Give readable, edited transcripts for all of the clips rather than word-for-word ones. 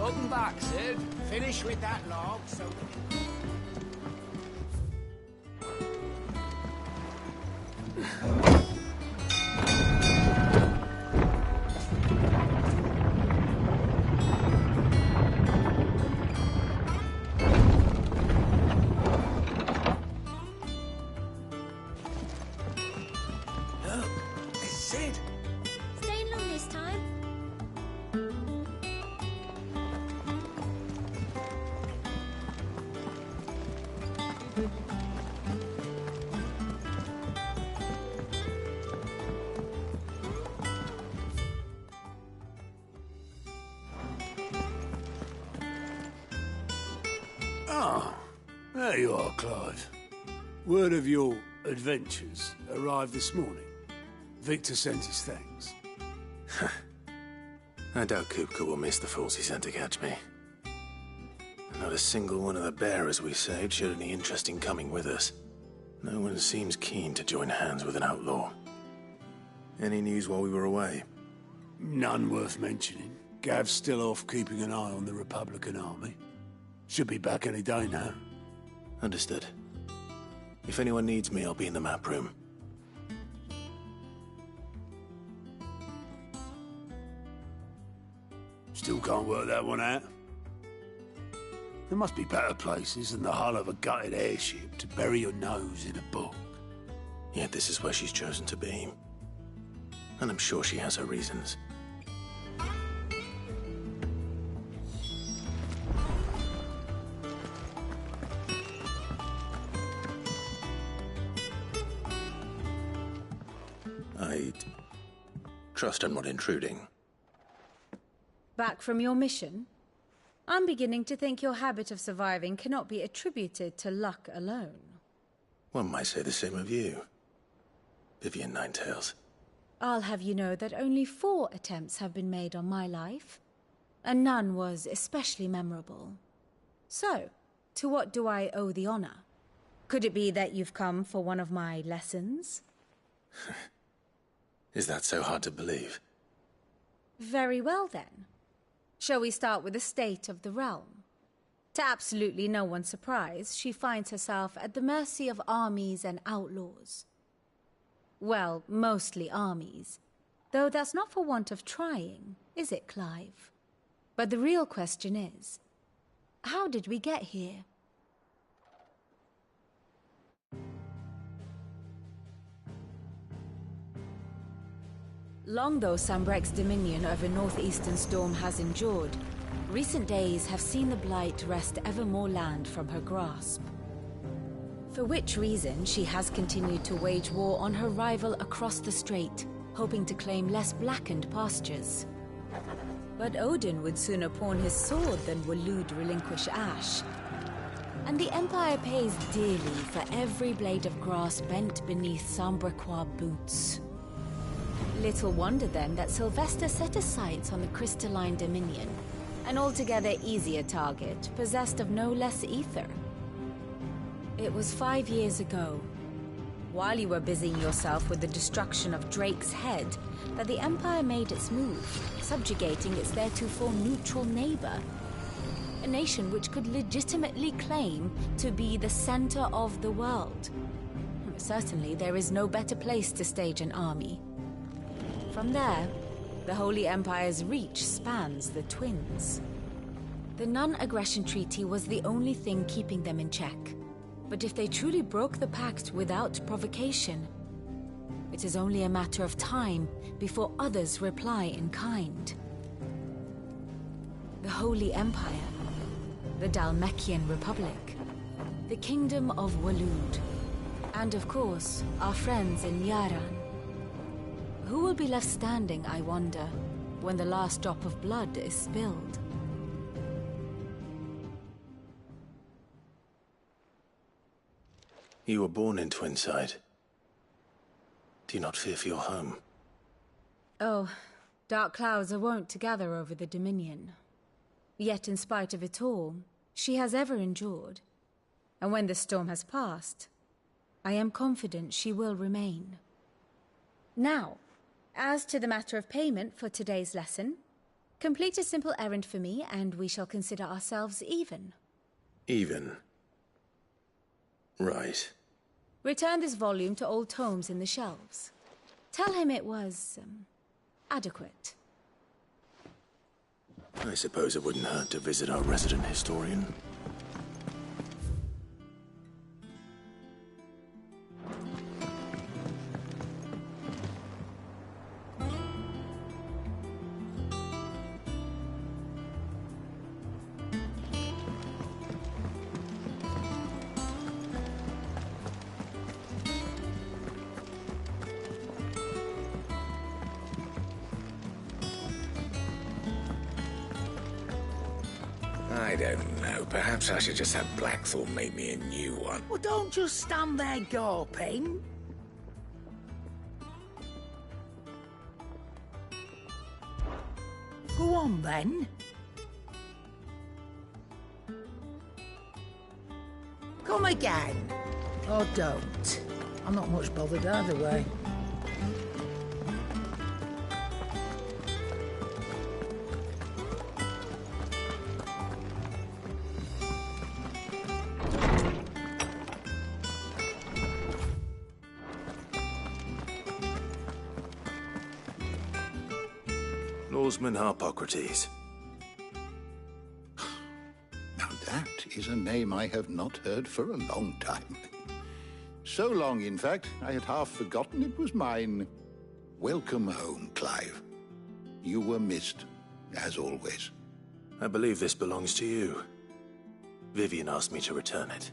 Welcome back, Sid. Finish with that log, so... Look, it's Sid. Staying long this time? Ah, there you are, Clive. Word of your adventures arrived this morning. Victor sent his thanks. I doubt Kupka will miss the fools he sent to catch me. Not a single one of the bearers we saved showed any interest in coming with us. No one seems keen to join hands with an outlaw. Any news while we were away? None worth mentioning. Gav's still off keeping an eye on the Republican army. Should be back any day now. Understood. If anyone needs me, I'll be in the map room. Still can't work that one out. There must be better places than the hull of a gutted airship to bury your nose in a book. Yet this is where she's chosen to be. And I'm sure she has her reasons. I'd trust I'm not intruding. Back from your mission? I'm beginning to think your habit of surviving cannot be attributed to luck alone. One might say the same of you, Vivian Ninetails. I'll have you know that only 4 attempts have been made on my life, and none was especially memorable. So, to what do I owe the honor? Could it be that you've come for one of my lessons? Is that so hard to believe? Very well then. Shall we start with the state of the realm? To absolutely no one's surprise, she finds herself at the mercy of armies and outlaws. Well, mostly armies. Though that's not for want of trying, is it, Clive? But the real question is, how did we get here? Long though Sambrek's dominion over northeastern Storm has endured, recent days have seen the Blight wrest ever more land from her grasp. For which reason she has continued to wage war on her rival across the strait, hoping to claim less blackened pastures. But Odin would sooner pawn his sword than Waloed relinquish Ash. And the Empire pays dearly for every blade of grass bent beneath Sambrequois boots. Little wonder then that Sylvester set his sights on the crystalline dominion, an altogether easier target, possessed of no less ether. It was 5 years ago, while you were busying yourself with the destruction of Drake's head, that the Empire made its move, subjugating its theretofore neutral neighbor. A nation which could legitimately claim to be the center of the world. Certainly, there is no better place to stage an army. From there, the Holy Empire's reach spans the Twins. The non-aggression treaty was the only thing keeping them in check. But if they truly broke the pact without provocation, it is only a matter of time before others reply in kind. The Holy Empire, the Dhalmekian Republic, the Kingdom of Waloed, and of course, our friends in Yaran. Who will be left standing, I wonder, when the last drop of blood is spilled? You were born in Twinside. Do you not fear for your home? Oh, dark clouds are wont to gather over the Dominion. Yet in spite of it all, she has ever endured. And when the storm has passed, I am confident she will remain. Now, as to the matter of payment for today's lesson, Complete a simple errand for me, and we shall consider ourselves even. Even. Right. Return this volume to old tomes in the shelves. Tell him it was, adequate. I suppose it wouldn't hurt to visit our resident historian. I don't know. Perhaps I should just have Blackthorn make me a new one. Well, don't just stand there gawping. Go on, then. Come again. Or don't. I'm not much bothered either way. Lawsman Harpocrates. Now that is a name I have not heard for a long time. So long, in fact, I had half forgotten it was mine. Welcome home, Clive. You were missed, as always. I believe this belongs to you. Vivian asked me to return it.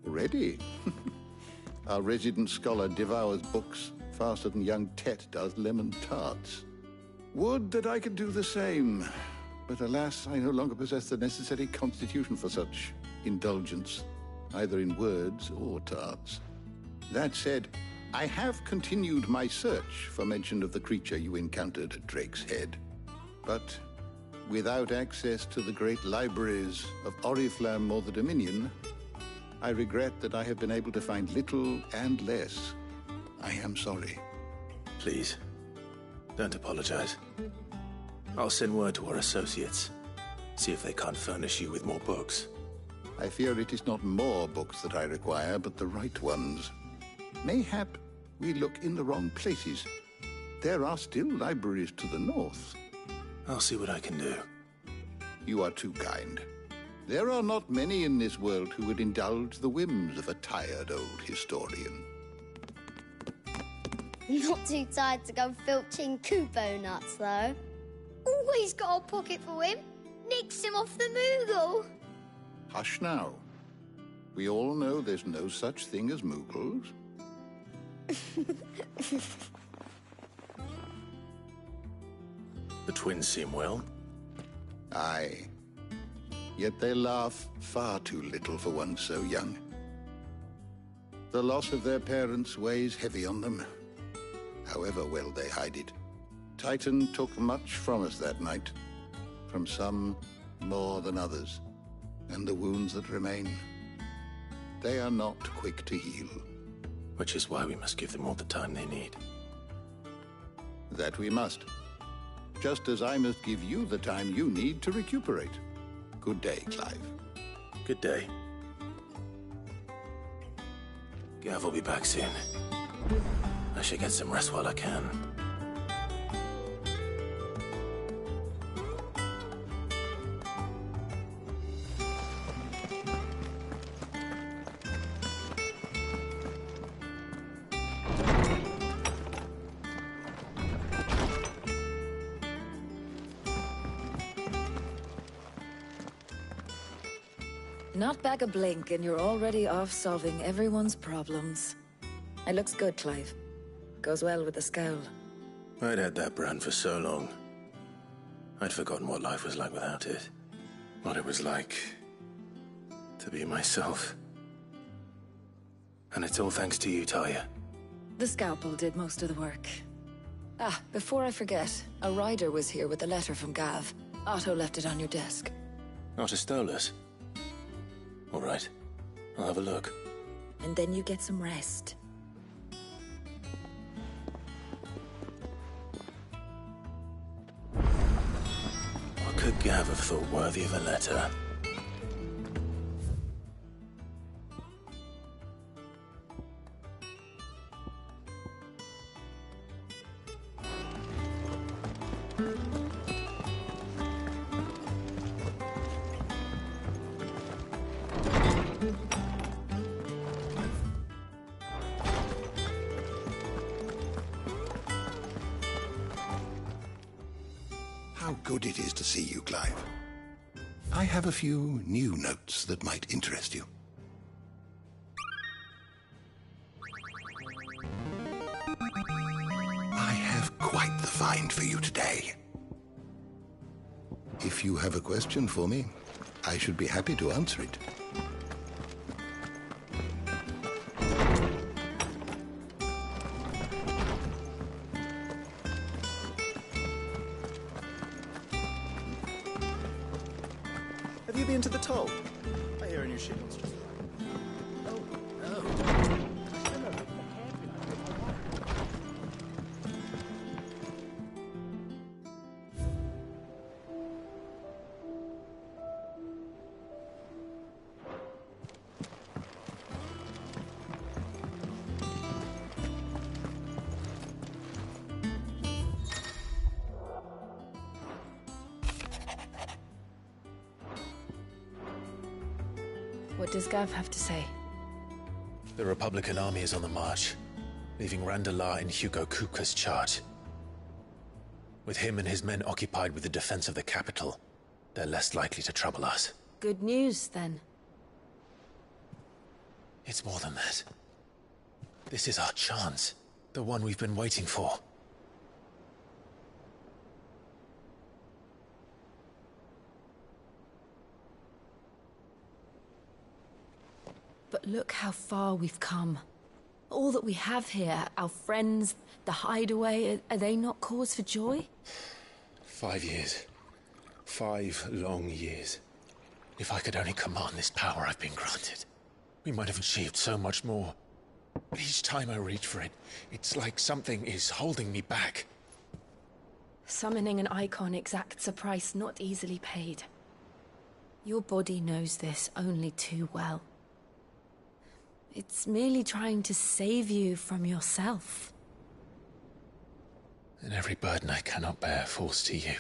Ready? Our resident scholar devours books faster than young Tet does lemon tarts. Would that I could do the same. But alas, I no longer possess the necessary constitution for such indulgence, either in words or tarts. That said, I have continued my search for mention of the creature you encountered at Drake's Head. But without access to the great libraries of Oriflamme or the Dominion, I regret that I have been able to find little and less. I am sorry. Please, don't apologize. I'll send word to our associates. See if they can't furnish you with more books. I fear it is not more books that I require, but the right ones. Mayhap we look in the wrong places. There are still libraries to the north. I'll see what I can do. You are too kind. There are not many in this world who would indulge the whims of a tired old historian. Not too tired to go filching Kupo nuts, though. Always got a pocket for him. Nicks him off the Moogle. Hush now. We all know there's no such thing as Moogles. The twins seem well. Aye. Yet they laugh far too little for one so young. The loss of their parents weighs heavy on them, however well they hide it. Titan took much from us that night, from some more than others, and the wounds that remain, they are not quick to heal. Which is why we must give them all the time they need. That we must. Just as I must give you the time you need to recuperate. Good day, Clive. Good day. Gav will be back soon. I should get some rest while I can. Not back a blink and you're already off solving everyone's problems. It looks good, Clive. Goes well with the scowl. I'd had that brand for so long. I'd forgotten what life was like without it. What it was like to be myself. And it's all thanks to you, Talia. The scalpel did most of the work. Ah, before I forget, a rider was here with a letter from Gav. Otto left it on your desk. Otto stole us. All right, I'll have a look. and then you get some rest. What could Gav have thought worthy of a letter? How good it is to see you, Clive. I have a few new notes that might interest you. I have quite the find for you today. If you have a question for me, I should be happy to answer it. Have you been to the toll? I hear a new shipment's just arrived. What does Gav have to say? The Republican army is on the march, leaving Randalar in Hugo Kupka's charge. With him and his men occupied with the defense of the capital, they're less likely to trouble us. Good news, then. It's more than that. This is our chance, the one we've been waiting for. But look how far we've come. All that we have here, our friends, the hideaway, are they not cause for joy? 5 years. 5 long years. If I could only command this power I've been granted, we might have achieved so much more. But each time I reach for it, it's like something is holding me back. Summoning an icon exacts a price not easily paid. Your body knows this only too well. It's merely trying to save you from yourself. And every burden I cannot bear falls to you.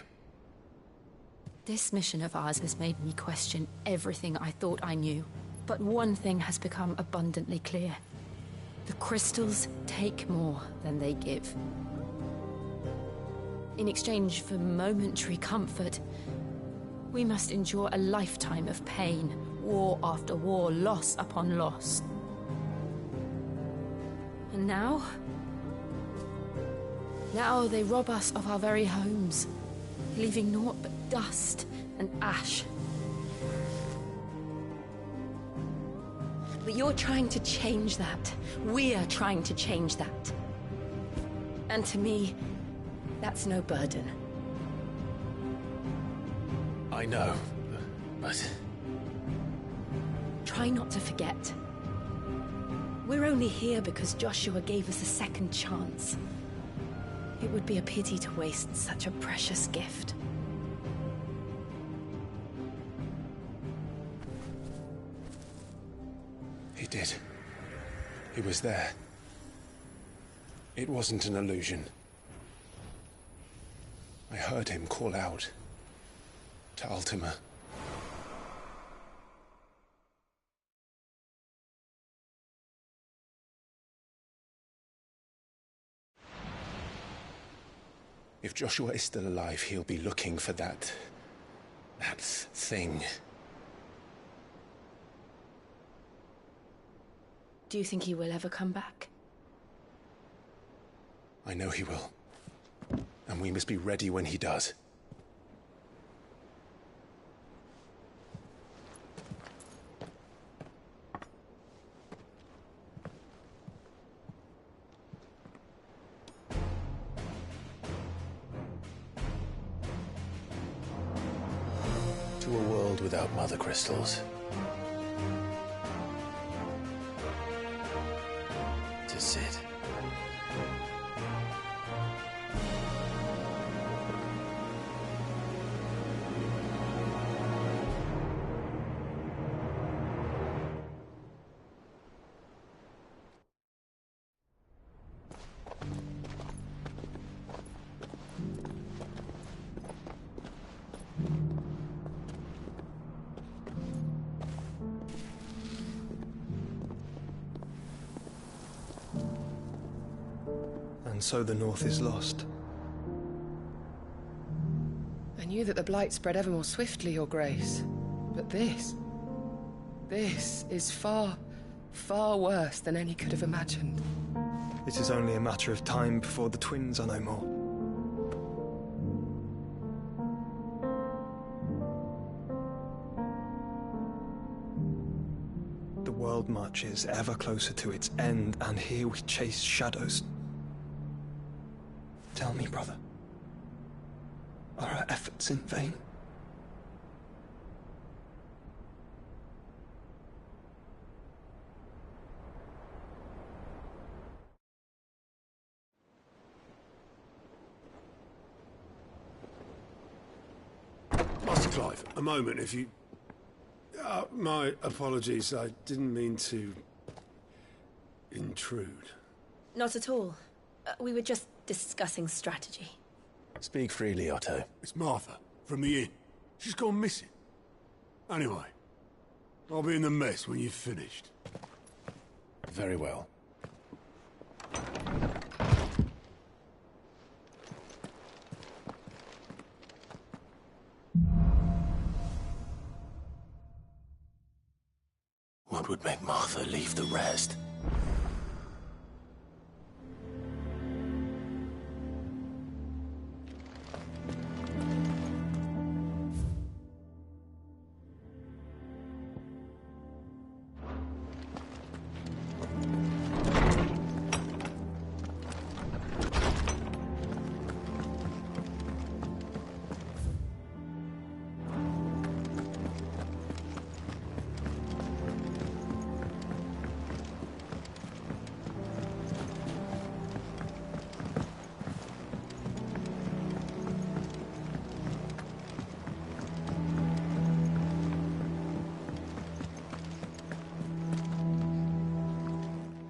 This mission of ours has made me question everything I thought I knew. But one thing has become abundantly clear. The crystals take more than they give. In exchange for momentary comfort, we must endure a lifetime of pain, war after war, loss upon loss. And now they rob us of our very homes, leaving naught but dust and ash. But you're trying to change that. We're trying to change that. And to me, that's no burden. I know, but... Try not to forget. We're only here because Joshua gave us a second chance. It would be a pity to waste such a precious gift. He did. He was there. It wasn't an illusion. I heard him call out to Ultima. If Joshua is still alive, he'll be looking for that thing. Do you think he will ever come back? I know he will. And we must be ready when he does. To a world without mother crystals. And so the North is lost. I knew that the Blight spread ever more swiftly, Your Grace. But this is far, far worse than any could have imagined. It is only a matter of time before the twins are no more. The world marches ever closer to its end, and here we chase shadows. Tell me, brother, are our efforts in vain? Master Clive, a moment, if you... my apologies, I didn't mean to... intrude. Not at all. We were just discussing strategy. Speak freely, Otto. It's Martha, from the inn. She's gone missing. Anyway, I'll be in the mess when you've finished. Very well. What would make Martha leave the rest?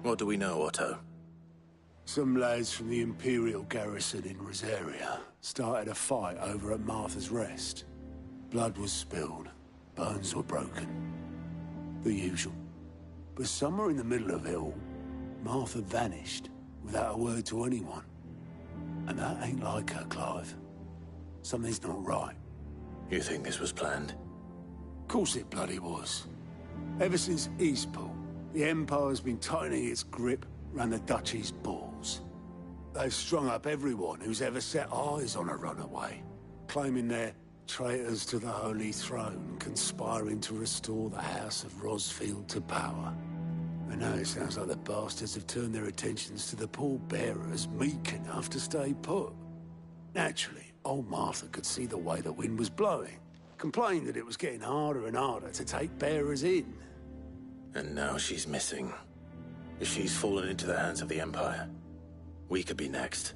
What do we know, Otto? Some lads from the Imperial garrison in Rosaria started a fight over at Martha's Rest. Blood was spilled, bones were broken. The usual. But somewhere in the middle of it all, Martha vanished without a word to anyone. And that ain't like her, Clive. Something's not right. You think this was planned? Course it bloody was. Ever since Eastpool, the Empire's been tightening its grip round the Duchy's balls. They've strung up everyone who's ever set eyes on a runaway, claiming they're traitors to the Holy Throne, conspiring to restore the House of Rosfield to power. And now it sounds like the bastards have turned their attentions to the pallbearers meek enough to stay put. Naturally, old Martha could see the way the wind was blowing, complained that it was getting harder and harder to take bearers in. And now she's missing. If she's fallen into the hands of the Empire, we could be next.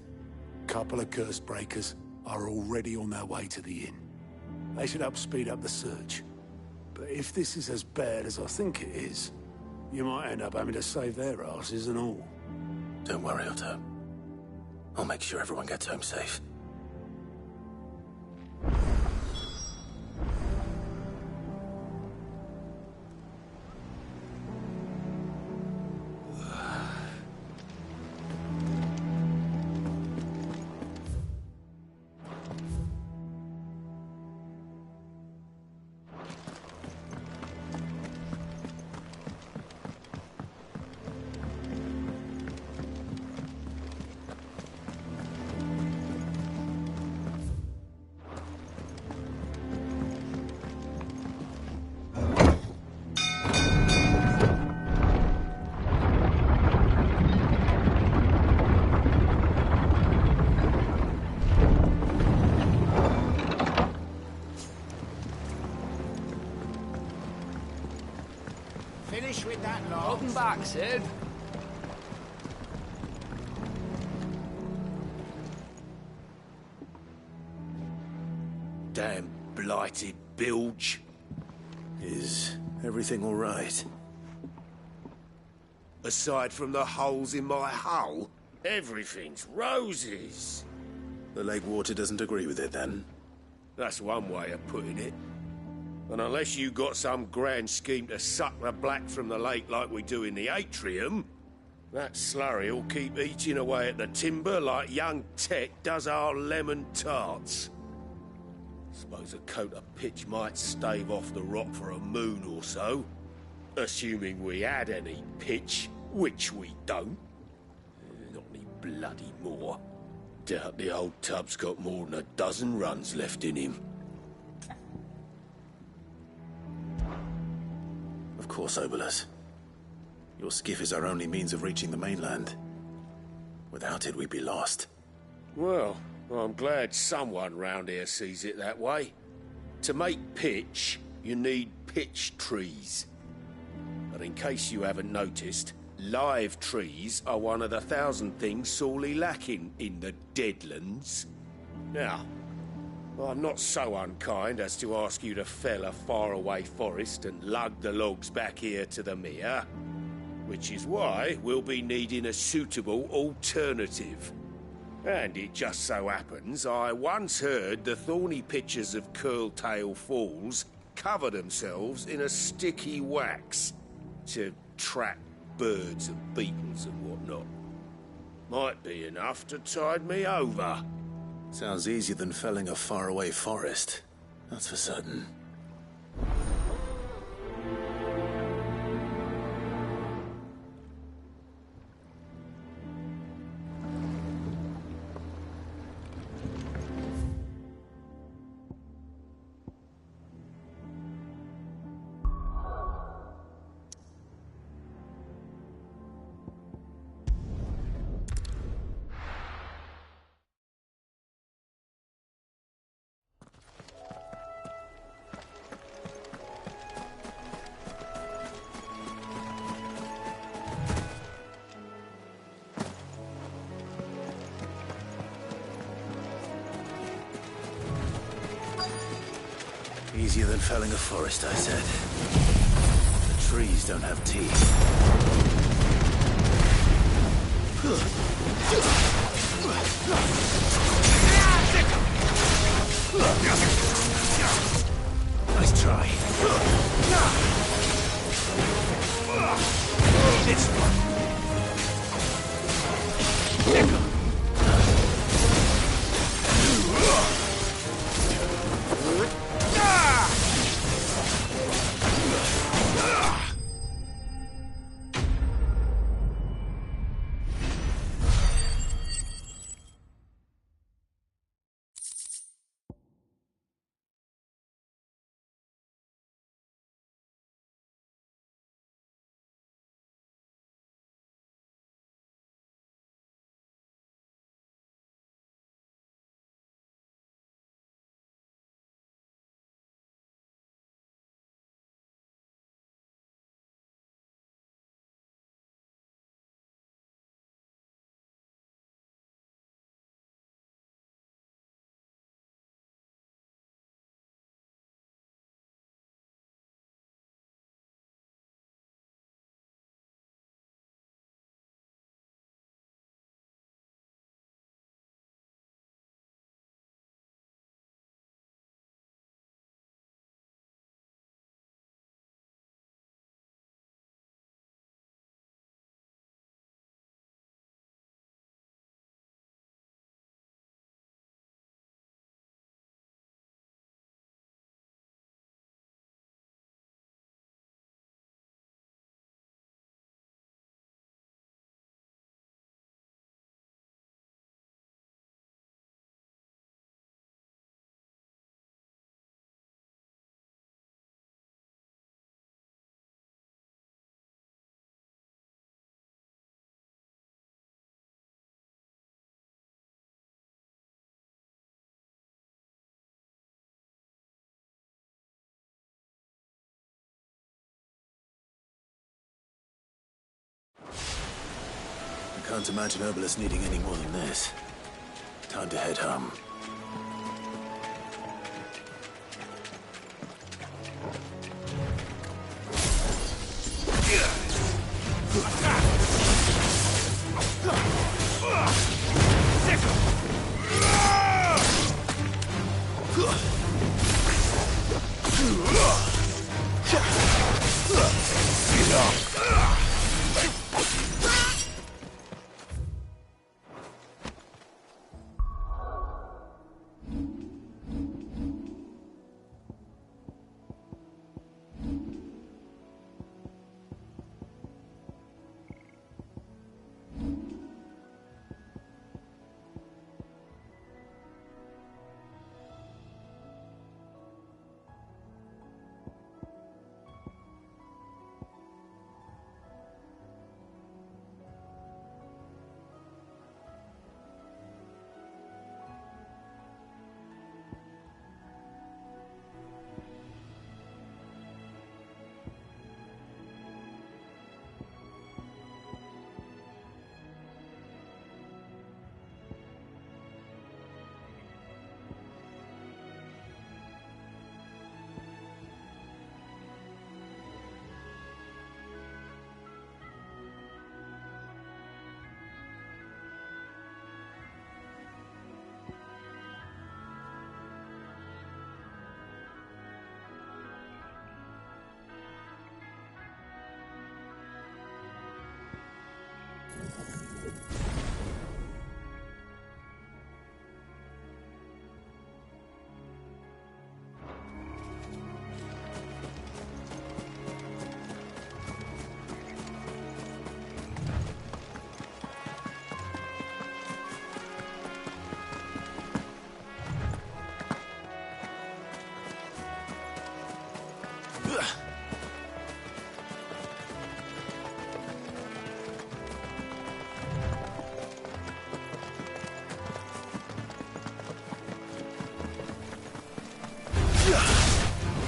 Couple of curse breakers are already on their way to the inn. They should help speed up the search. But if this is as bad as I think it is, you might end up having to save their asses and all. Don't worry, Otto. I'll make sure everyone gets home safe. Finish with that lot. Welcome back, Sid. Damn blighted bilge. Is everything all right? Aside from the holes in my hull, everything's roses. The lake water doesn't agree with it, then? That's one way of putting it. And unless you got some grand scheme to suck the black from the lake like we do in the atrium, That slurry'll keep eating away at the timber like young Tech does our lemon tarts. Suppose a coat of pitch might stave off the rot for a moon or so. Assuming we had any pitch, which we don't. Not any bloody more. Doubt the old tub's got more than a dozen runs left in him. Of course, Obolus. Your skiff is our only means of reaching the mainland. Without it, we'd be lost. Well, I'm glad someone round here sees it that way. To make pitch, you need pitch trees. But in case you haven't noticed, live trees are one of the 1,000 things sorely lacking in the Deadlands. Now, I'm not so unkind as to ask you to fell a faraway forest and lug the logs back here to the mere, which is why we'll be needing a suitable alternative. And it just so happens I once heard the thorny pitchers of Curltail Falls cover themselves in a sticky wax to trap birds and beetles and whatnot. Might be enough to tide me over. Sounds easier than felling a faraway forest. That's for certain. Easier than felling a forest, I said. The trees don't have teeth. Nice try. This one. I can't imagine Obolus needing any more than this. Time to head home.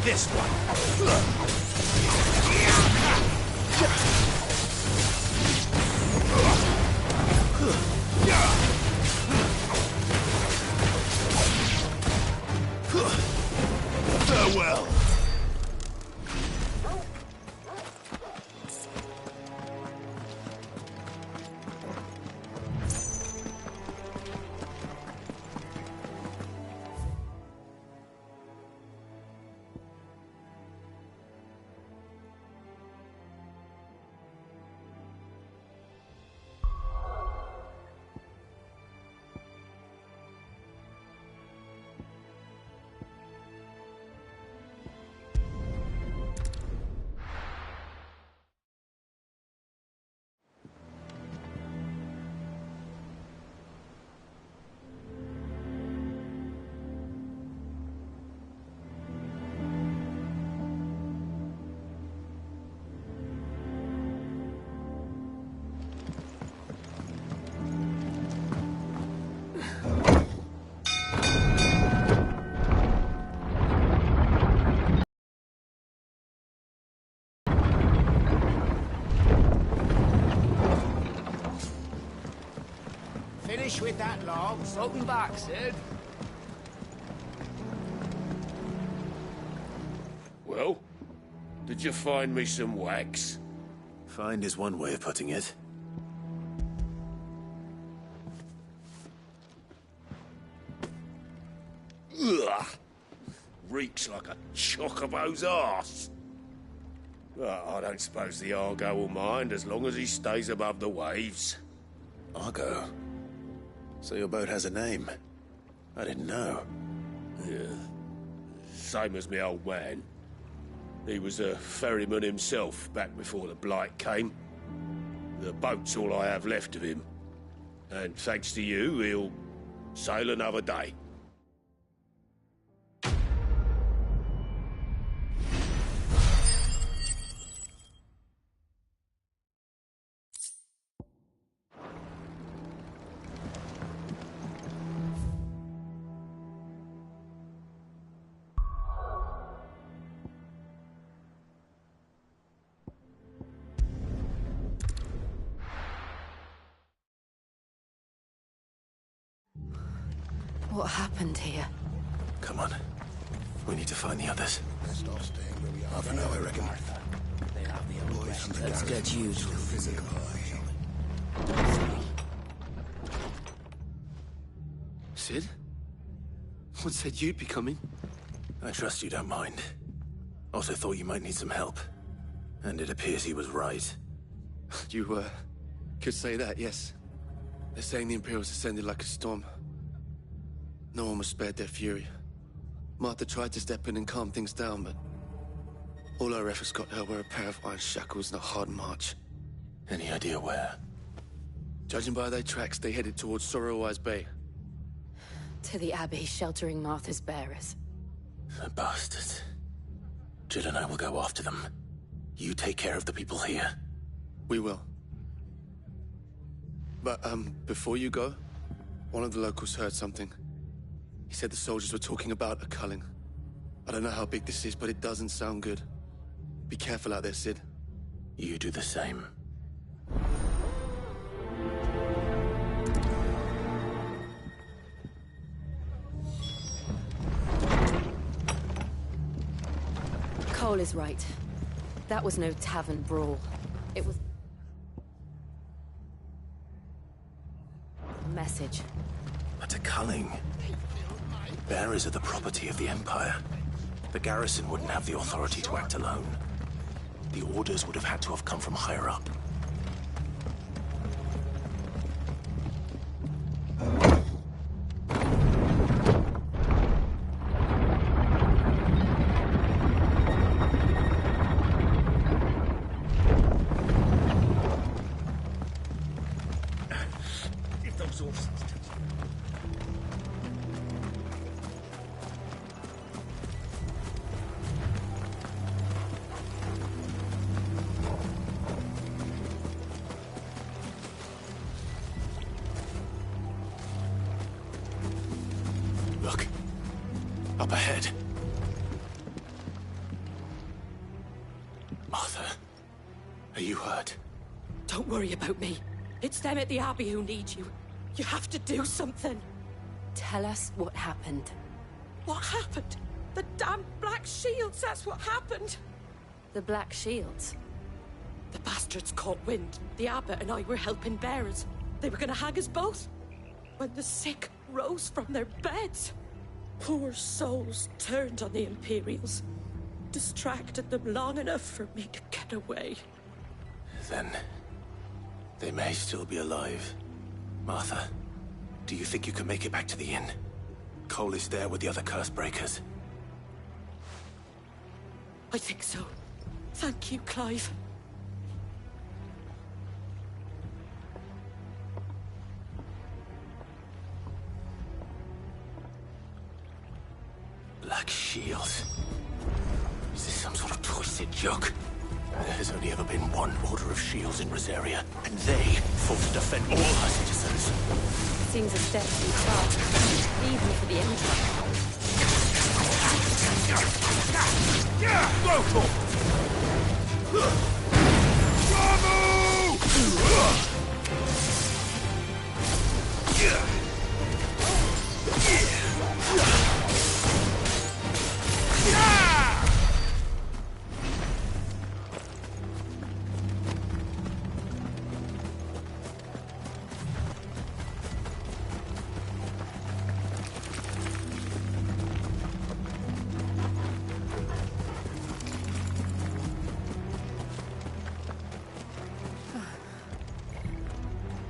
This one. Farewell. Finish with that log. Welcome back, Sid. Well, did you find me some wax? Find is one way of putting it. Ugh! Reeks like a chocobo's arse. Well, I don't suppose the Argo will mind as long as he stays above the waves. Argo? So your boat has a name? I didn't know. Yeah. Same as me old man. He was a ferryman himself back before the Blight came. The boat's all I have left of him. And thanks to you, he'll sail another day. What happened here? Come on. We need to find the others. Best off staying where we are for now, I reckon. Let's get you to the physical. Sid? What said you'd be coming? I trust you don't mind. Also thought you might need some help. And it appears he was right. You, could say that, yes. They're saying the Imperials ascended like a storm. No one was spared their fury. Martha tried to step in and calm things down, but all our efforts got her were a pair of iron shackles and a hard march. Any idea where? Judging by their tracks, they headed towards Sorrowwise Bay. To the Abbey sheltering Martha's bearers. The bastards. Jill and I will go after them. You take care of the people here. We will. But, before you go, one of the locals heard something. He said the soldiers were talking about a culling. I don't know how big this is, but it doesn't sound good. Be careful out there, Sid. You do the same. Cole is right. That was no tavern brawl. It was... a message. But a culling. Bearers are the property of the Empire. The garrison wouldn't have the authority to act alone. The orders would have had to have come from higher up. Up ahead. Martha, are you hurt? Don't worry about me. It's them at the Abbey who need you. You have to do something. Tell us what happened. What happened? The damn Black Shields, that's what happened. The Black Shields? The bastards caught wind. The abbot and I were helping bearers. They were gonna hang us both. When the sick rose from their beds, poor souls turned on the Imperials. Distracted them long enough for me to get away. Then they may still be alive. Martha, do you think you can make it back to the inn? Cole is there with the other curse breakers. I think so. Thank you, Clive. Black Shields. Is this some sort of twisted joke? There has only ever been one Order of Shields in Rosaria, and they fought to defend all her citizens. Seems a step too far, even for the Empire.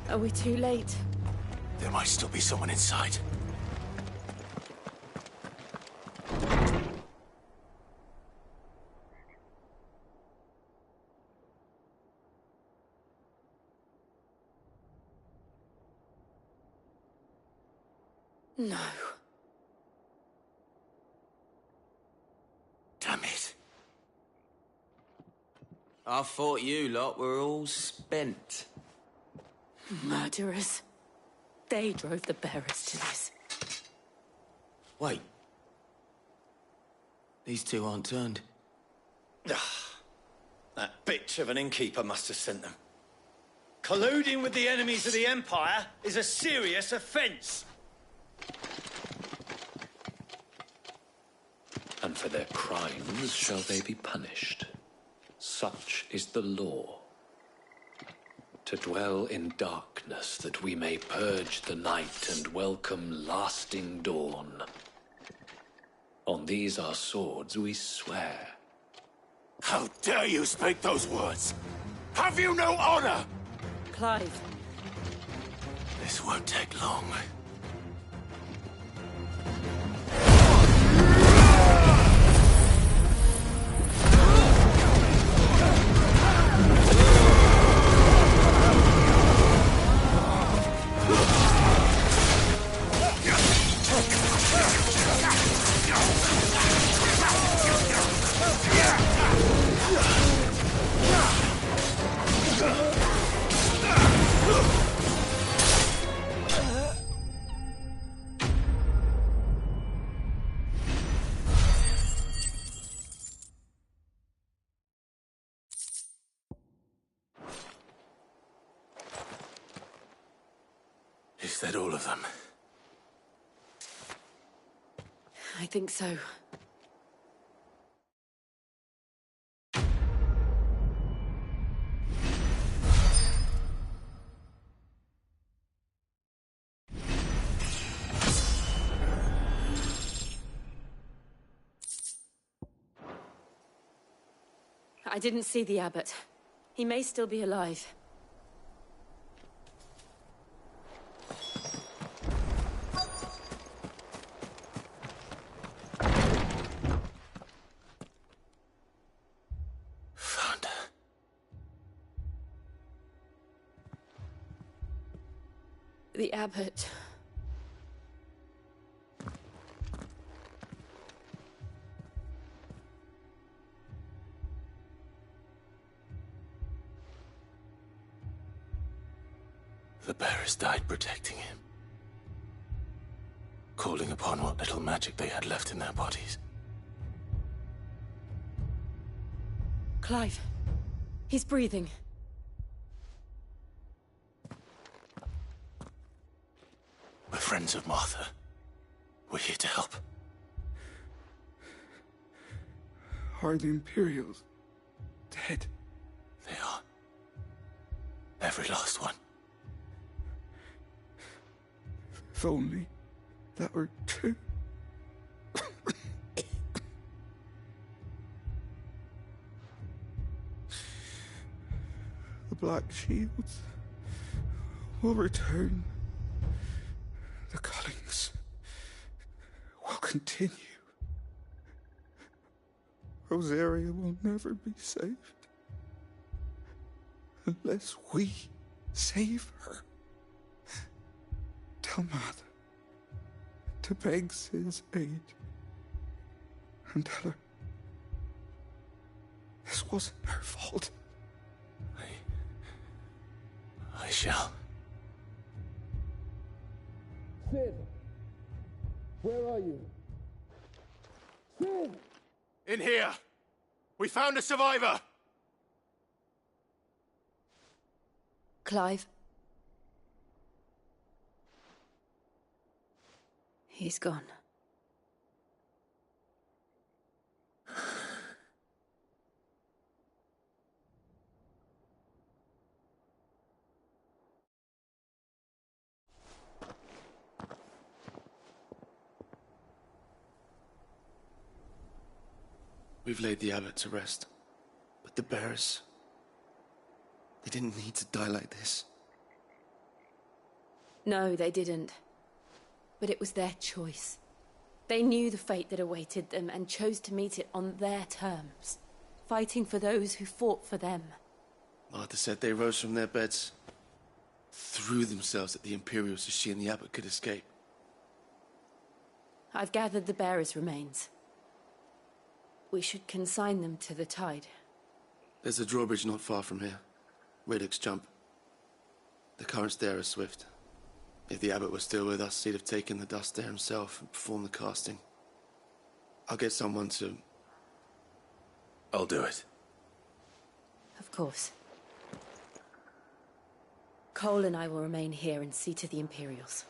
Are we too late? There might still be someone inside. No. Damn it. I thought you lot were all spent. Murderers. They drove the bearers to this. Wait. These two aren't turned. That bitch of an innkeeper must have sent them. Colluding with the enemies of the Empire is a serious offence. And for their crimes shall they be punished. Such is the law. To dwell in darkness that we may purge the night and welcome lasting dawn. On these our swords we swear. How dare you speak those words? Have you no honor? Clive. This won't take long. Is that all of them? I think so. I didn't see the abbot. He may still be alive. Found her. The abbot. The bearers died protecting him. calling upon what little magic they had left in their bodies. Clive. He's breathing. We're friends of Martha. We're here to help. Are the Imperials dead? They are. Every last one. If only that were true. The Black Shields will return. The Cullings will continue. Rosaria will never be saved unless we save her. Tell Mother to beg Sid's aid and tell her this wasn't her fault. I shall. Sid! Where are you? Sid! In here! We found a survivor! Clive. He's gone. We've laid the abbot to rest. But the bearers... they didn't need to die like this. No, they didn't. But it was their choice. They knew the fate that awaited them and chose to meet it on their terms, fighting for those who fought for them. Martha said they rose from their beds, threw themselves at the Imperials so she and the abbot could escape. I've gathered the bearers' remains. We should consign them to the tide. There's a drawbridge not far from here. Radix Jump. The currents there are swift. If the abbot was still with us, he'd have taken the dust there himself and performed the casting. I'll get someone to... I'll do it. Of course. Cole and I will remain here and see to the Imperials.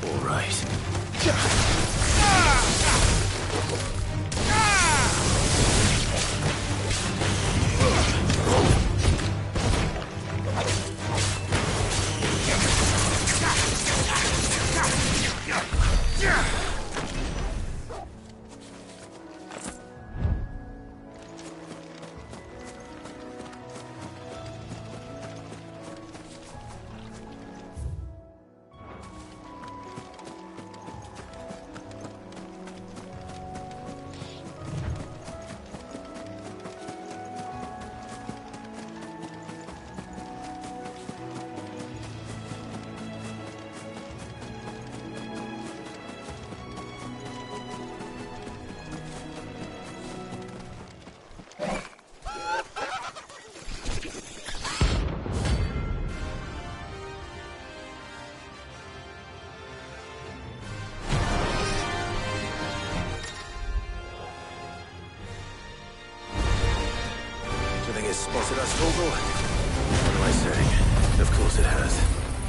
All right. Spotted us, Vogel? What am I saying? Of course it has.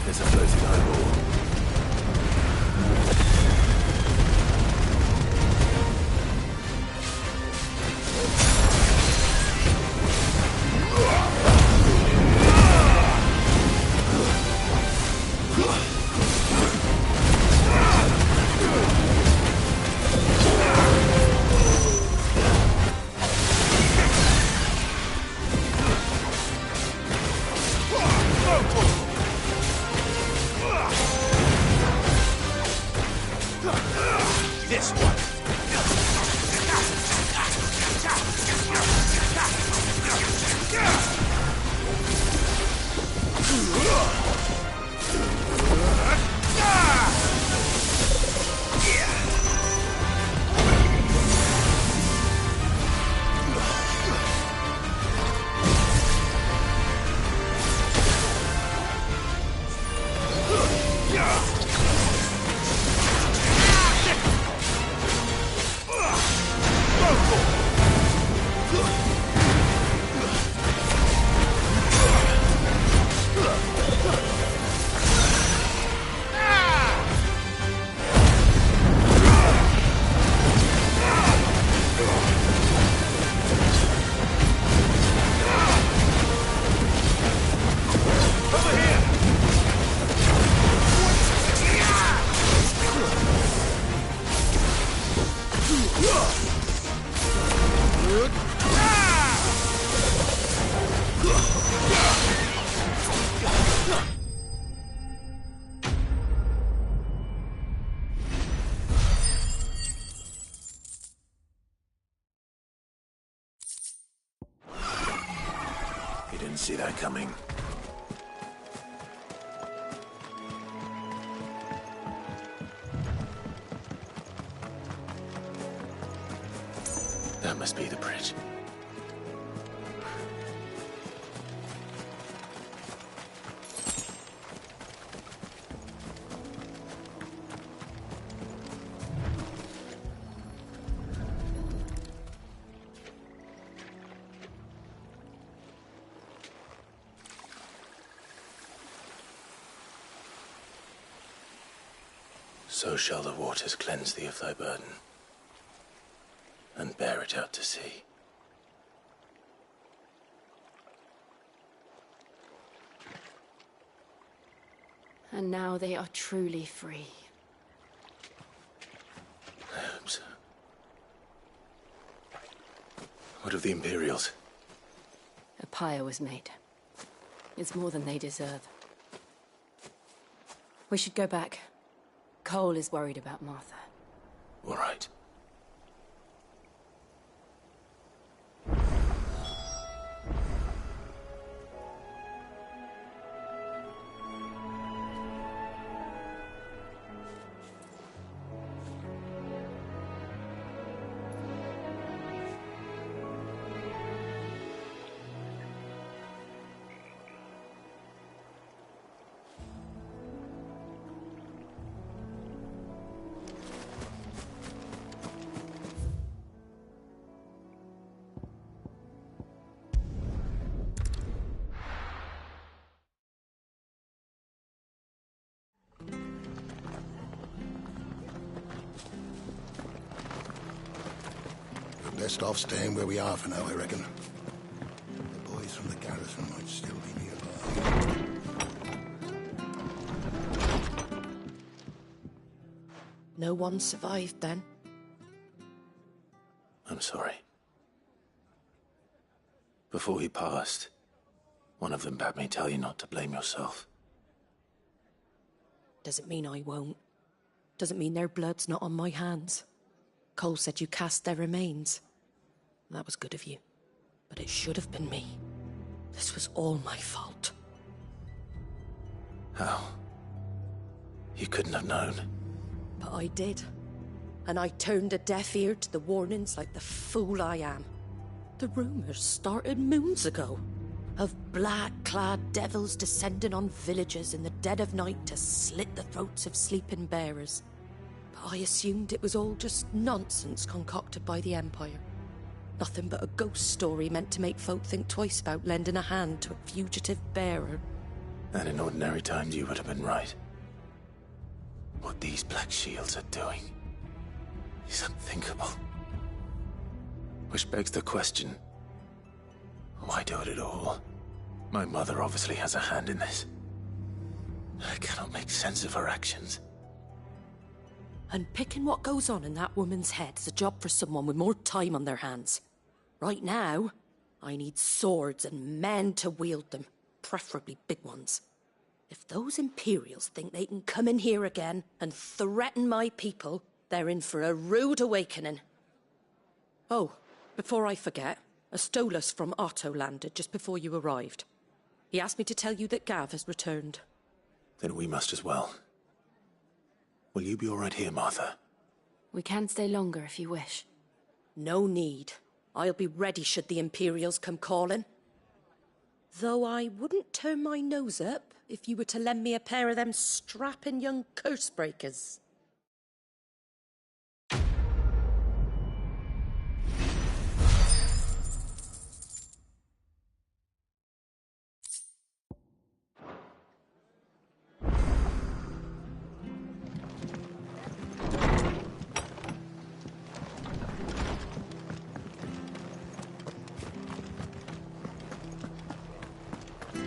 It's a floating eyeball. This one. You didn't see that coming. That must be the bridge. So shall the waters cleanse thee of thy burden, and bear it out to sea. And now they are truly free. I hope so. What of the Imperials? A pyre was made. It's more than they deserve. We should go back. Cole is worried about Martha. All right. Best off staying where we are for now, I reckon. The boys from the garrison might still be nearby. No one survived then? I'm sorry. Before he passed, one of them bade me tell you not to blame yourself. Doesn't mean I won't. Doesn't mean their blood's not on my hands. Cole said you cast their remains. That was good of you. But it should have been me. This was all my fault. How? You couldn't have known. But I did. And I turned a deaf ear to the warnings like the fool I am. The rumors started moons ago. Of black-clad devils descending on villages in the dead of night to slit the throats of sleeping bearers. But I assumed it was all just nonsense concocted by the Empire. Nothing but a ghost story meant to make folk think twice about lending a hand to a fugitive bearer. And in ordinary times you would have been right. What these Black Shields are doing is unthinkable. Which begs the question, why do it at all? My mother obviously has a hand in this. I cannot make sense of her actions. Unpicking what goes on in that woman's head is a job for someone with more time on their hands. Right now, I need swords and men to wield them, preferably big ones. If those Imperials think they can come in here again and threaten my people, they're in for a rude awakening. Oh, before I forget, a Stolas from Otto landed just before you arrived. He asked me to tell you that Gav has returned. Then we must as well. Will you be all right here, Martha? We can stay longer if you wish. No need. I'll be ready should the Imperials come calling. Though I wouldn't turn my nose up if you were to lend me a pair of them strapping young curse-breakers.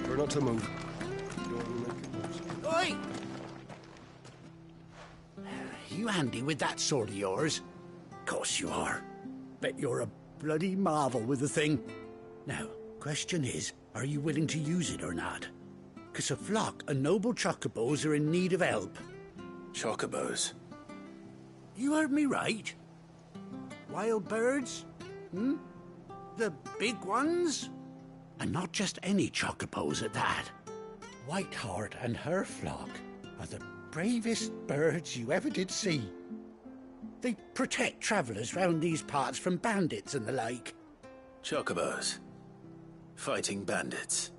We're not to move. Oi! You handy with that sword of yours? Course you are. Bet you're a bloody marvel with the thing. Now, question is, are you willing to use it or not? 'Cause a flock of noble chocobos are in need of help. Chocobos? You heard me right. Wild birds? The big ones? And not just any chocobos at that. Whiteheart and her flock are the bravest birds you ever did see. They protect travellers round these parts from bandits and the like. Chocobos? Fighting bandits?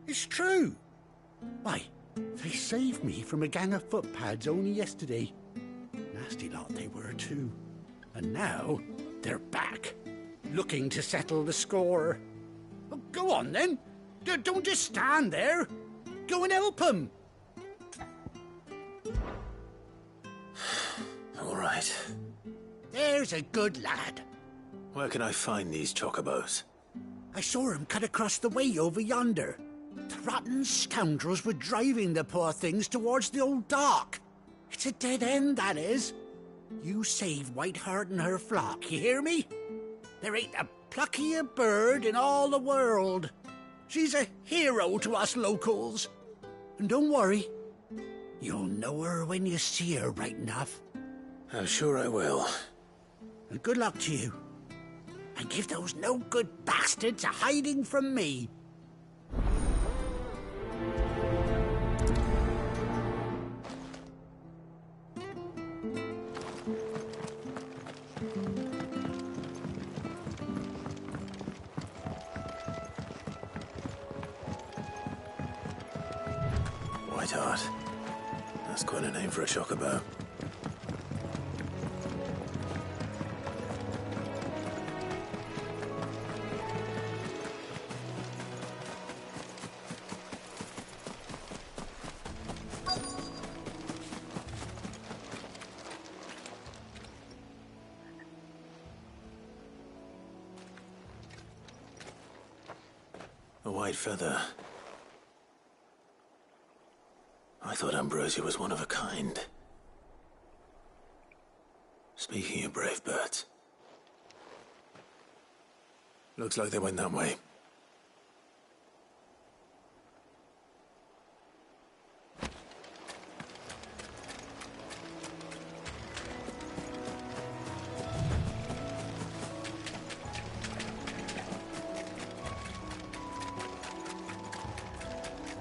It's true. Why, they saved me from a gang of footpads only yesterday. Nasty lot they were too. And now they're back, looking to settle the score. Well, go on then. Don't just stand there. Go and help them. All right. There's a good lad. Where can I find these chocobos? I saw him cut across the way over yonder. The rotten scoundrels were driving the poor things towards the old dock. It's a dead end, that is. You save Whiteheart and her flock, you hear me? There ain't a pluckier bird in all the world. She's a hero to us locals. And don't worry, you'll know her when you see her right enough. I'm sure I will. And good luck to you. And give those no-good bastards a hiding from me. Whiteheart. That's quite a name for a chocobo. A white feather. I thought Ambrosia was one of a kind. Speaking of brave birds. Looks like they went that way.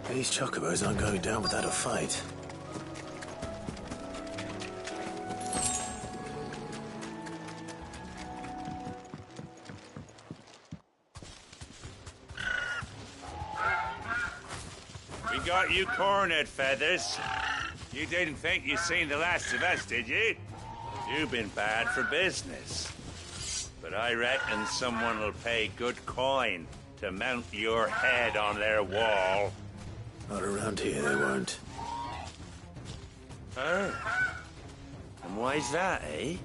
These chocobos aren't going down without a fight. We got you cornered, Feathers. You didn't think you'd seen the last of us, did you? You've been bad for business. But I reckon someone will pay good coin to mount your head on their wall. Not around here, they won't. Oh. And why's that, eh?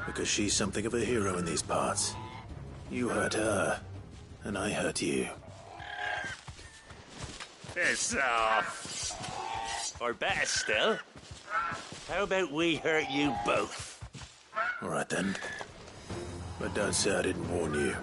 Because she's something of a hero in these parts. You hurt her, and I hurt you. Piss off. Or better still, how about we hurt you both? All right then. But don't say I didn't warn you.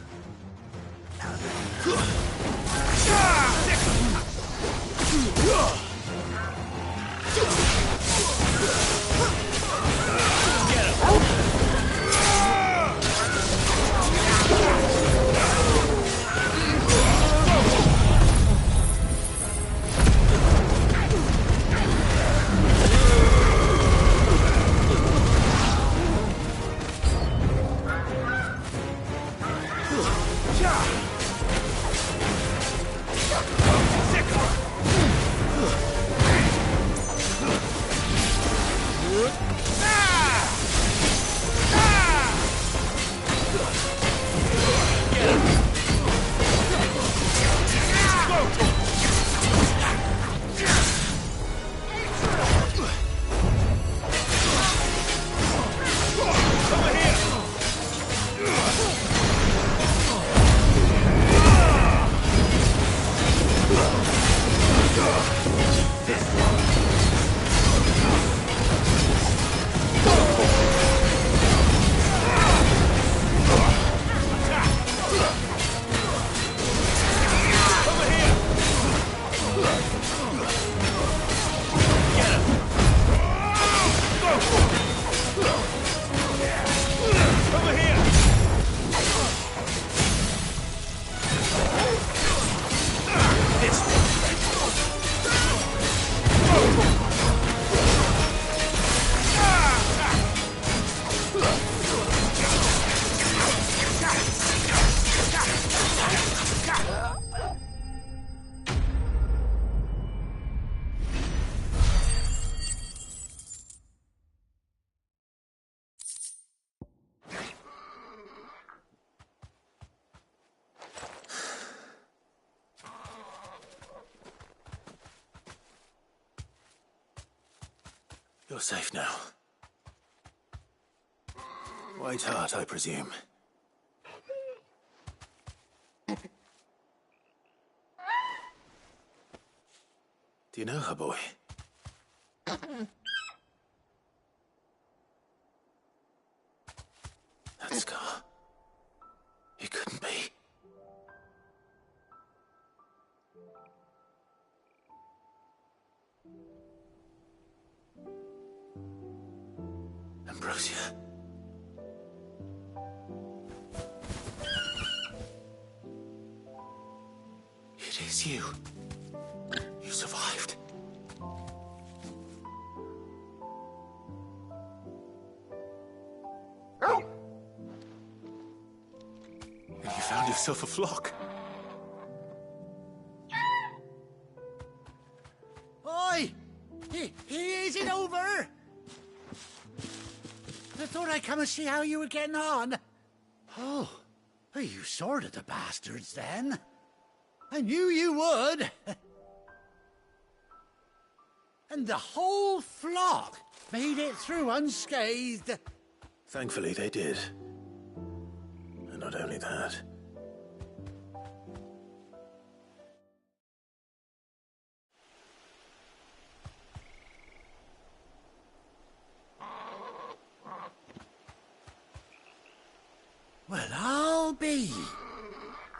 You're safe now. White Heart, I presume. Do you know her, boy? That scar. It couldn't be. Ambrosia. It is you. You survived. And you found yourself a flock. Oi! He isn't over! I thought I'd come and see how you were getting on. Oh, you sorted the bastards then. I knew you would. And the whole flock made it through unscathed. Thankfully, they did. And not only that. Well, I'll be.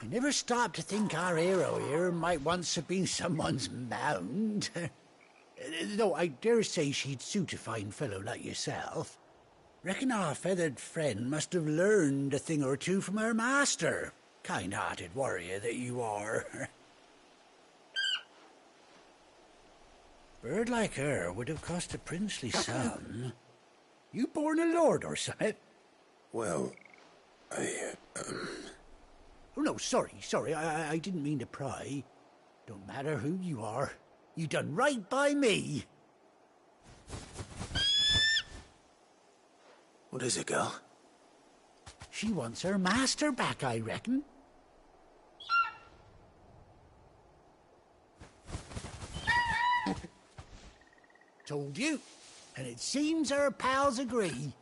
I never stopped to think our hero here might once have been someone's mount. Though I dare say she'd suit a fine fellow like yourself. Reckon our feathered friend must have learned a thing or two from her master. Kind-hearted warrior that you are. Bird like her would have cost a princely sum. You born a lord or something? Well, Oh, no, sorry, I didn't mean to pry. Don't matter who you are. You done right by me. What is it, girl? She wants her master back, I reckon. Told you. And it seems her pals agree.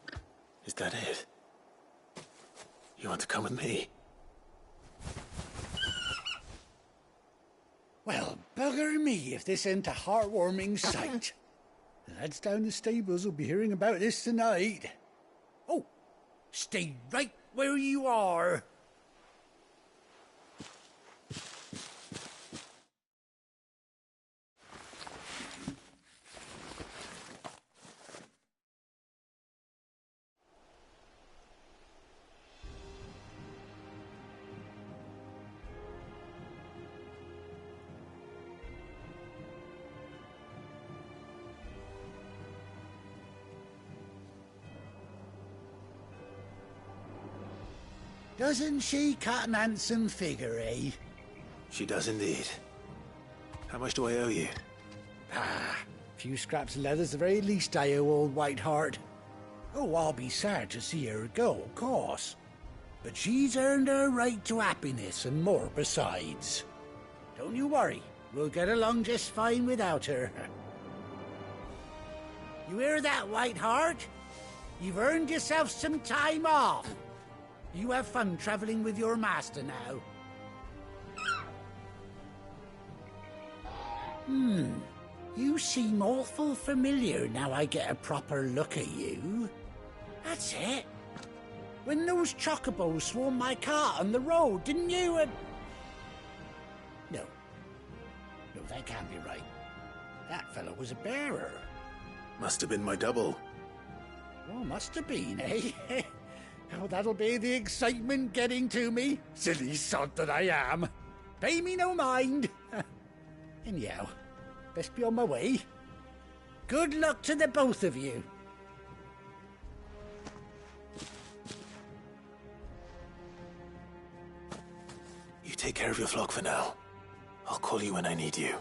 Is that it? You want to come with me? Well, bugger me if this ain't a heartwarming sight. The lads down the stables will be hearing about this tonight. Oh, stay right where you are. Doesn't she cut an handsome figure, eh? She does indeed. How much do I owe you? Ah, a few scraps of leather's the very least I owe old Whiteheart. Oh, I'll be sad to see her go, of course. But she's earned her right to happiness and more besides. Don't you worry, we'll get along just fine without her. You hear that, Whiteheart? You've earned yourself some time off. You have fun traveling with your master now. You seem awful familiar now I get a proper look at you. That's it. When those chocobos swarmed my cart on the road, didn't you? No, that can't be right. That fellow was a bearer. Must have been my double. Oh, must have been, eh? Oh, that'll be the excitement getting to me. Silly sod that I am. Pay me no mind. Anyhow, best be on my way. Good luck to the both of you. You take care of your flock for now. I'll call you when I need you.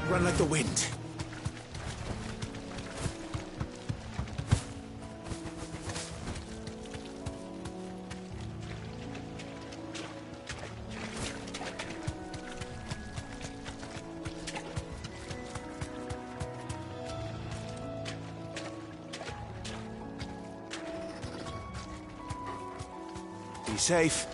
Run like the wind. Be safe.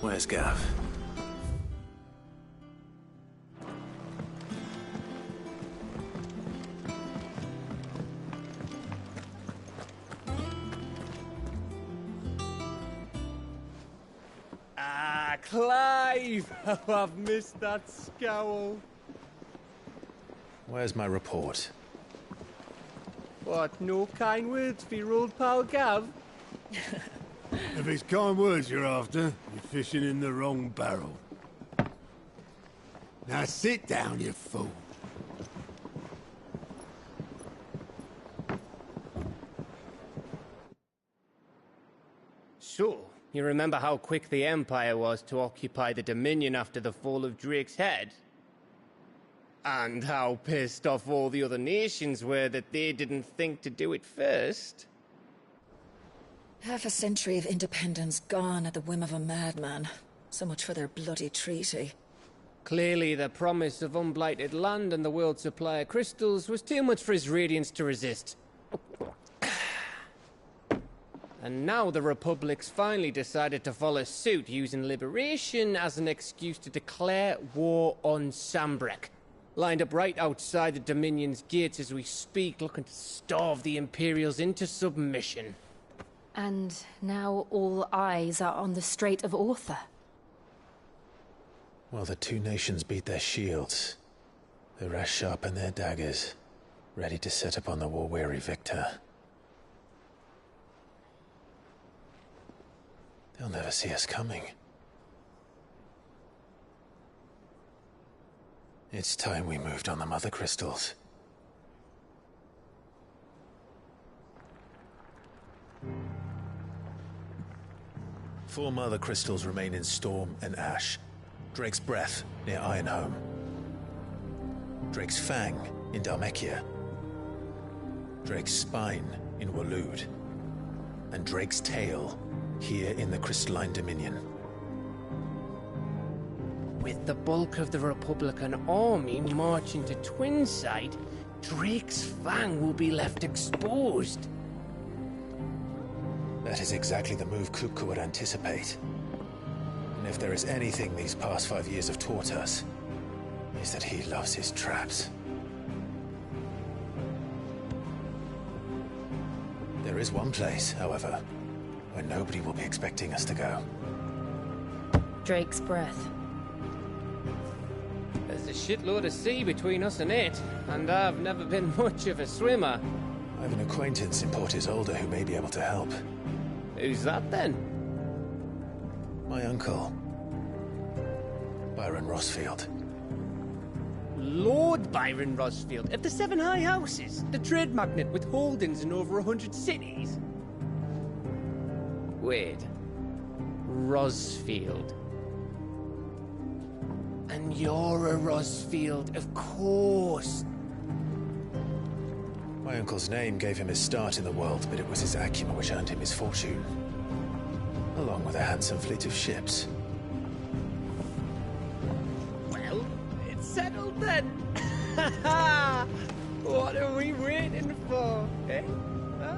Where's Gav? Clive! Oh, I've missed that scowl. Where's my report? What, no kind words for your old pal Gav? If it's kind words you're after, you're fishing in the wrong barrel. Now sit down, you fool. So, you remember how quick the Empire was to occupy the Dominion after the fall of Drake's head? And how pissed off all the other nations were that they didn't think to do it first? Half a century of independence gone at the whim of a madman. So much for their bloody treaty. Clearly, the promise of unblighted land and the world's supply of crystals was too much for his radiance to resist. And now the Republic's finally decided to follow suit, using liberation as an excuse to declare war on Sambrek. Lined up right outside the Dominion's gates as we speak, looking to starve the Imperials into submission. And now all eyes are on the Strait of Author. Well, the two nations beat their shields. The rest sharpen their daggers, ready to set upon the war-weary victor. They'll never see us coming. It's time we moved on the Mother Crystals. Four Mother Crystals remain in Storm and Ash. Drake's Breath near Ironhome. Drake's Fang in Dhalmekia. Drake's Spine in Waloed. And Drake's Tail here in the Crystalline Dominion. With the bulk of the Republican army marching to Twinside, Drake's Fang will be left exposed. That is exactly the move Kupka would anticipate. And if there is anything these past 5 years have taught us, is that he loves his traps. There is one place, however, where nobody will be expecting us to go. Drake's Breath. There's a shitload of sea between us and it, and I've never been much of a swimmer. I have an acquaintance in Port Isolde who may be able to help. Who's that then? My uncle, Byron Rossfield. Lord Byron Rossfield of the Seven High Houses, the trade magnate with holdings in over 100 cities. Wait, Rossfield. And you're a Rossfield, of course. My uncle's name gave him his start in the world, but it was his acumen which earned him his fortune. Along with a handsome fleet of ships. Well, it's settled then. What are we waiting for, eh? Huh?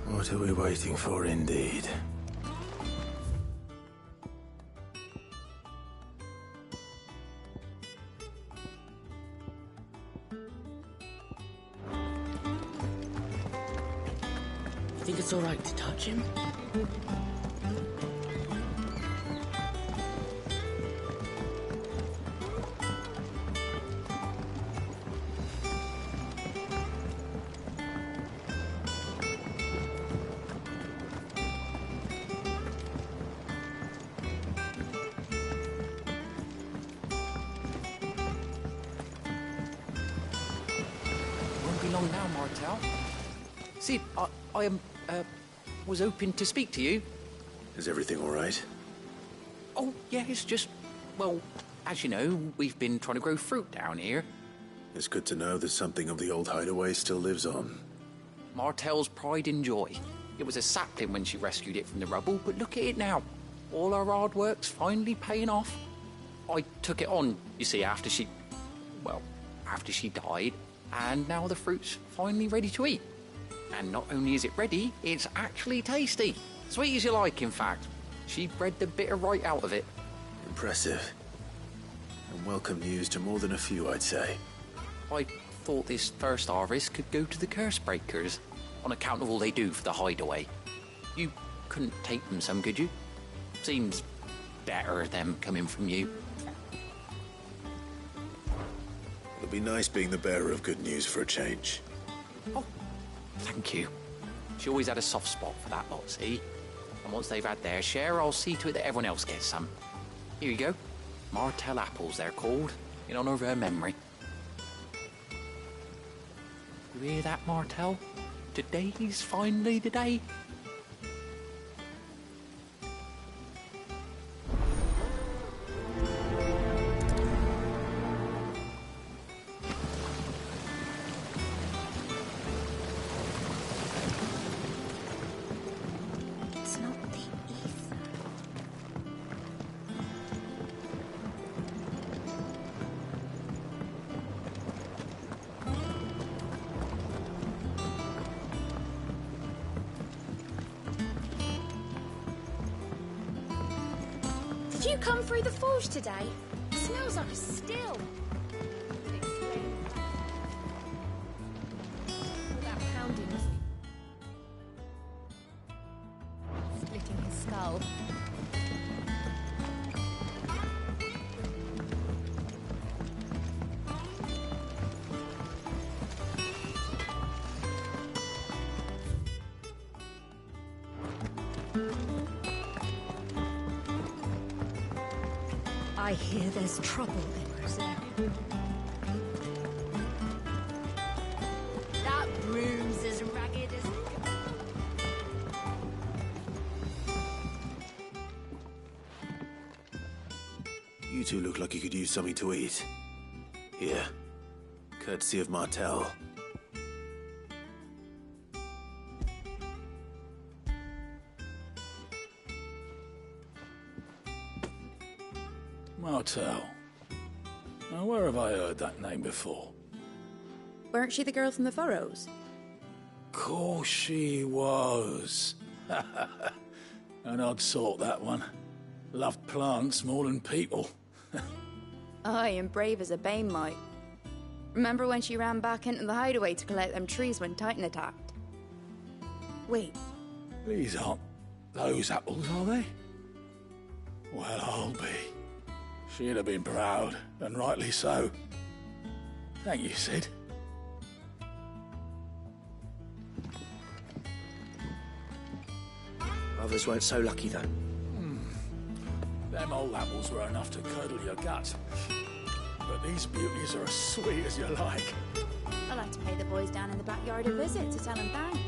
What are we waiting for, indeed? Think it's all right to touch him? Won't be long now, Martel. See, I was hoping to speak to you. Is everything all right? Oh, yeah, it's just Well, as you know, we've been trying to grow fruit down here. It's good to know that something of the old hideaway still lives on. Martel's pride and joy. It was a sapling when she rescued it from the rubble, but look at it now. All our hard work's finally paying off. I took it on, you see, after she died, and now the fruit's finally ready to eat. And not only is it ready, it's actually tasty. Sweet as you like, in fact. She bred the bitter right out of it. Impressive. And welcome news to more than a few, I'd say. I thought this first harvest could go to the curse breakers, on account of all they do for the hideaway. You couldn't take them some, could you? Seems better them coming from you. It'll be nice being the bearer of good news for a change. Oh, thank you. She always had a soft spot for that lot, see? And once they've had their share, I'll see to it that everyone else gets some. Here you go. Martel apples, they're called, in honour of her memory. You hear that, Martel? Today's finally the day. It's not the ether. Did you come through the forge today? It smells like a still. All that pounding was splitting his skull. I hear there's trouble in Brazil. That broom's as ragged as... You two look like you could use something to eat. Here. Courtesy of Martel. Martel. Now, where have I heard that name before? Weren't she the girl from the furrows? Course she was. An odd sort, that one. Loved plants more than people. Aye, and brave as a bane might. Remember when she ran back into the hideaway to collect them trees when Titan attacked? Wait, These aren't those apples, are they? Well, I'll be. She'd have been proud, and rightly so. Thank you, Sid. Others weren't so lucky, though. Them old apples were enough to curdle your gut. But these beauties are as sweet as you like. I'll have to pay the boys down in the backyard a visit to tell them thanks.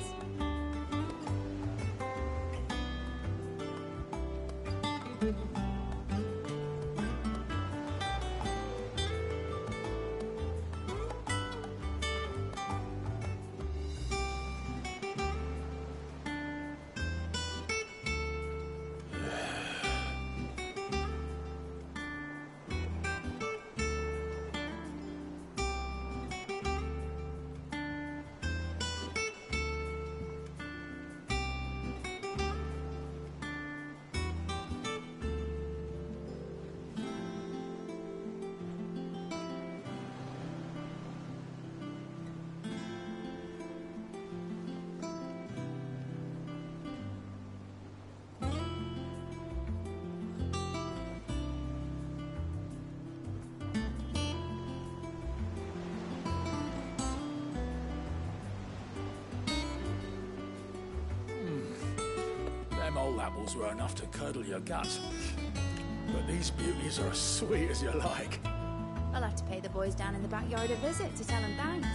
Them old apples were enough to curdle your gut. But these beauties are as sweet as you like. I'll have to pay the boys down in the backyard a visit to tell them thanks.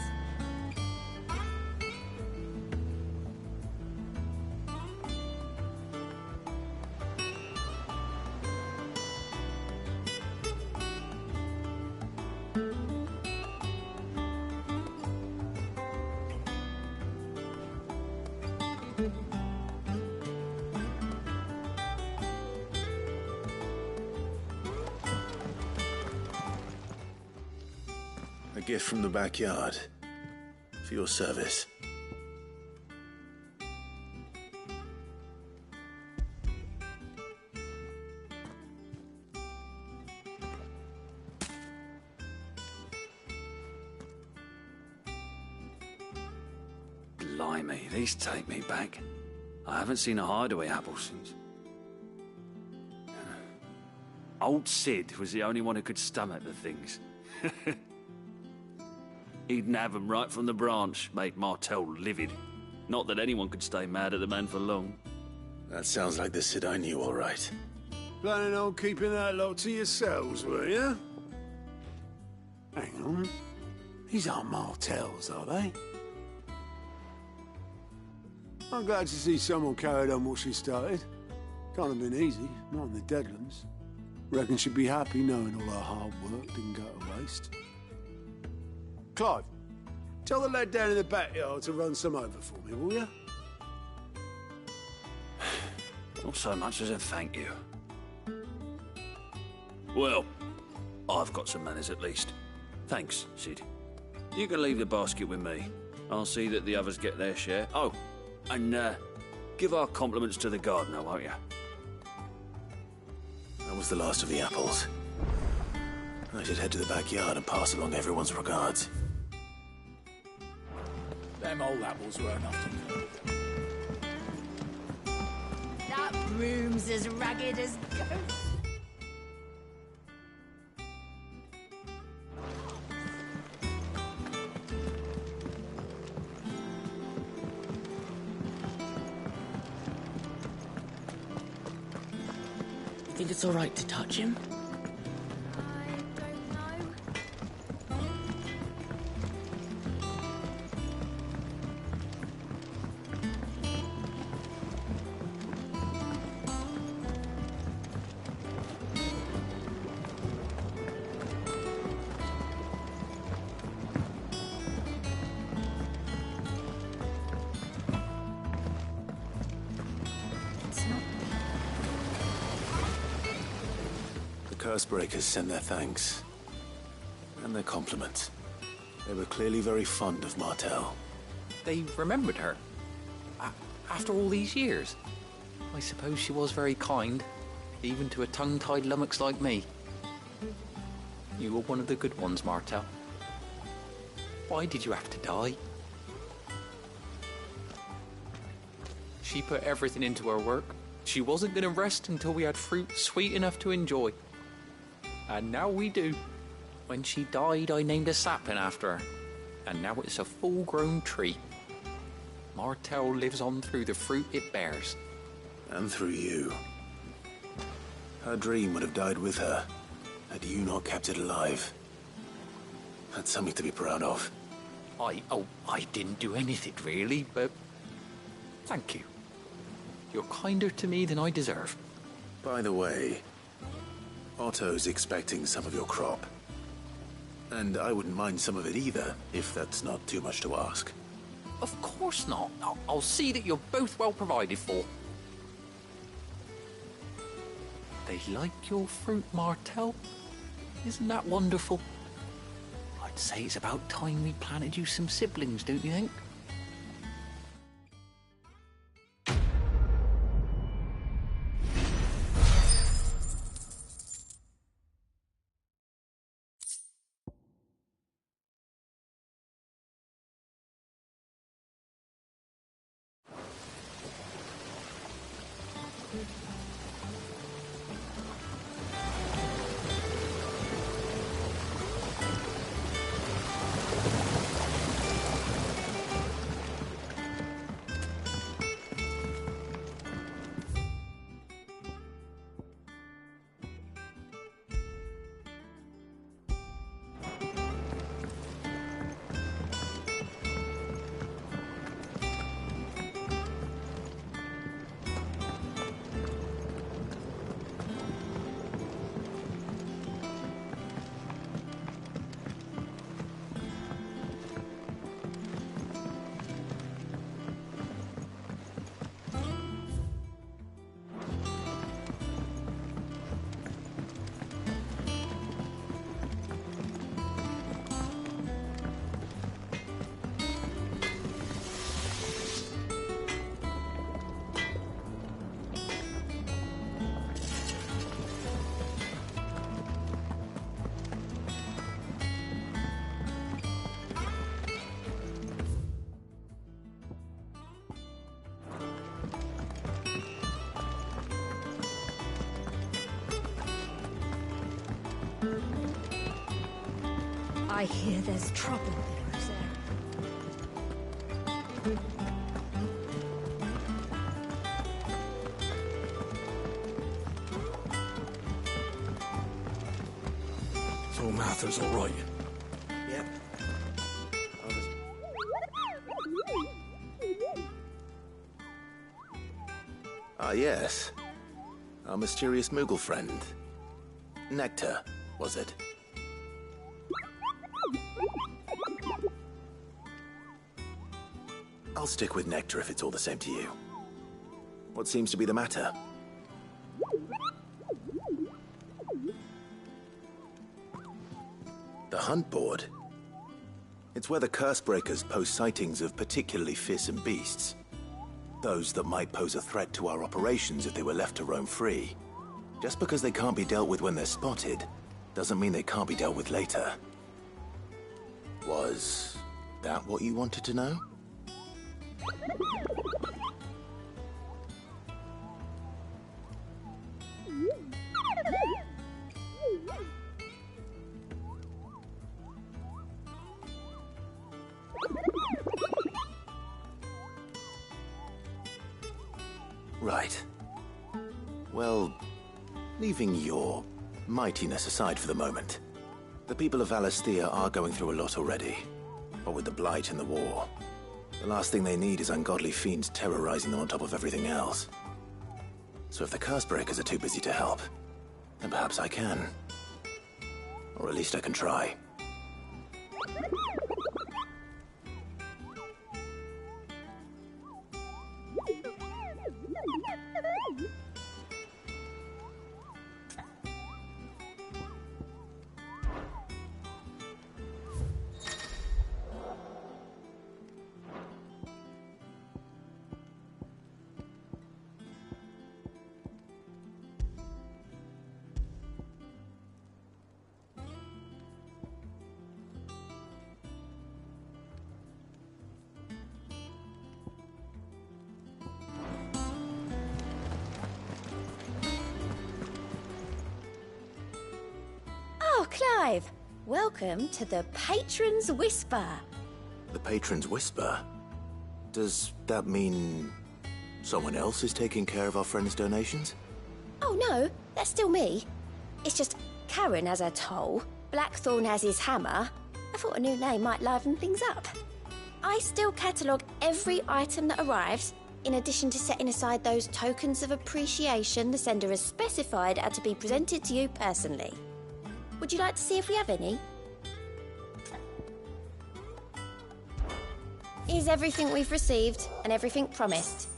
A gift from the backyard. For your service. Blimey, these take me back. I haven't seen a hideaway apple since. Old Sid was the only one who could stomach the things. He'd nab them right from the branch, made Martel livid. Not that anyone could stay mad at the man for long. That sounds like the Sid I knew, all right. Planning on keeping that lot to yourselves, were you? Hang on. These aren't Martels, are they? I'm glad to see someone carried on what she started. Can't have been easy, not in the Deadlands. Reckon she'd be happy knowing all her hard work didn't go to waste. Clive, tell the lad down in the backyard to run some over for me, will you? Not so much as a thank you. Well, I've got some manners at least. Thanks, Sid. You can leave the basket with me. I'll see that the others get their share. Oh, and give our compliments to the gardener, won't you? That was the last of the apples. I should head to the backyard and pass along everyone's regards. Them old apples were enough to kill. That broom's as ragged as ghosts. You think it's all right to touch him? Cursebreakers send their thanks. And their compliments. They were clearly very fond of Martel. They remembered her. After all these years. I suppose she was very kind, even to a tongue-tied lummox like me. You were one of the good ones, Martel. Why did you have to die? She put everything into her work. She wasn't going to rest until we had fruit sweet enough to enjoy. And now we do. When she died, I named a sapling after her. And now it's a full-grown tree. Martel lives on through the fruit it bears. And through you. Her dream would have died with her, had you not kept it alive. That's something to be proud of. I didn't do anything really, but thank you. You're kinder to me than I deserve. By the way, Otto's expecting some of your crop. And I wouldn't mind some of it either, if that's not too much to ask. Of course not. I'll see that you're both well provided for. They like your fruit, Martel. Isn't that wonderful? I'd say it's about time we planted you some siblings, don't you think? I hear there's trouble there, is there? So Martha's all right. Yep. Ah, yes. Our mysterious Moogle friend. Nectar, was it? I'll stick with Nectar if it's all the same to you. What seems to be the matter? The hunt board? It's where the Cursebreakers post sightings of particularly fearsome beasts. Those that might pose a threat to our operations if they were left to roam free. Just because they can't be dealt with when they're spotted, doesn't mean they can't be dealt with later. Was that what you wanted to know? Right. Well, leaving your mightiness aside for the moment, the people of Valisthea are going through a lot already. What with the Blight and the war, the last thing they need is ungodly fiends terrorizing them on top of everything else. So if the Cursebreakers are too busy to help, then perhaps I can. Or at least I can try. Oh, Clive! Welcome to the Patron's Whisper. The Patron's Whisper? Does that mean someone else is taking care of our friend's donations? Oh no, that's still me. It's just Karen has her toll, Blackthorn has his hammer. I thought a new name might liven things up. I still catalogue every item that arrives, in addition to setting aside those tokens of appreciation the sender has specified are to be presented to you personally. Would you like to see if we have any? Here's everything we've received and everything promised.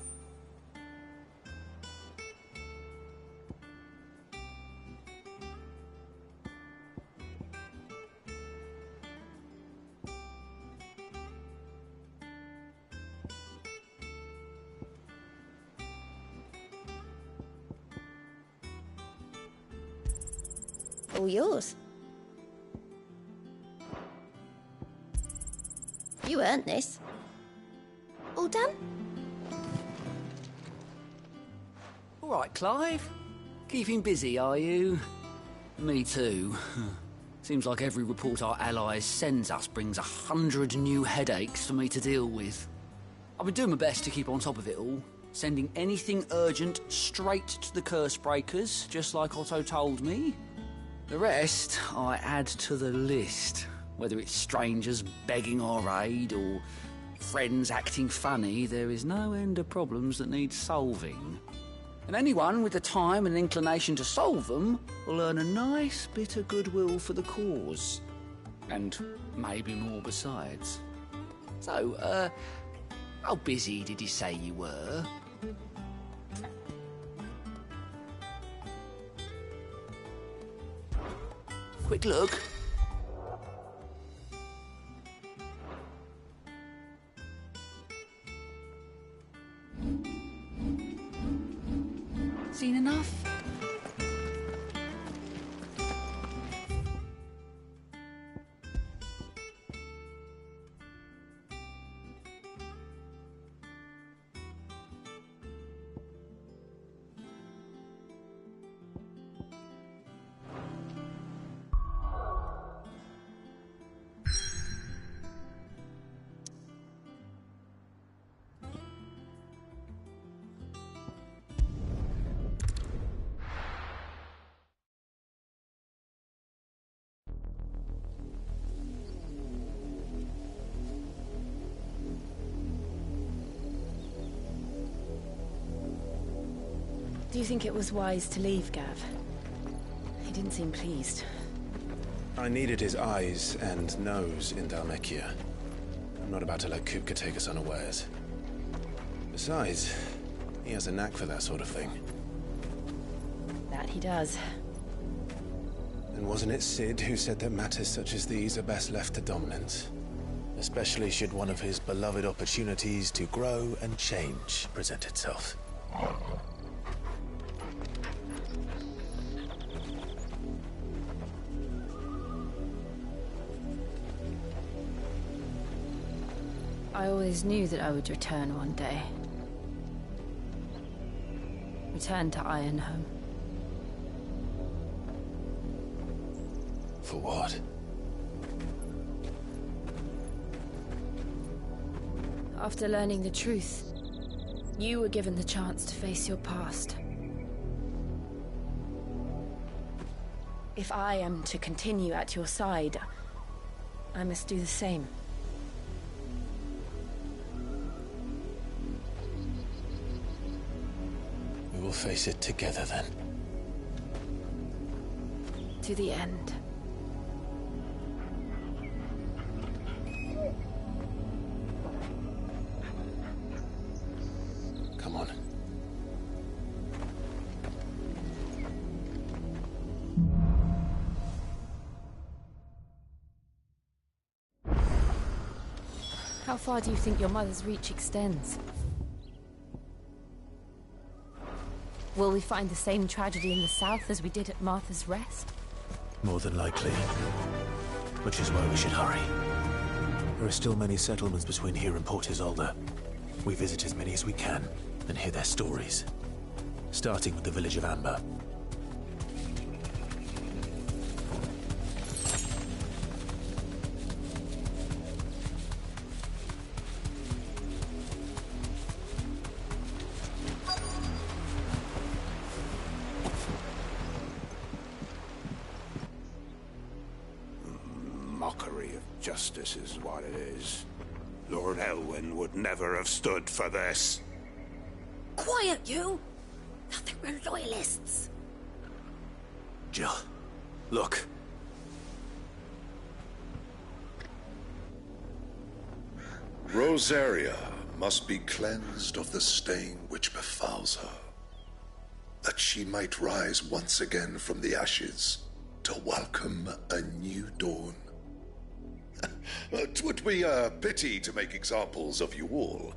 All yours. You earned this. All done? All right, Clive. Keeping busy, are you? Me too. Seems like every report our allies sends us brings 100 new headaches for me to deal with. I've been doing my best to keep on top of it all, sending anything urgent straight to the Cursebreakers, just like Otto told me. The rest I add to the list, whether it's strangers begging our aid or friends acting funny. There is no end of problems that need solving. And anyone with the time and inclination to solve them will earn a nice bit of goodwill for the cause. And maybe more besides. So, how busy did you say you were? Quick look. Seen enough? Do you think it was wise to leave, Gav? He didn't seem pleased. I needed his eyes and nose in Dhalmekia. I'm not about to let Kupka take us unawares. Besides, he has a knack for that sort of thing. That he does. And wasn't it Sid who said that matters such as these are best left to dominance? Especially should one of his beloved opportunities to grow and change present itself. I always knew that I would return one day. Return to Ironhome. For what? After learning the truth, you were given the chance to face your past. If I am to continue at your side, I must do the same. We will face it together then. To the end. Come on. How far do you think your mother's reach extends? Will we find the same tragedy in the south as we did at Martha's Rest? More than likely. Which is why we should hurry. There are still many settlements between here and Port Isolde. We visit as many as we can and hear their stories. Starting with the village of Amber. Mockery of justice is what it is. Lord Elwyn would never have stood for this. Quiet, you! Nothing, we're loyalists. Jill, look. Rosaria must be cleansed of the stain which befouls her, that she might rise once again from the ashes to welcome a new dawn. 'Twould be a pity to make examples of you all,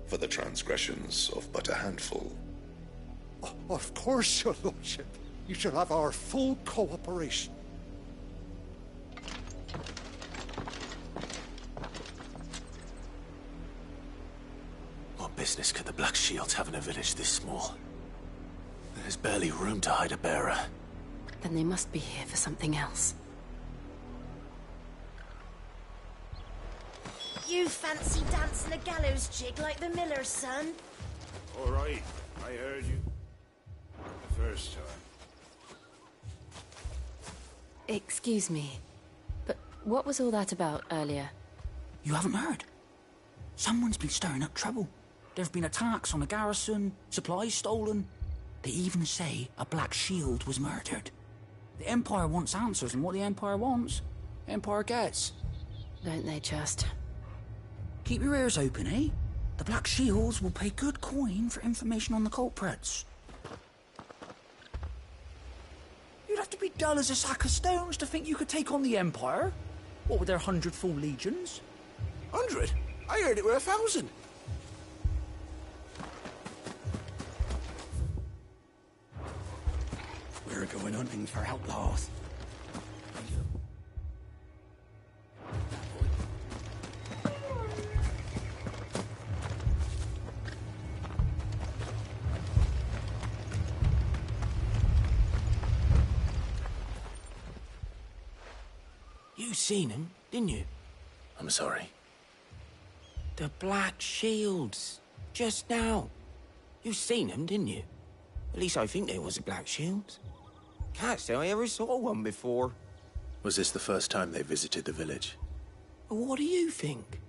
for the transgressions of but a handful. Of course, your lordship. You shall have our full cooperation. What business could the Black Shields have in a village this small? There's barely room to hide a bearer. Then they must be here for something else. You fancy dancing a gallows jig like the miller's son? All right, I heard you. The first time. Excuse me, but what was all that about earlier? You haven't heard? Someone's been stirring up trouble. There have been attacks on the garrison, supplies stolen. They even say a Black Shield was murdered. The Empire wants answers, and what the Empire wants, Empire gets. Don't they just? Keep your ears open, eh? The Black Shields will pay good coin for information on the culprits. You'd have to be dull as a sack of stones to think you could take on the Empire. What with their 100 full legions? 100? I heard it were 1,000. We're going hunting for outlaws. You seen him, didn't you? I'm sorry. The Black Shields. Just now. You seen them, didn't you? At least I think there was a Black Shields. Can't say I ever saw one before. Was this the first time they visited the village? What do you think?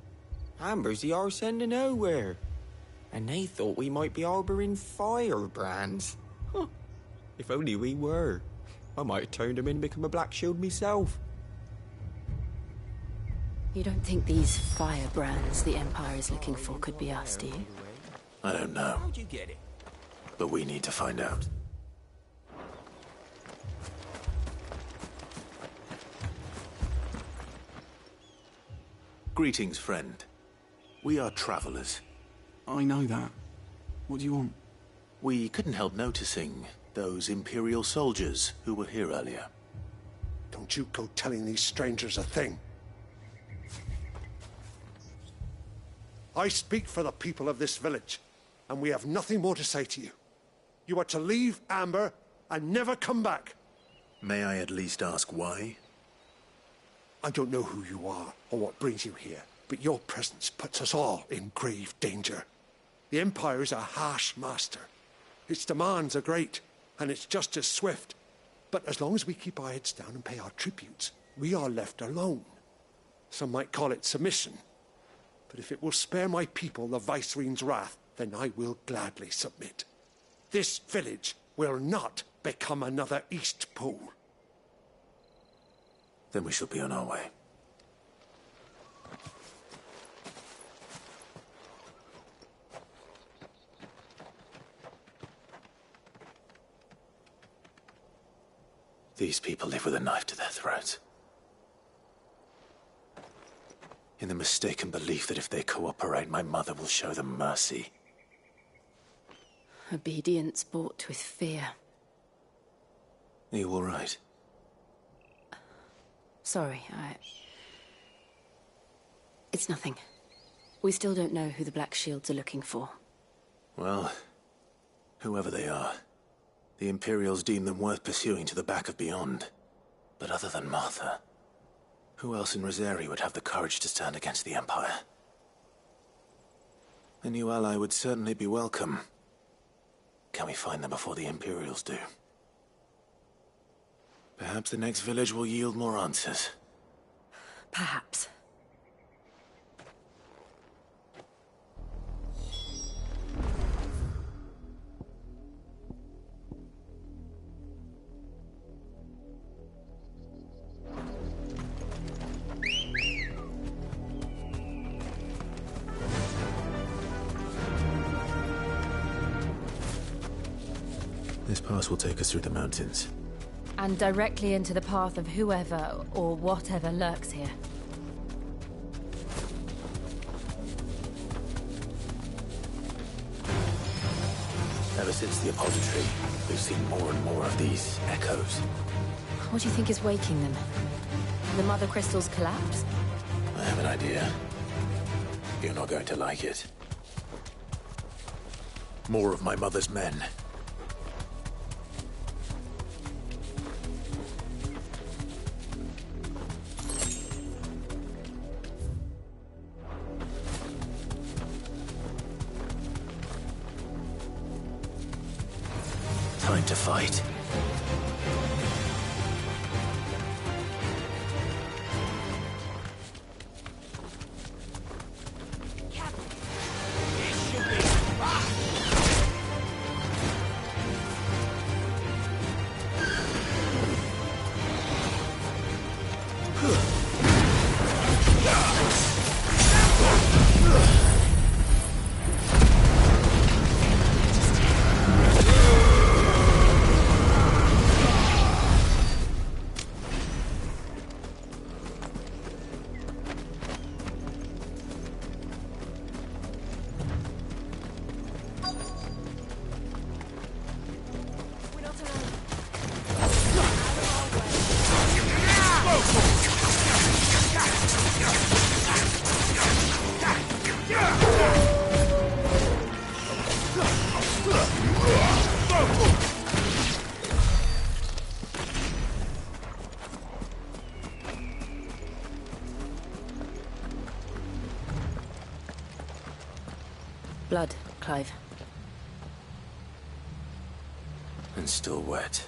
Amber's the arse end of nowhere. And they thought we might be harbouring firebrands. If only we were. I might have turned him in and become a Black Shield myself. You don't think these firebrands the Empire is looking for could be us, do you? I don't know. How'd you get it? But we need to find out. Greetings, friend. We are travelers. I know that. What do you want? We couldn't help noticing those Imperial soldiers who were here earlier. Don't you go telling these strangers a thing. I speak for the people of this village, and we have nothing more to say to you. You are to leave Amber and never come back. May I at least ask why? I don't know who you are or what brings you here, but your presence puts us all in grave danger. The Empire is a harsh master. Its demands are great, and its justice swift. But as long as we keep our heads down and pay our tributes, we are left alone. Some might call it submission. But if it will spare my people the Viceroy's wrath, then I will gladly submit. This village will not become another East Pool. Then we shall be on our way. These people live with a knife to their throats. In the mistaken belief that if they cooperate, my mother will show them mercy. Obedience bought with fear. Are you all right? Sorry, It's nothing. We still don't know who the Black Shields are looking for. Well, whoever they are, the Imperials deem them worth pursuing to the back of beyond. But other than Martha, who else in Rosari would have the courage to stand against the Empire? A new ally would certainly be welcome. Can we find them before the Imperials do? Perhaps the next village will yield more answers. Perhaps. This pass will take us through the mountains. And directly into the path of whoever or whatever lurks here. Ever since the Apollo tree, we've seen more and more of these echoes. What do you think is waking them? The Mother Crystal's collapse? I have an idea. You're not going to like it. More of my mother's men. Time to fight. Blood, Clive. And still wet.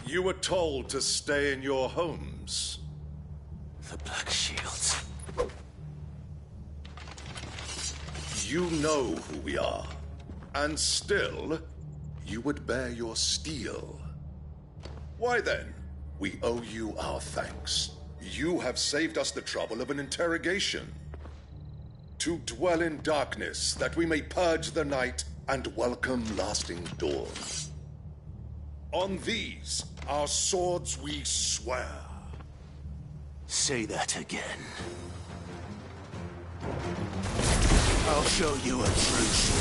You were told to stay in your homes. The Black Shields. You know who we are, and still, you would bear your steel. Why then, we owe you our thanks. You have saved us the trouble of an interrogation. To dwell in darkness, that we may purge the night and welcome lasting dawn. On these, our swords we swear. Say that again. I'll show you a true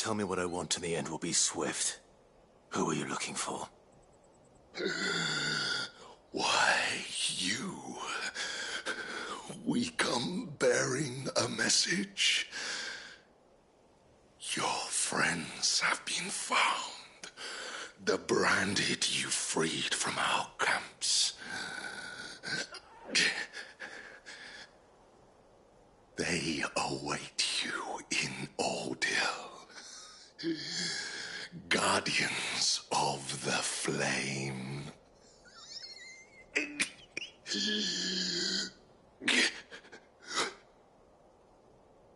Tell me what I want and the end will be swift. Who are you looking for? Why, you. We come bearing a message. Your friends have been found. The branded you freed from our camps. They await you in Ordeal. Guardians of the Flame.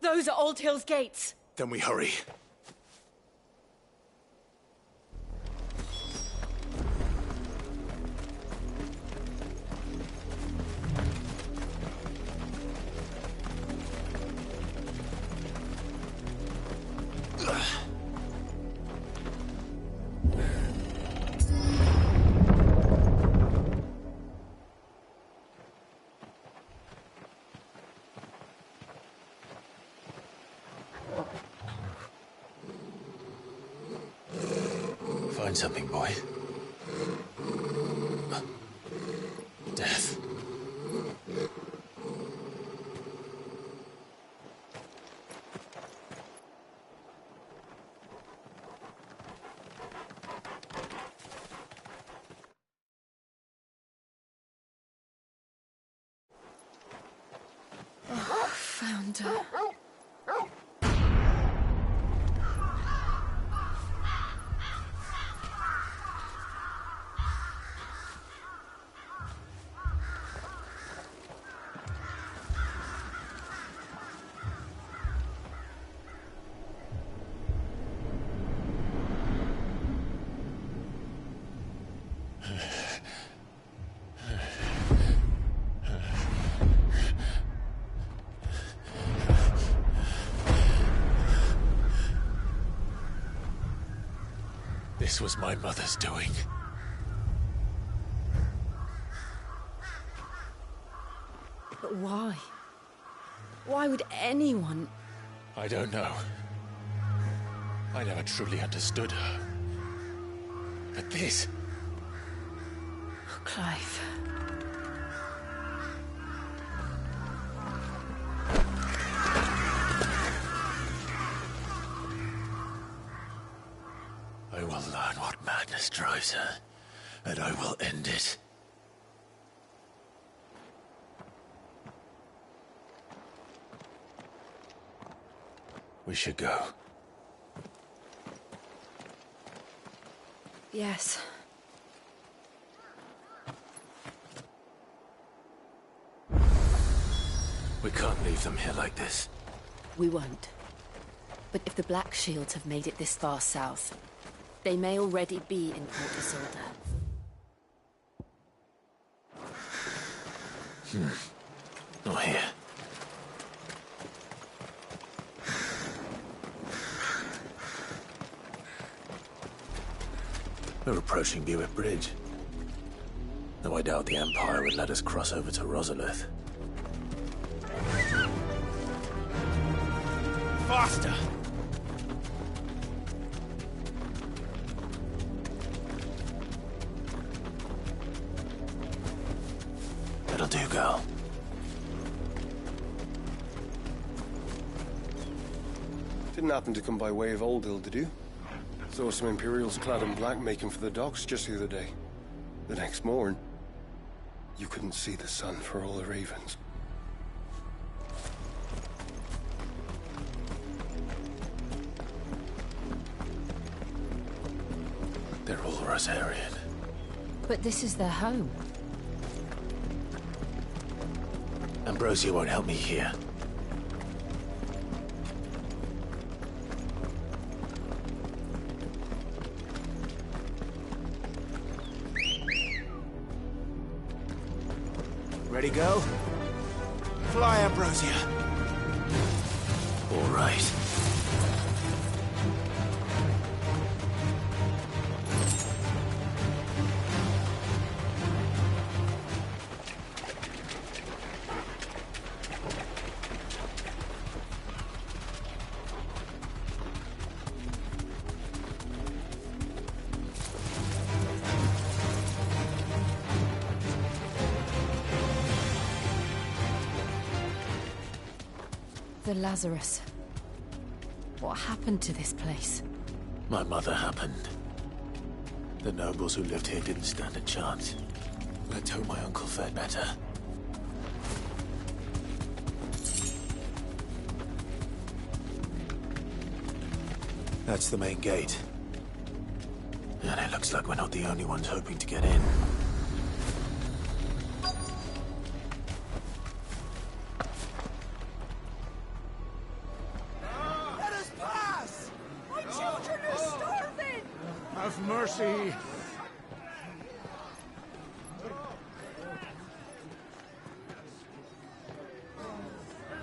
Those are Old Hill's gates. Then we hurry. Find something, boy. Death. Oh, found her. This was my mother's doing. But why? Why would anyone... I don't know. I never truly understood her. But this... Oh, Clive. I will learn what madness drives her, and I will end it. We should go. Yes. We can't leave them here like this. We won't. But if the Black Shields have made it this far south, they may already be in Port Isolde. Not here. We're approaching Buick Bridge. Though I doubt the Empire would let us cross over to Rosalith. Faster! That'll do, girl. Didn't happen to come by way of Old Hill, did you? Saw some Imperials clad in black making for the docks just the other day. The next morn, you couldn't see the sun for all the ravens. They're all Rosarian. But this is their home. Ambrosia won't help me here. Ready, go? Fly, Ambrosia. All right. The Lazarus. What happened to this place? My mother happened. The nobles who lived here didn't stand a chance. Let's hope my uncle fared better. That's the main gate. And it looks like we're not the only ones hoping to get in. Let us pass! My children are starving! Have mercy!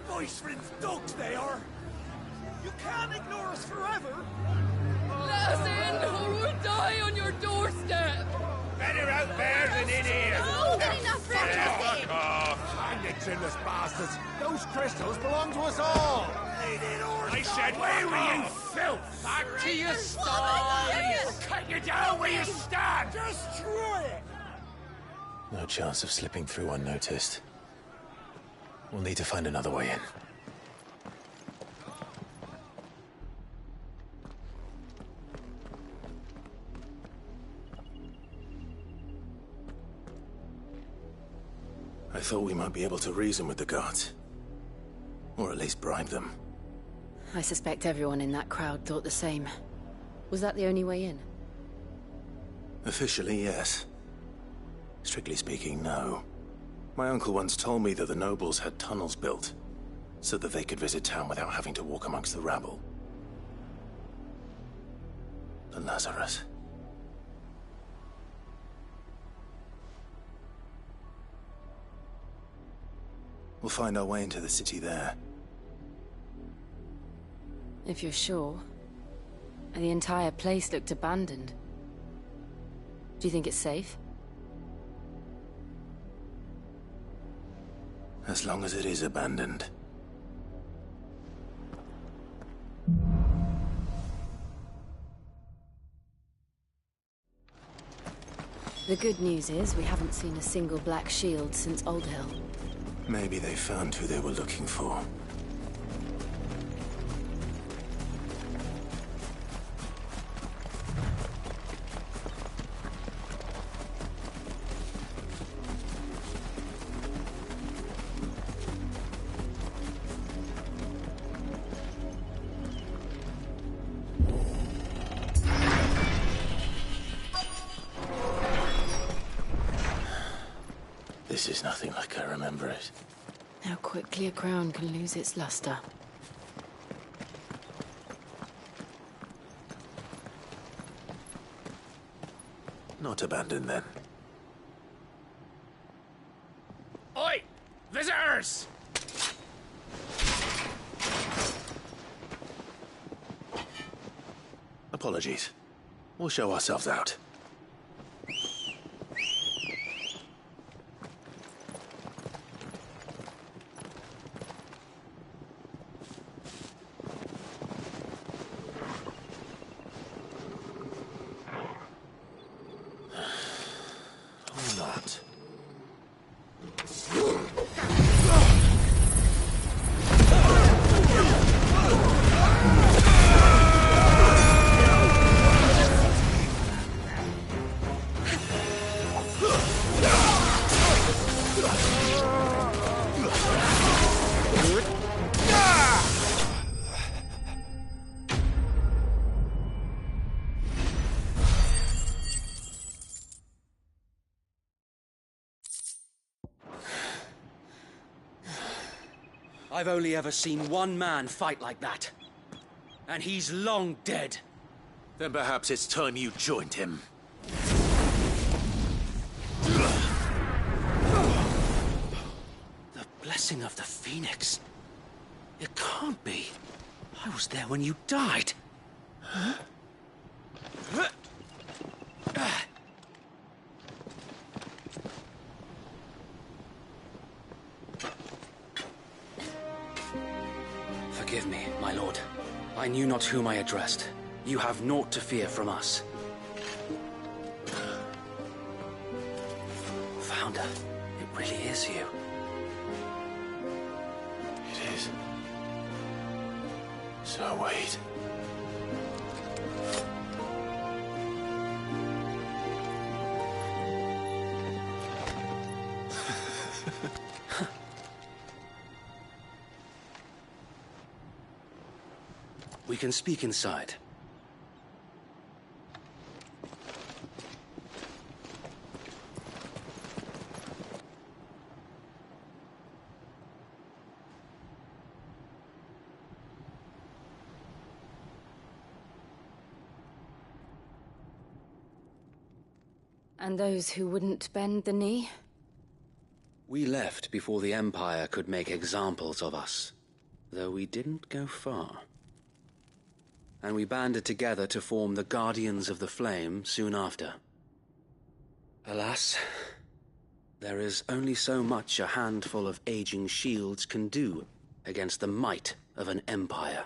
Viceroy's dogs they are! You can't ignore us forever! Let us in, or we'll die on your doorstep! Better out there than in here! No, good enough for everything! Hang it, sinless bastards! Those crystals belong to us all! I said, where were you, filth? Back to your stall! Cut you down where you stand! Destroy it! No chance of slipping through unnoticed. We'll need to find another way in. I thought we might be able to reason with the guards. Or at least bribe them. I suspect everyone in that crowd thought the same. Was that the only way in? Officially, yes. Strictly speaking, no. My uncle once told me that the nobles had tunnels built, so that they could visit town without having to walk amongst the rabble. The Lazarus. We'll find our way into the city there. If you're sure. The entire place looked abandoned. Do you think it's safe? As long as it is abandoned. The good news is we haven't seen a single black shield since Old Hill. Maybe they found who they were looking for. This is nothing like I remember it. How quickly a crown can lose its luster. Not abandoned, then. Oi! Visitors! Apologies. We'll show ourselves out. Or not. I've only ever seen one man fight like that. And he's long dead. Then perhaps it's time you joined him. The blessing of the Phoenix. It can't be. I was there when you died. Huh? Forgive me, my lord. I knew not whom I addressed. You have naught to fear from us. Founder, it really is you. It is. So wait. We can speak inside. And those who wouldn't bend the knee? We left before the Empire could make examples of us, though we didn't go far. And we banded together to form the Guardians of the Flame soon after. Alas, there is only so much a handful of aging shields can do against the might of an empire.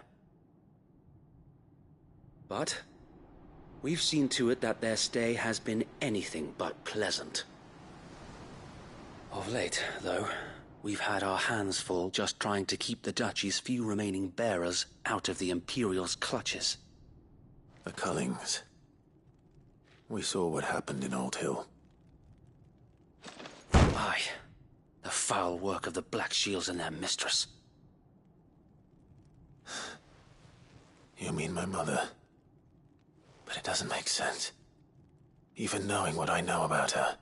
But we've seen to it that their stay has been anything but pleasant. Of late, though, we've had our hands full just trying to keep the Duchy's few remaining bearers out of the Imperial's clutches. The Cullings. We saw what happened in Old Hill. Aye. The foul work of the Black Shields and their mistress. You mean my mother? But it doesn't make sense. Even knowing what I know about her.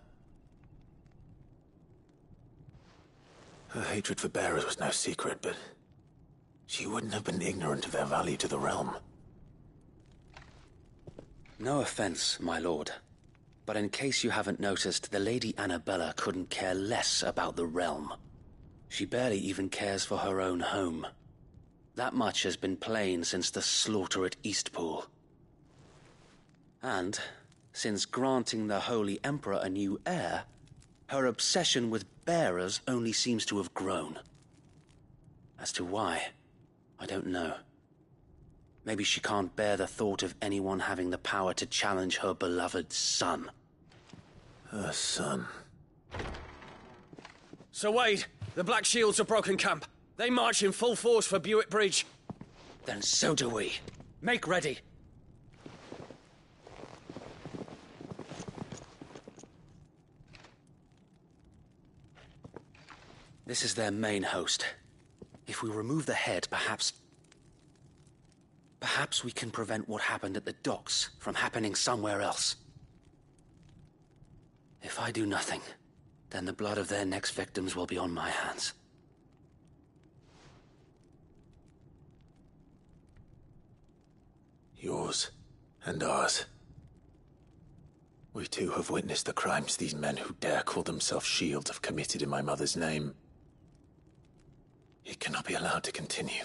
Her hatred for bearers was no secret, but she wouldn't have been ignorant of their value to the realm. No offense, my lord. But in case you haven't noticed, the Lady Annabella couldn't care less about the realm. She barely even cares for her own home. That much has been plain since the slaughter at Eastpool. And, since granting the Holy Emperor a new heir, her obsession with bearers only seems to have grown. As to why, I don't know. Maybe she can't bear the thought of anyone having the power to challenge her beloved son. Her son. Sir Wade, the Black Shields have broken camp. They march in full force for Buick Bridge. Then so do we. Make ready. This is their main host. If we remove the head, perhaps we can prevent what happened at the docks from happening somewhere else. If I do nothing, then the blood of their next victims will be on my hands. Yours and ours. We too have witnessed the crimes these men who dare call themselves shields have committed in my mother's name. It cannot be allowed to continue.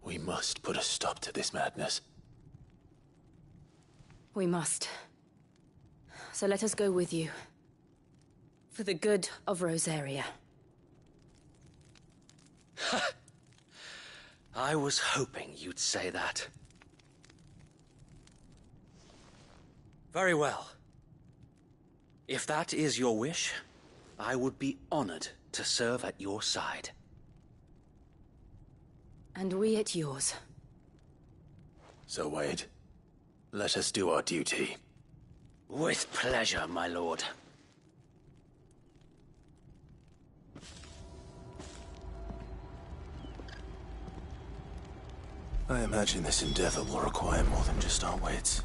We must put a stop to this madness. We must. So let us go with you. For the good of Rosaria. I was hoping you'd say that. Very well. If that is your wish, I would be honored to serve at your side. And we at yours. So, Wade, let us do our duty. With pleasure, my lord. I imagine this endeavor will require more than just our wits.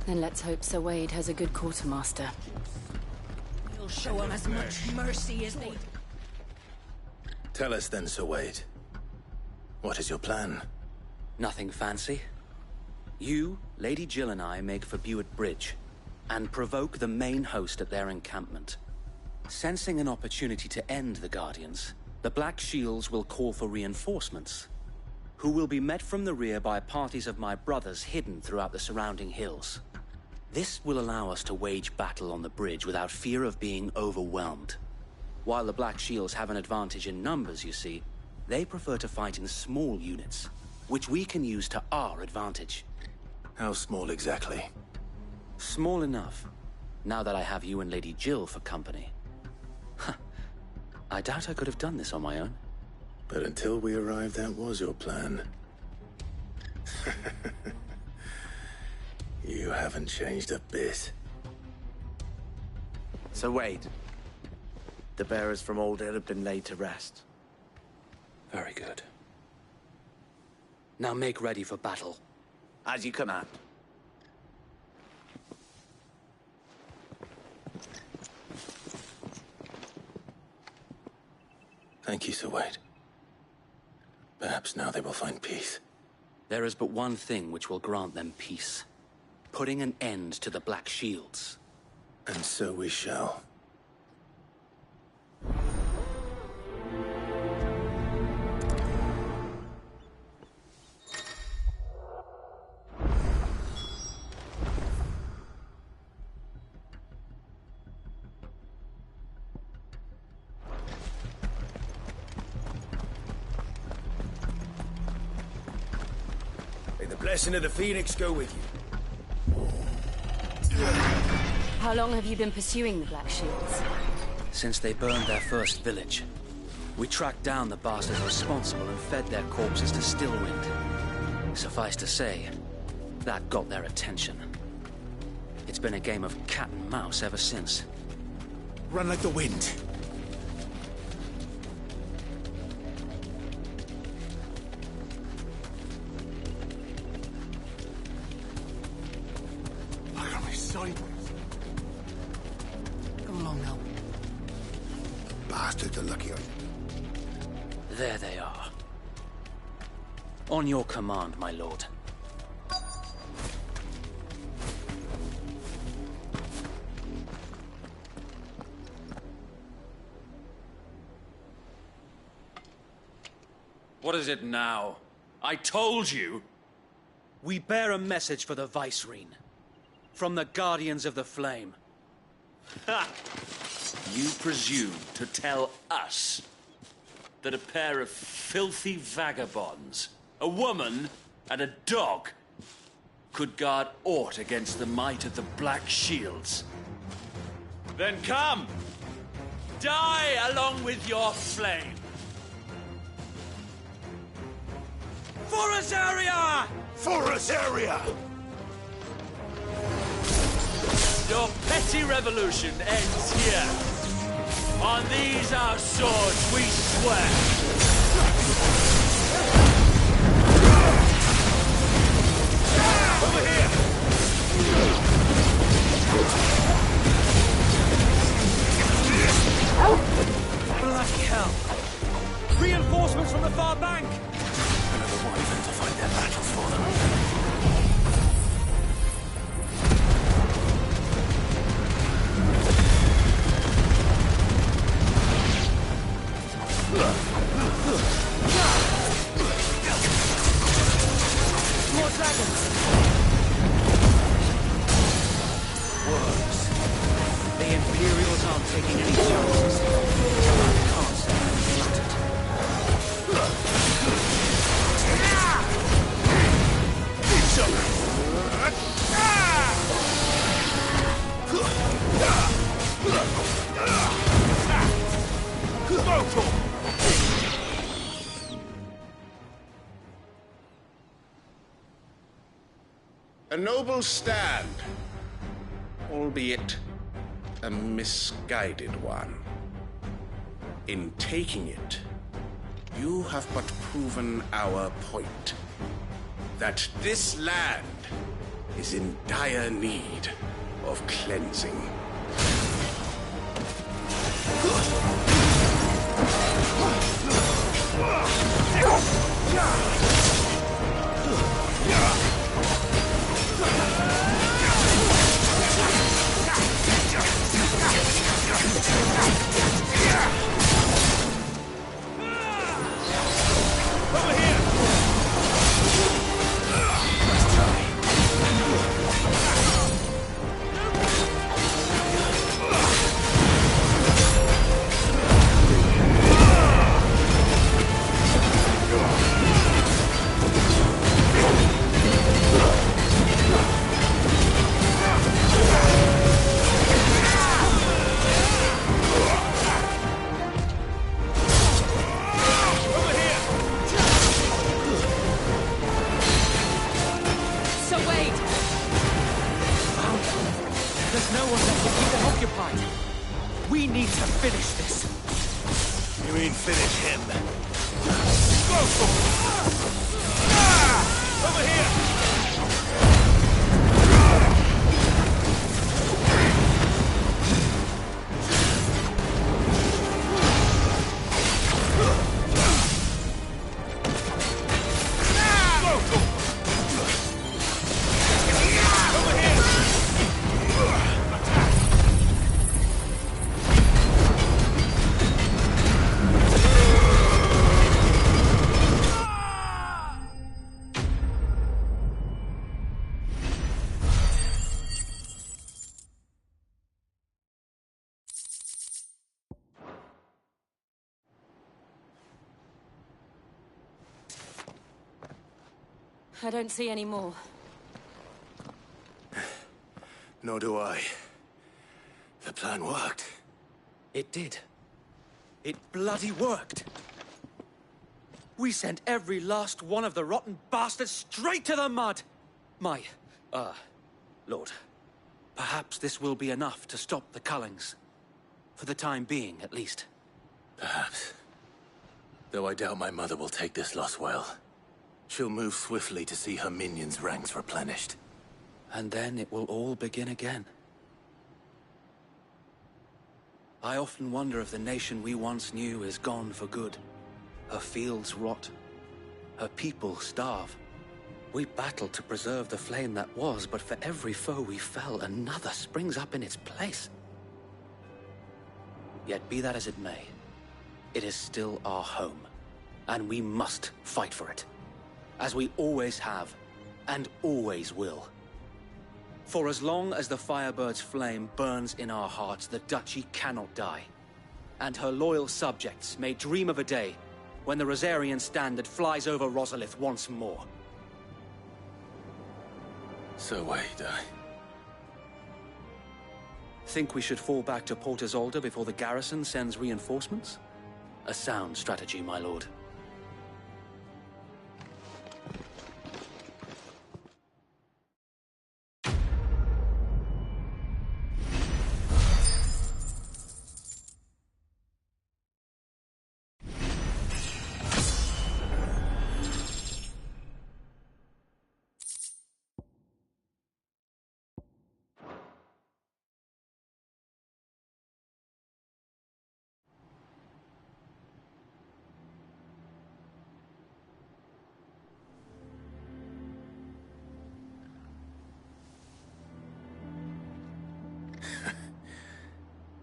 Then let's hope Sir Wade has a good quartermaster. We'll show them as much mercy as they... Tell us then, Sir Wade. What is your plan? Nothing fancy. You, Lady Jill and I make for Buett Bridge, and provoke the main host at their encampment. Sensing an opportunity to end the Guardians, the Black Shields will call for reinforcements, who will be met from the rear by parties of my brothers hidden throughout the surrounding hills. This will allow us to wage battle on the bridge without fear of being overwhelmed. While the Black Shields have an advantage in numbers, you see, they prefer to fight in small units, which we can use to our advantage. How small exactly? Small enough, now that I have you and Lady Jill for company. I doubt I could have done this on my own. But until we arrived, that was your plan. You haven't changed a bit. So Wade, the bearers from Old Hill have been laid to rest. Very good. Now make ready for battle. As you command. Thank you, Sir Wade. Perhaps now they will find peace. There is but one thing which will grant them peace. Putting an end to the Black Shields. And so we shall. May the blessing of the Phoenix go with you. How long have you been pursuing the Black Shields? Since they burned their first village. We tracked down the bastards responsible and fed their corpses to Stillwind. Suffice to say, that got their attention. It's been a game of cat and mouse ever since. Run like the wind. Look at me sideways. Come along now. Bastards are lucky. There they are. On your command, my lord. What is it now? I told you! We bear a message for the Vicereine. From the Guardians of the Flame. Ha! You presume to tell us that a pair of filthy vagabonds, a woman and a dog, could guard aught against the might of the Black Shields? Then come! Die along with your flame! For Rosaria! For Rosaria! Your petty revolution ends here. On these our swords we swear. Over here! Bloody hell! Reinforcements from the far bank! Another wyvern to fight their battles for them. Ugh. A noble stand, albeit a misguided one. In taking it, you have but proven our point. That this land is in dire need of cleansing. I don't see any more. Nor do I. The plan worked. It did. It bloody worked. We sent every last one of the rotten bastards straight to the mud! Lord, perhaps this will be enough to stop the Cullings. For the time being, at least. Perhaps. Though I doubt my mother will take this loss well. She'll move swiftly to see her minions' ranks replenished. And then it will all begin again. I often wonder if the nation we once knew is gone for good. Her fields rot. Her people starve. We battled to preserve the flame that was, but for every foe we fell, another springs up in its place. Yet be that as it may, it is still our home, and we must fight for it. As we always have, and always will. For as long as the Firebird's flame burns in our hearts, the Duchy cannot die. And her loyal subjects may dream of a day when the Rosarian standard flies over Rosalith once more. So wait, Think we should fall back to Port Isolde before the garrison sends reinforcements? A sound strategy, my lord.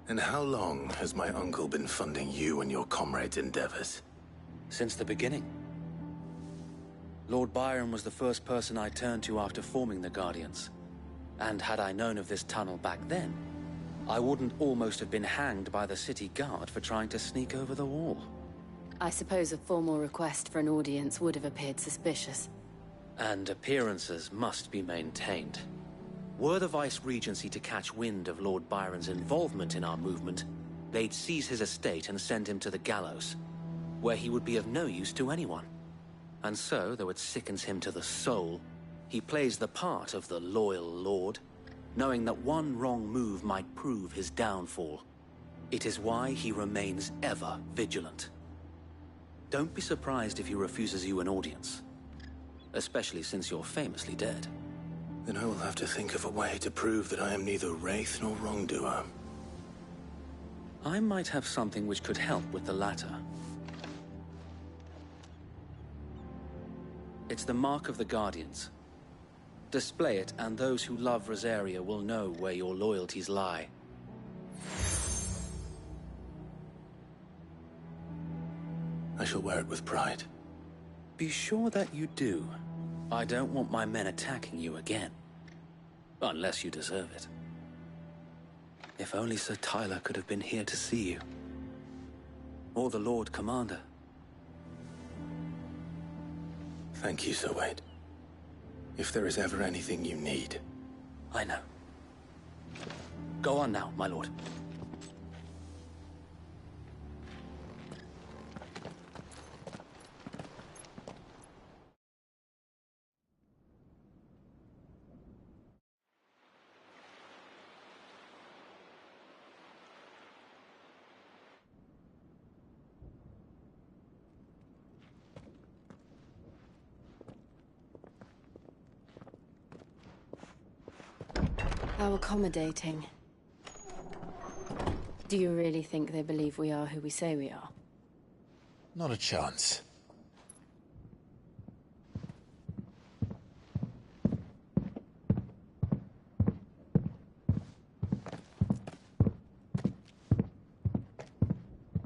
And how long has my uncle been funding you and your comrades' endeavors? Since the beginning. Lord Byron was the first person I turned to after forming the Guardians. And had I known of this tunnel back then, I wouldn't almost have been hanged by the city guard for trying to sneak over the wall. I suppose a formal request for an audience would have appeared suspicious. And appearances must be maintained. Were the Vice-Regency to catch wind of Lord Byron's involvement in our movement, they'd seize his estate and send him to the gallows, where he would be of no use to anyone. And so, though it sickens him to the soul, He plays the part of the loyal lord, knowing that one wrong move might prove his downfall. It is why he remains ever vigilant. Don't be surprised if he refuses you an audience, especially since you're famously dead. Then I will have to think of a way to prove that I am neither wraith nor wrongdoer. I might have something which could help with the latter. It's the Mark of the Guardians. Display it, and those who love Rosaria will know where your loyalties lie. I shall wear it with pride. Be sure that you do. I don't want my men attacking you again. Unless you deserve it. If only Sir Tyler could have been here to see you. Or the Lord Commander. Thank you, Sir Wade. If there is ever anything you need. I know. Go on now, my lord. How accommodating. Do you really think they believe we are who we say we are? Not a chance.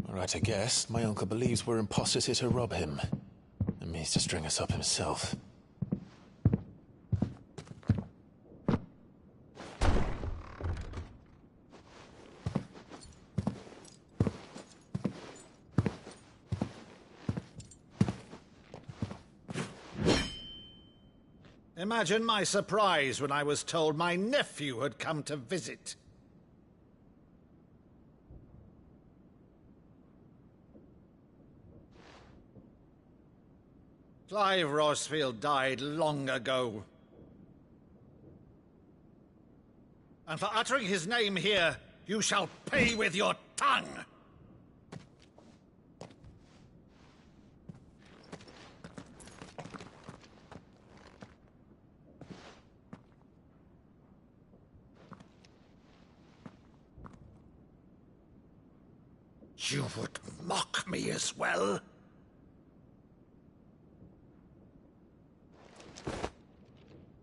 All right, I guess. My uncle believes we're imposters here to rob him. And means to string us up himself. Imagine my surprise when I was told my nephew had come to visit. Clive Rosfield died long ago. And for uttering his name here, you shall pay with your tongue! You would mock me as well?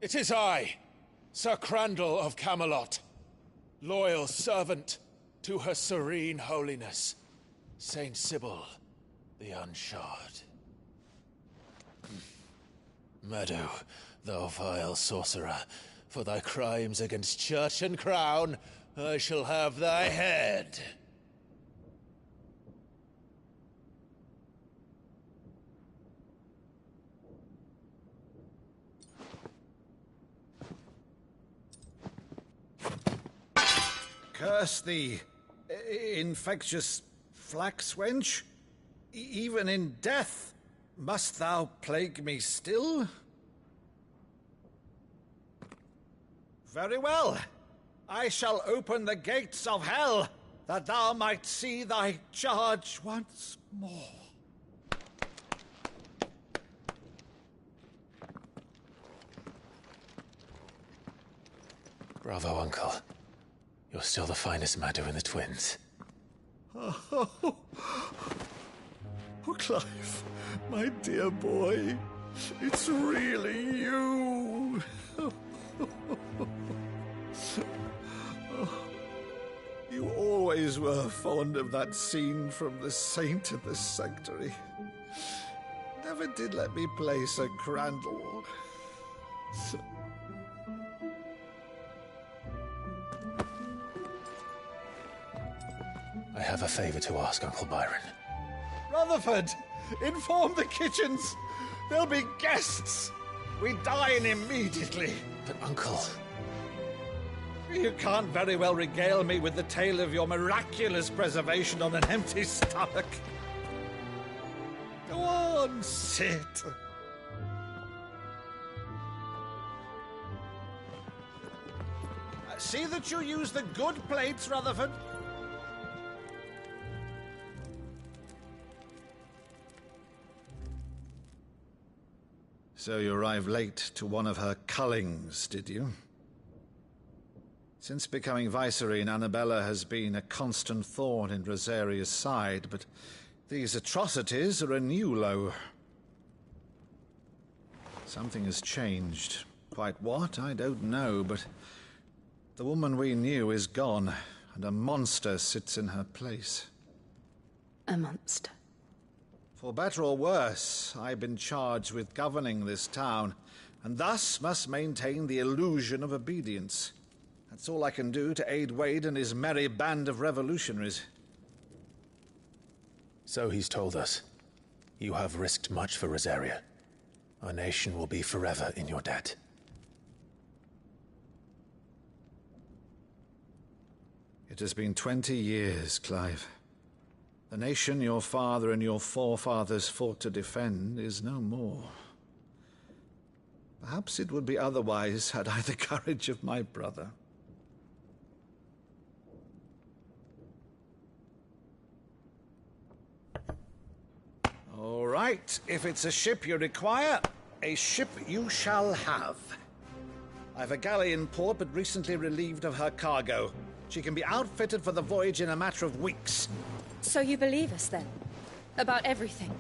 It is I, Sir Crandall of Camelot, loyal servant to Her Serene Holiness, Saint Sybil the Unshod. Meadow, thou vile sorcerer, for thy crimes against church and crown, I shall have thy head. Curse thee, infectious flax wench. Even in death, must thou plague me still? Very well. I shall open the gates of hell, that thou might see thy charge once more. Bravo, Uncle. You're still the finest Maddu in the twins. Oh, Clive, my dear boy, it's really you. You always were fond of that scene from The Saint in the Sanctuary. Never did let me play Sir Crandall. I have a favor to ask, Uncle Byron. Rutherford, inform the kitchens. There'll be guests. We dine immediately. But, Uncle... You can't very well regale me with the tale of your miraculous preservation on an empty stomach. Go on, sit. See that you use the good plates, Rutherford. So you arrived late to one of her cullings, did you? Since becoming Vicereine, Annabella has been a constant thorn in Rosaria's side, but these atrocities are a new low. Something has changed. Quite what, I don't know, but the woman we knew is gone, and a monster sits in her place. A monster. For better or worse, I've been charged with governing this town, and thus must maintain the illusion of obedience. That's all I can do to aid Wade and his merry band of revolutionaries. So he's told us. You have risked much for Rosaria. Our nation will be forever in your debt. It has been 20 years, Clive. The nation your father and your forefathers fought to defend is no more. Perhaps it would be otherwise had I the courage of my brother. All right, if it's a ship you require, a ship you shall have. I've a galley in port, but recently relieved of her cargo. She can be outfitted for the voyage in a matter of weeks. So you believe us, then? About everything?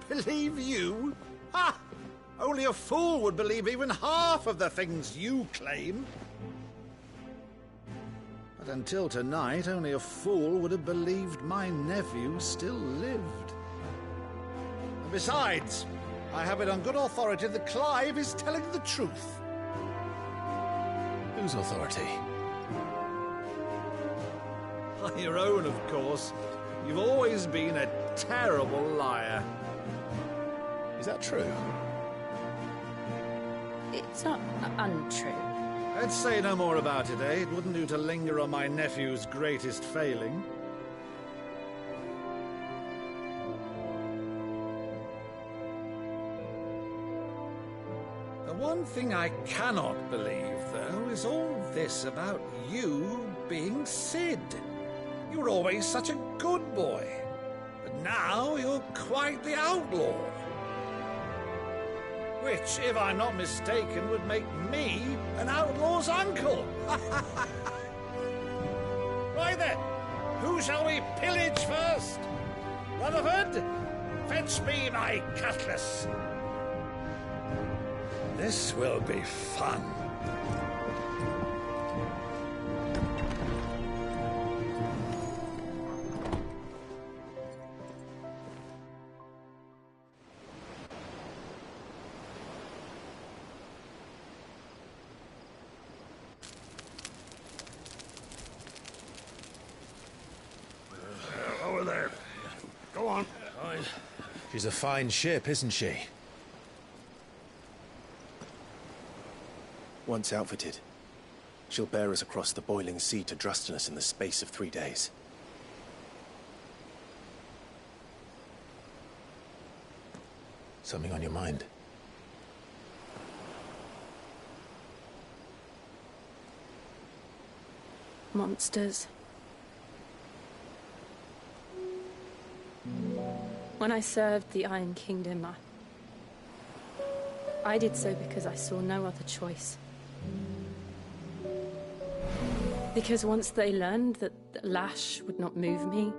Believe you? Ha! Only a fool would believe even half of the things you claim. But until tonight, only a fool would have believed my nephew still lived. And besides, I have it on good authority that Clive is telling the truth. Whose authority? On your own, of course. You've always been a terrible liar. Is that true? It's not untrue. Let's say no more about it, eh? It wouldn't do to linger on my nephew's greatest failing. The one thing I cannot believe, though, is all this about you being Sid. You were always such a good boy, but now you're quite the outlaw. Which, if I'm not mistaken, would make me an outlaw's uncle. Right then, who shall we pillage first? Rutherford, fetch me my cutlass. This will be fun. Over there. Go on. She's a fine ship, isn't she? Once outfitted, she'll bear us across the boiling sea to Drustinus in the space of 3 days. Something on your mind? Monsters. When I served the Iron Kingdom, I did so because I saw no other choice. Because once they learned that the lash would not move me,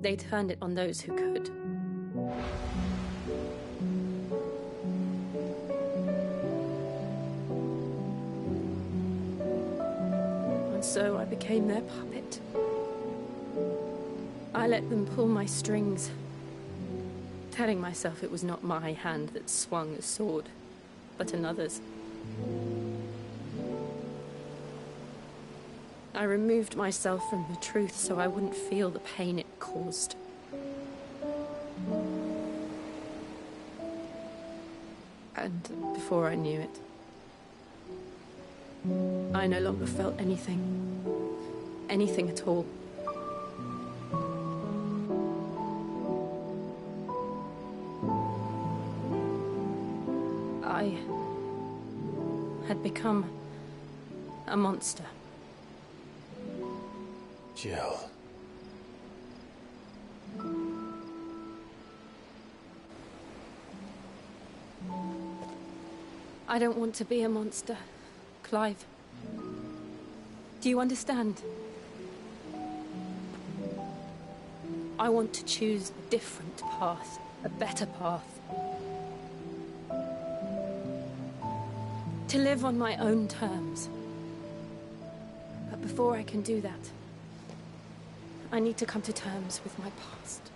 they turned it on those who could. And so I became their puppet. I let them pull my strings, telling myself it was not my hand that swung a sword, but another's. I removed myself from the truth so I wouldn't feel the pain it caused. And before I knew it, I no longer felt anything. Anything at all. had become a monster. Jill. I don't want to be a monster, Clive. Do you understand? I want to choose a different path, a better path. To live on my own terms. But before I can do that, I need to come to terms with my past.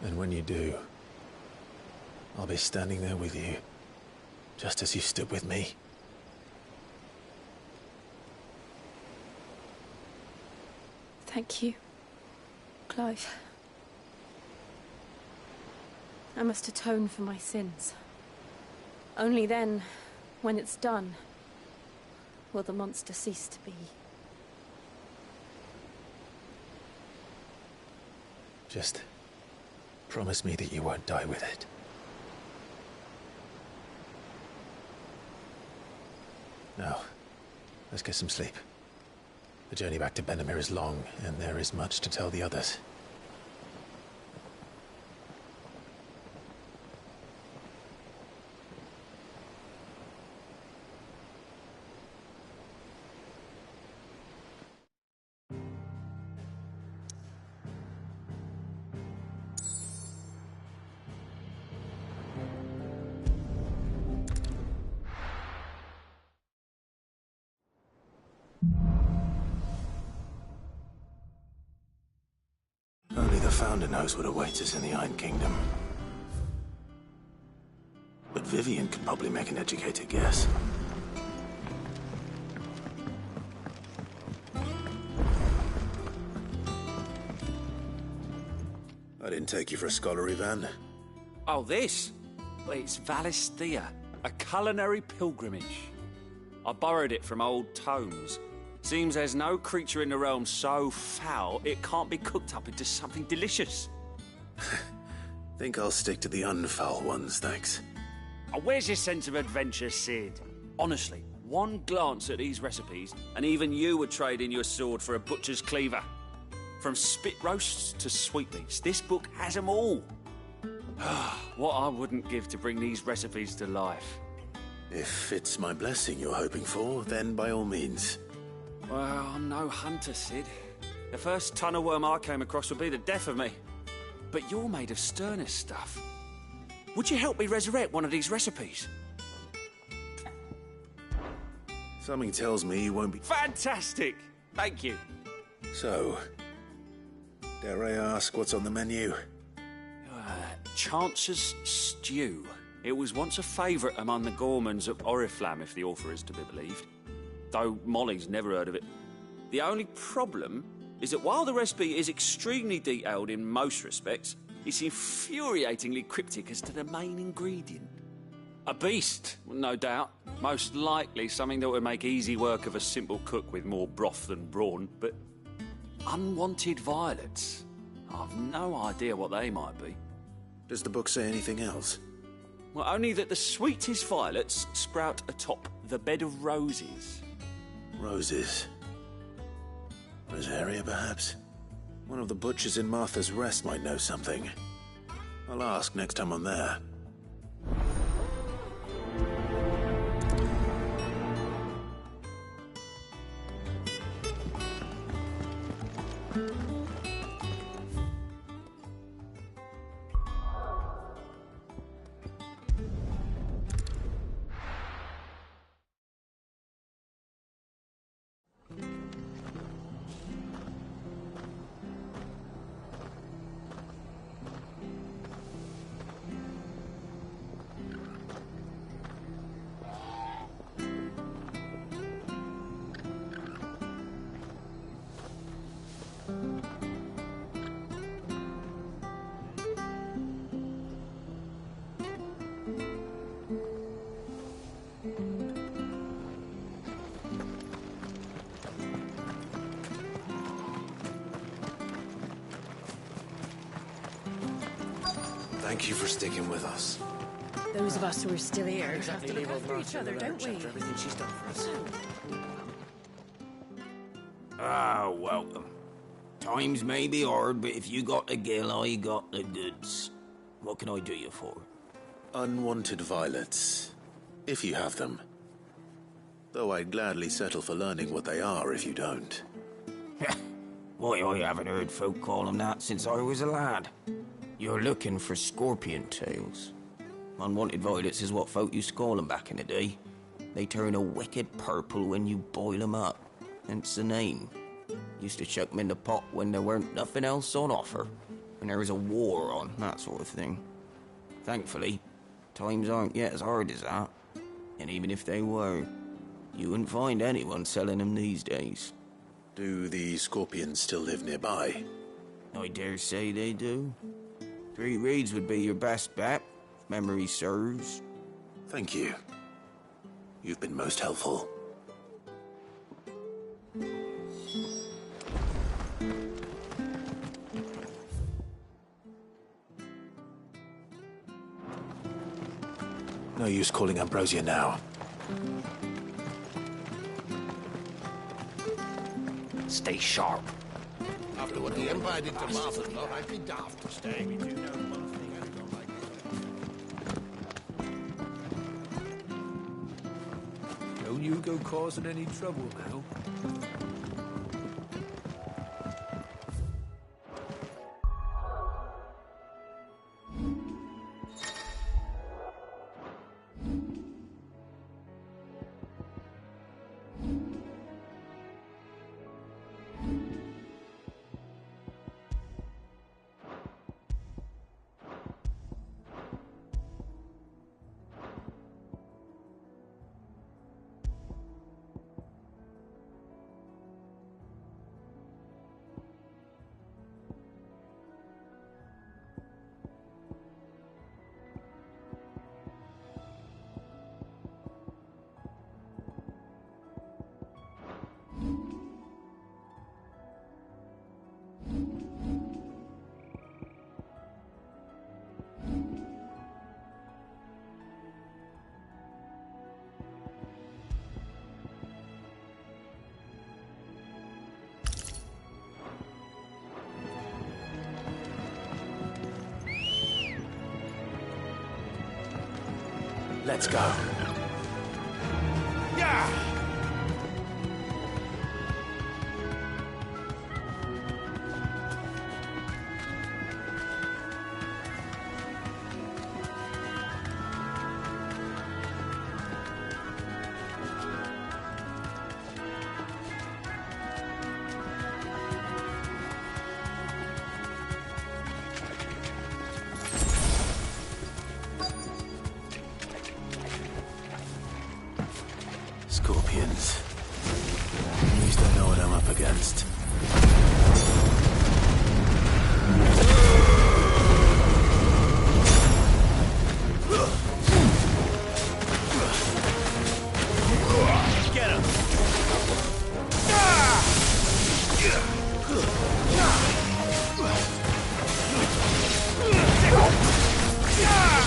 And when you do, I'll be standing there with you, just as you stood with me. Thank you, Clive. I must atone for my sins. Only then, when it's done, will the monster cease to be. Just promise me that you won't die with it. Now, let's get some sleep. The journey back to Benamir is long, and there is much to tell the others. Only the Founder knows what awaits us in the Iron Kingdom. But Vivian could probably make an educated guess. I didn't take you for a scholarly van. Oh, this? Well, it's Valisthea, a culinary pilgrimage. I borrowed it from old tomes. Seems there's no creature in the realm so foul it can't be cooked up into something delicious. Think I'll stick to the unfoul ones, thanks. Oh, where's your sense of adventure, Sid? Honestly, one glance at these recipes, and even you would trade in your sword for a butcher's cleaver. From spit roasts to sweetmeats, this book has them all. What I wouldn't give to bring these recipes to life. If it's my blessing you're hoping for, then by all means. Well, I'm no hunter, Sid. The first tunnel worm I came across would be the death of me. But you're made of sterner stuff. Would you help me resurrect one of these recipes? Something tells me you won't be... Fantastic! Thank you. So, dare I ask what's on the menu? Chance's Stew. It was once a favourite among the gourmands of Oriflamme, if the author is to be believed. Though Molly's never heard of it. The only problem is that while the recipe is extremely detailed in most respects, it's infuriatingly cryptic as to the main ingredient. A beast, no doubt. Most likely something that would make easy work of a simple cook with more broth than brawn, but unwanted violets. I've no idea what they might be. Does the book say anything else? Well, only that the sweetest violets sprout atop the bed of roses. Roses. Rosaria, perhaps? One of the butchers in Martha's Rest might know something. I'll ask next time I'm there. Thank you for sticking with us. Those of us who are still here Exactly, have to leave look old after each Martha other, alone, don't we? except for everything she's done for us. Ah, welcome. Times may be hard, but if you got the gill, I got the goods. What can I do you for? Unwanted violets, if you have them. Though I'd gladly settle for learning what they are if you don't. Why, I haven't heard folk call them that since I was a lad. You're looking for scorpion tails. Unwanted violets is what folk used to call them back in the day. They turn a wicked purple when you boil them up, hence the name. Used to chuck them in the pot when there weren't nothing else on offer, when there was a war on, that sort of thing. Thankfully, times aren't yet as hard as that. And even if they were, you wouldn't find anyone selling them these days. Do the scorpions still live nearby? I dare say they do. 3 Reeds would be your best bet, if memory serves. Thank you. You've been most helpful. No use calling Ambrosia now. Stay sharp. After what the Empire did to Martha's lot, I'd be daft to stay. We do know one thing I don't like it. Don't you go causing any trouble now. Let's go. Yeah! Scorpions. At least I know what I'm up against. Get him!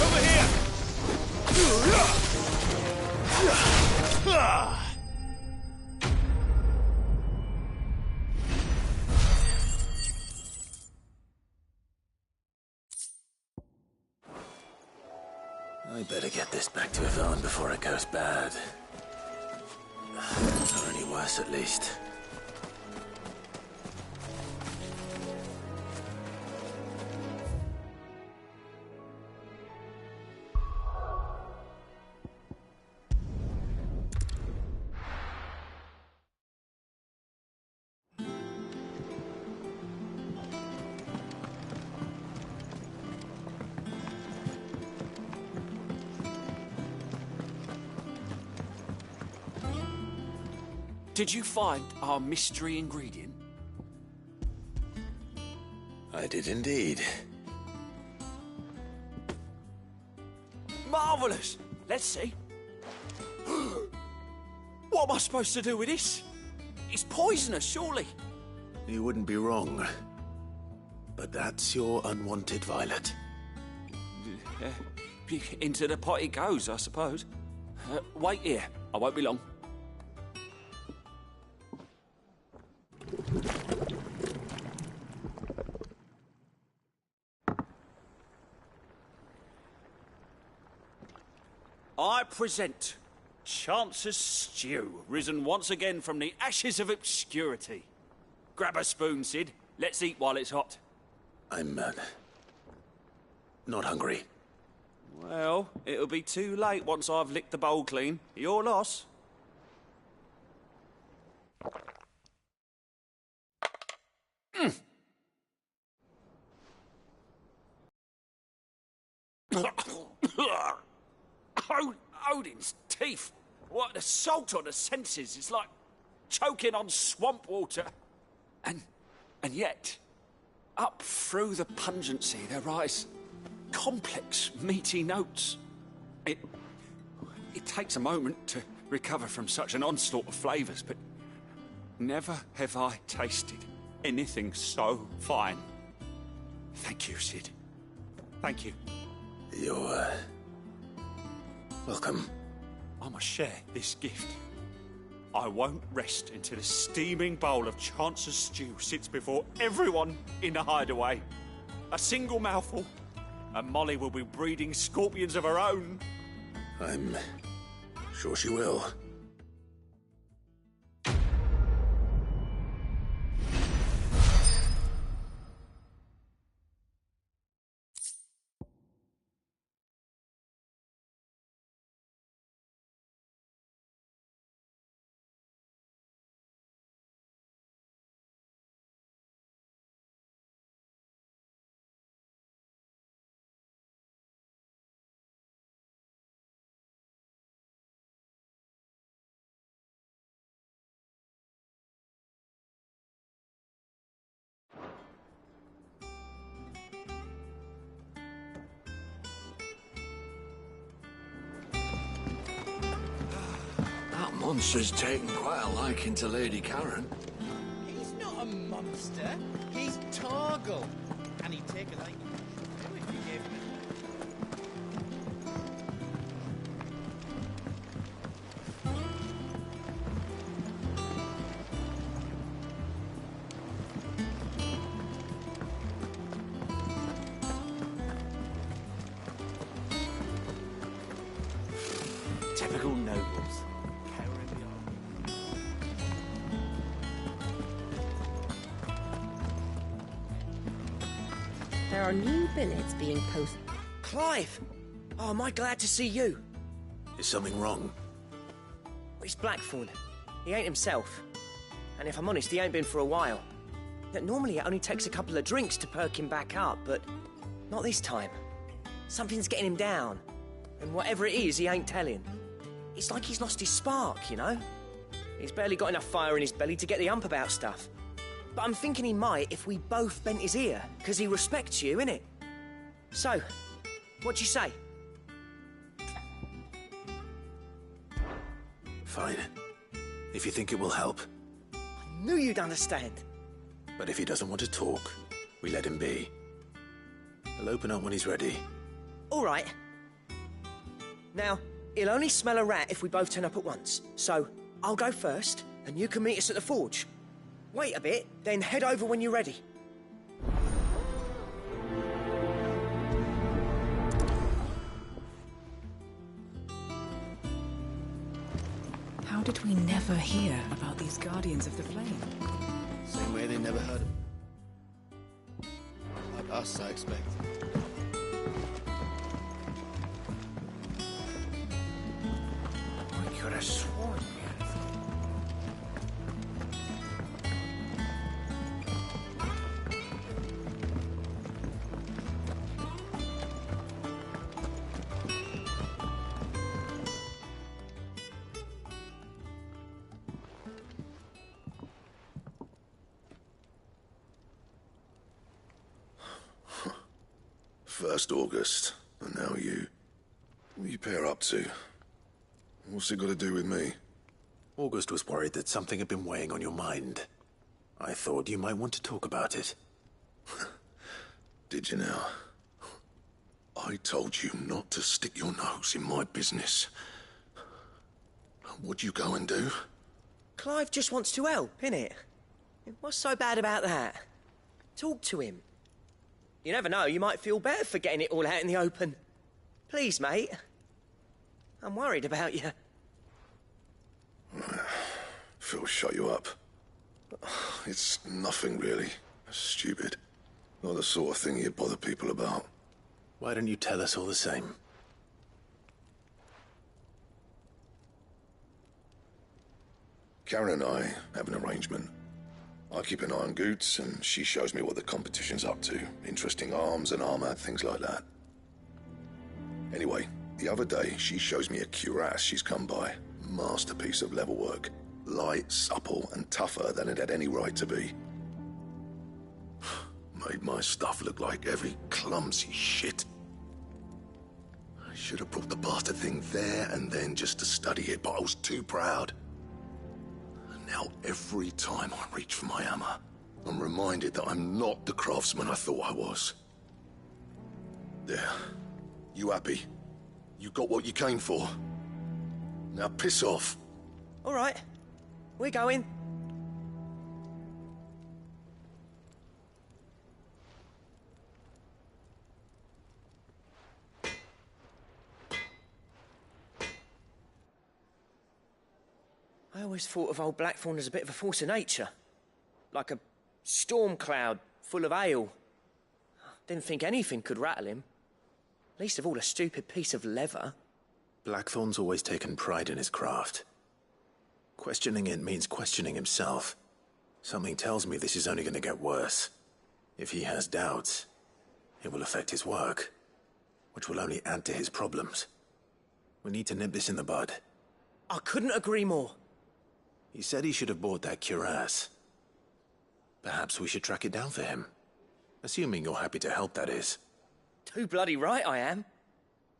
Over here! I better get this back to Yvonne before it goes bad. Or any worse, at least. Did you find our mystery ingredient? I did indeed. Marvellous! Let's see. What am I supposed to do with this? It's poisonous, surely. You wouldn't be wrong. But that's your unwanted violet. Into the pot it goes, I suppose. Wait here. I won't be long. I present Chance's Stew, risen once again from the ashes of obscurity. Grab a spoon, Sid. Let's eat while it's hot. I'm, not hungry. Well, it'll be too late once I've licked the bowl clean. Your loss. Odin's teeth. What, the salt on the senses. It's like choking on swamp water. And yet, up through the pungency, there rise complex, meaty notes. It takes a moment to recover from such an onslaught of flavours, but never have I tasted anything so fine. Thank you, Sid. Thank you. You're, welcome. I must share this gift. I won't rest until a steaming bowl of Chance's Stew sits before everyone in the hideaway. A single mouthful, and Molly will be breeding scorpions of her own. I'm sure she will. Monster's taken quite a liking to Lady Karen. He's not a monster. He's Torgal. And he'd take a liking to you if you gave him it. Typical nobles. There are new billets being posted. Clive! Oh, am I glad to see you? Is something wrong? It's Blackthorn. He ain't himself. And if I'm honest, he ain't been for a while. Look, normally it only takes a couple of drinks to perk him back up, but not this time. Something's getting him down. And whatever it is, he ain't telling. It's like he's lost his spark, you know? He's barely got enough fire in his belly to get the ump about stuff. But I'm thinking he might if we both bent his ear, because he respects you, innit? So, what do you say? Fine. If you think it will help. I knew you'd understand. But if he doesn't want to talk, we let him be. He'll open up when he's ready. All right. Now, he'll only smell a rat if we both turn up at once. So, I'll go first, and you can meet us at the forge. Wait a bit, then head over when you're ready. How did we never hear about these Guardians of the Flame? Same way they never heard him. Like us, I expect. I could have sworn. First August, and now you. What are you pair up to? What's it got to do with me? August was worried that something had been weighing on your mind. I thought you might want to talk about it. Did you now? I told you not to stick your nose in my business. What'd you go and do? Clive just wants to help, innit? What's so bad about that? Talk to him. You never know, you might feel better for getting it all out in the open. Please, mate. I'm worried about you. Phil shut you up. It's nothing really. Stupid. Not the sort of thing you bother people about. Why don't you tell us all the same? Karen and I have an arrangement. I keep an eye on Goots, and she shows me what the competition's up to. Interesting arms and armor, things like that. Anyway, the other day, she shows me a cuirass she's come by. Masterpiece of level work. Light, supple, and tougher than it had any right to be. Made my stuff look like every clumsy shit. I should have brought the bastard thing there and then just to study it, but I was too proud. Now, every time I reach for my hammer, I'm reminded that I'm not the craftsman I thought I was. There. You happy? You got what you came for? Now piss off. All right. We're going. I always thought of old Blackthorn as a bit of a force of nature. Like a storm cloud full of ale. Didn't think anything could rattle him. Least of all a stupid piece of leather. Blackthorn's always taken pride in his craft. Questioning it means questioning himself. Something tells me this is only going to get worse. If he has doubts, it will affect his work, which will only add to his problems. We need to nip this in the bud. I couldn't agree more. He said he should have bought that cuirass. Perhaps we should track it down for him. Assuming you're happy to help, that is. Too bloody right I am.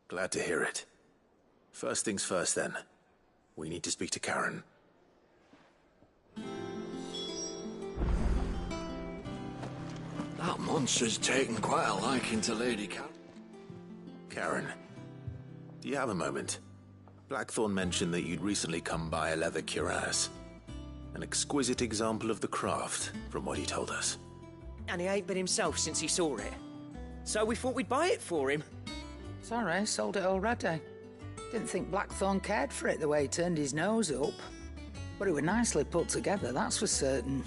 Glad to hear it. First things first, then. We need to speak to Karen. That monster's taken quite a liking to Lady Karen. Karen, do you have a moment? Blackthorn mentioned that you'd recently come by a leather cuirass. An exquisite example of the craft, from what he told us. And he ain't been himself since he saw it. So we thought we'd buy it for him. Sorry, sold it already. Didn't think Blackthorn cared for it the way he turned his nose up. But it was nicely put together, that's for certain.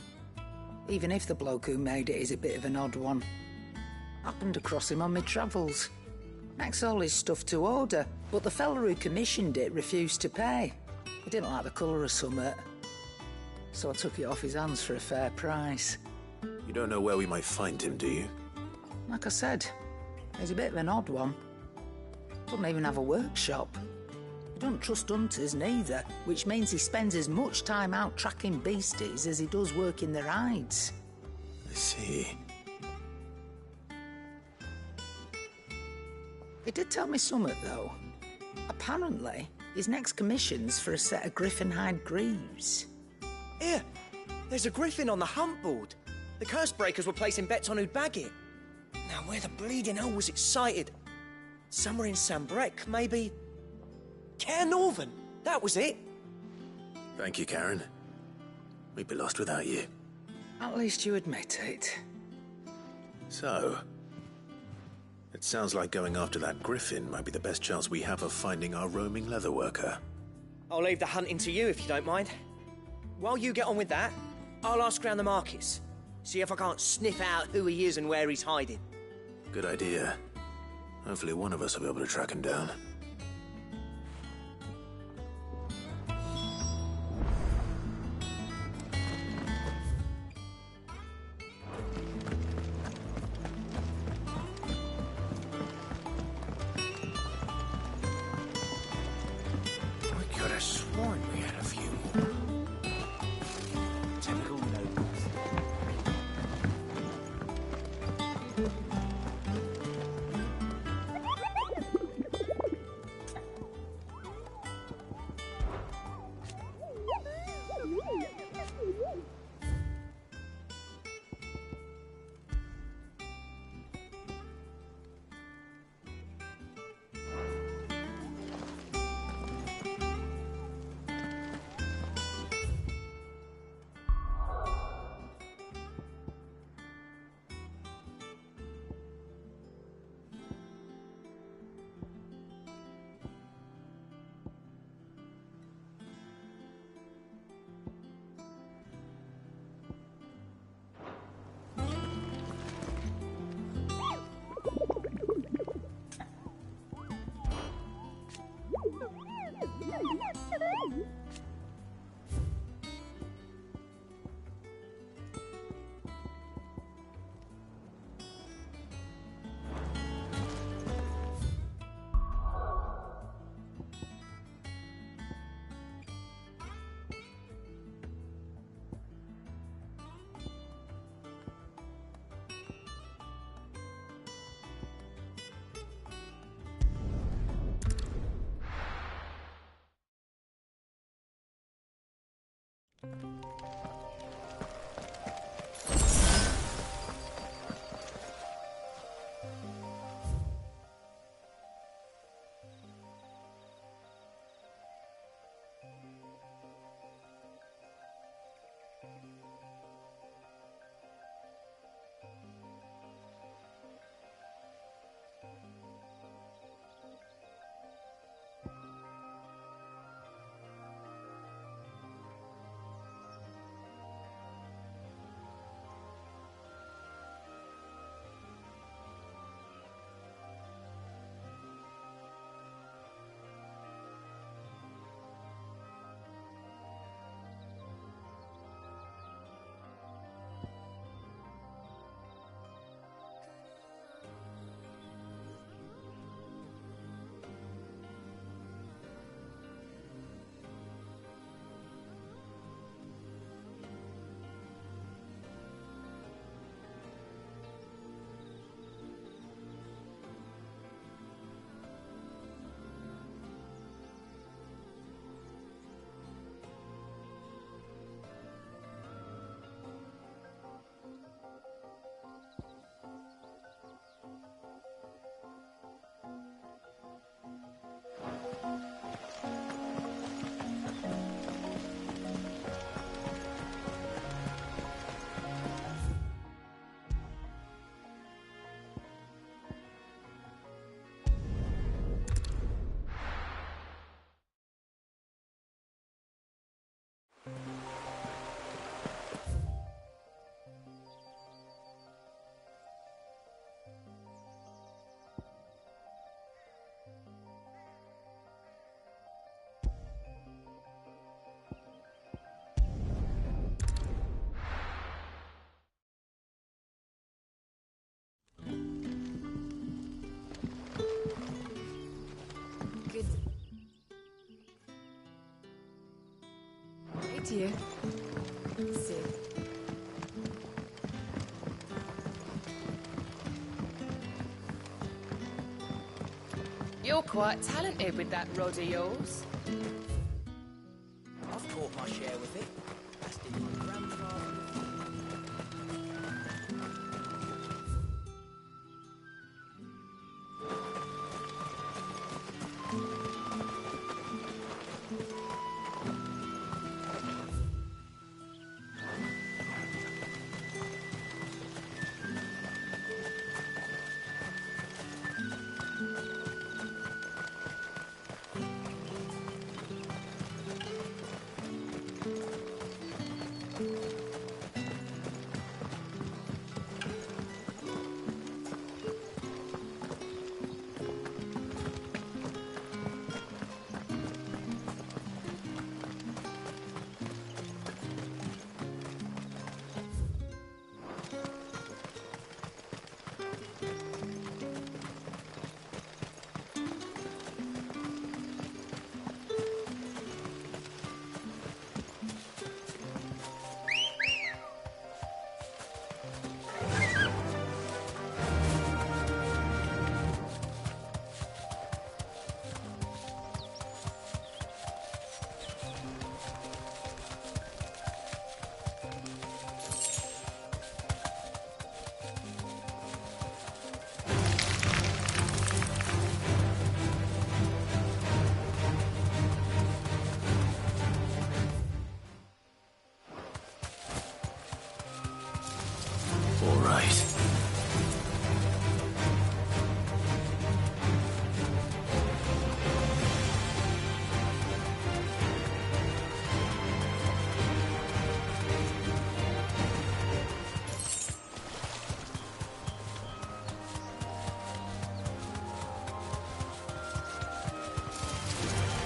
Even if the bloke who made it is a bit of an odd one. Happened across him on my travels. Makes all his stuff to order, but the fella who commissioned it refused to pay. He didn't like the colour of summit. So I took it off his hands for a fair price. You don't know where we might find him, do you? Like I said, he's a bit of an odd one. Doesn't even have a workshop. He don't trust hunters neither, which means he spends as much time out tracking beasties as he does working their hides. I see. He did tell me something, though. Apparently, his next commission's for a set of griffin hide greaves. Here, there's a griffin on the hunt board. The curse breakers were placing bets on who'd bag it. Now, where the bleeding hell was it sighted? Somewhere in Sambrec, maybe... Care Northern, that was it. Thank you, Karen. We'd be lost without you. At least you admit it. So, it sounds like going after that griffin might be the best chance we have of finding our roaming leatherworker. I'll leave the hunting to you if you don't mind. While you get on with that, I'll ask around the markets. See if I can't sniff out who he is and where he's hiding. Good idea. Hopefully one of us will be able to track him down. I could have sworn we had a few more. Typical nobles. Dear. Sid. You're quite talented with that rod of yours. I've caught my share with it. That's did my grandfather.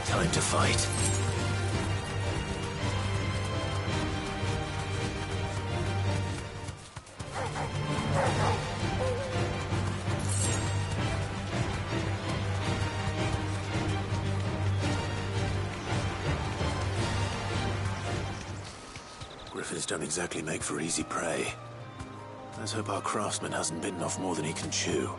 Time to fight. griffins don't exactly make for easy prey. Let's hope our craftsman hasn't bitten off more than he can chew.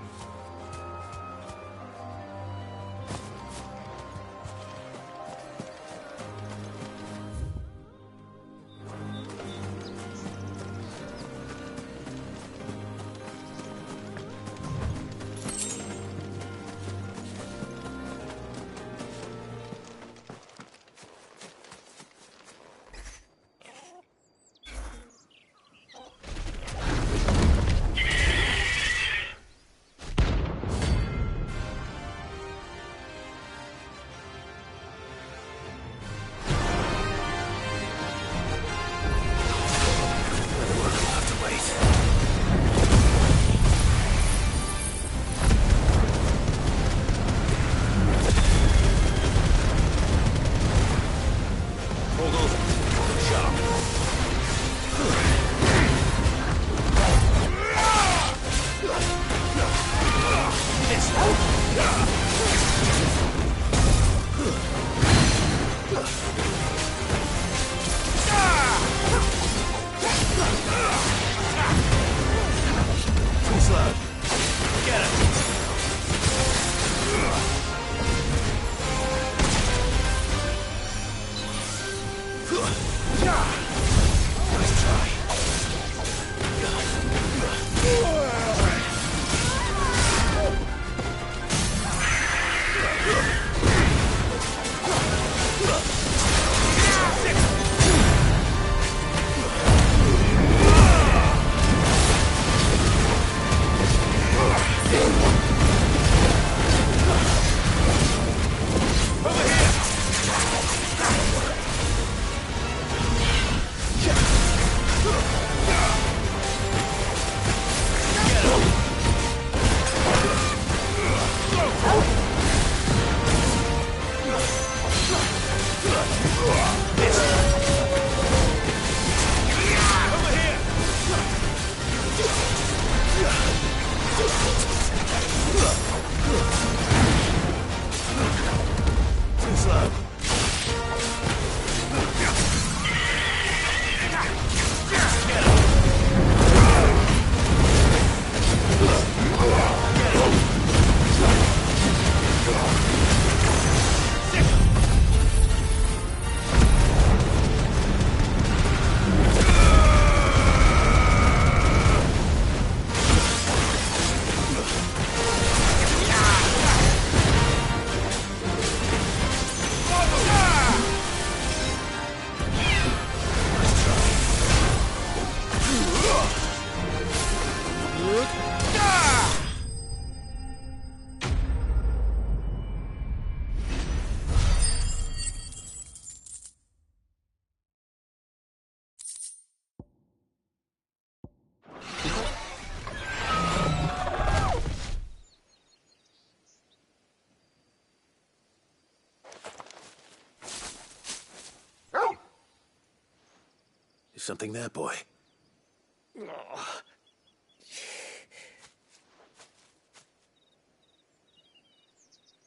Is something there, boy?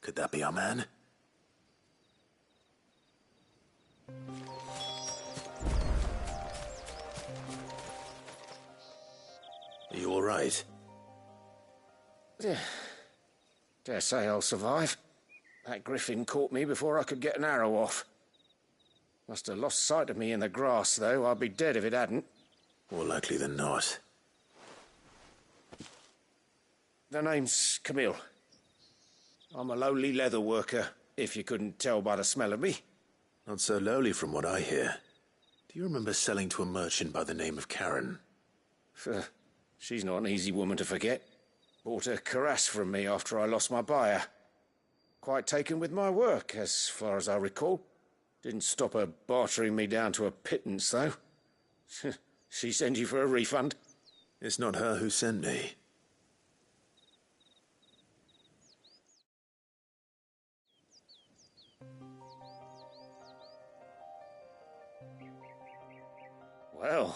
Could that be our man? Are you all right? Dare say I'll survive. That griffin caught me before I could get an arrow off. Must have lost sight of me in the grass, though. I'd be dead if it hadn't. More likely than not. The name's Camille. I'm a lowly leather worker, if you couldn't tell by the smell of me. Not so lowly from what I hear. Do you remember selling to a merchant by the name of Karen? She's not an easy woman to forget. Bought a cuirass from me after I lost my buyer. Quite taken with my work, as far as I recall. Didn't stop her bartering me down to a pittance, though. She sent you for a refund? It's not her who sent me. Well,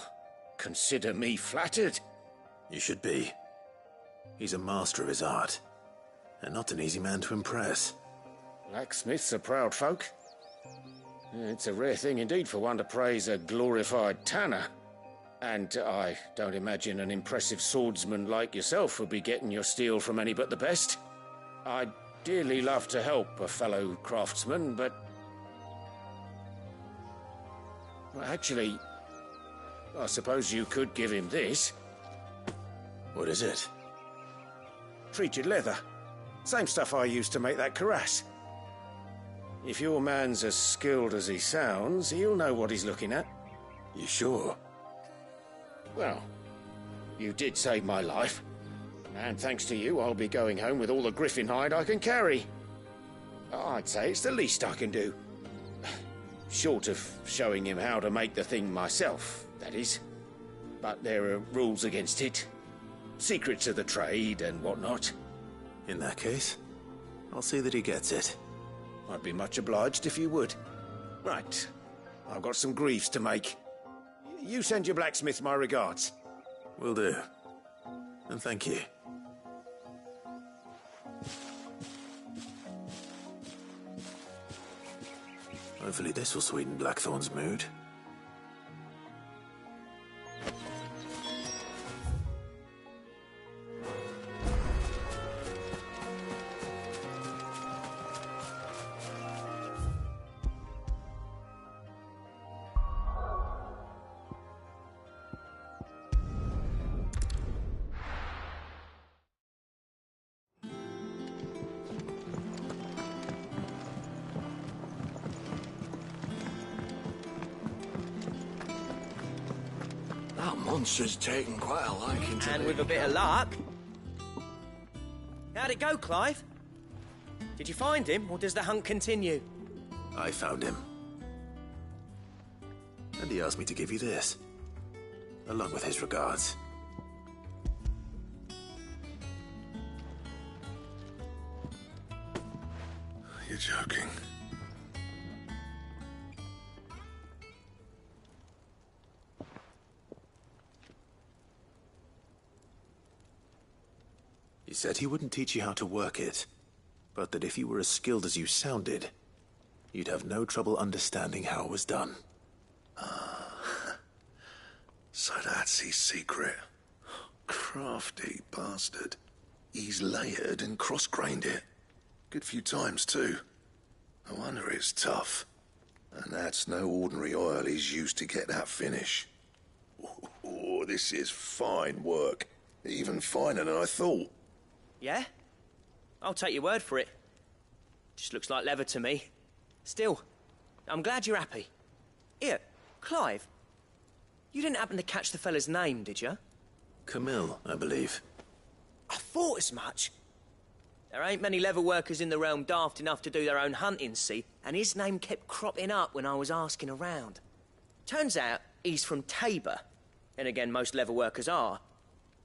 consider me flattered. You should be. He's a master of his art, and not an easy man to impress. Blacksmiths are proud folk. It's a rare thing indeed for one to praise a glorified tanner. And I don't imagine an impressive swordsman like yourself would be getting your steel from any but the best. I'd dearly love to help a fellow craftsman, but... well, actually, I suppose you could give him this. What is it? Treated leather. Same stuff I used to make that cuirass. If your man's as skilled as he sounds, he'll know what he's looking at. You sure? Well, you did save my life. And thanks to you, I'll be going home with all the griffin hide I can carry. I'd say it's the least I can do. Short of showing him how to make the thing myself, that is. But there are rules against it. Secrets of the trade and whatnot. In that case, I'll see that he gets it. I'd be much obliged if you would. Right. I've got some greaves to make. You send your blacksmith my regards. Will do. And thank you. Hopefully this will sweeten Blackthorn's mood. That monster's taken quite a liking to And me. with a bit of luck... How'd it go, Clive? Did you find him, or does the hunt continue? I found him. And he asked me to give you this, along with his regards. You're joking. He said he wouldn't teach you how to work it, but that if you were as skilled as you sounded, you'd have no trouble understanding how it was done. So that's his secret. Crafty bastard. He's layered and cross-grained it. Good few times, too. No wonder it's tough. And that's no ordinary oil he's used to get that finish. Oh, this is fine work. Even finer than I thought. Yeah? I'll take your word for it. Just looks like leather to me. Still, I'm glad you're happy. Here, Clive. You didn't happen to catch the fella's name, did you? Camille, I believe. I thought as much. There ain't many leather workers in the realm daft enough to do their own hunting, see? And his name kept cropping up when I was asking around. Turns out he's from Tabor. And again, most leather workers are.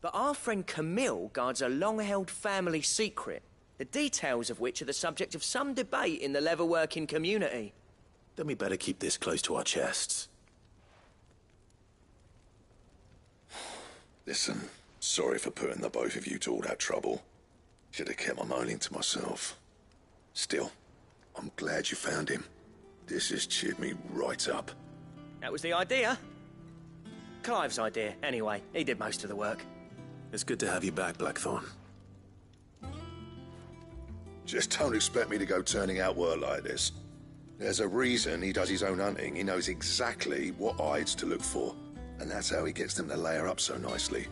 But our friend Camille guards a long-held family secret, the details of which are the subject of some debate in the leather-working community. Then we better keep this close to our chests. Listen, sorry for putting the both of you to all that trouble. Should have kept my moaning to myself. Still, I'm glad you found him. This has cheered me right up. That was the idea. Clive's idea, anyway. He did most of the work. It's good to have you back, Blackthorn. Just don't expect me to go turning out work like this. There's a reason he does his own hunting. He knows exactly what hides to look for. And that's how he gets them to layer up so nicely.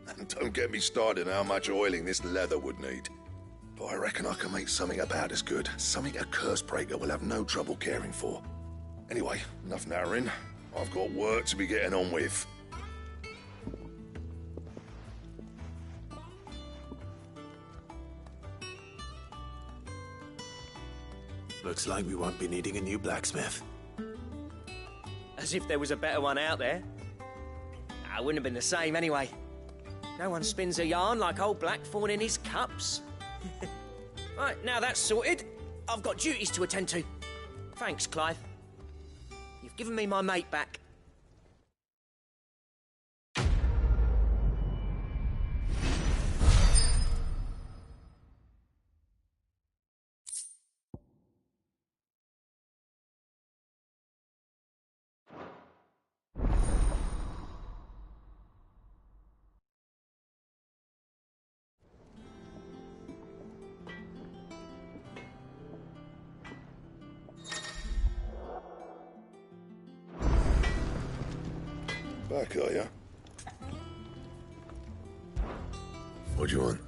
And don't get me started on how much oiling this leather would need. But I reckon I can make something about as good. Something a Cursebreaker will have no trouble caring for. Anyway, enough narrowing. I've got work to be getting on with. Looks like we won't be needing a new blacksmith. As if there was a better one out there. It wouldn't have been the same anyway. No one spins a yarn like old Blackthorn in his cups. Right, now that's sorted, I've got duties to attend to. Thanks, Clive. You've given me my mate back. Back, are ya? What do you want?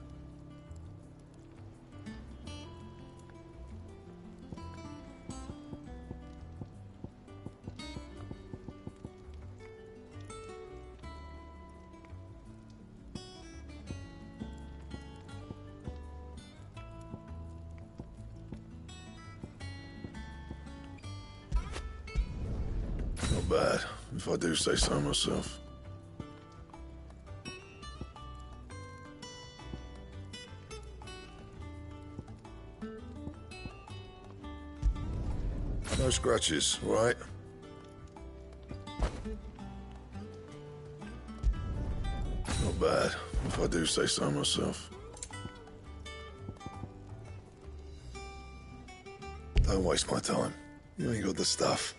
Not bad, if I do say so myself. No scratches, right? Not bad, if I do say so myself. Don't waste my time. You ain't got the stuff.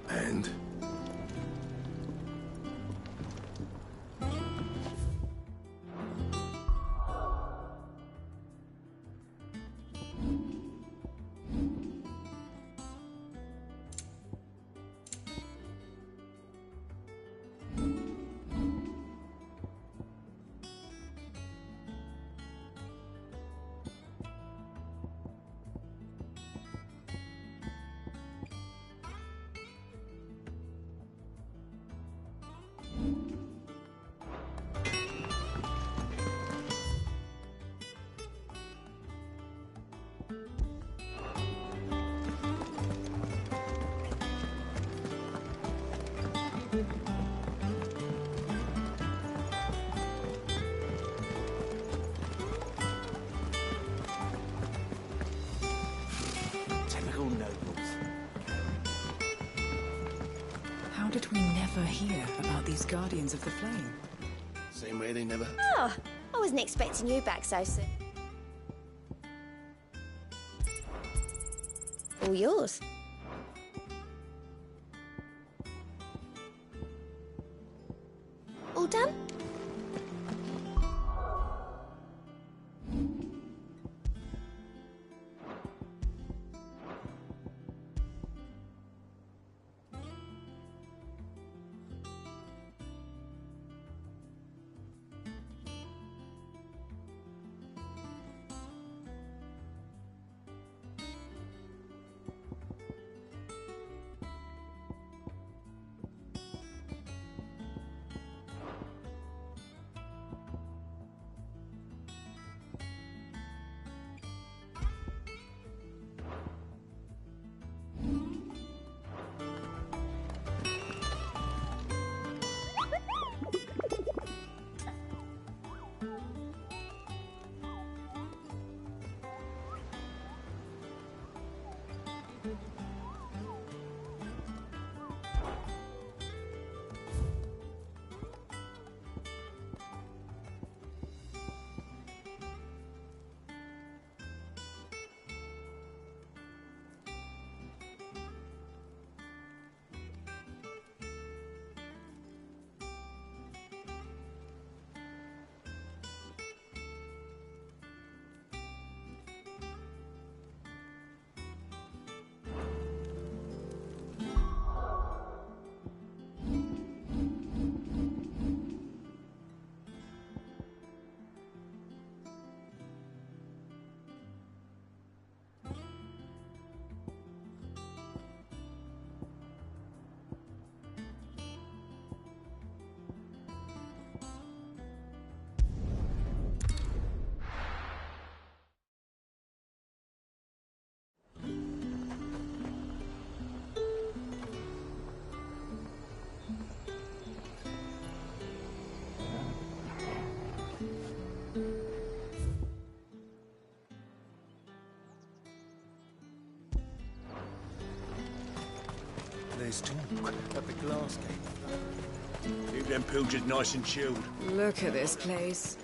And? Typical nobles. How did we never hear about these Guardians of the Flame? Same way they never... Oh, I wasn't expecting you back so soon. All yours. All done? There's talk at the glass gate. Keep them pilgers nice and chilled. Look at this place.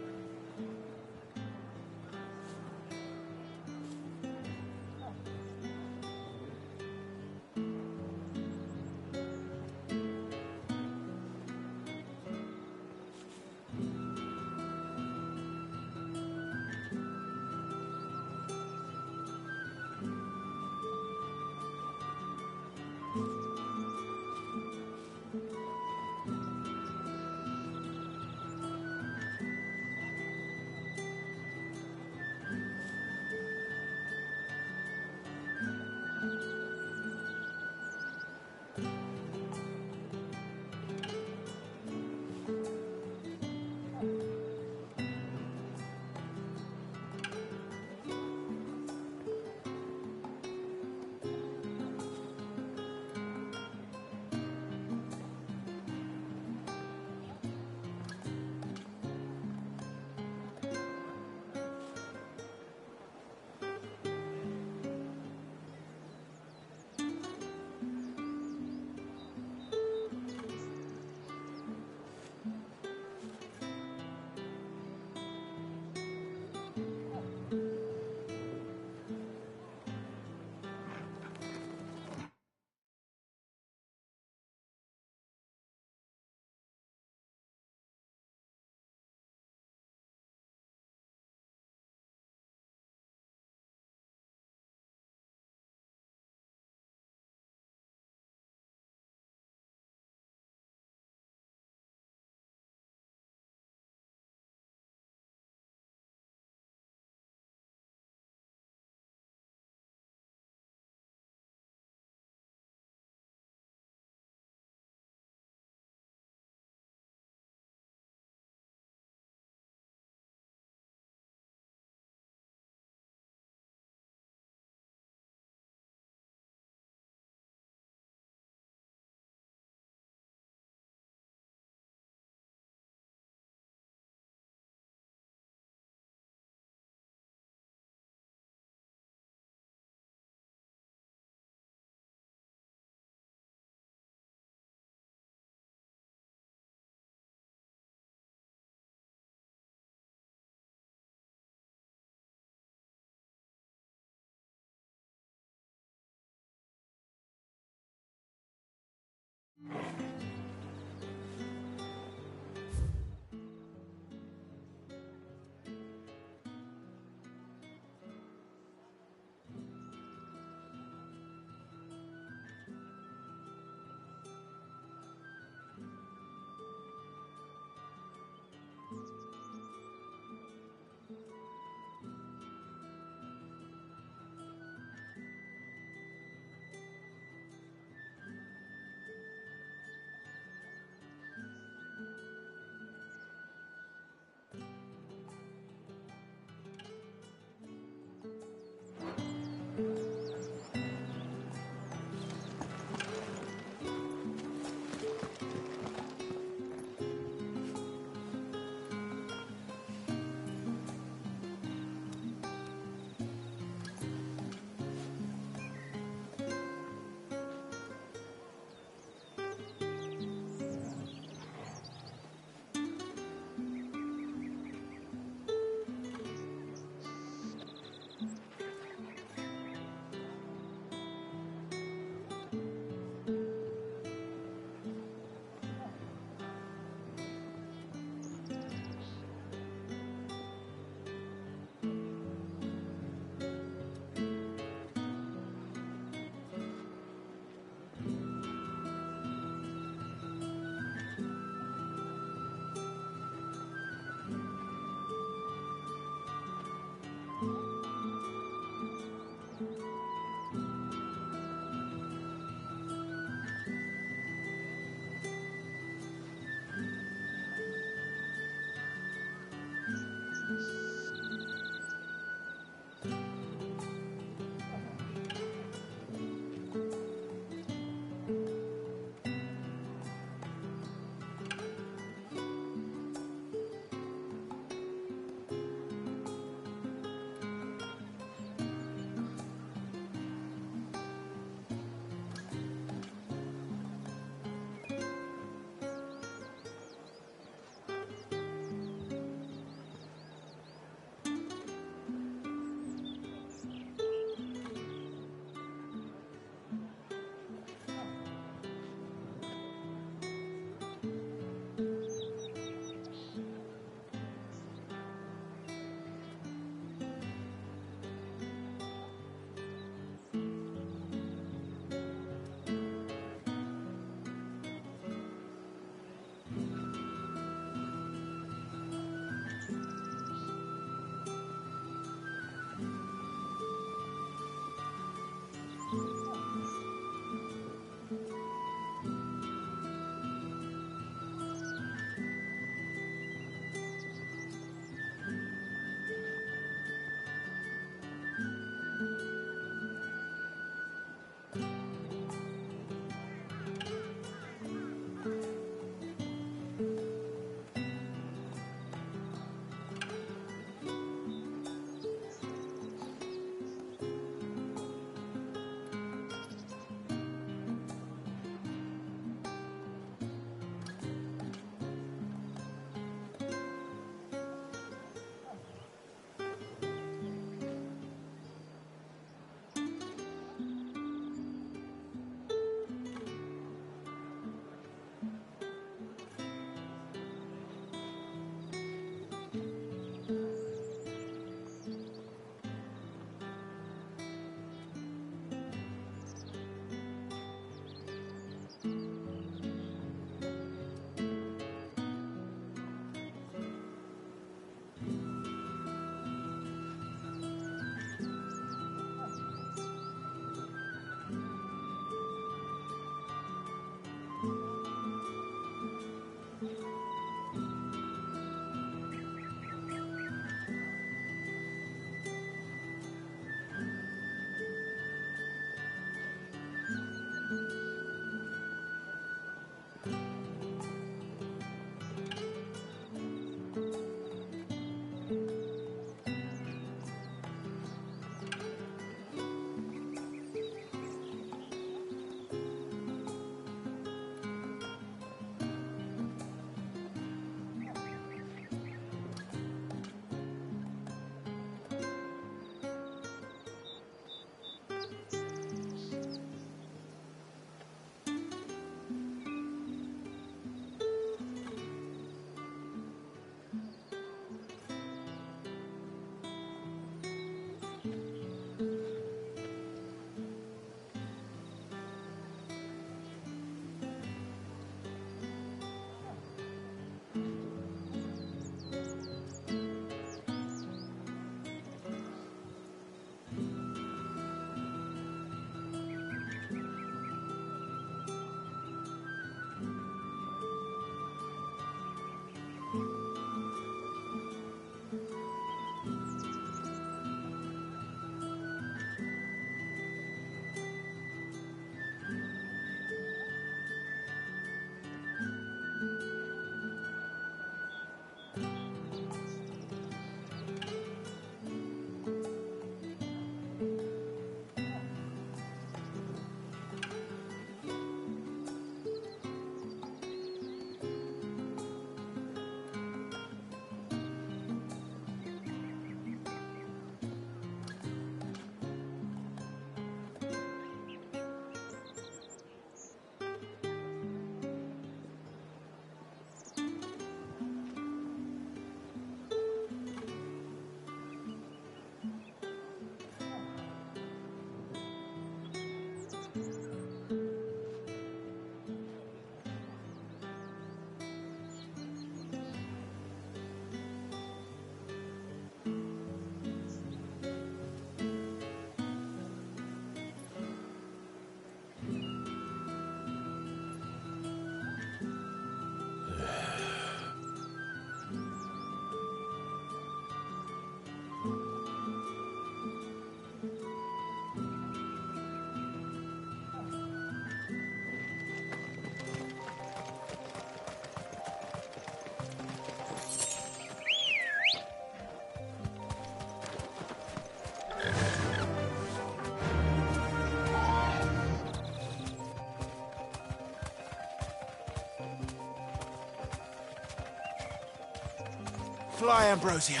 Fly, Ambrosia.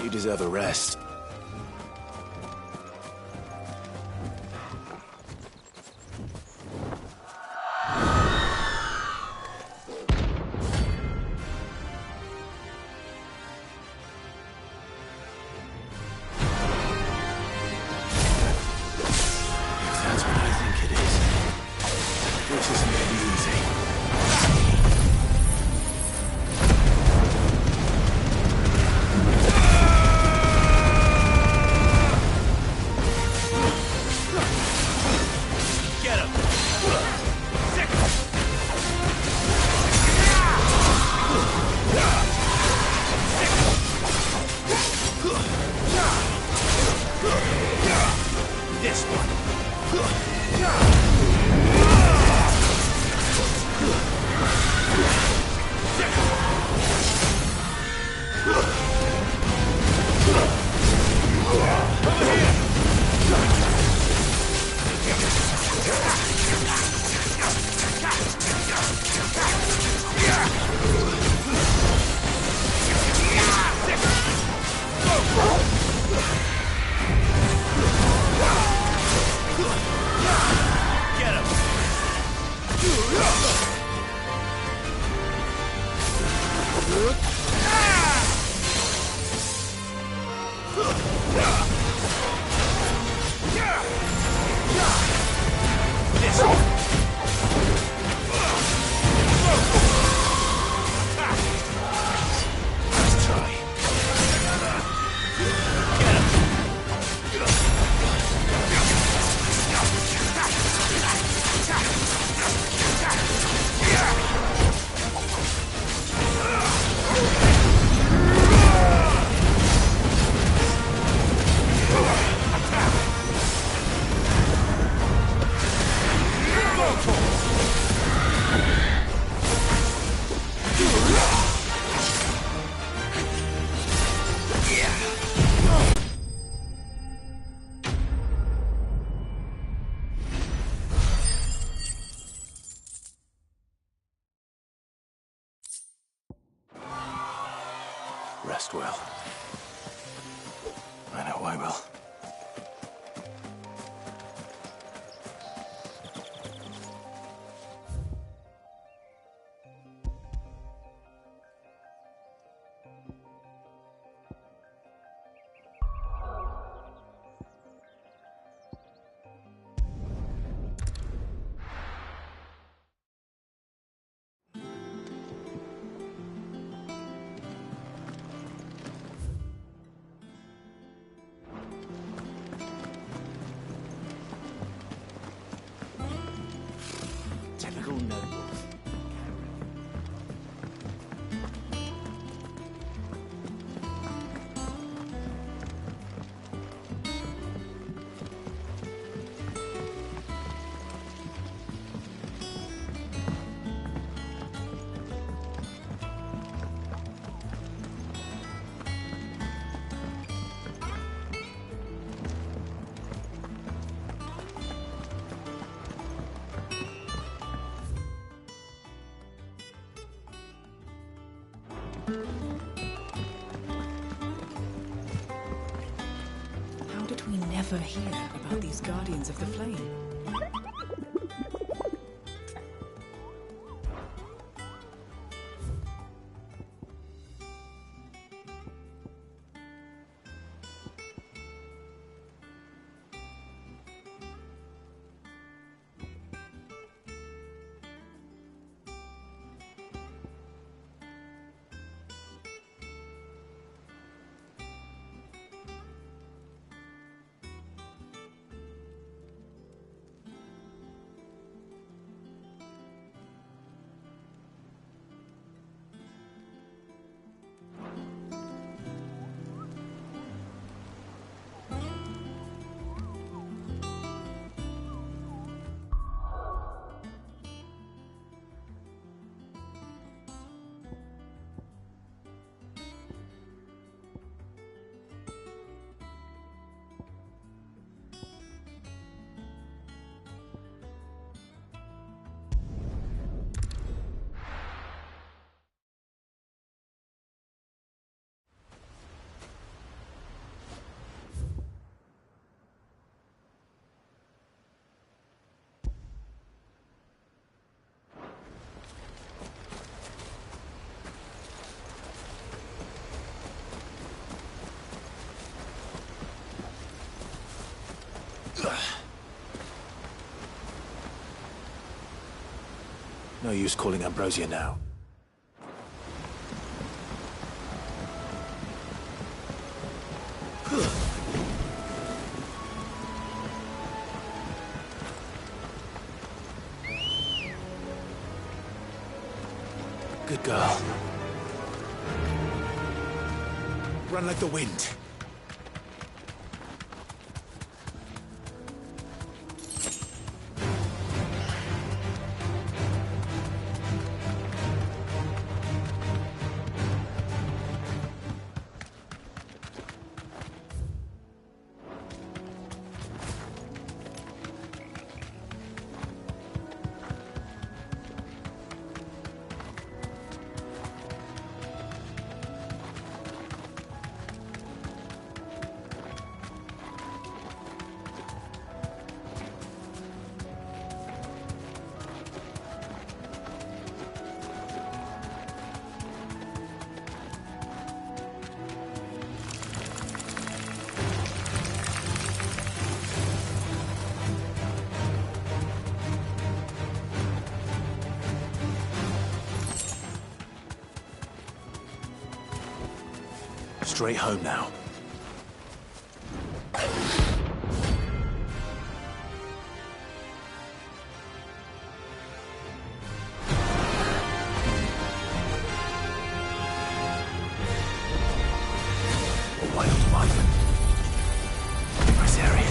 You deserve a rest. That's what I think it is. This isn't gonna be easy. This one. Get him! This one. Let's try. Get him! Rest well. I know I will. Typical nobles. How did we never hear about these Guardians of the Flame? No use calling Ambrosia now. Good girl. Run like the wind. Straight home now. A wild wyvern. Nice area.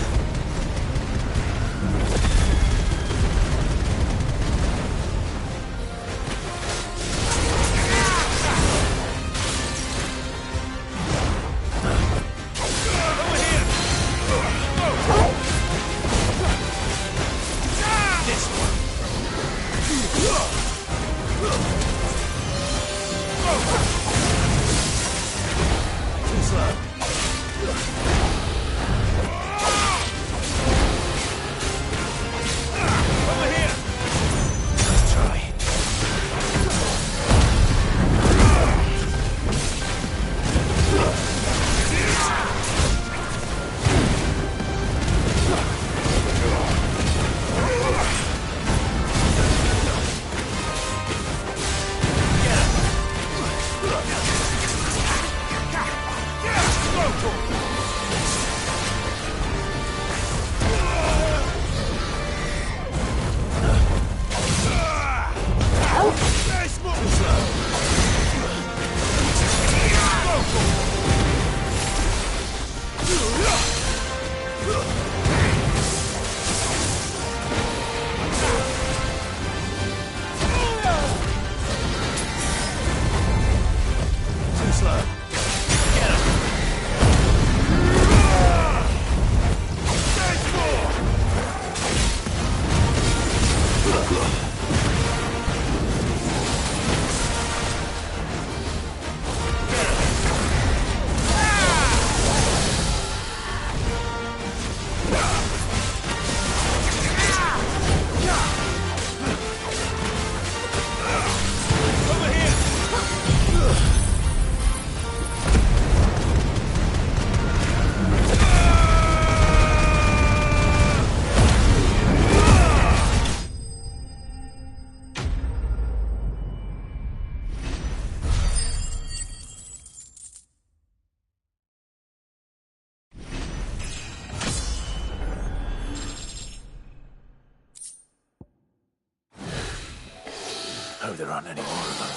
Hope there aren't any more of them.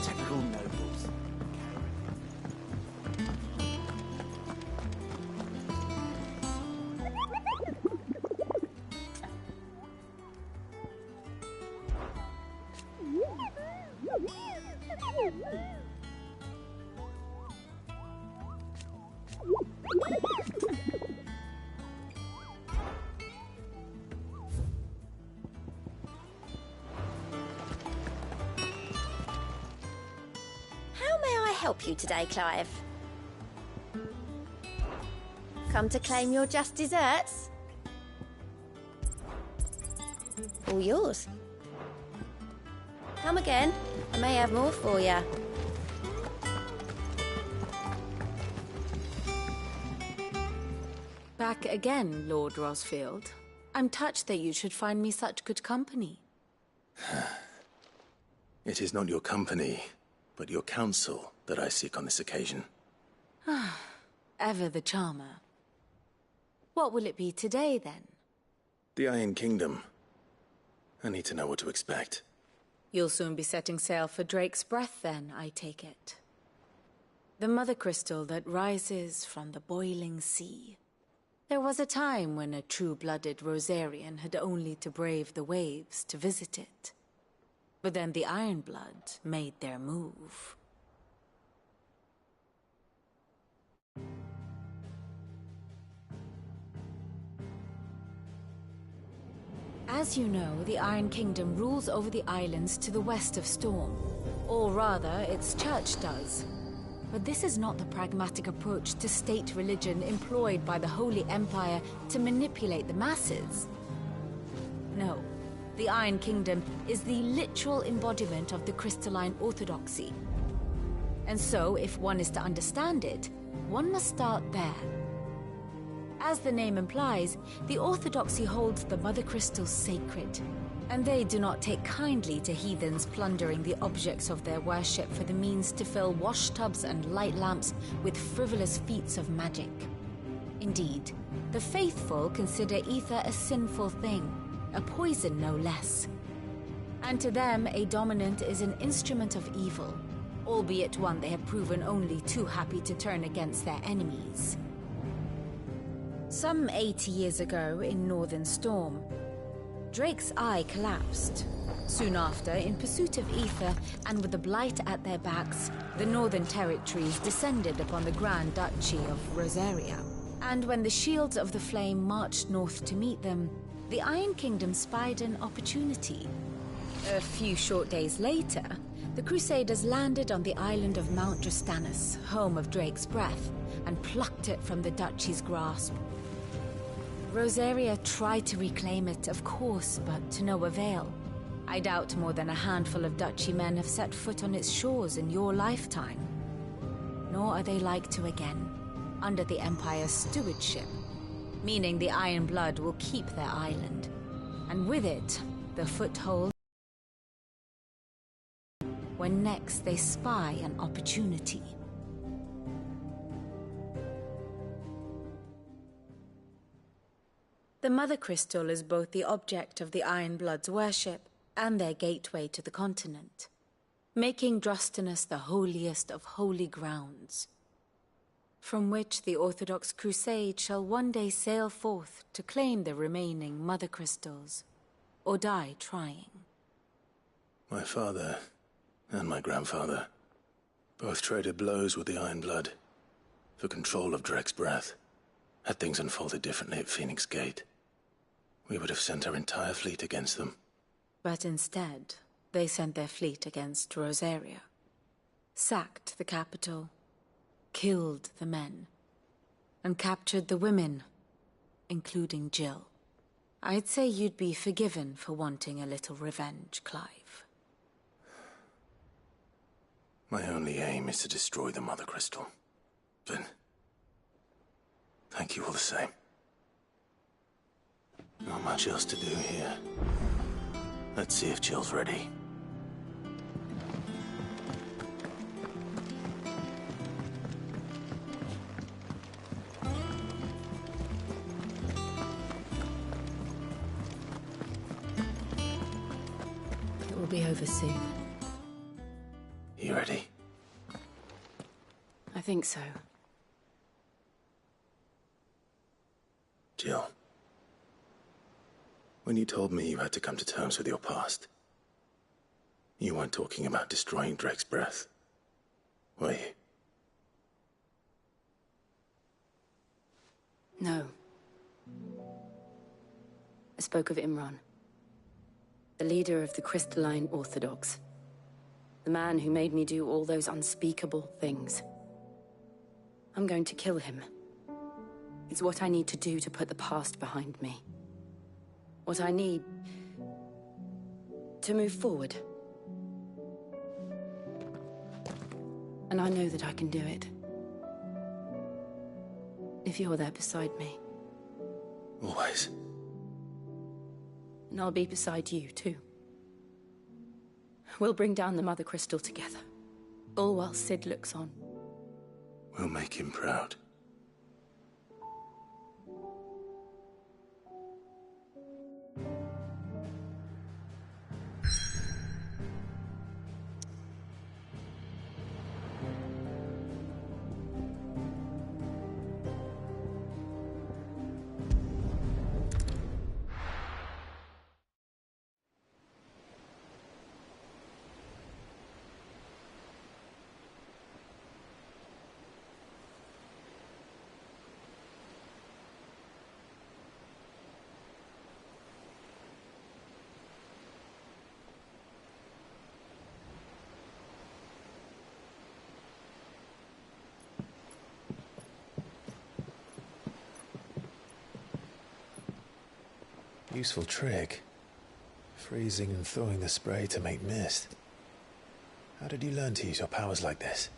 Typical nobles. help you today, Clive? Come to claim your just desserts? All yours. Come again. I may have more for you. Back again, Lord Rosfield. I'm touched that you should find me such good company. It is not your company, but your counsel that I seek on this occasion. Ever the charmer. What will it be today, then? The Iron Kingdom. I need to know what to expect. You'll soon be setting sail for Drake's Breath, then, I take it. The mother crystal that rises from the boiling sea. There was a time when a true-blooded Rosarian had only to brave the waves to visit it. But then the Ironblood made their move. As you know, the Iron Kingdom rules over the islands to the west of Storm. Or rather, its church does. But this is not the pragmatic approach to state religion employed by the Holy Empire to manipulate the masses. No, the Iron Kingdom is the literal embodiment of the crystalline orthodoxy. And so, if one is to understand it, one must start there. As the name implies, the orthodoxy holds the Mother Crystals sacred, and they do not take kindly to heathens plundering the objects of their worship for the means to fill washtubs and light lamps with frivolous feats of magic. Indeed, the faithful consider ether a sinful thing, a poison no less. And to them, a dominant is an instrument of evil, albeit one they have proven only too happy to turn against their enemies. Some 80 years ago, in Northern Storm, Drake's eye collapsed. Soon after, in pursuit of ether, and with the Blight at their backs, the Northern Territories descended upon the Grand Duchy of Rosaria. And when the Shields of the Flame marched north to meet them, the Iron Kingdom spied an opportunity. A few short days later, the Crusaders landed on the island of Mount Drastanus, home of Drake's Breath, and plucked it from the Duchy's grasp. Rosaria tried to reclaim it, of course, but to no avail. I doubt more than a handful of Duchy men have set foot on its shores in your lifetime. Nor are they like to again, under the Empire's stewardship, meaning the Iron Blood will keep their island, and with it, the foothold when next they spy an opportunity. The Mother Crystal is both the object of the Iron Blood's worship and their gateway to the continent, making Drastanus the holiest of holy grounds, from which the Orthodox Crusade shall one day sail forth to claim the remaining Mother Crystals, or die trying. My father and my grandfather both traded blows with the Iron Blood for control of Drake's Breath. Had things unfolded differently at Phoenix Gate, we would have sent our entire fleet against them. But instead, they sent their fleet against Rosaria, sacked the capital, killed the men, and captured the women, including Jill. I'd say you'd be forgiven for wanting a little revenge, Clive. My only aim is to destroy the Mother Crystal. But thank you all the same. Not much else to do here. Let's see if Jill's ready. It will be over soon. You ready? I think so. Jill, when you told me you had to come to terms with your past, you weren't talking about destroying Drake's Breath, were you? No. I spoke of Imran, the leader of the Crystalline Orthodox, The man who made me do all those unspeakable things. I'm going to kill him. It's what I need to do to put the past behind me. What I need to move forward. And I know that I can do it. If you're there beside me. Always. And I'll be beside you, too. We'll bring down the Mother Crystal together. All while Sid looks on. We'll make him proud. Useful trick. Freezing and throwing the spray to make mist. How did you learn to use your powers like this?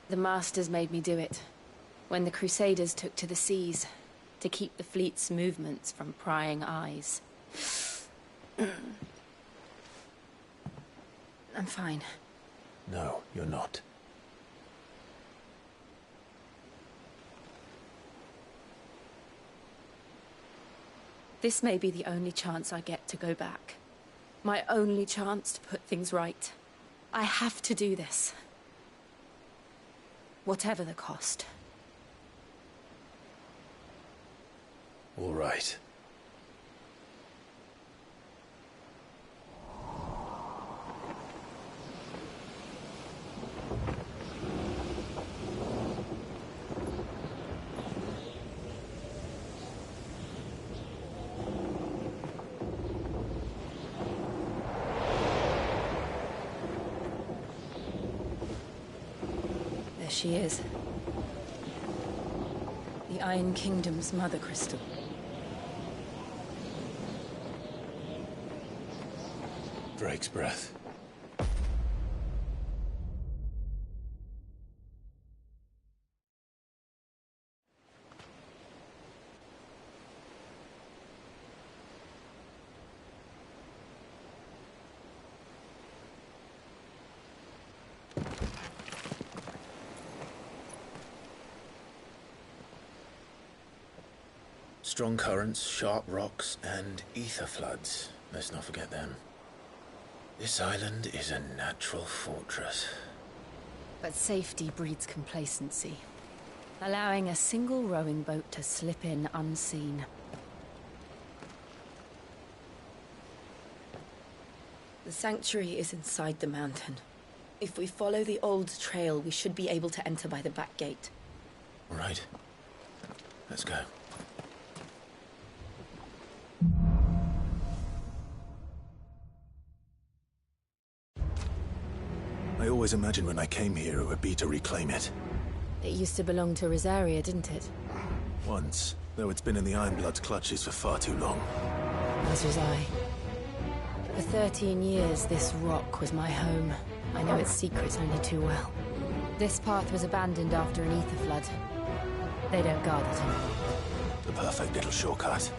The Masters made me do it. When the Crusaders took to the seas, to keep the fleet's movements from prying eyes. I'm fine. No, you're not. This may be the only chance I get to go back. My only chance to put things right. I have to do this. Whatever the cost. All right. She is. The Iron Kingdom's Mother Crystal. Drake's breath. Strong currents, sharp rocks, and ether floods. Let's not forget them. This island is a natural fortress. But safety breeds complacency. Allowing a single rowing boat to slip in unseen. The sanctuary is inside the mountain. If we follow the old trail, we should be able to enter by the back gate. All right. Let's go. I always imagined when I came here it would be to reclaim it. It used to belong to Rosaria, didn't it? Once, though it's been in the Ironblood's clutches for far too long. As was I. For 13 years, this rock was my home. I know its secrets only too well. This path was abandoned after an ether flood. They don't guard it anymore. The perfect little shortcut.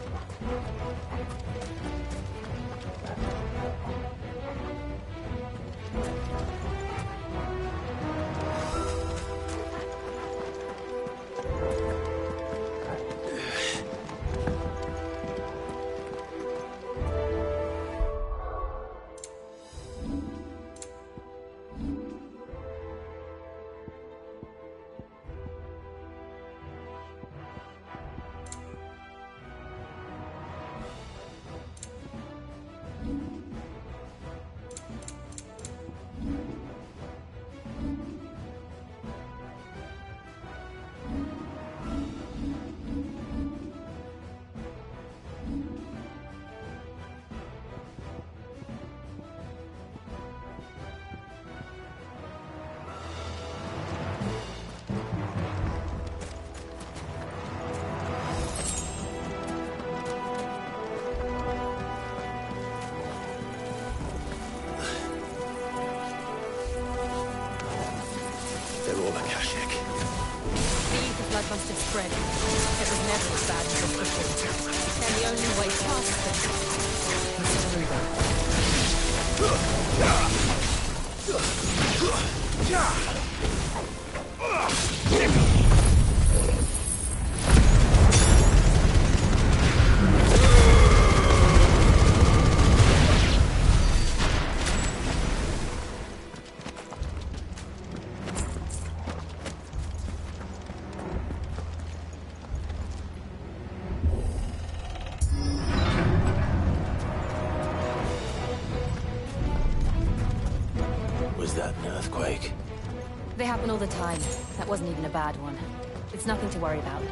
spread. It was never as bad as this before. And the only way past them was through them. Was that an earthquake? They happen all the time. That wasn't even a bad one. It's nothing to worry about.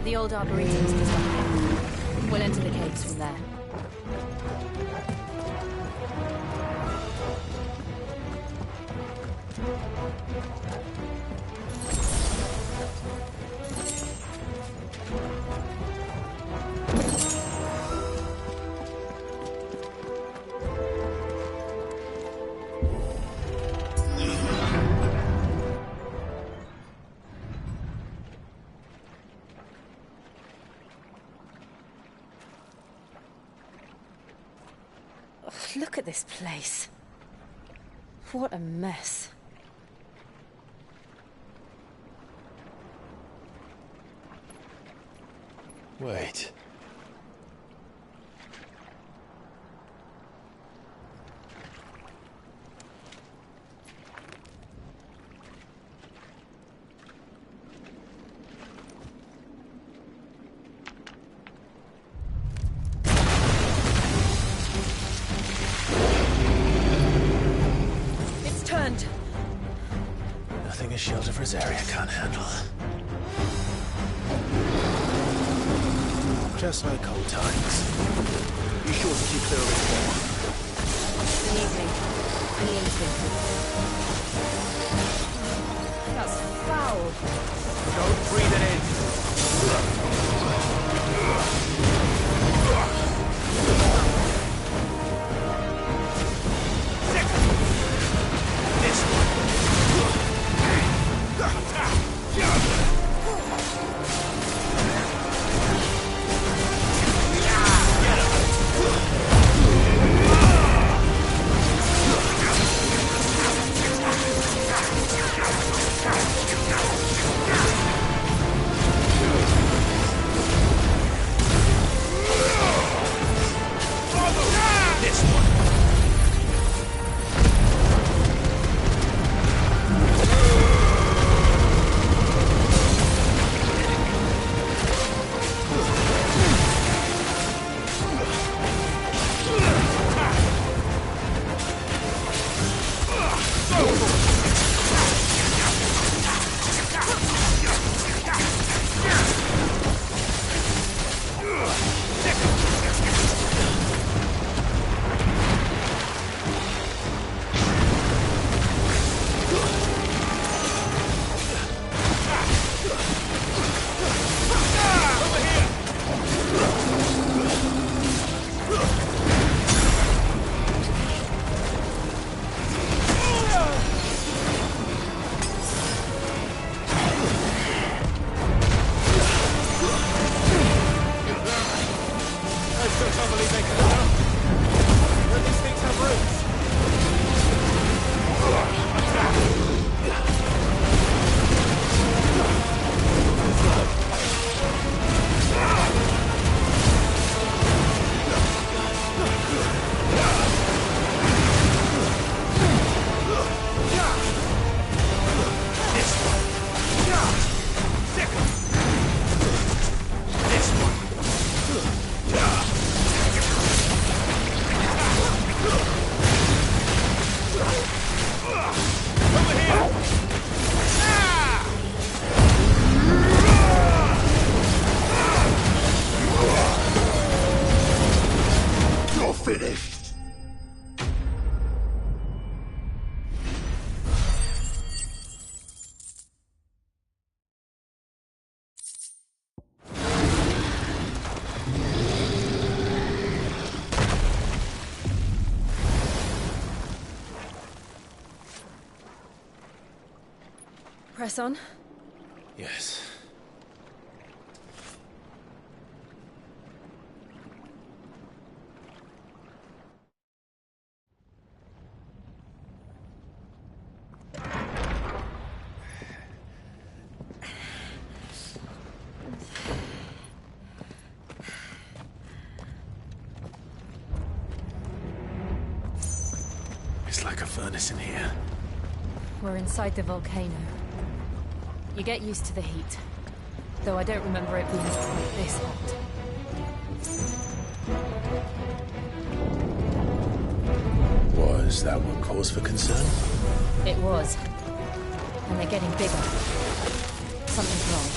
The old Arboretum's just up here. We'll enter the caves from there. Look at this place. What a mess. Wait. Nothing a shelter for Zarya can't handle. Just like old times. You sure to keep clear of this wall? Believe me, any instinct. That's foul. Don't breathe it in. Get him! so totally they can know. Where these things have roots. Finished. Press on. Yes. It's like a furnace in here. We're inside the volcano. You get used to the heat. Though I don't remember it being quite this hot. Was that what cause for concern? It was. And they're getting bigger. Something's wrong.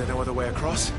there no other way across?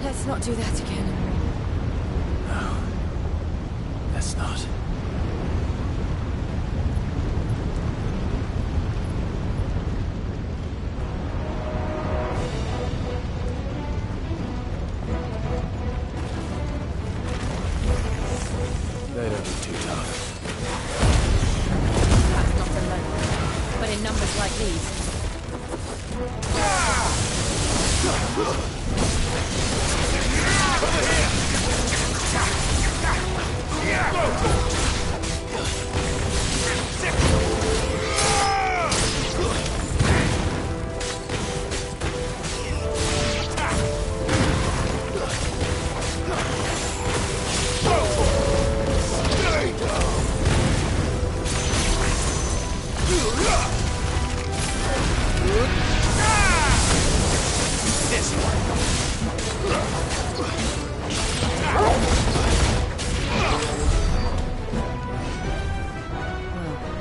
Let's not do that again. No. Let's not. They don't look too tough. Perhaps not alone, but in numbers like these.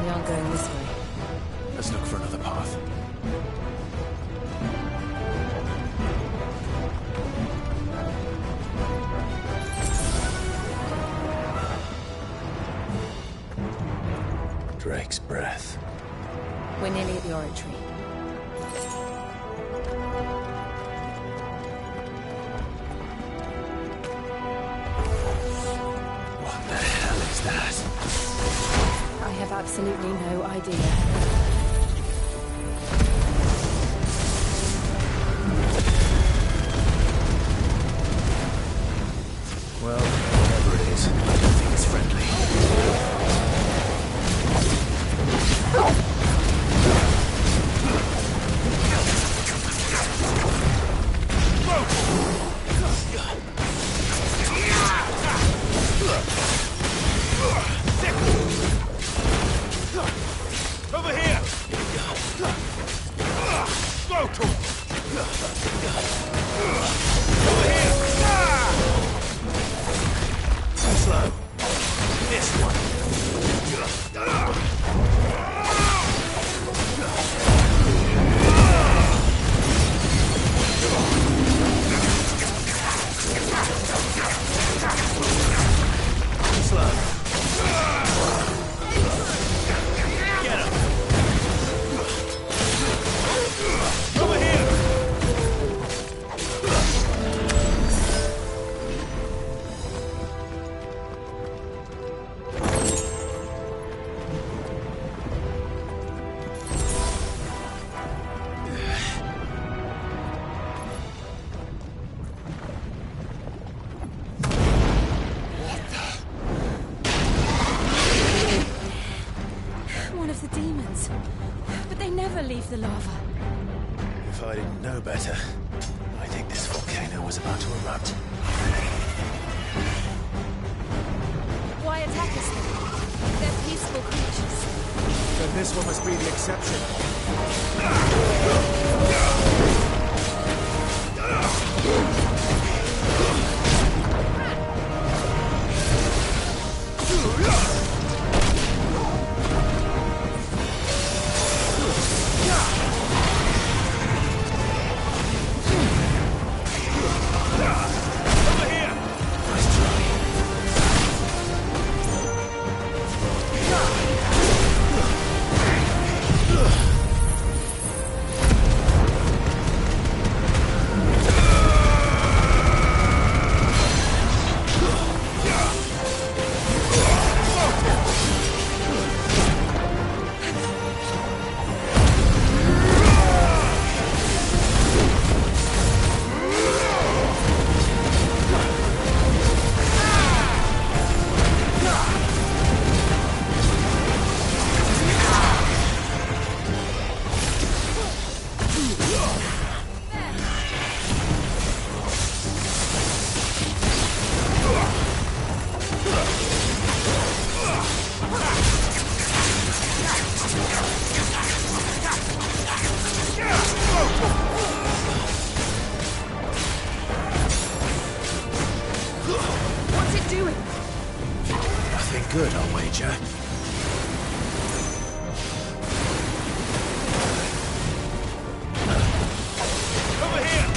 We aren't going this way. Let's look for another path. Drake's breath. We're nearly at the oratory. What the hell is that? I have absolutely no idea. Well, whatever it is, I don't think it's friendly. Over here! Go to him! Over here! Too slow. This one. Slow. Get him. Over here! One of the demons. But they never leave the lava. If I didn't know better, I think this volcano was about to erupt. Why attack us then? They're peaceful creatures. Then this one must be the exception. good, I'll wager. Over here!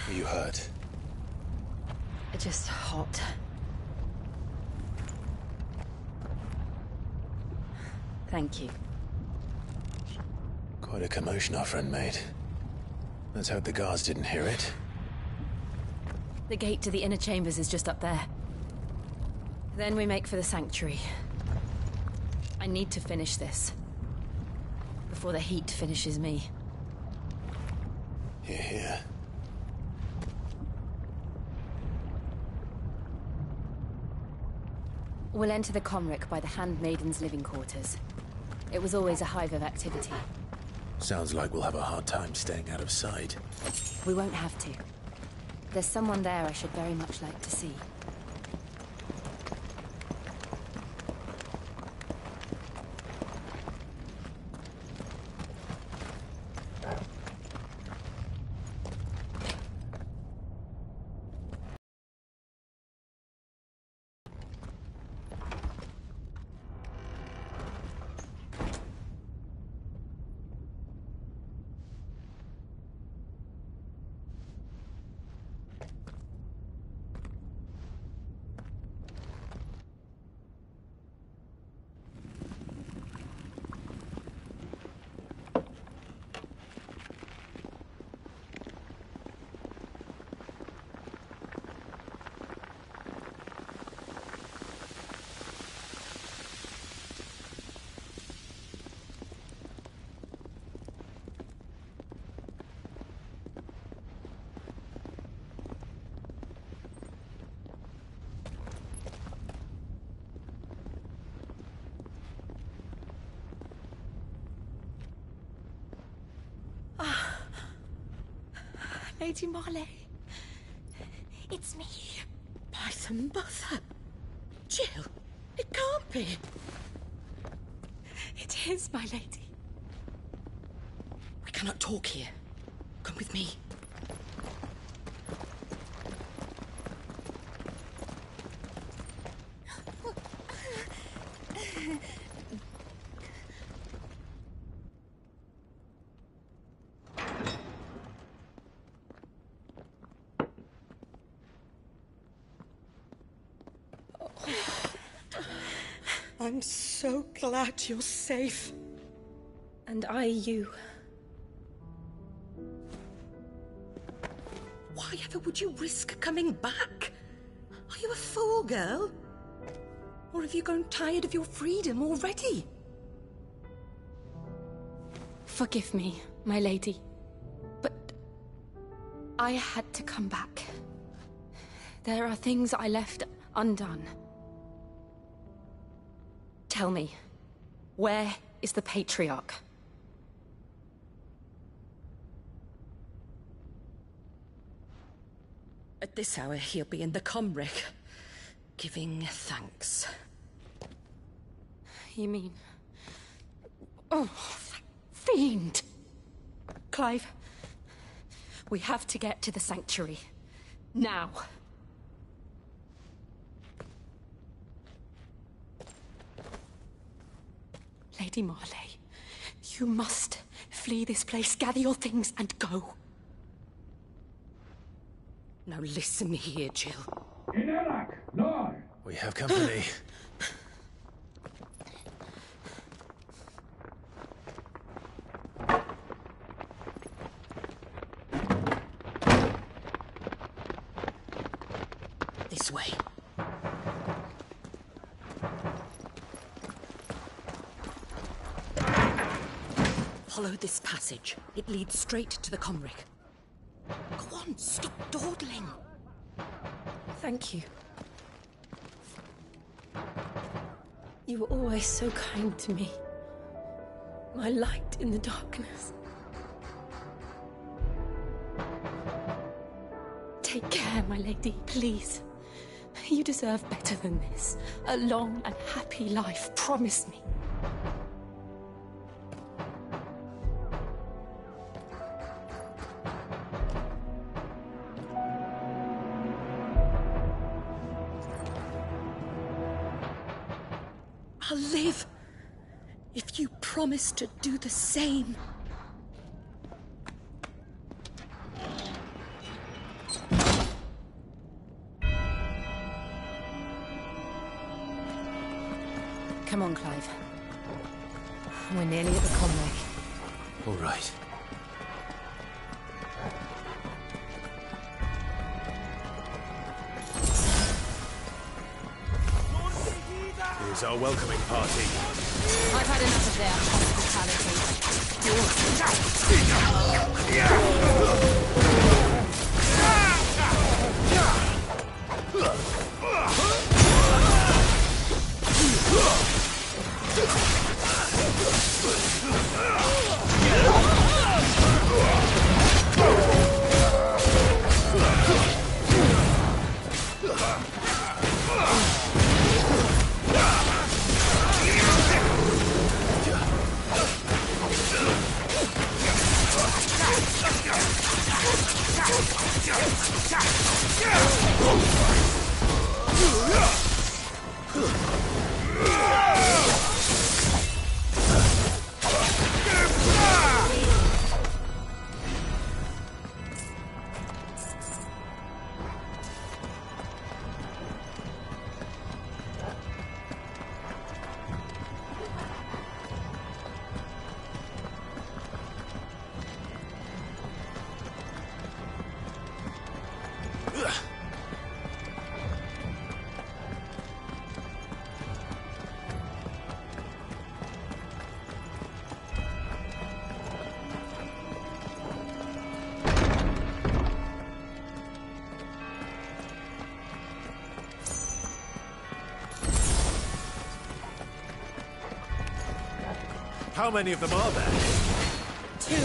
Are you hurt? Just hot. Thank you. Quite a commotion our friend made. Let's hope the guards didn't hear it. The gate to the inner chambers is just up there. Then we make for the sanctuary. I need to finish this. Before the heat finishes me. Hear, hear. We'll enter the Comric by the Handmaiden's living quarters. It was always a hive of activity. Sounds like we'll have a hard time staying out of sight. We won't have to. There's someone there I should very much like to see. Lady Marley. It's me. By some mother. Jill, it can't be. It is, my lady. We cannot talk here. Come with me. I'm so glad you're safe. And I you. Why ever would you risk coming back? Are you a fool, girl? Or have you grown tired of your freedom already? Forgive me, my lady. But I had to come back. There are things I left undone. Tell me, where is the Patriarch? At this hour, he'll be in the Comric, giving thanks. You mean... Oh, that fiend! Clive, we have to get to the sanctuary. Now. Lady Marley, you must flee this place, gather your things, and go. Now listen here, Jill. We have company. This way. Follow this passage. It leads straight to the Comric. Go on, stop dawdling. Thank you. You were always so kind to me. My light in the darkness. Take care, my lady, please. You deserve better than this. A long and happy life, promise me. I'll live if you promise to do the same. Come on, Clive. We're nearly at the Comric. All right. Here's our welcoming party. I've had enough of their How many of them are there? 2.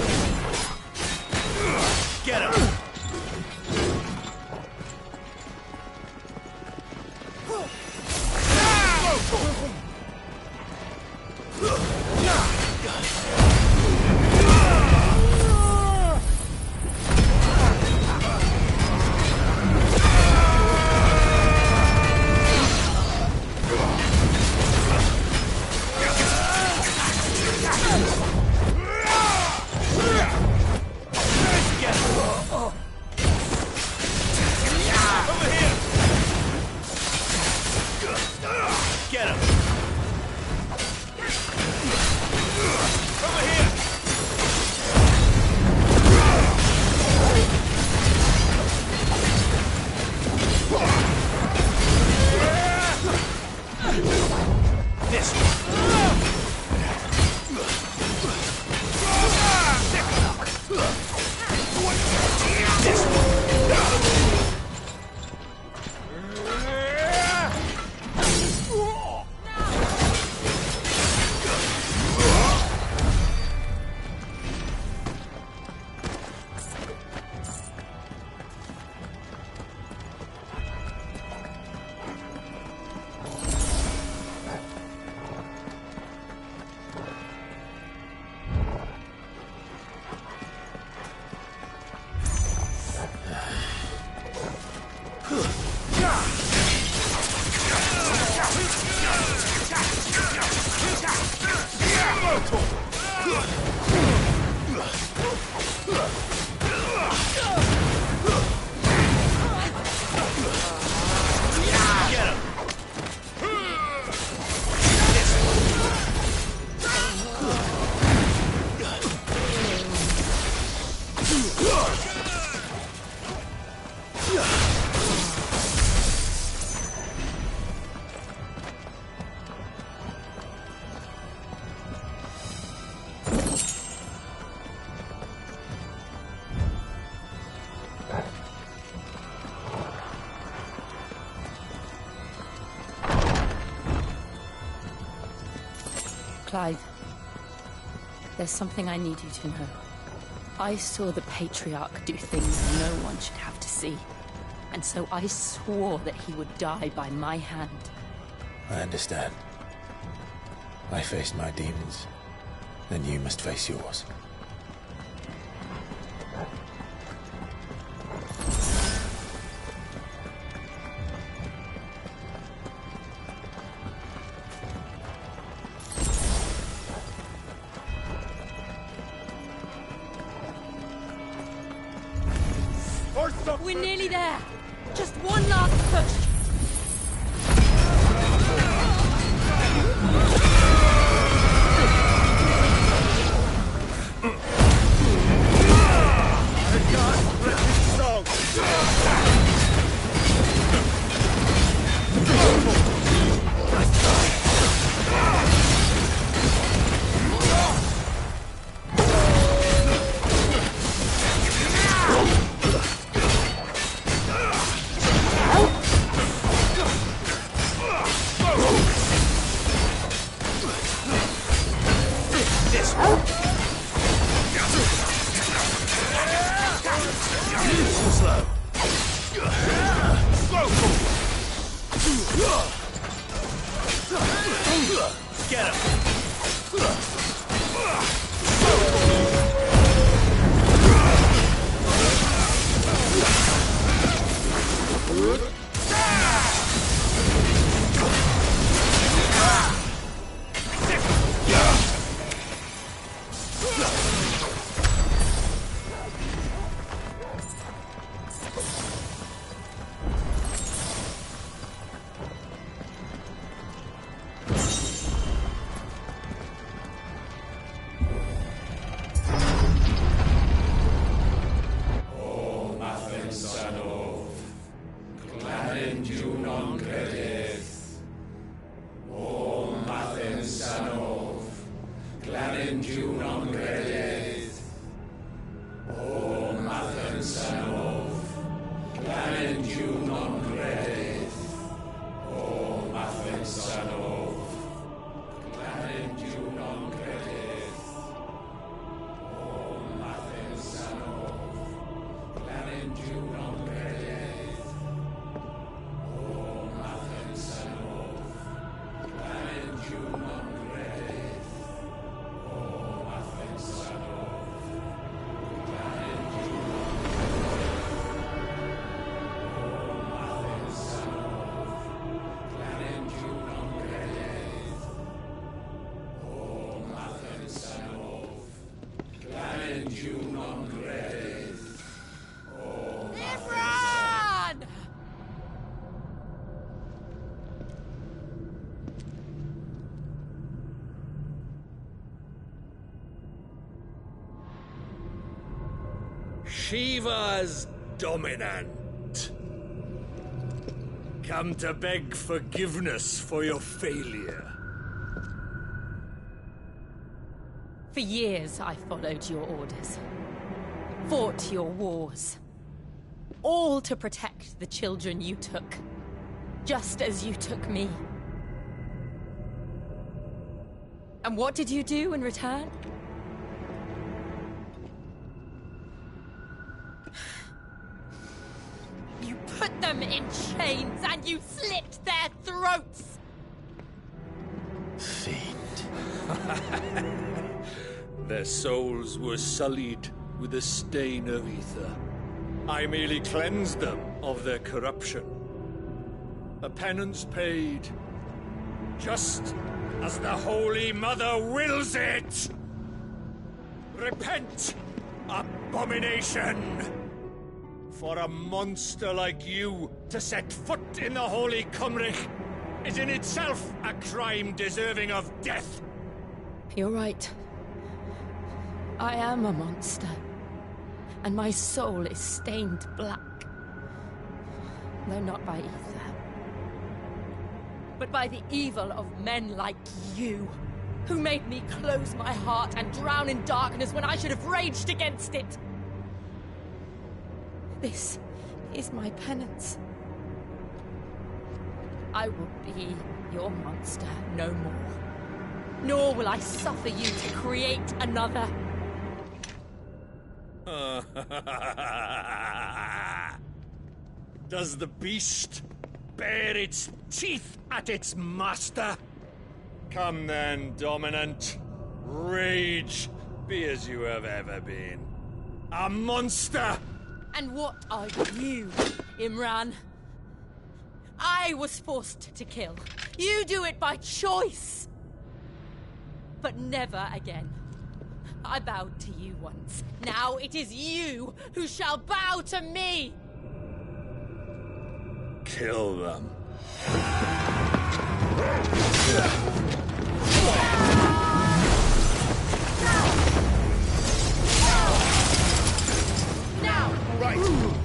Get him! Get him! Over here! Clive, there's something I need you to know. I saw the Patriarch do things no one should have to see. And so I swore that he would die by my hand. I understand. I faced my demons. Then you must face yours. We're nearly there. Just one last push. Shiva's dominant. Come to beg forgiveness for your failure. For years, I followed your orders. Fought your wars. All to protect the children you took. Just as you took me. And what did you do in return? You put them in chains and you slit their throats! Fiend. Their souls were sullied with the stain of ether. I merely cleansed them of their corruption. A penance paid, just as the Holy Mother wills it! Repent, abomination! For a monster like you to set foot in the Holy Cymric is in itself a crime deserving of death! You're right. I am a monster. And my soul is stained black. Though not by ether. But by the evil of men like you, who made me close my heart and drown in darkness when I should have raged against it. This is my penance. I will be your monster no more. Nor will I suffer you to create another. Does the beast bare its teeth at its master? Come then, Dominant. Rage, be as you have ever been. A monster! And what are you, Imran? I was forced to kill. You do it by choice. But never again. I bowed to you once. Now it is you who shall bow to me! Kill them. Now! Right!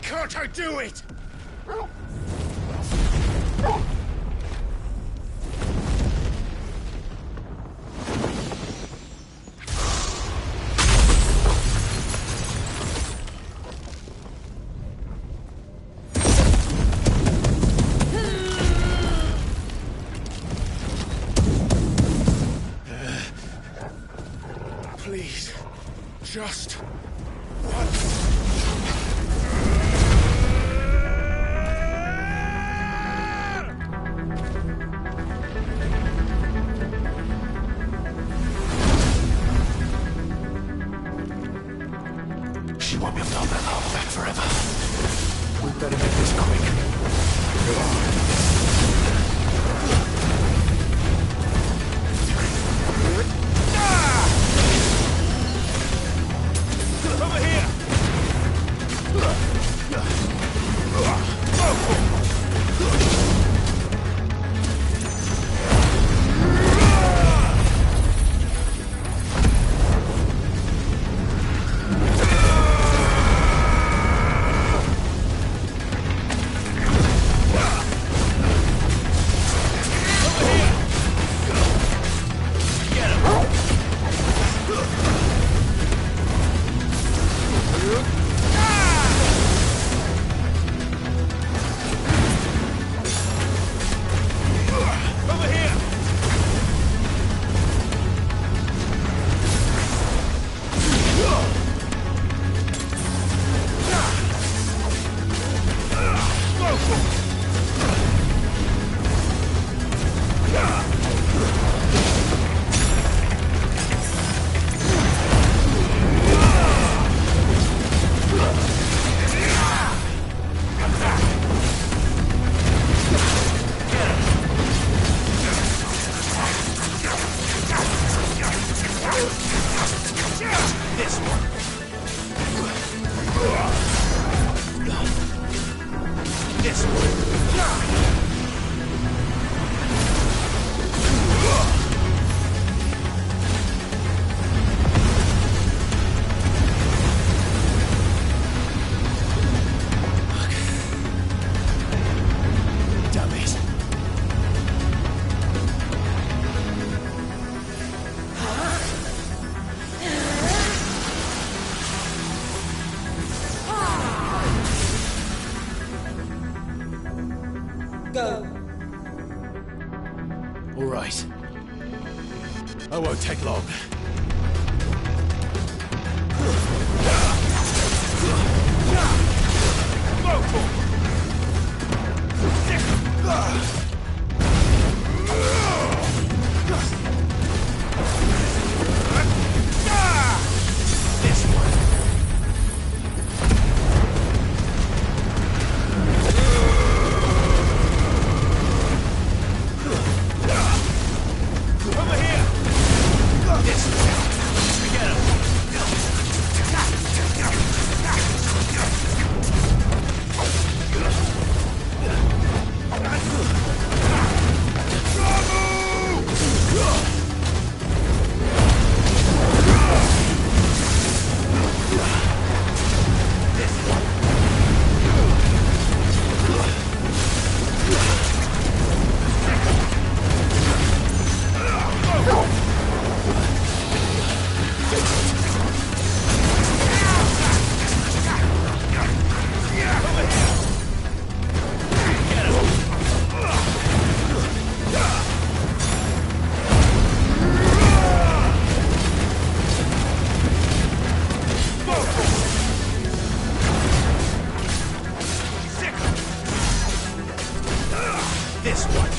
Can't I do it? Please, just once. She won't be able to hold that arm back forever. We'd better make this quick. Over here! This one. This one. All right. I won't take long. This one. Over here! This way! Get him! This one.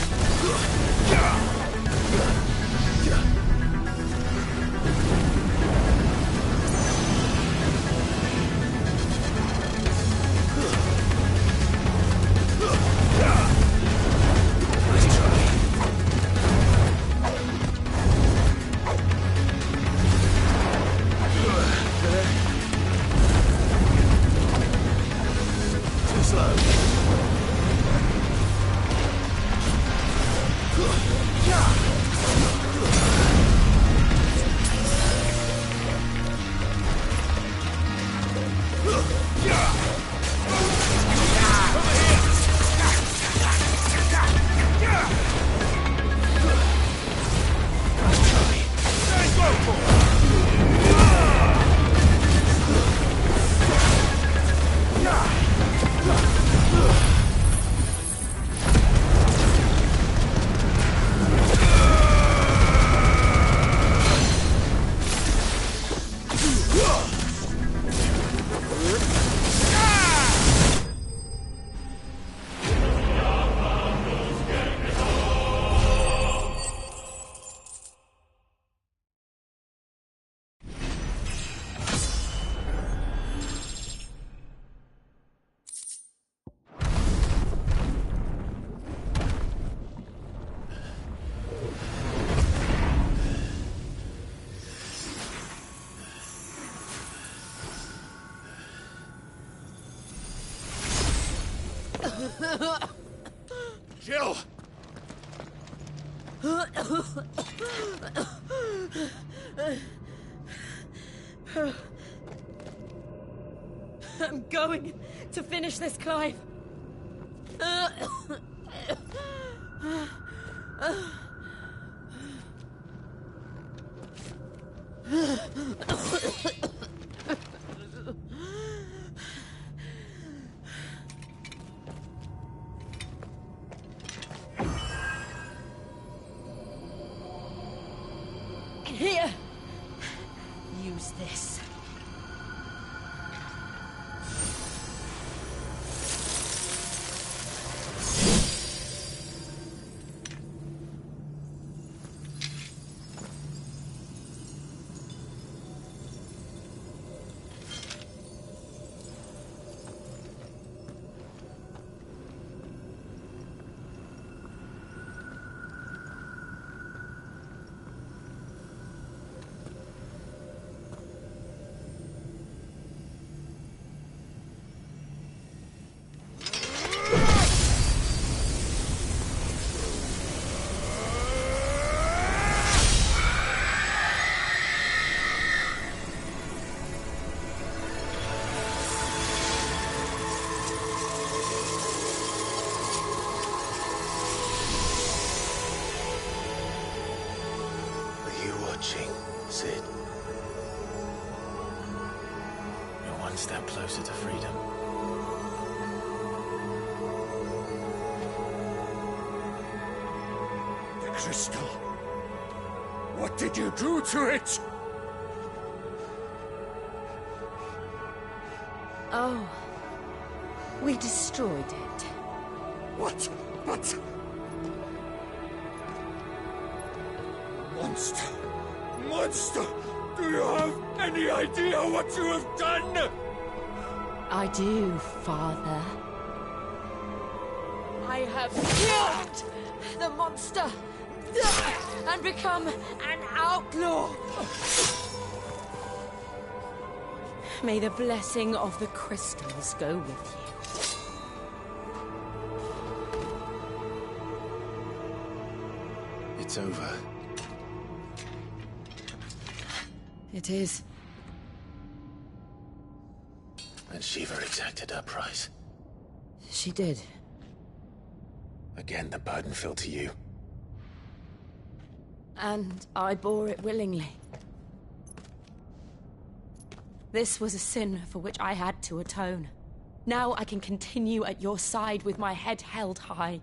Too slow. Jill! I'm going to finish this, Clive. Here. Use this. one step closer to freedom. The crystal. What did you do to it? Oh. We destroyed it. What? But... Monster! Monster! Do you have any idea what you have done? I do, Father. I have killed the monster and become an outlaw. May the blessing of the crystals go with you. It's over. It is. And Shiva exacted her price. She did. Again, the burden fell to you. And I bore it willingly. This was a sin for which I had to atone. Now I can continue at your side with my head held high.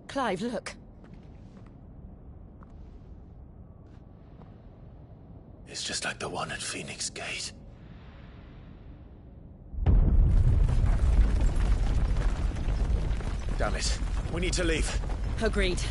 Clive, look. It's just like the one at Phoenix Gate. Damn it. We need to leave. Agreed.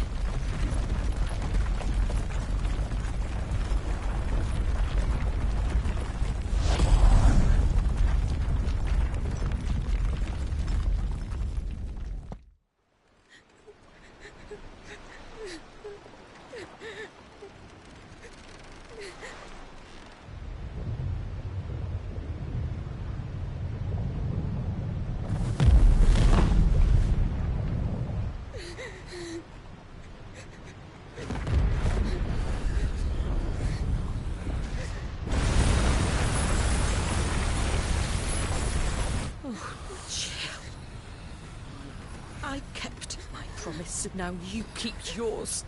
I kept my promise, now you keep yours.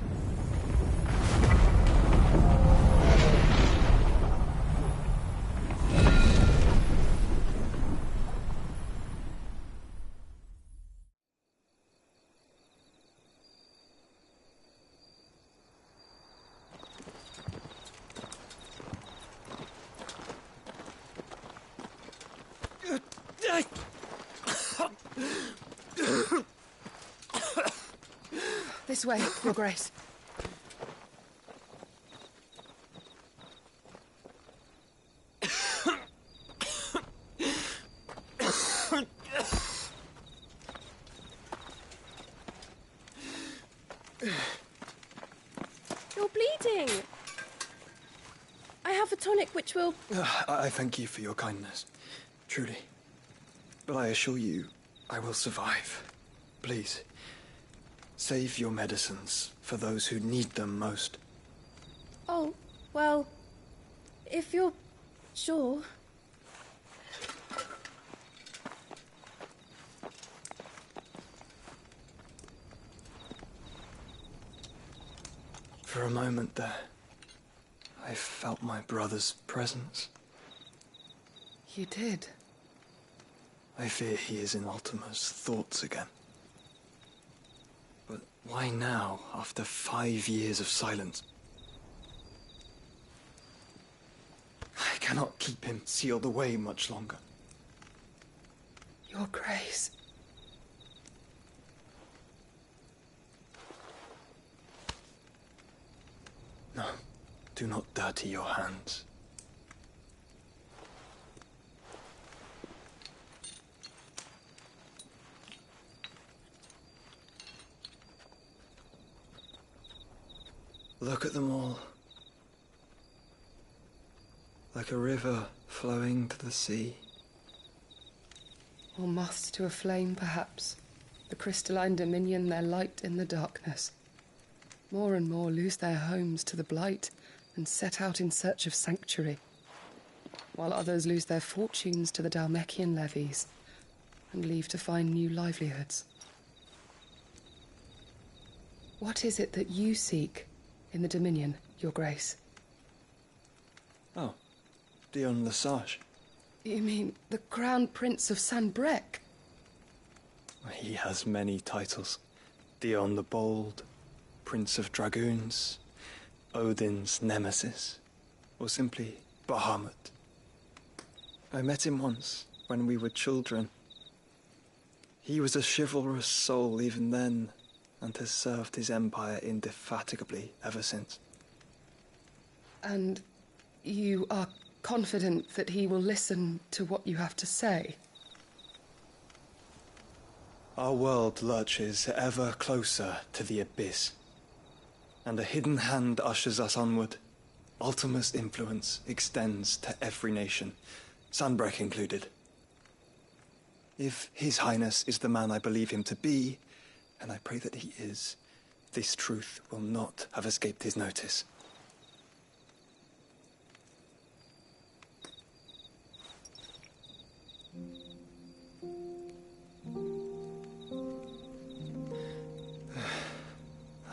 This way, Your Grace. You're bleeding. I have a tonic which will... I thank you for your kindness, truly. But I assure you, I will survive. Please, save your medicines for those who need them most. Oh, well, if you're sure... For a moment there, I felt my brother's presence. You did? I fear he is in Ultima's thoughts again. But why now, after 5 years of silence? I cannot keep him sealed away much longer. Your Grace. No, do not dirty your hands. Look at them all. like a river flowing to the sea. Or moths to a flame, perhaps. The crystalline dominion, their light in the darkness. More and more lose their homes to the blight and set out in search of sanctuary, while others lose their fortunes to the Dhalmekian levies and leave to find new livelihoods. What is it that you seek in the Dominion, Your Grace? Oh, Dion Lesage. You mean the Crown Prince of Sanbreque? He has many titles. Dion the Bold, Prince of Dragoons, Odin's Nemesis, or simply Bahamut. I met him once, when we were children. He was a chivalrous soul even then, and has served his empire indefatigably ever since. And you are confident that he will listen to what you have to say? Our world lurches ever closer to the abyss, and a hidden hand ushers us onward. Ultima's influence extends to every nation, Sanbreque included. If His Highness is the man I believe him to be, and I pray that he is, this truth will not have escaped his notice.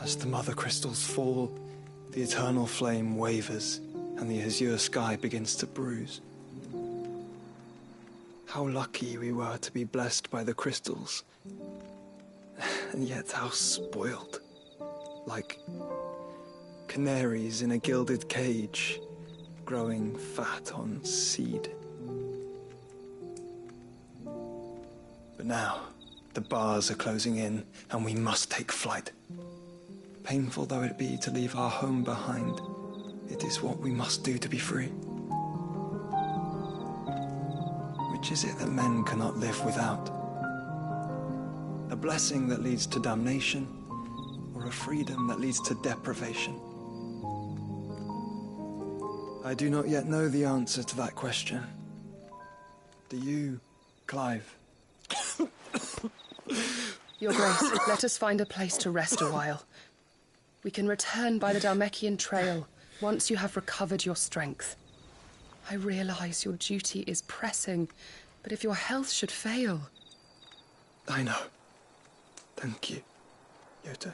As the mother crystals fall, the eternal flame wavers, and the azure sky begins to bruise. How lucky we were to be blessed by the crystals, and yet how spoiled. Like canaries in a gilded cage, growing fat on seed. But now, the bars are closing in, and we must take flight. Painful though it be to leave our home behind, it is what we must do to be free. Which is it that men cannot live without? A blessing that leads to damnation, or a freedom that leads to deprivation? I do not yet know the answer to that question. Do you, Clive? Your Grace, let us find a place to rest a while. We can return by the Dhalmekian trail once you have recovered your strength. I realize your duty is pressing, but if your health should fail... I know. Thank you, Yote.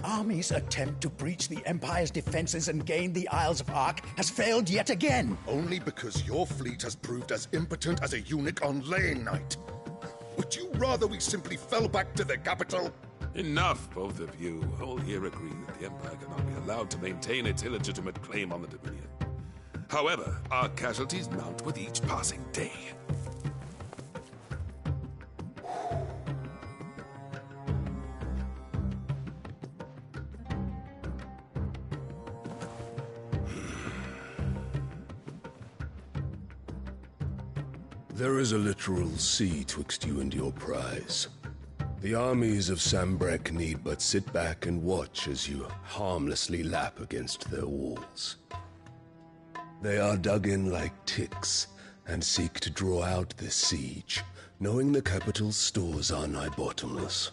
Army's attempt to breach the Empire's defenses and gain the Isles of Ark has failed yet again. Only because your fleet has proved as impotent as a eunuch on Lane Night. Would you rather we simply fell back to the capital? Enough, both of you. All here agree that the Empire cannot be allowed to maintain its illegitimate claim on the Dominion. However, our casualties mount with each passing day. There is a literal sea twixt you and your prize. The armies of Sanbreque need but sit back and watch as you harmlessly lap against their walls. They are dug in like ticks and seek to draw out this siege, knowing the capital's stores are nigh bottomless.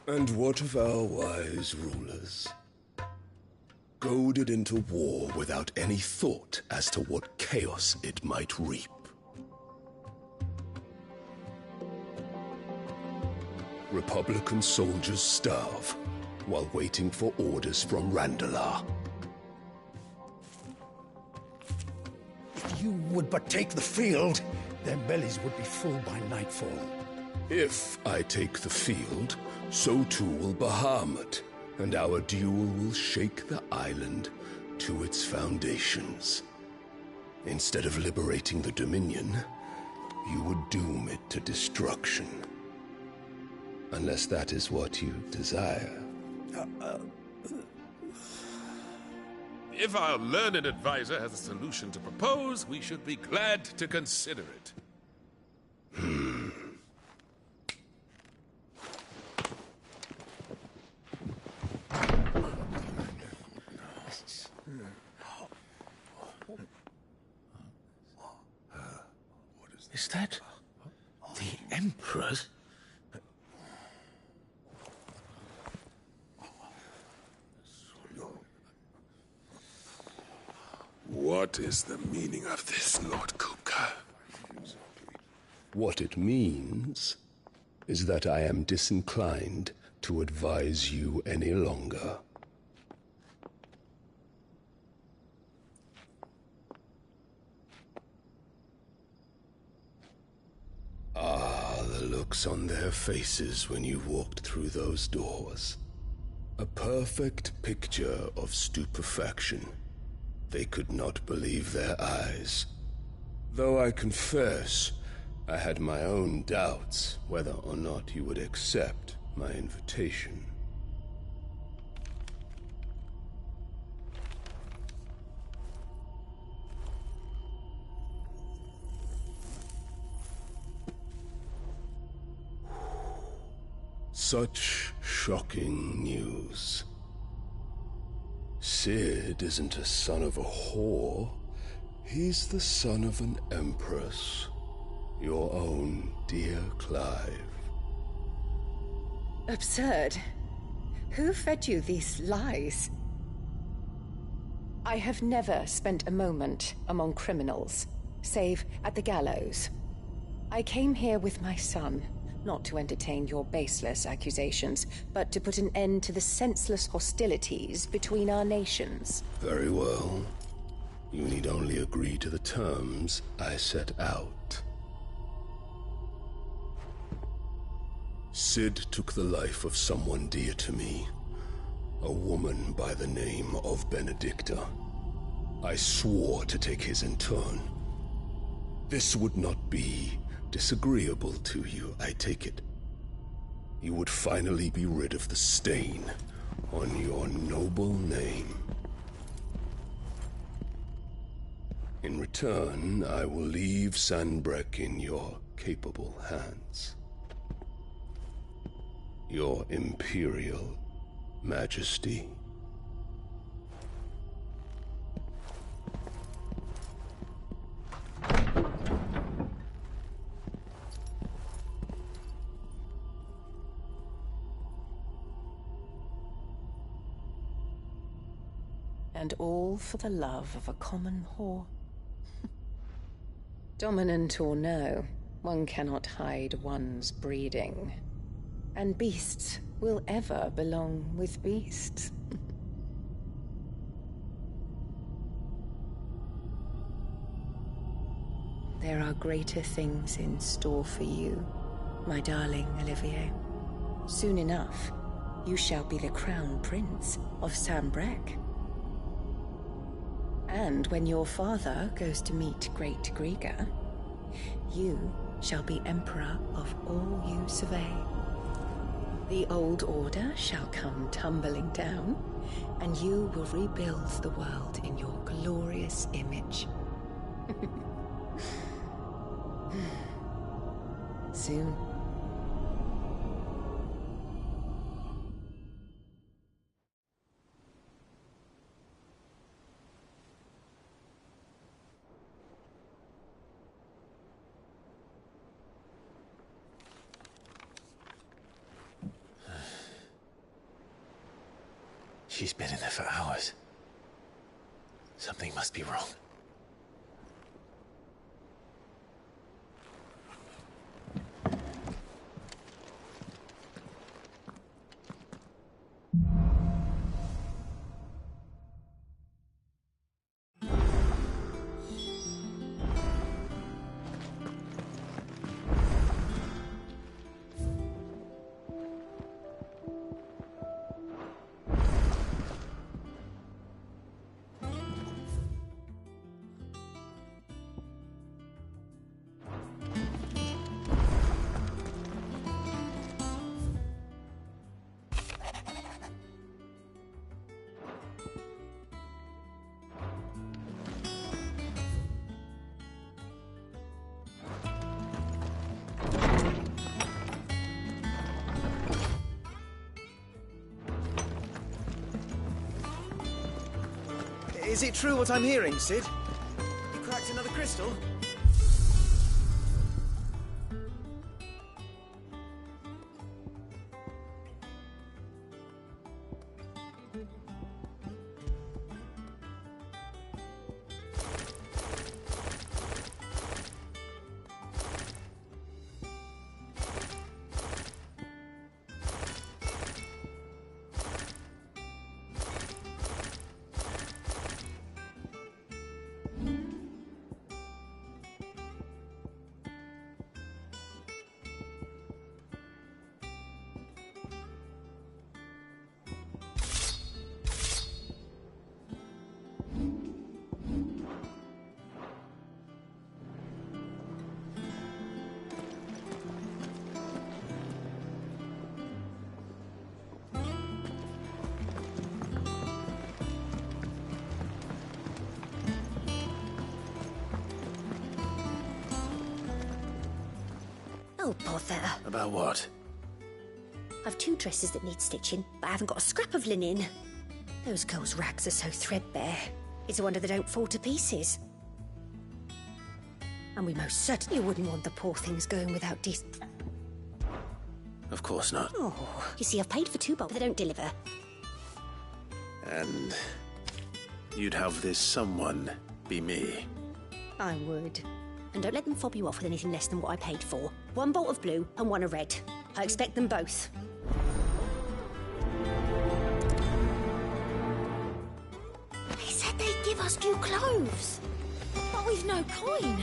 And what of our wise rulers? Goaded into war without any thought as to what chaos it might reap. Republican soldiers starve, while waiting for orders from Randalar. If you would but take the field, their bellies would be full by nightfall. If I take the field, so too will Bahamut, and our duel will shake the island to its foundations. Instead of liberating the Dominion, you would doom it to destruction. Unless that is what you desire. If our learned advisor has a solution to propose, we should be glad to consider it. Is that the Emperor's? What is the meaning of this, Lord Kupka? What it means is that I am disinclined to advise you any longer. Ah, the looks on their faces when you walked through those doors. A perfect picture of stupefaction. They could not believe their eyes. Though I confess, I had my own doubts whether or not you would accept my invitation. Such shocking news. Sid isn't a son of a whore. He's the son of an empress. Your own dear Clive. Absurd. Who fed you these lies? I have never spent a moment among criminals, save at the gallows. I came here with my son, not to entertain your baseless accusations, but to put an end to the senseless hostilities between our nations. Very well. You need only agree to the terms I set out. Sid took the life of someone dear to me, a woman by the name of Benedicta. I swore to take his in turn. This would not be disagreeable to you, I take it. You would finally be rid of the stain on your noble name. In return, I will leave Sanbreque in your capable hands. Your Imperial Majesty. And all for the love of a common whore. Dominant or no, one cannot hide one's breeding. And beasts will ever belong with beasts. There are greater things in store for you, my darling Olivier. Soon enough, you shall be the crown prince of Sanbreque. And when your father goes to meet Great Griga, you shall be emperor of all you survey. The old order shall come tumbling down, and you will rebuild the world in your glorious image. Soon. She's been in there for hours. Something must be wrong. Is it true what I'm hearing, Sid? You cracked another crystal? Oh, bother. About what? I've 2 dresses that need stitching, but I haven't got a scrap of linen. Those girls' rags are so threadbare. It's a wonder they don't fall to pieces. And we most certainly wouldn't want the poor things going without decent... Of course not. Oh, you see, I've paid for 2 bulk, but they don't deliver. And you'd have this someone be me. I would. And don't let them fob you off with anything less than what I paid for. 1 bolt of blue and 1 of red. I expect them both. They said they'd give us new clothes. But we've no coin.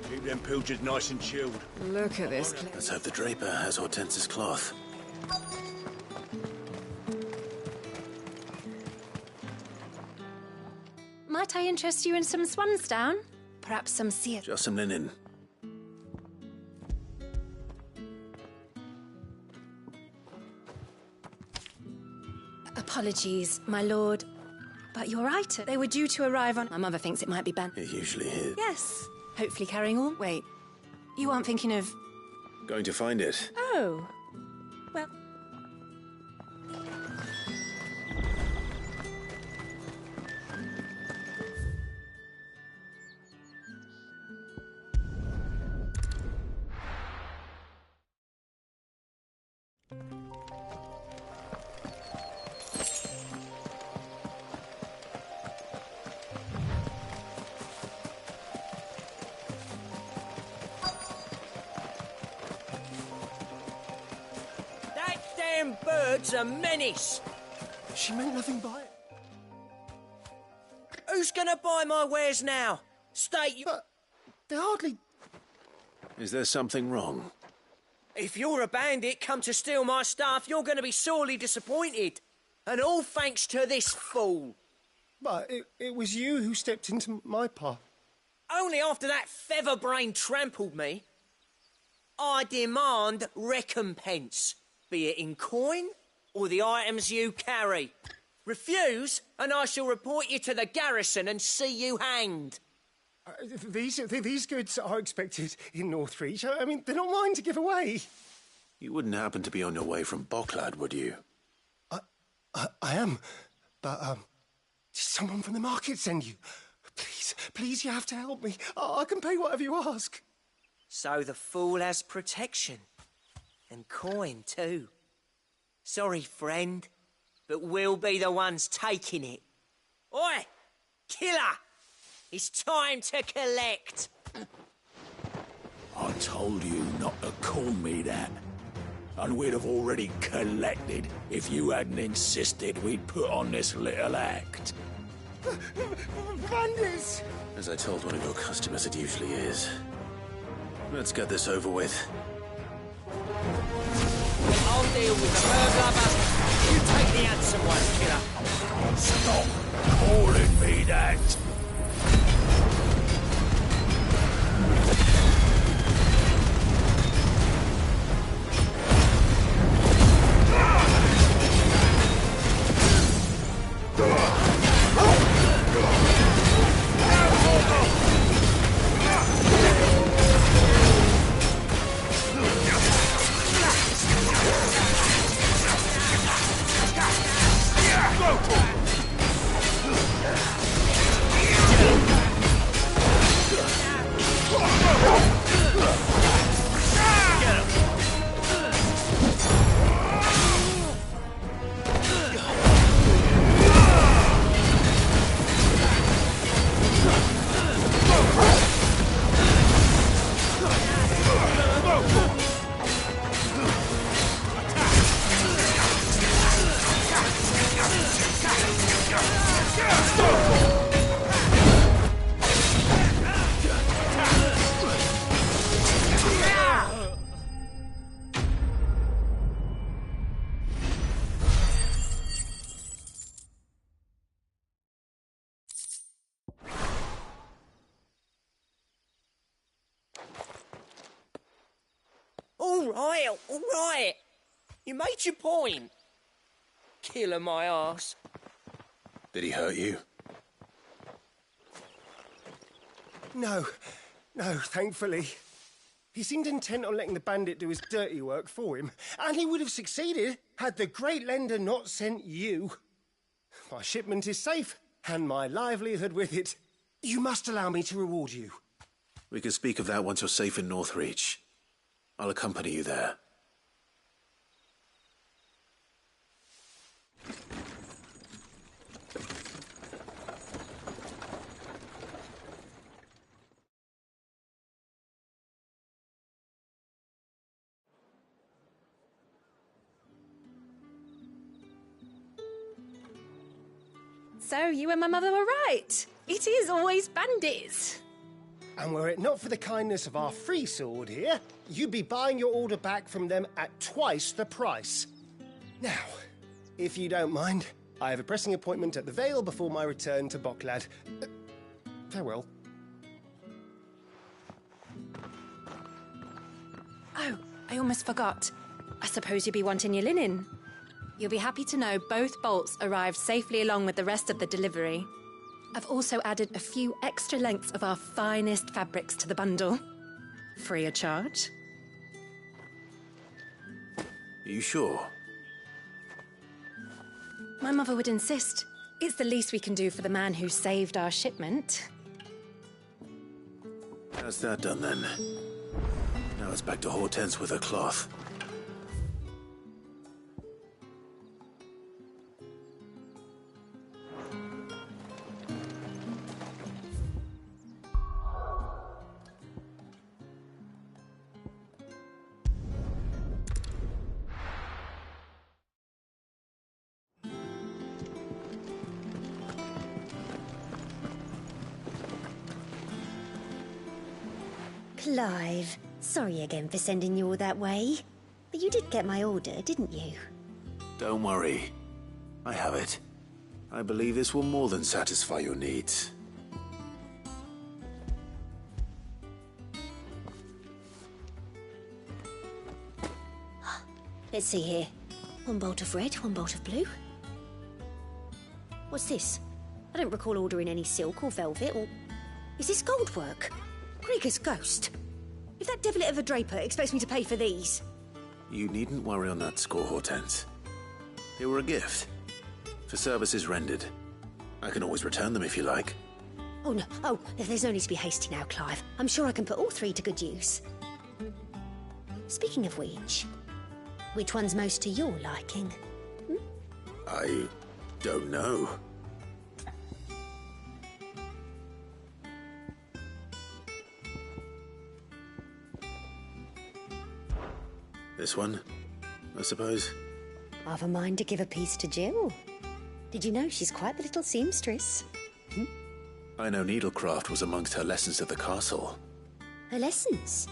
Keep them pilgers nice and chilled. Look at this. Let's hope the draper has Hortense's cloth. Might I interest you in some swansdown? Perhaps some seal. Just some linen. Apologies, my lord. But you're right. They were due to arrive on... My mother thinks it might be banned. It usually is. Yes. Hopefully carrying all... Wait. You aren't thinking of... Going to find it. Oh. Well... Bird's a menace. She meant nothing by it. Who's gonna buy my wares now? State you... But they hardly... Is there something wrong? If you're a bandit come to steal my stuff, you're gonna be sorely disappointed. And all thanks to this fool. But it was you who stepped into my path. Only after that feather-brain trampled me. I demand recompense. Be it in coin or the items you carry. Refuse, and I shall report you to the garrison and see you hanged. These goods are expected in Northreach. I mean, they're not mine to give away. You wouldn't happen to be on your way from Bocklad, would you? I am, but did someone from the market send you? Please, you have to help me. I can pay whatever you ask. So the fool has protection. And coin, too. Sorry, friend, but we'll be the ones taking it. Oi! Killer! It's time to collect! I told you not to call me that. And we'd have already collected if you hadn't insisted we'd put on this little act. Bandits! As I told one of your customers, it usually is. Let's get this over with. I'll deal with the burglar. You take the handsome one, killer. Stop calling me that. All right. You made your point. Killing my ass. Did he hurt you? No, thankfully. He seemed intent on letting the bandit do his dirty work for him, and he would have succeeded had the Great Lender not sent you. My shipment is safe, and my livelihood with it. You must allow me to reward you. We can speak of that once you're safe in Northreach. I'll accompany you there. So you and my mother were right. It is always bandits. And were it not for the kindness of our free sword here, you'd be buying your order back from them at twice the price. Now, if you don't mind, I have a pressing appointment at the Vale before my return to Boklad. Farewell. Oh, I almost forgot. I suppose you'll be wanting your linen. You'll be happy to know both bolts arrived safely along with the rest of the delivery. I've also added a few extra lengths of our finest fabrics to the bundle. Free of charge. Are you sure? My mother would insist. It's the least we can do for the man who saved our shipment. How's that done then? Now it's back to Hortense with her cloth. Clive, sorry again for sending you all that way. But you did get my order, didn't you? Don't worry. I have it. I believe this will more than satisfy your needs. Let's see here. One bolt of red, one bolt of blue. What's this? I don't recall ordering any silk or velvet or... Is this gold work? Krieger's ghost. If that devilit of a draper expects me to pay for these... You needn't worry on that score, Hortense. They were a gift. For services rendered. I can always return them if you like. Oh, no. Oh, there's no need to be hasty now, Clive. I'm sure I can put all three to good use. Speaking of which one's most to your liking? I don't know. This one, I suppose. I've a mind to give a piece to Jill. Did you know she's quite the little seamstress? I know needlecraft was amongst her lessons at the castle. Her lessons?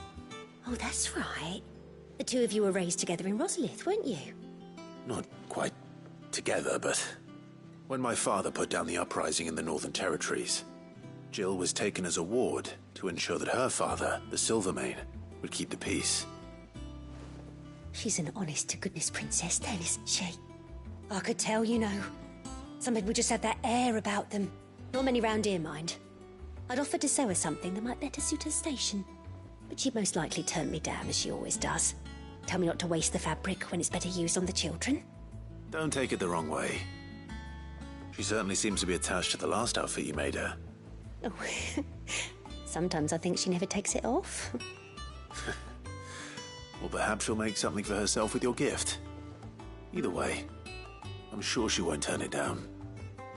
Oh, that's right. The two of you were raised together in Rosalith, weren't you? Not quite together, but when my father put down the uprising in the Northern Territories, Jill was taken as a ward to ensure that her father, the Silvermane, would keep the peace. She's an honest-to-goodness princess then, isn't she? I could tell, you know. Some people just have that air about them. Not many round here, mind. I'd offered to sew her something that might better suit her station. But she'd most likely turn me down, as she always does. Tell me not to waste the fabric when it's better used on the children. Don't take it the wrong way. She certainly seems to be attached to the last outfit you made her. Oh, sometimes I think she never takes it off. Or perhaps she'll make something for herself with your gift. Either way, I'm sure she won't turn it down.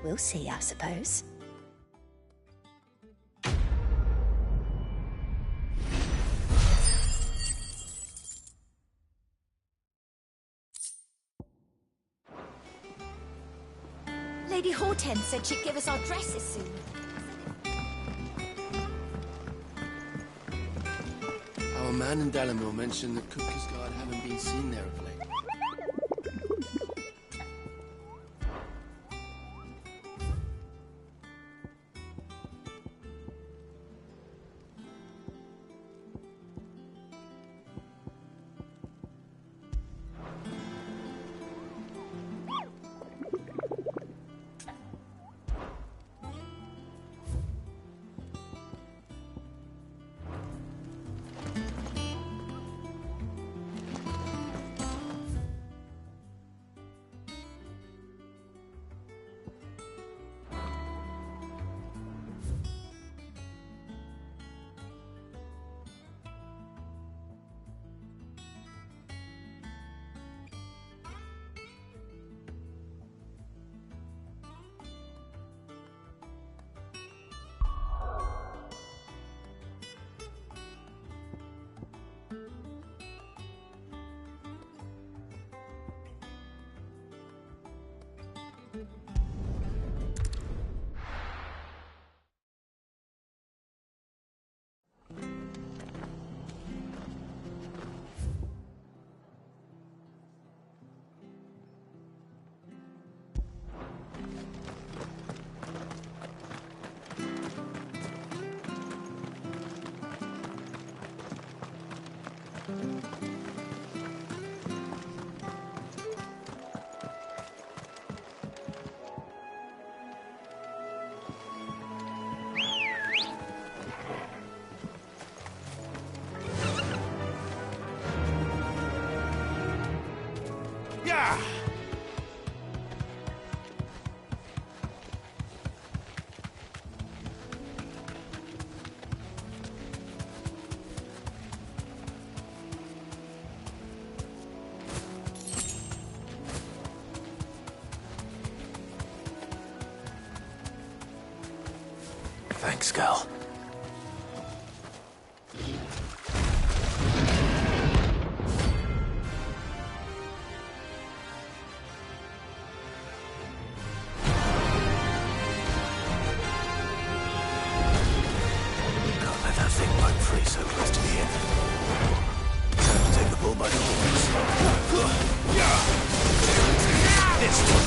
We'll see, I suppose. Lady Hortense said she'd give us our dresses soon. Our man in Dalamore mentioned that Kupka's guard haven't been seen there of late. Thanks, Gal. Can't let that thing roam free so close to the end. Time to take the bull by the horns. This one.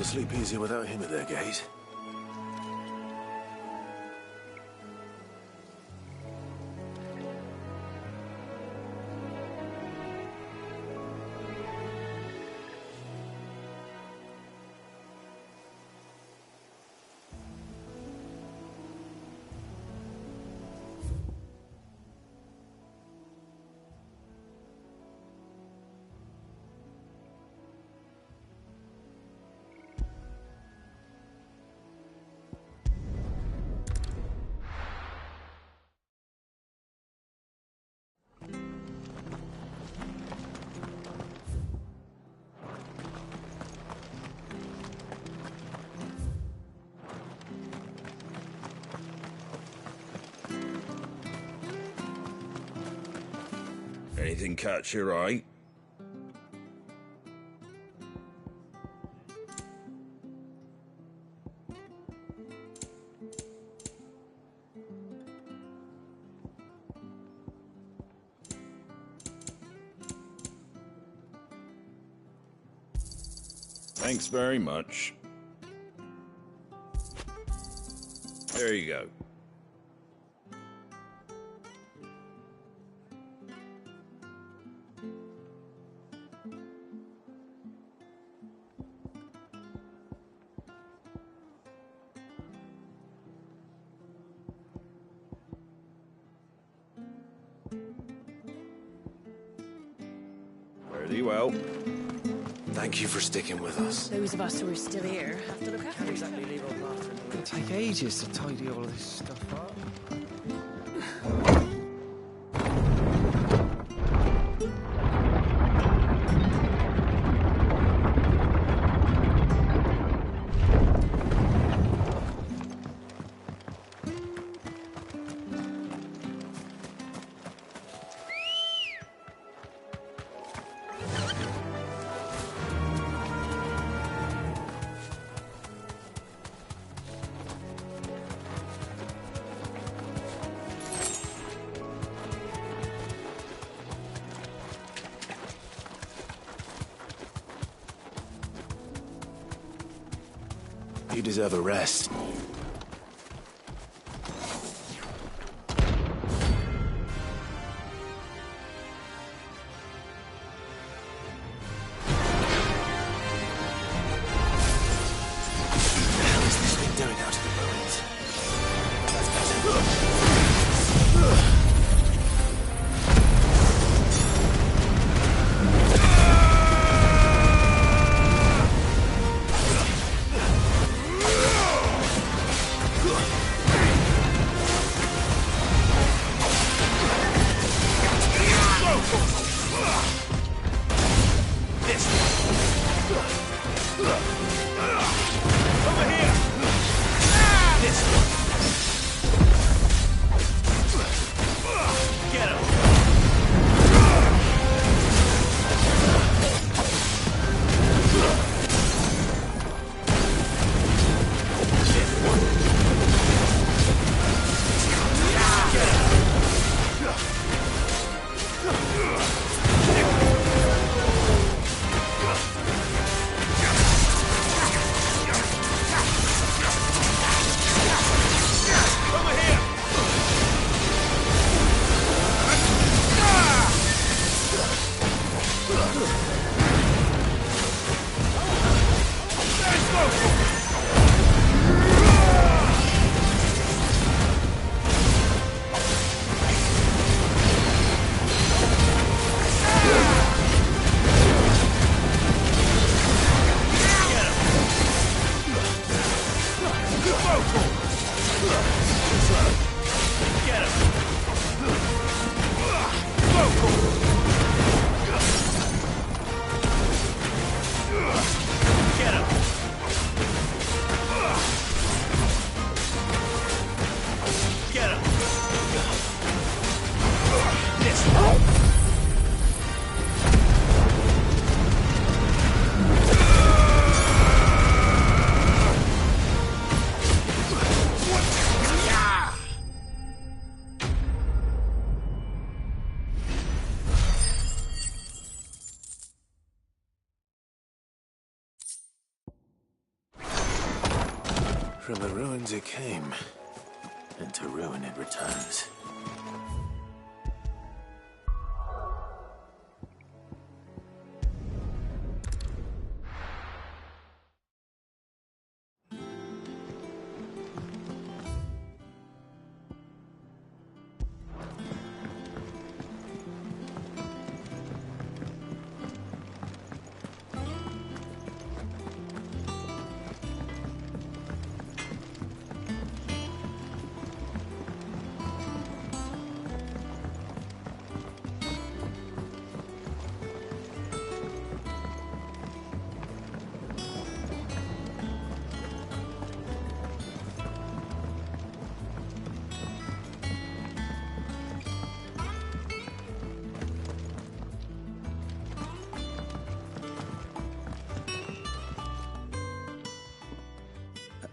Sleep easier without him at their gaze. Anything catch your eye? Thanks very much. There you go. Very well. Thank you for sticking with us. Those of us who are still here have to look after each other. It'll take ages to tidy all of this stuff up. You deserve a rest. From the ruins it came, and to ruin it returns.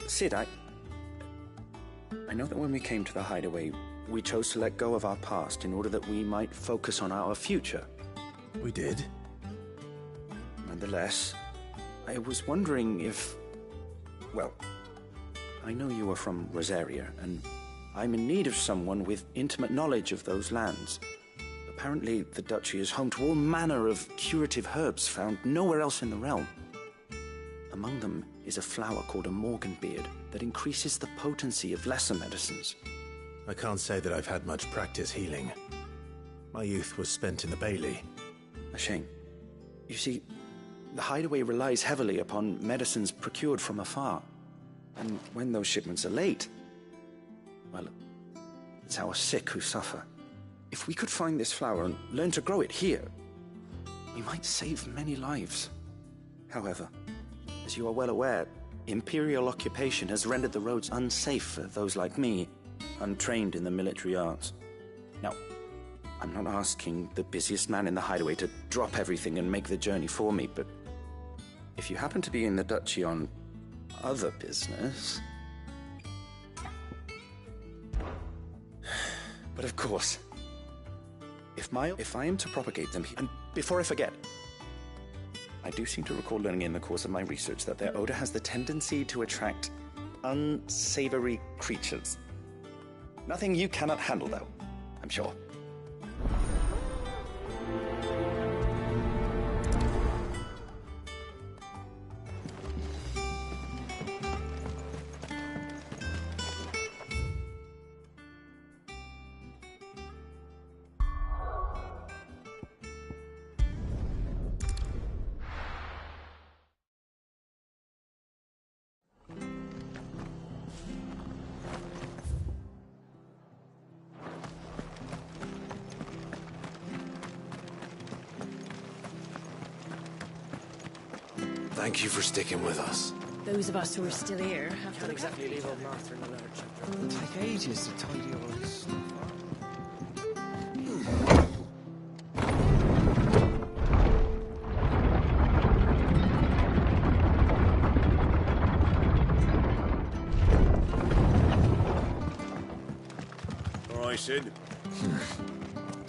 Sid, I know that when we came to the hideaway, we chose to let go of our past in order that we might focus on our future. We did. Nonetheless, I was wondering if, well, I know you are from Rosaria, and I'm in need of someone with intimate knowledge of those lands. Apparently, the duchy is home to all manner of curative herbs found nowhere else in the realm. Among them is a flower called a morganbeard that increases the potency of lesser medicines. I can't say that I've had much practice healing. My youth was spent in the Bailey. A shame. You see, the hideaway relies heavily upon medicines procured from afar. And when those shipments are late, well, it's our sick who suffer. If we could find this flower and learn to grow it here, we might save many lives. However, as you are well aware, Imperial occupation has rendered the roads unsafe for those like me, untrained in the military arts. Now, I'm not asking the busiest man in the hideaway to drop everything and make the journey for me, but if you happen to be in the duchy on other business... But of course, if I am to propagate them, and before I forget, I do seem to recall learning in the course of my research that their odor has the tendency to attract unsavory creatures. Nothing you cannot handle, though, I'm sure. Thank you for sticking with us. Those of us who are still here have Can't to exactly leave old Martha in the lurch. It'll take ages to tidy all this stuff up. All right, Sid.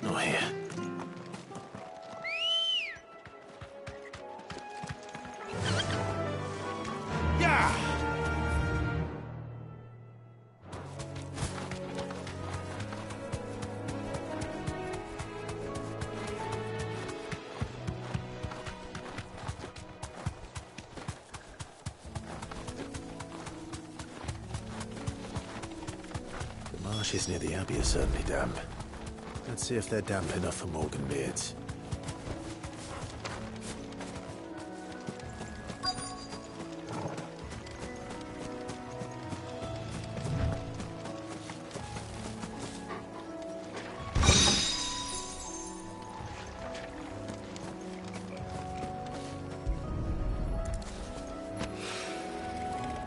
Not here. The marshes near the Abbey are certainly damp. Let's see if they're damp enough for morganbeards.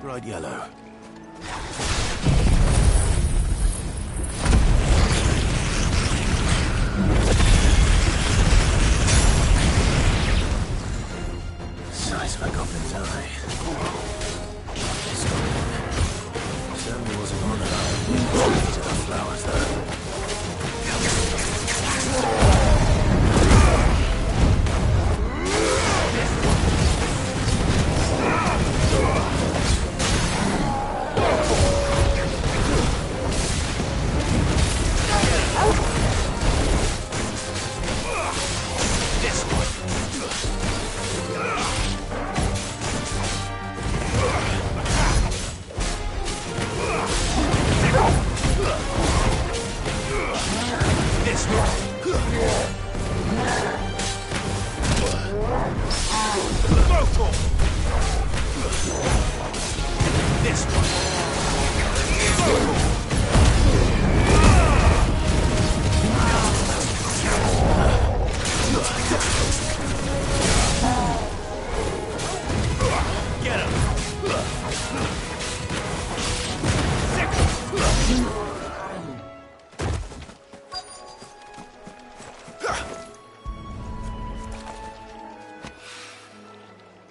Bright yellow. Size of a goblin's eye. Certainly wasn't on about to the flowers, though.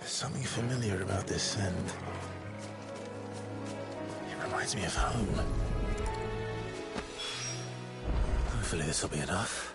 Something familiar about this scent. It reminds me of home. Hopefully this will be enough.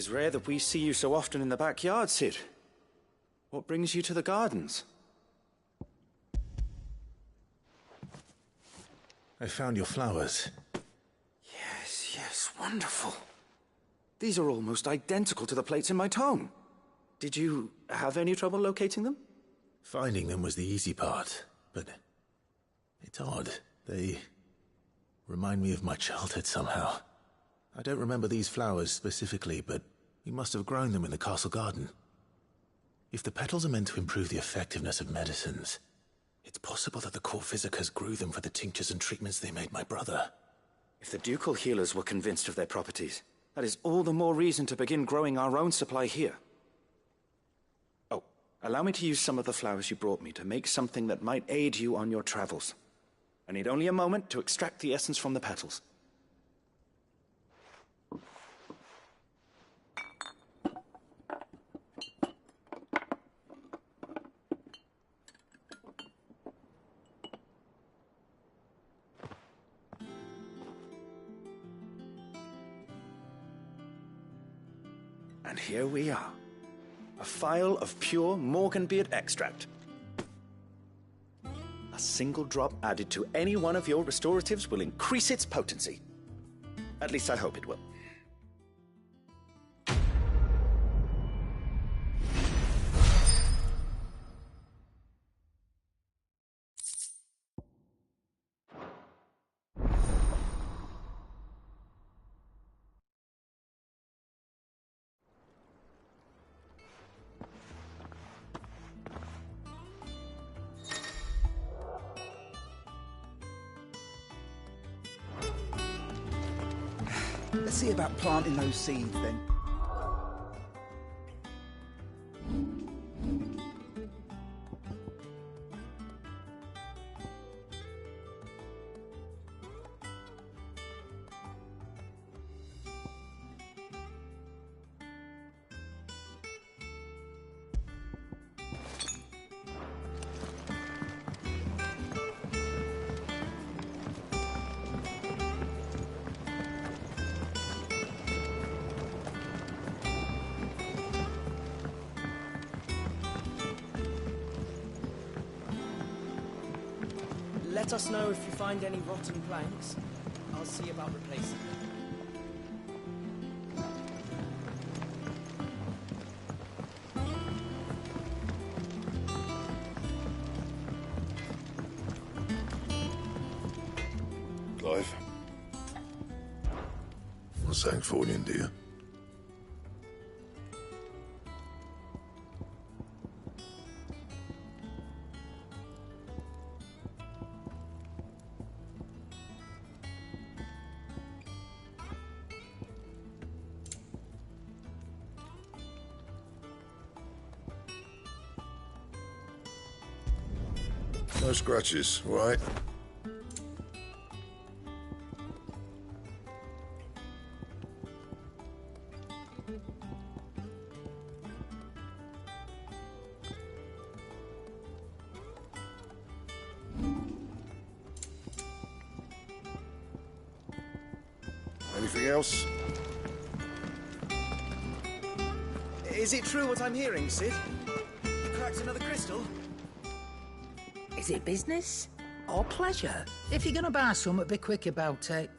is rare that we see you so often in the backyard, Cid. What brings you to the gardens? I found your flowers. Yes, wonderful. These are almost identical to the plates in my tome. Did you have any trouble locating them? Finding them was the easy part, but it's odd. They remind me of my childhood somehow. I don't remember these flowers specifically, but we must have grown them in the castle garden. If the petals are meant to improve the effectiveness of medicines, it's possible that the court physicers grew them for the tinctures and treatments they made my brother. If the ducal healers were convinced of their properties, that is all the more reason to begin growing our own supply here. Oh, allow me to use some of the flowers you brought me to make something that might aid you on your travels. I need only a moment to extract the essence from the petals. And here we are. A phial of pure Morganbeard extract. A single drop added to any one of your restoratives will increase its potency. At least I hope it will. Let's see about planting those seeds then. Let us know if you find any rotten planks. I'll see about replacing them. Clive. Well, thanks for it, dear. No scratches, right? Anything else? Is it true what I'm hearing, Cid? You cracked another crystal? Is it business or pleasure? If you're gonna buy something, be quick about it.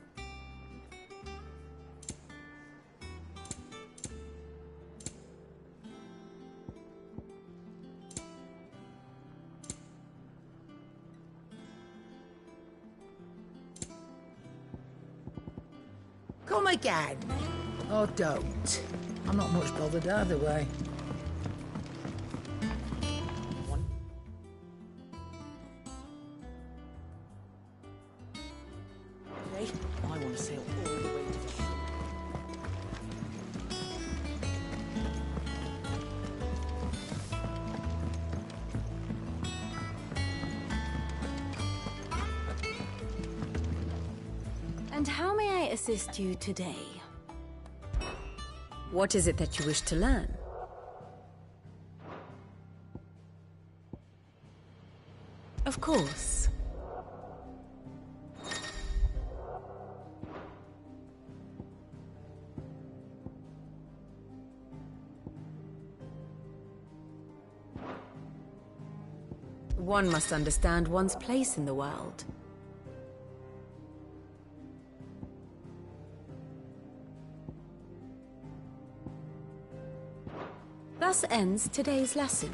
Come again. Or don't. I'm not much bothered either way. I want to sail all the way to the shore. And how may I assist you today? What is it that you wish to learn? Of course. One must understand one's place in the world. Thus ends today's lesson.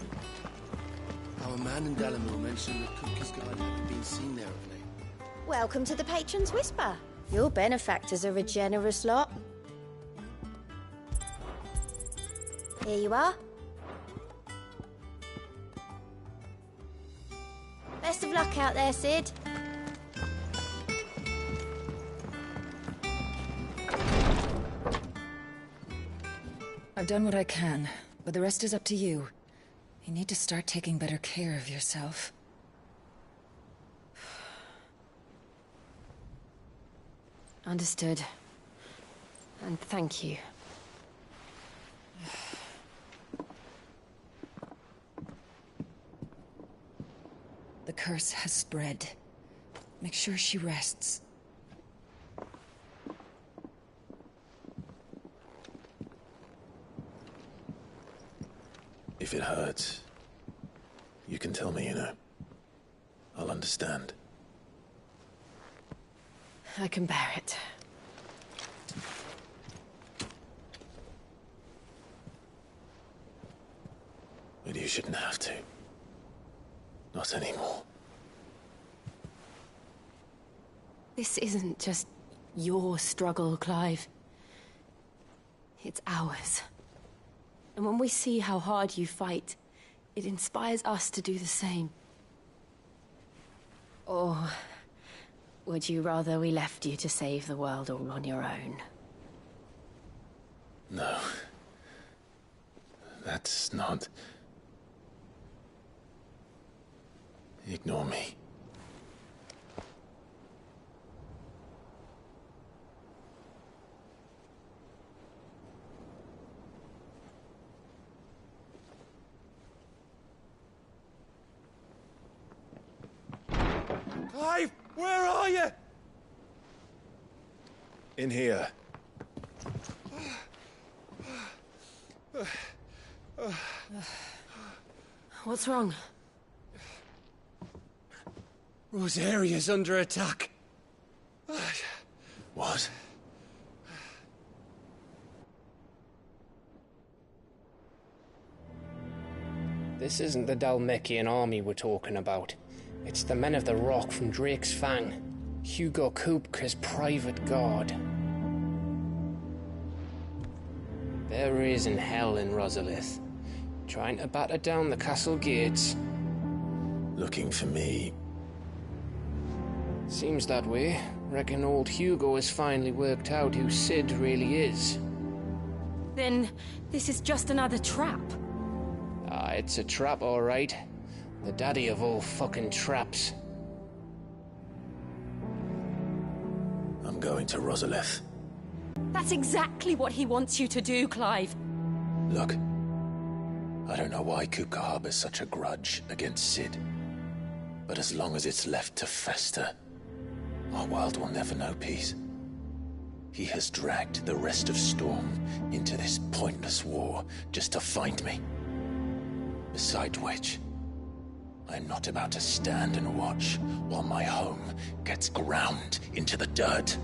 Our man in Dalamore mentioned that Cooper's Guard haven't been seen there of late. Welcome to the Patron's Whisper. Your benefactors are a generous lot. Here you are. Best of luck out there, Sid. I've done what I can, but the rest is up to you. You need to start taking better care of yourself. Understood. And thank you. The curse has spread. Make sure she rests. If it hurts, you can tell me, you know. I'll understand. I can bear it. But you shouldn't have to. Not anymore. This isn't just your struggle, Clive. It's ours. And when we see how hard you fight, it inspires us to do the same. Or would you rather we left you to save the world all on your own? No. That's not... Ignore me. Clive, where are you? In here. What's wrong? Rosaria's under attack. What? This isn't the Dalmekian army we're talking about. It's the men of the Rock from Drake's Fang. Hugo Kupka's private guard. There is in hell in Rosalith, trying to batter down the castle gates. Looking for me. Seems that way. Reckon old Hugo has finally worked out who Sid really is. Then this is just another trap. Ah, it's a trap, all right. The daddy of all fucking traps. I'm going to Rosalith. That's exactly what he wants you to do, Clive. Look, I don't know why Kupka harbors such a grudge against Sid. But as long as it's left to fester, our world will never know peace. He has dragged the rest of Storm into this pointless war just to find me. Besides which, I'm not about to stand and watch while my home gets ground into the dirt.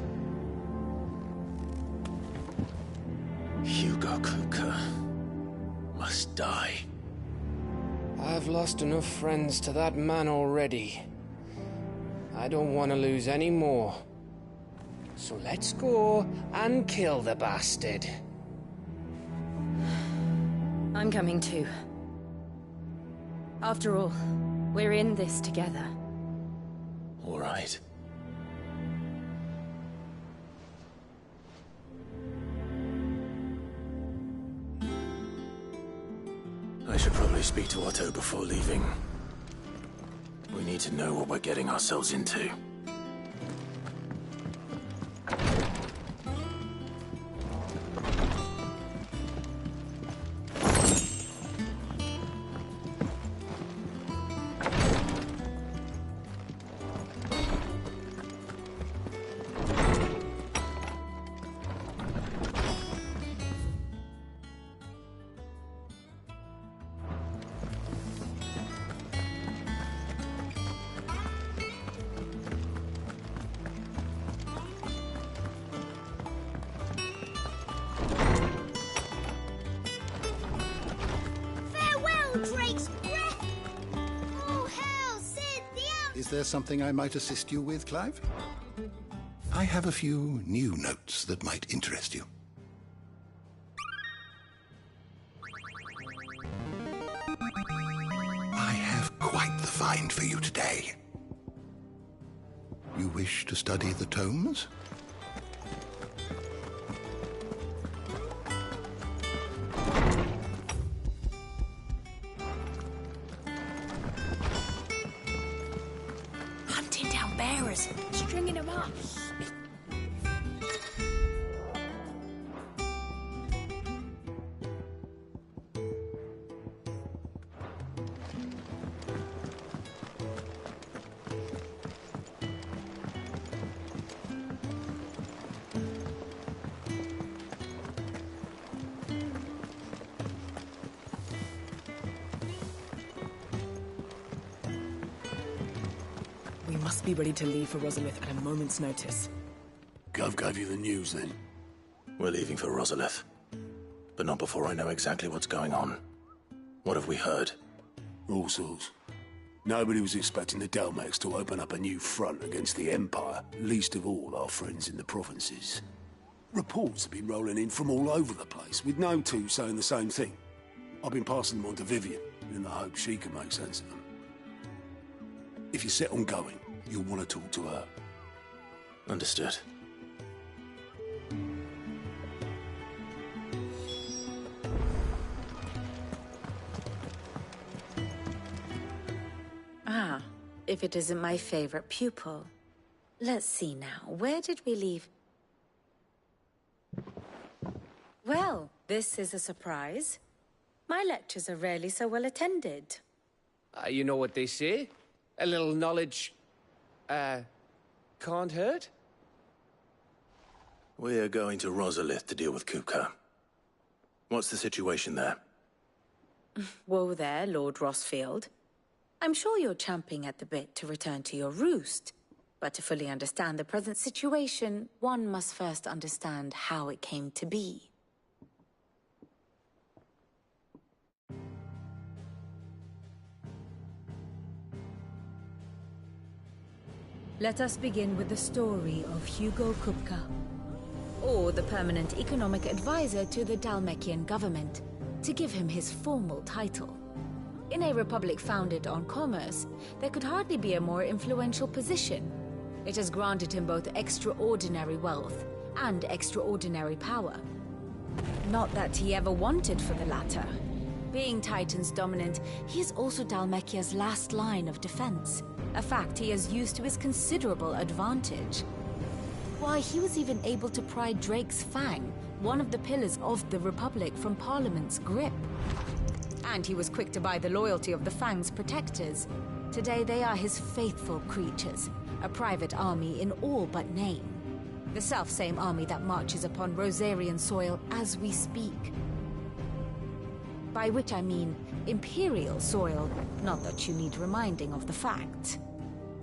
Hugo Kupka must die. I've lost enough friends to that man already. I don't want to lose any more. So let's go and kill the bastard. I'm coming too. After all, we're in this together. All right. I should probably speak to Otto before leaving. We need to know what we're getting ourselves into. Is there something I might assist you with, Clive? I have a few new notes that might interest you. I have quite the find for you today. You wish to study the tomes? Hunting down bearers, stringing them up. We must be ready to leave for Rosalith at a moment's notice. Gov gave you the news, then? We're leaving for Rosalith. But not before I know exactly what's going on. What have we heard? All sorts. Nobody was expecting the Delmex to open up a new front against the Empire, least of all our friends in the provinces. Reports have been rolling in from all over the place, with no two saying the same thing. I've been passing them on to Vivian, in the hope she can make sense of them. If you're set on going, you'll want to talk to her. Understood. Ah, if it isn't my favorite pupil. Let's see now, where did we leave? Well, this is a surprise. My lectures are rarely so well attended. You know what they say? A little knowledge, can't hurt? We're going to Rosalith to deal with Kupka. What's the situation there? Whoa there, Lord Rossfield. I'm sure you're champing at the bit to return to your roost. But to fully understand the present situation, one must first understand how it came to be. Let us begin with the story of Hugo Kupka, or the permanent economic advisor to the Dalmekian government, to give him his formal title. In a republic founded on commerce, there could hardly be a more influential position. It has granted him both extraordinary wealth and extraordinary power. Not that he ever wanted for the latter. Being Titan's dominant, he is also Dalmekia's last line of defense, a fact he has used to his considerable advantage. Why, he was even able to pry Drake's Fang, one of the pillars of the Republic, from Parliament's grip. And he was quick to buy the loyalty of the Fang's protectors. Today they are his faithful creatures, a private army in all but name. The self-same army that marches upon Rosarian soil as we speak. By which I mean Imperial soil, not that you need reminding of the fact.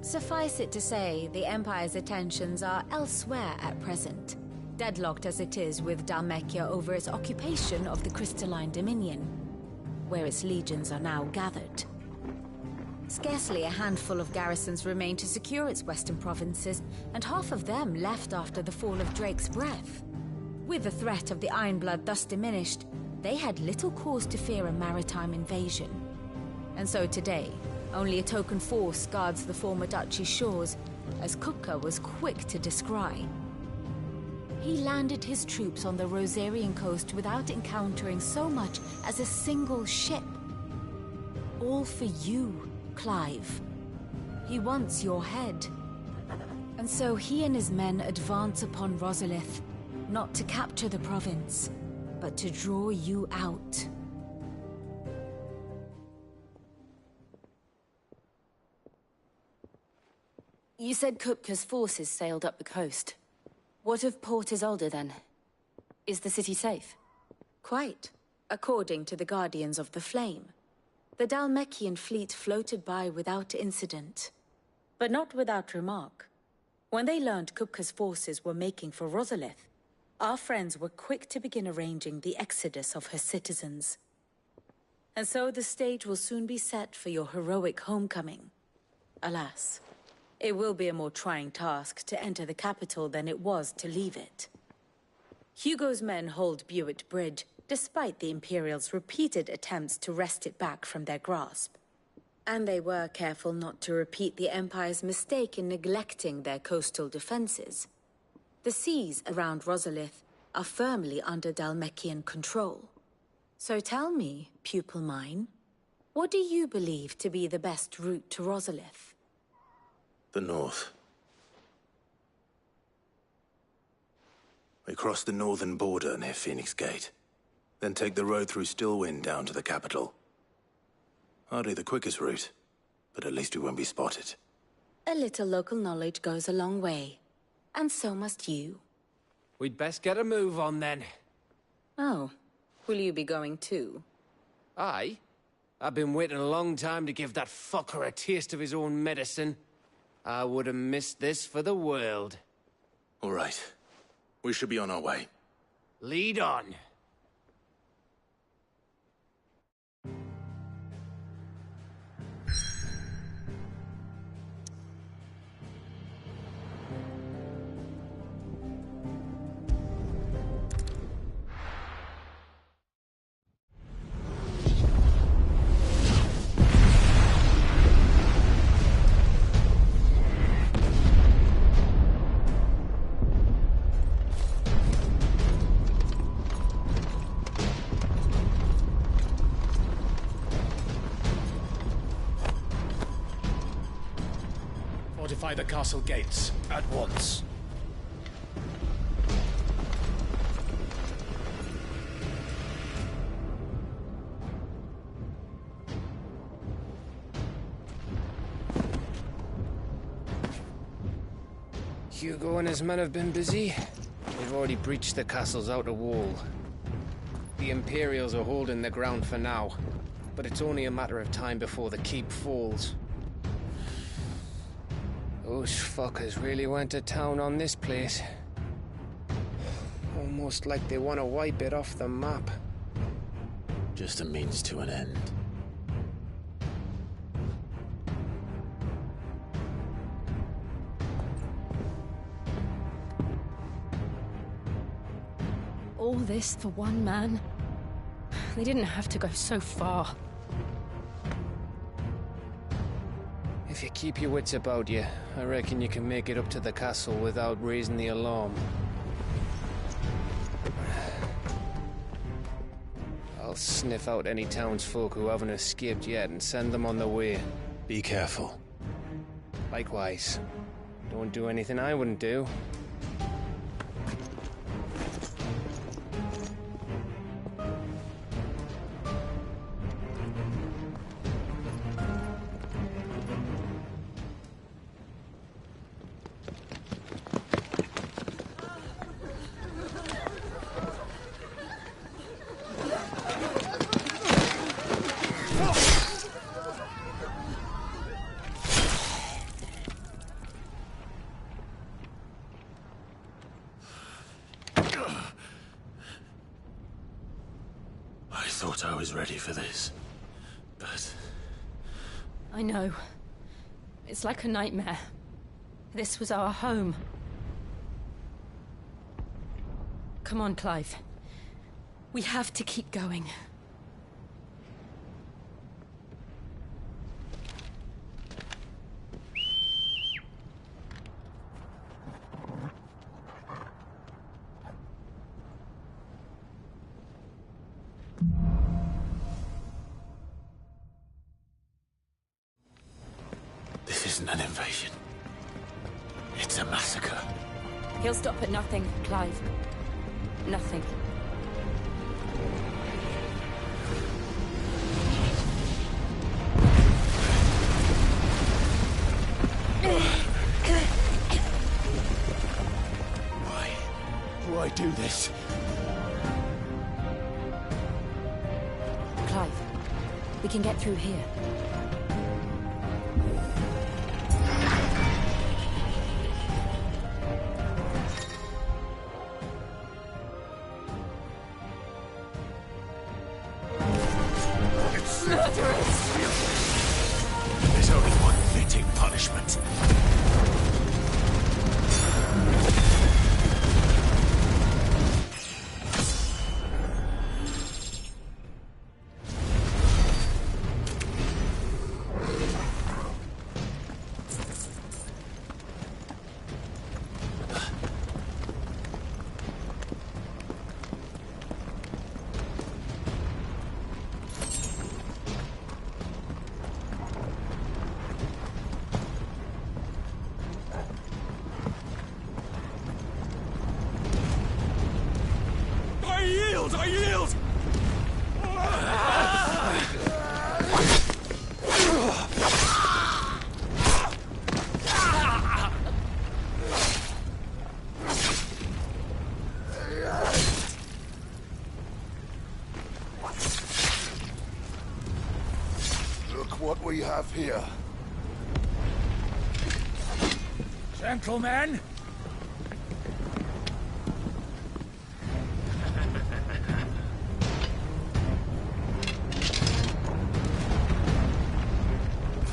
Suffice it to say, the Empire's attentions are elsewhere at present, deadlocked as it is with Dalmekia over its occupation of the Crystalline Dominion, where its legions are now gathered. Scarcely a handful of garrisons remain to secure its western provinces, and half of them left after the fall of Drake's Breath. With the threat of the Ironblood thus diminished, they had little cause to fear a maritime invasion. And so today, only a token force guards the former duchy's shores, as Kupka was quick to descry. He landed his troops on the Rosarian coast without encountering so much as a single ship. All for you, Clive. He wants your head. And so he and his men advance upon Rosalith, not to capture the province, but to draw you out. You said Kupka's forces sailed up the coast. What of Port Isolde, then? Is the city safe? Quite, according to the Guardians of the Flame. The Dalmekian fleet floated by without incident, but not without remark. When they learned Kupka's forces were making for Rosalith, our friends were quick to begin arranging the exodus of her citizens. And so the stage will soon be set for your heroic homecoming. Alas, it will be a more trying task to enter the capital than it was to leave it. Hugo's men hold Buet Bridge, despite the Imperials' repeated attempts to wrest it back from their grasp. And they were careful not to repeat the Empire's mistake in neglecting their coastal defenses. The seas around Rosalith are firmly under Dhalmekian control. So tell me, pupil mine, what do you believe to be the best route to Rosalith? The north. We cross the northern border near Phoenix Gate, then take the road through Stillwind down to the capital. Hardly the quickest route, but at least we won't be spotted. A little local knowledge goes a long way, and so must you. We'd best get a move on then. Oh, will you be going too? Aye. I've been waiting a long time to give that fucker a taste of his own medicine. I would have missed this for the world. All right. We should be on our way. Lead on. Fortify the castle gates at once. Hugo and his men have been busy. They've already breached the castle's outer wall. The Imperials are holding the ground for now, but it's only a matter of time before the keep falls. Those fuckers really went to town on this place. Almost like they want to wipe it off the map. Just a means to an end. All this for one man? They didn't have to go so far. If you keep your wits about you, I reckon you can make it up to the castle without raising the alarm. I'll sniff out any townsfolk who haven't escaped yet and send them on their way. Be careful. Likewise. Don't do anything I wouldn't do. I thought I was ready for this, but... I know. It's like a nightmare. This was our home. Come on, Clive. We have to keep going. This isn't an invasion. It's a massacre. He'll stop at nothing, Clive. Nothing. Why do this? Clive, we can get through here. There's only one fitting punishment. I yield! Look what we have here. Gentlemen!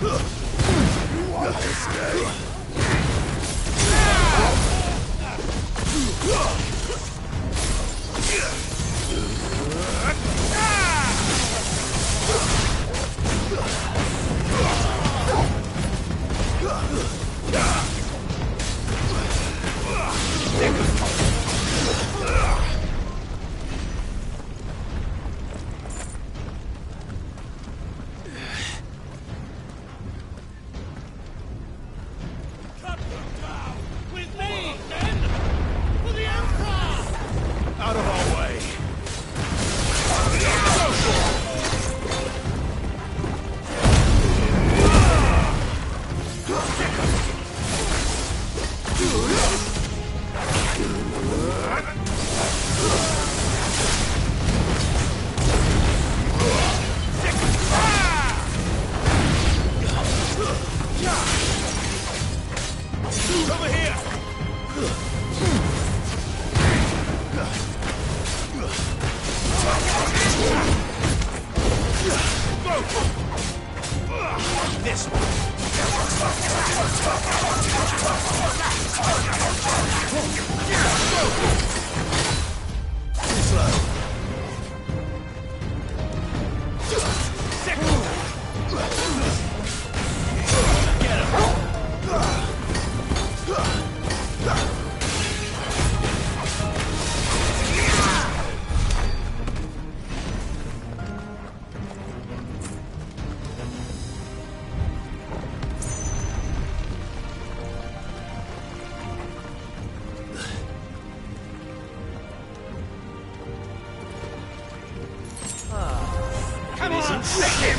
You want this day? With me, men! For the Emperor! Out of our way! Over here! This Come on, take him!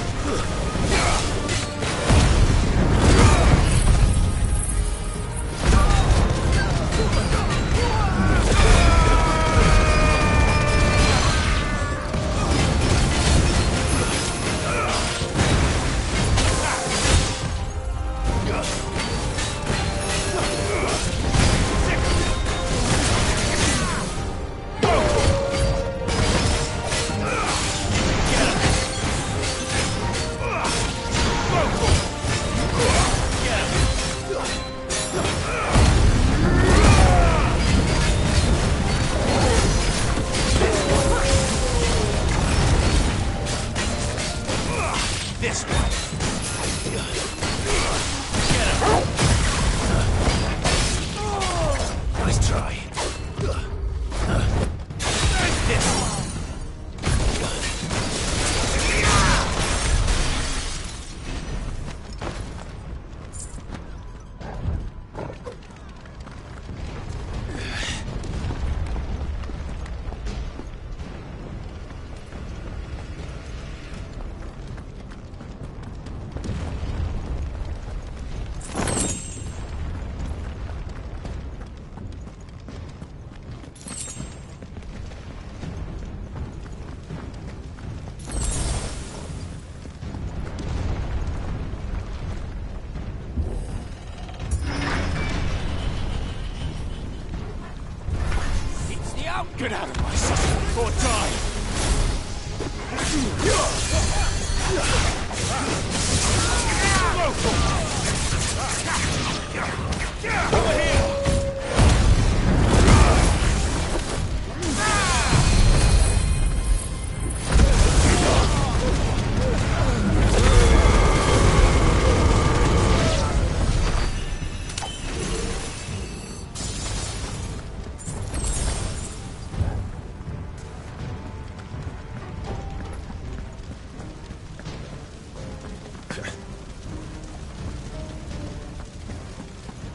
This one. Get him. Nice try. This one. Get out of my sight or die! Over here!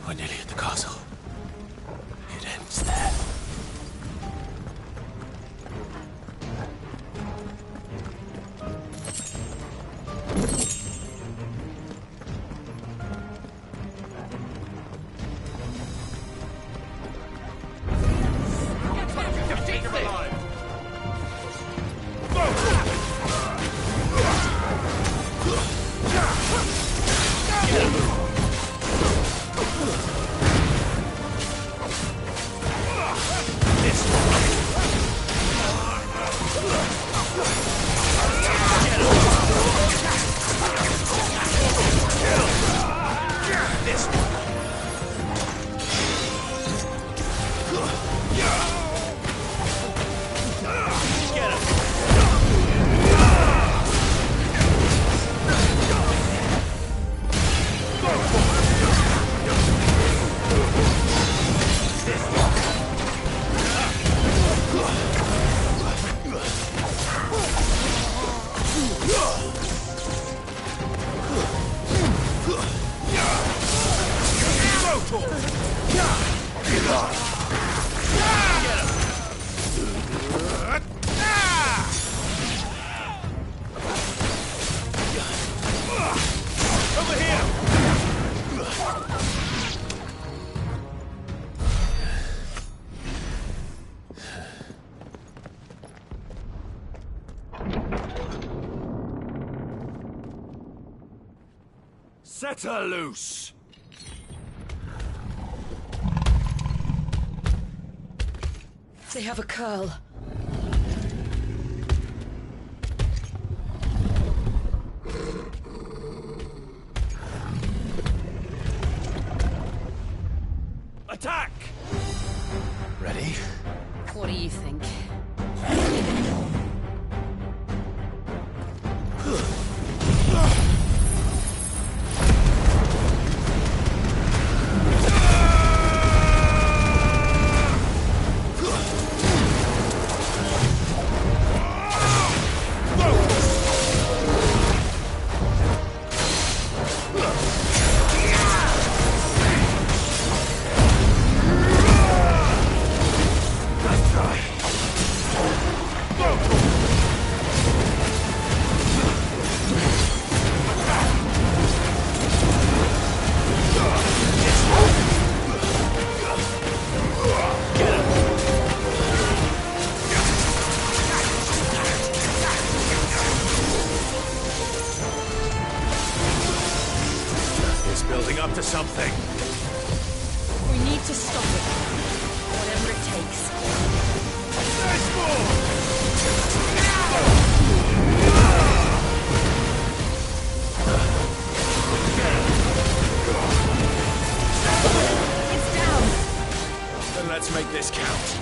We're nearly at the castle. It ends there. Set her loose! They have a curl. Attack! Ready? What do you think? Building up to something. We need to stop it. Whatever it takes. It's down. Then let's make this count.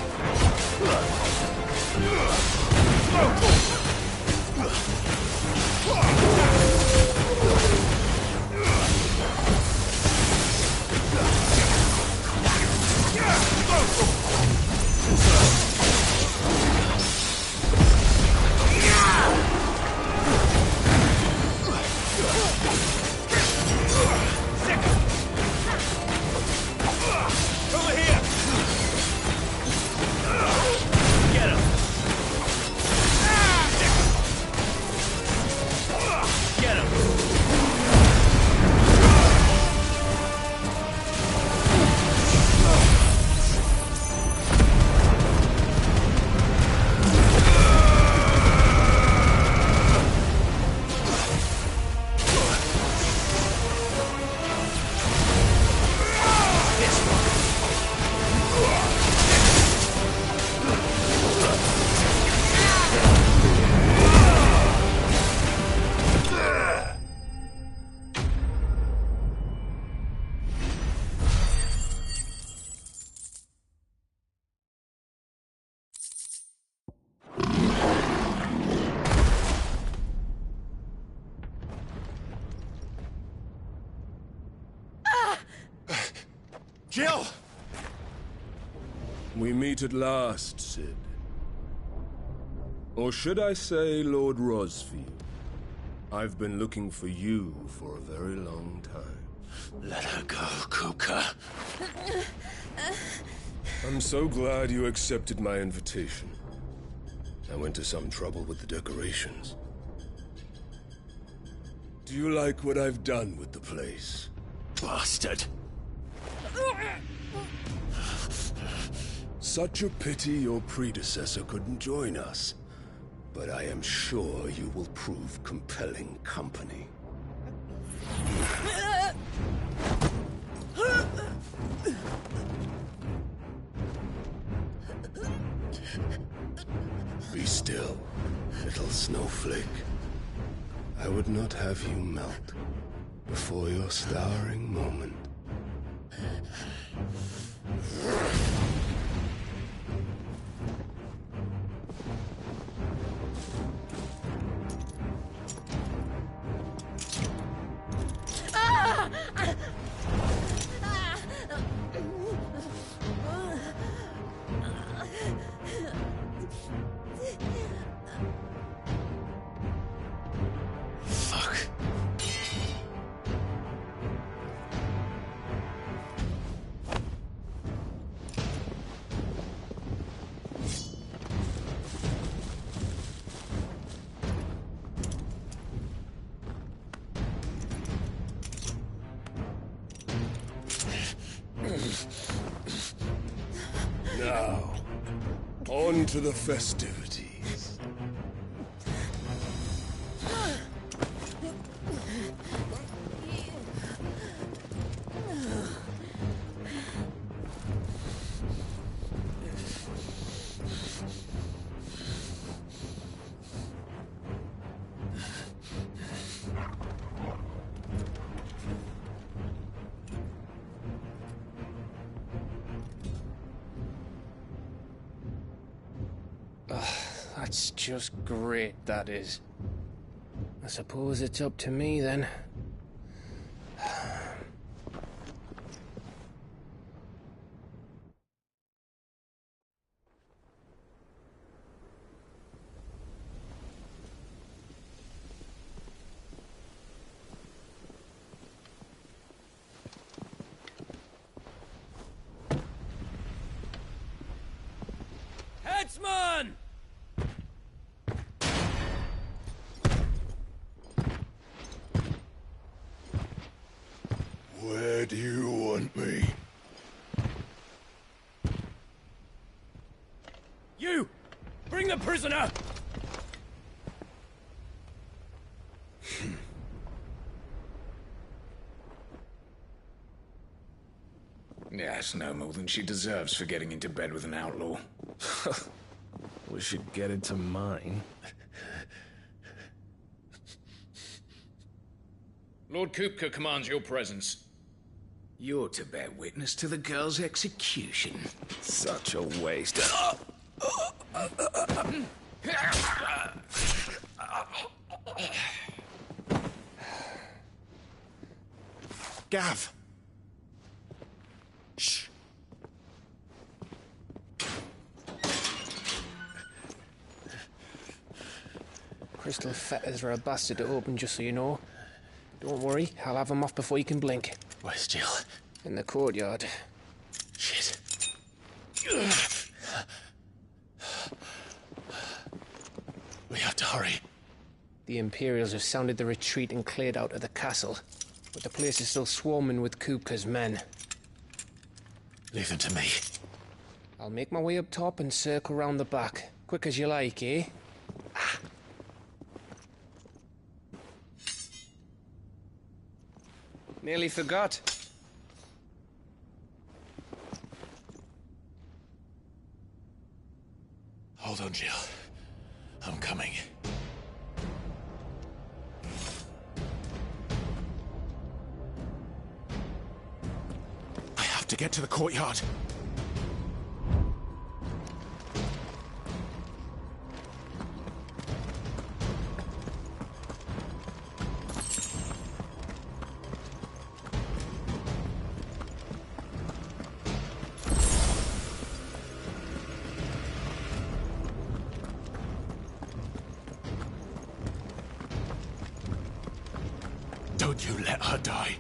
Jill! We meet at last, Sid. Or should I say, Lord Rosfield? I've been looking for you for a very long time. Let her go, Kuka. I'm so glad you accepted my invitation. I went to some trouble with the decorations. Do you like what I've done with the place? Bastard! Such a pity your predecessor couldn't join us. But I am sure you will prove compelling company. Be still, little snowflake. I would not have you melt before your starring moment. Now, on to the festivities. That's just great, that is. I suppose it's up to me, then. Headsman! Where do you want me? You! Bring the prisoner! Yes, no more than she deserves for getting into bed with an outlaw. We should get into mine. Lord Kupka commands your presence. You're to bear witness to the girl's execution. Such a waste. Gav! Shh. Crystal fetters are a bastard to open, just so you know. Don't worry, I'll have them off before you can blink. Where's Jill? In the courtyard. Shit. We have to hurry. The Imperials have sounded the retreat and cleared out of the castle, but the place is still swarming with Kupka's men. Leave them to me. I'll make my way up top and circle round the back. Quick as you like, eh? Nearly forgot. Hold on, Jill. I'm coming. I have to get to the courtyard. Don't you let her die.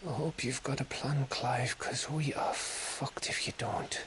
I hope you've got a plan, Clive, because we are fucked if you don't.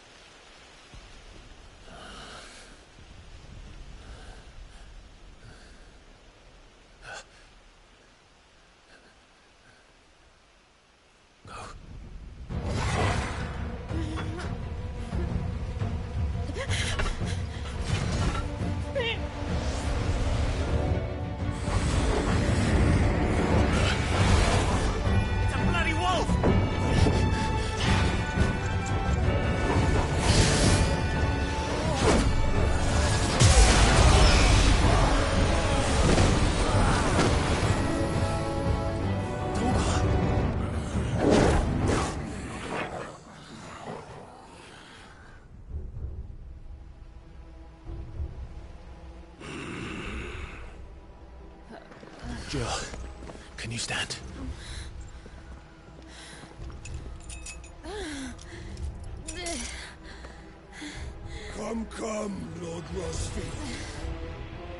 Jill, can you stand? Come, Lord Rosfield.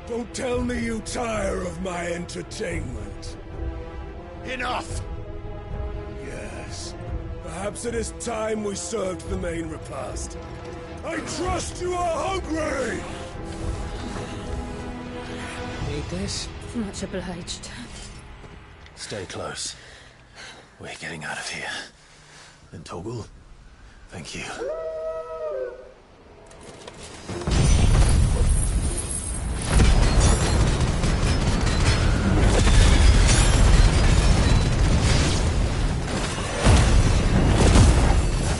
Don't tell me you tire of my entertainment. Enough! Yes. Perhaps it is time we served the main repast. I trust you are hungry! Need this? Much obliged. Stay close. We're getting out of here. And Toggle, thank you.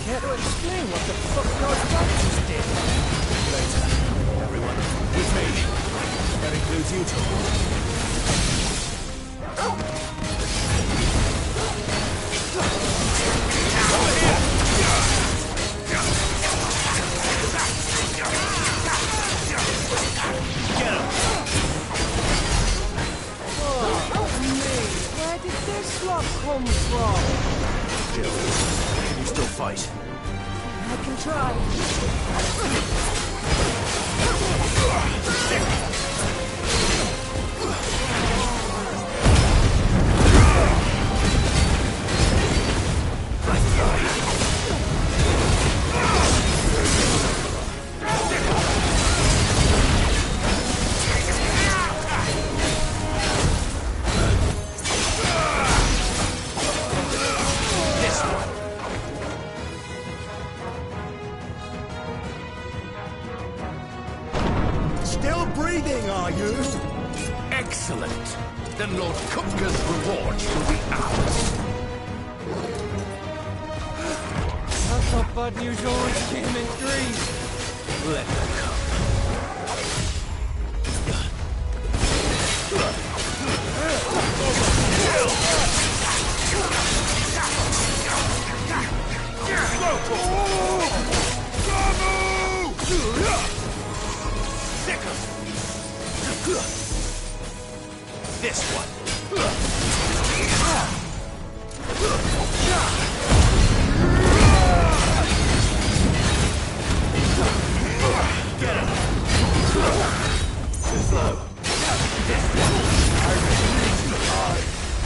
Care to war come from? Jill, can you still fight? I can try. Still breathing, are you? Excellent. Then Lord Kupka's rewards will be ours. I thought bad news always came in threes. Let them come. This one. Get him. Too slow. This one.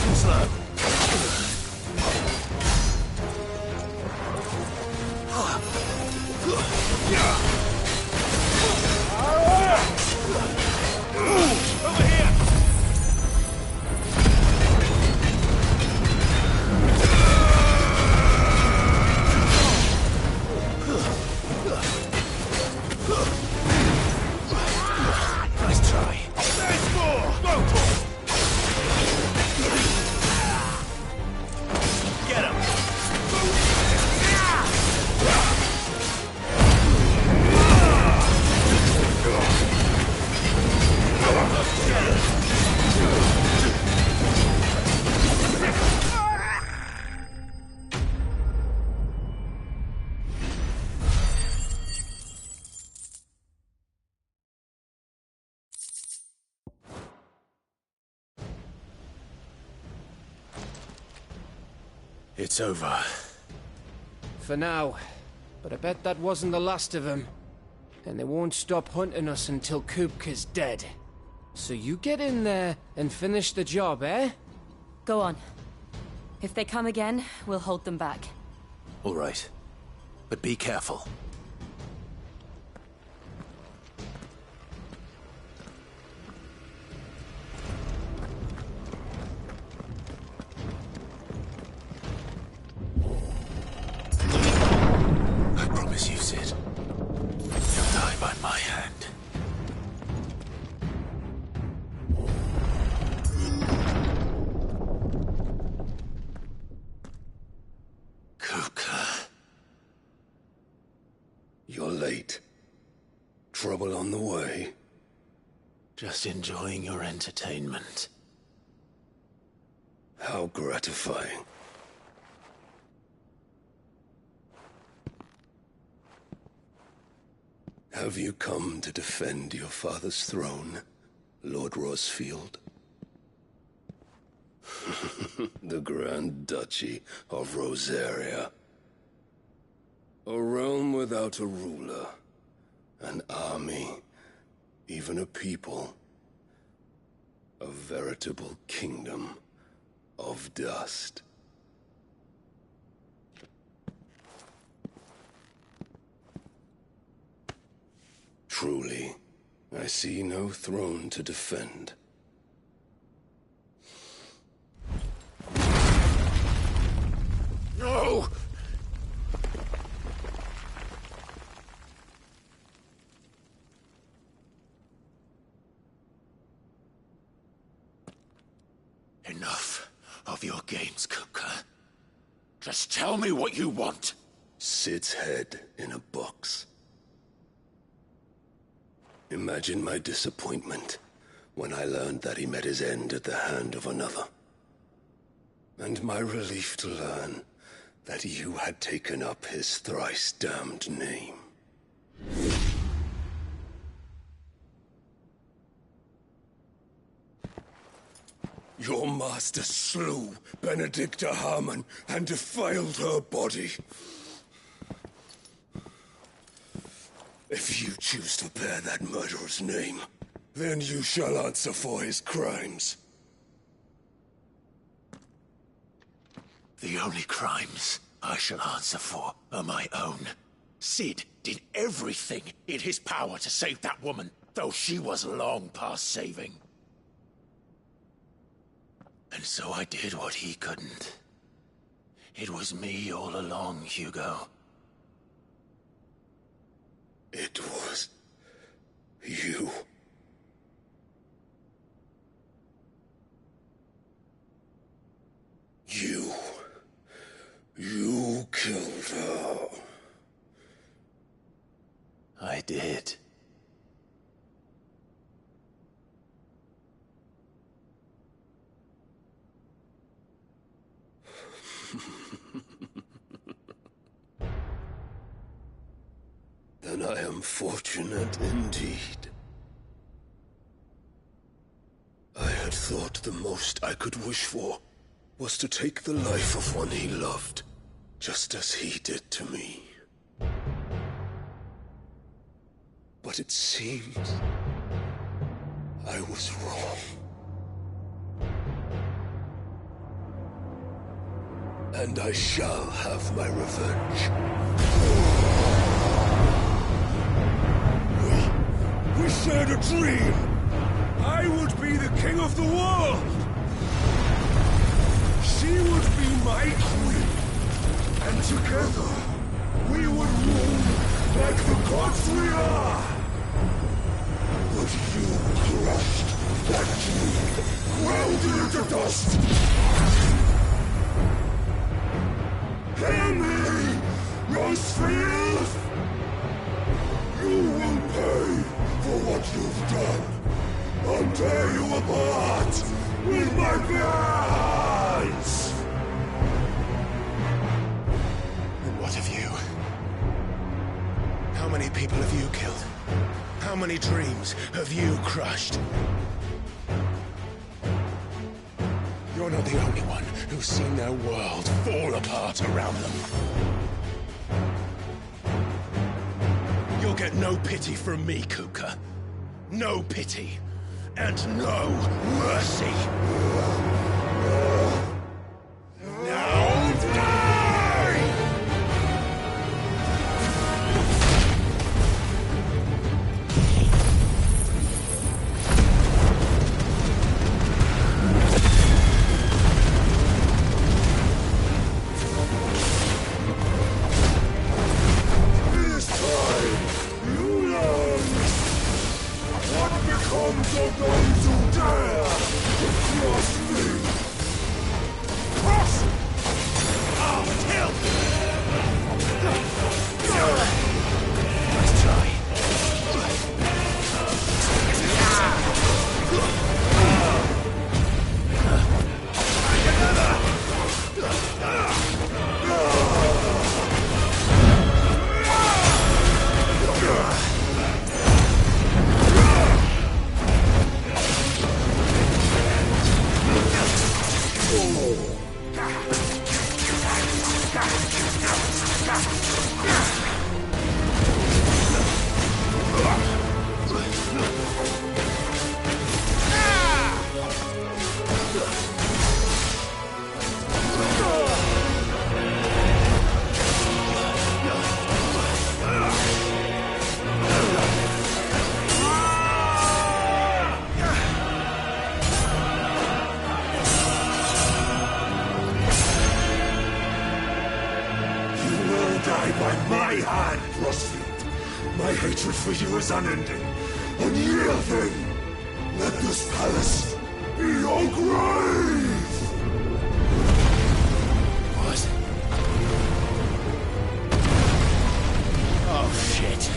Too slow. Over here. Nice try. There's more! Go! Get him! It's over. For now. But I bet that wasn't the last of them. And they won't stop hunting us until Kupka's dead. So you get in there and finish the job, eh? Go on. If they come again, we'll hold them back. All right. But be careful. I promise you, Sid. You'll die by my hand. Kupka. You're late. Trouble on the way? Just enjoying your entertainment. How gratifying. Have you come to defend your father's throne, Lord Rosfield? The Grand Duchy of Rosaria. A realm without a ruler, an army, even a people. A veritable kingdom of dust. Truly, I see no throne to defend. No! Enough of your games, Kupka. Just tell me what you want. Sid's head in a box. Imagine my disappointment when I learned that he met his end at the hand of another. And my relief to learn that you had taken up his thrice-damned name. Your master slew Benedicta Harmon and defiled her body. If you choose to bear that murderer's name, then you shall answer for his crimes. The only crimes I shall answer for are my own. Sid did everything in his power to save that woman, though she was long past saving. And so I did what he couldn't. It was me all along, Hugo. It was you. You killed her. I did. Then I am fortunate indeed. I had thought the most I could wish for was to take the life of one he loved, just as he did to me. But it seems I was wrong. And I shall have my revenge. We shared a dream! I would be the king of the world! She would be my queen! And together, we would rule like the gods we are! But you crushed that dream, ground it into dust! Hear me, Rosefield! You will pay for what you've done. I'll tear you apart with my bare hands! And what of you? How many people have you killed? How many dreams have you crushed? You're not the only one who's seen their world fall apart around them. You'll get no pity from me, Kuka. No pity. And no mercy. Now die! This time, you learn what becomes of those who dare to cross me. Cross! I'll kill! Let's try. By my hand, Rosefield. My hatred for you is unending. Unyielding. Let this palace be your grave! What? Oh, shit.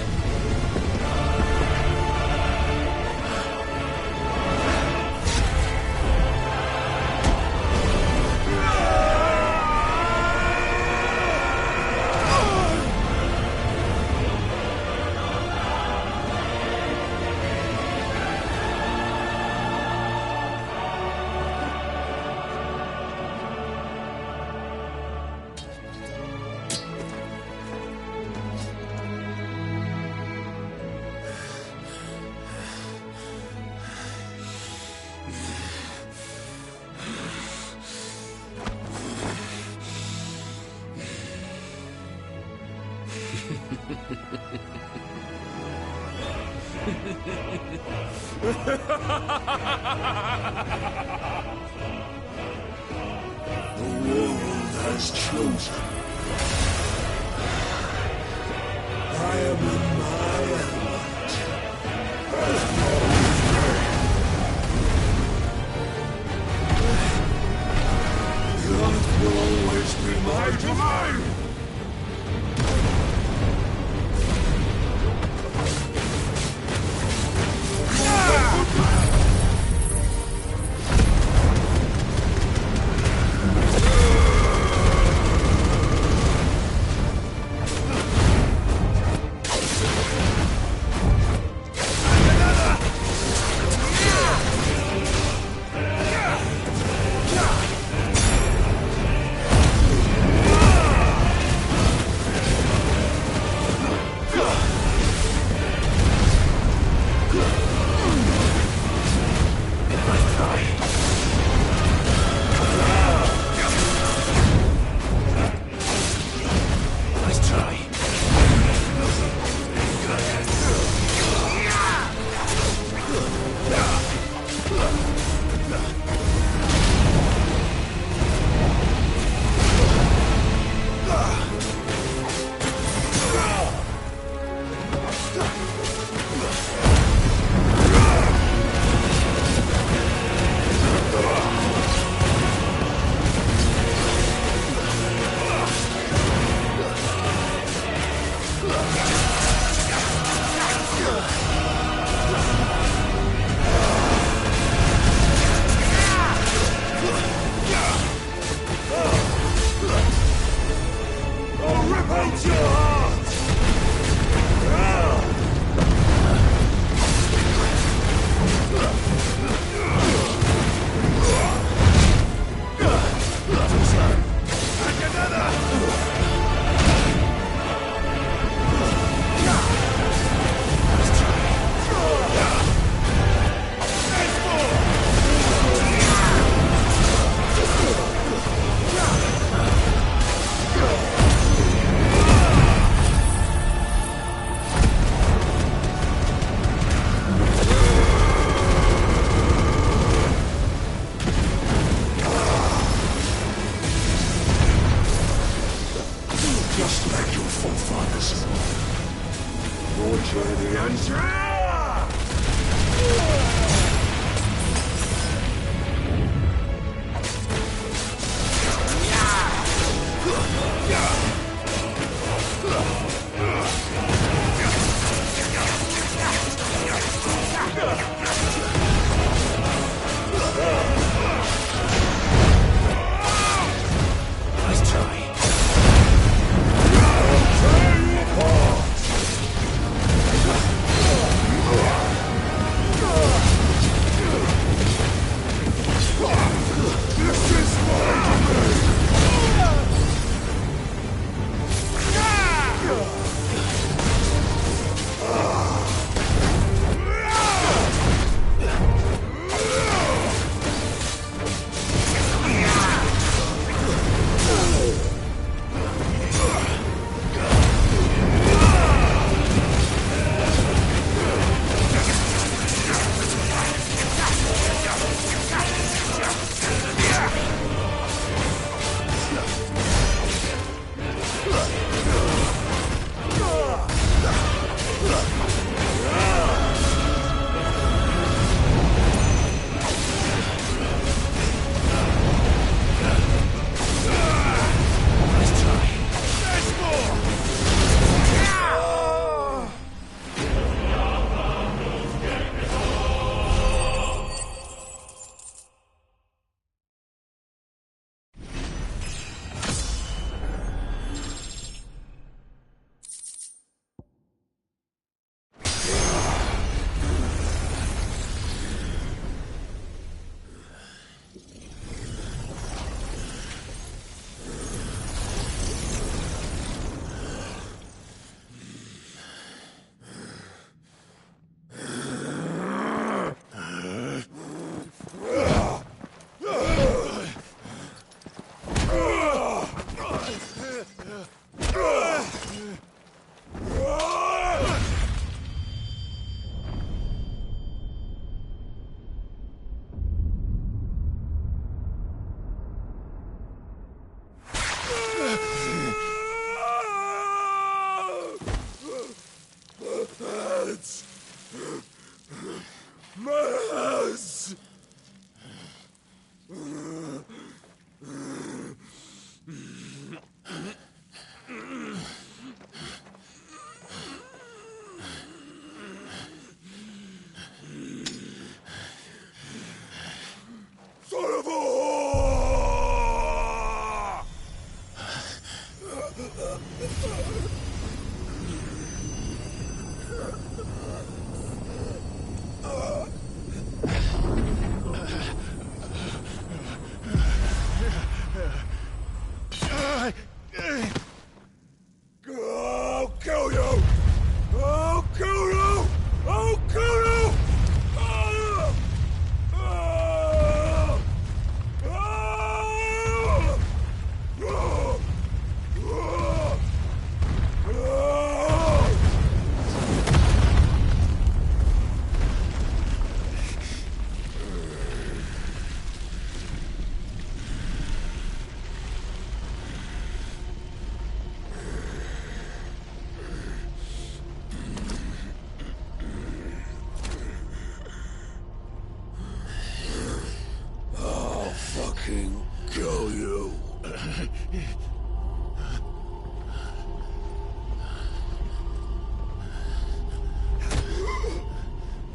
The world has chosen. I am in my element. The earth will always be my domain! Just like your forefathers. Your journey ends Nice try. I'll tear you apart!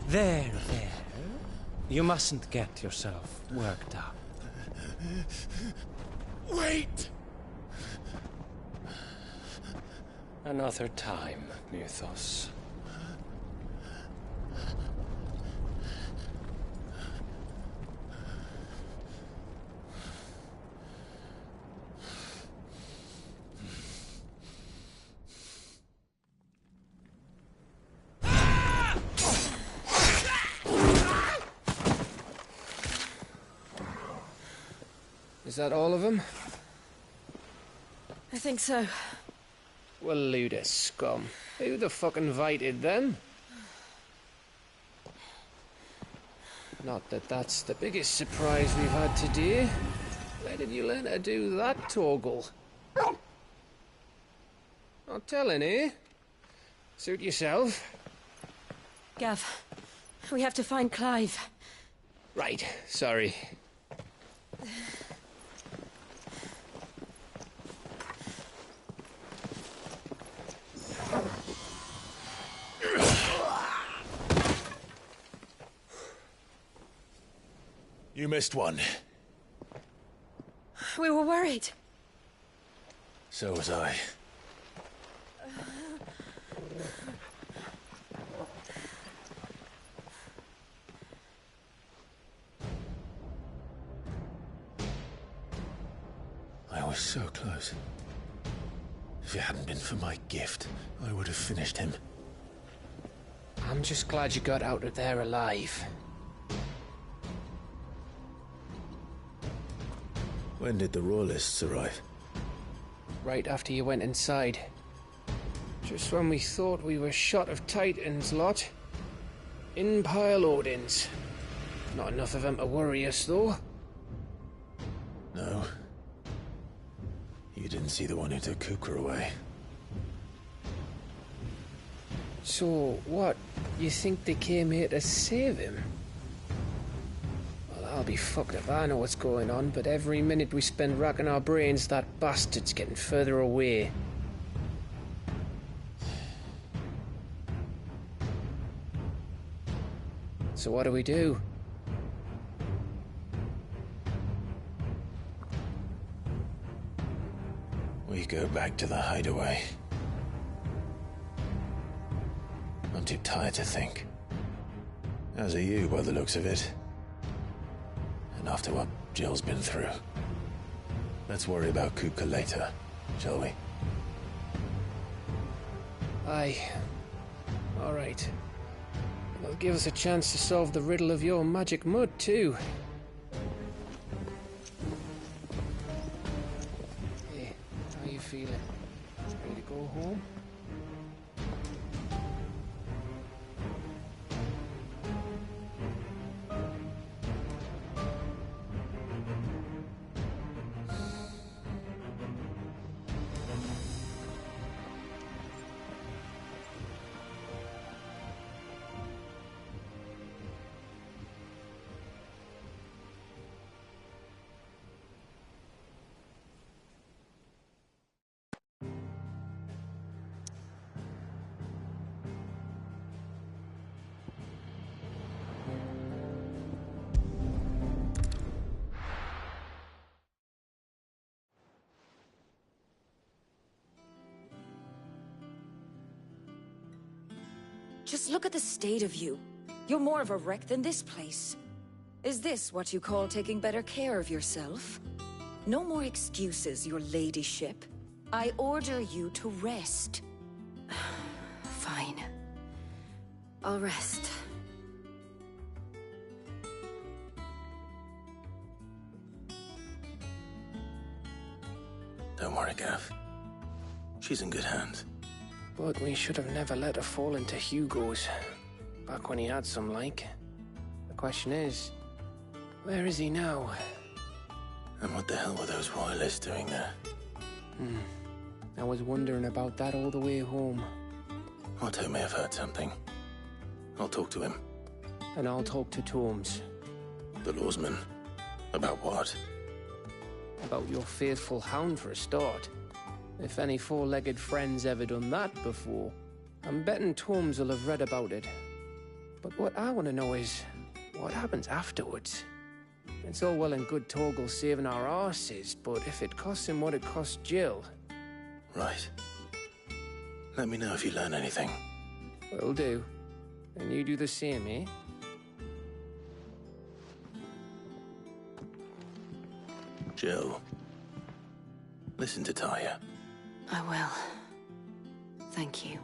There. You mustn't get yourself worked up. Wait! Another time, Mythos. Is that all of them? I think so. Well, Luda scum. Who the fuck invited them? Not that that's the biggest surprise we've had today. Where did you learn to do that, Torgal? Not telling, eh? Suit yourself. Gav, we have to find Clive. Right, sorry. You missed one. We were worried. So was I. I was so close. If it hadn't been for my gift, I would have finished him. I'm just glad you got out of there alive. When did the Royalists arrive? Right after you went inside. Just when we thought we were shot of Titans, lot. In pile Odins. Not enough of them to worry us, though. No. You didn't see the one who took Kuka away. So, what? You think they came here to save him? Well, I'll be fucked if I know what's going on, but every minute we spend racking our brains, that bastard's getting further away. So what do we do? We go back to the hideaway. I'm too tired to think. As are you, by the looks of it. And after what Jill's been through. Let's worry about Kuka later, shall we? Aye. All right. That'll give us a chance to solve the riddle of your magic mud, too. Hey, how you feeling? Ready to go home? Just look at the state of you. You're more of a wreck than this place. Is this what you call taking better care of yourself? No more excuses, your ladyship. I order you to rest. Fine. I'll rest. Don't worry, Gav. She's in good hands. But we should have never let her fall into Hugo's. Back when he had some like. The question is, where is he now? And what the hell were those royalists doing there? I was wondering about that all the way home. Otto may have heard something. I'll talk to him. And I'll talk to Torms. The lawsman? About what? About your faithful hound for a start. If any four-legged friend's ever done that before, I'm betting Torms will have read about it. But what I want to know is, what happens afterwards? It's all well and good Torgal saving our arses, but if it costs him what it cost Jill... Right. Let me know if you learn anything. Will do. And you do the same, eh? Jill, listen to Taya. I will. Thank you.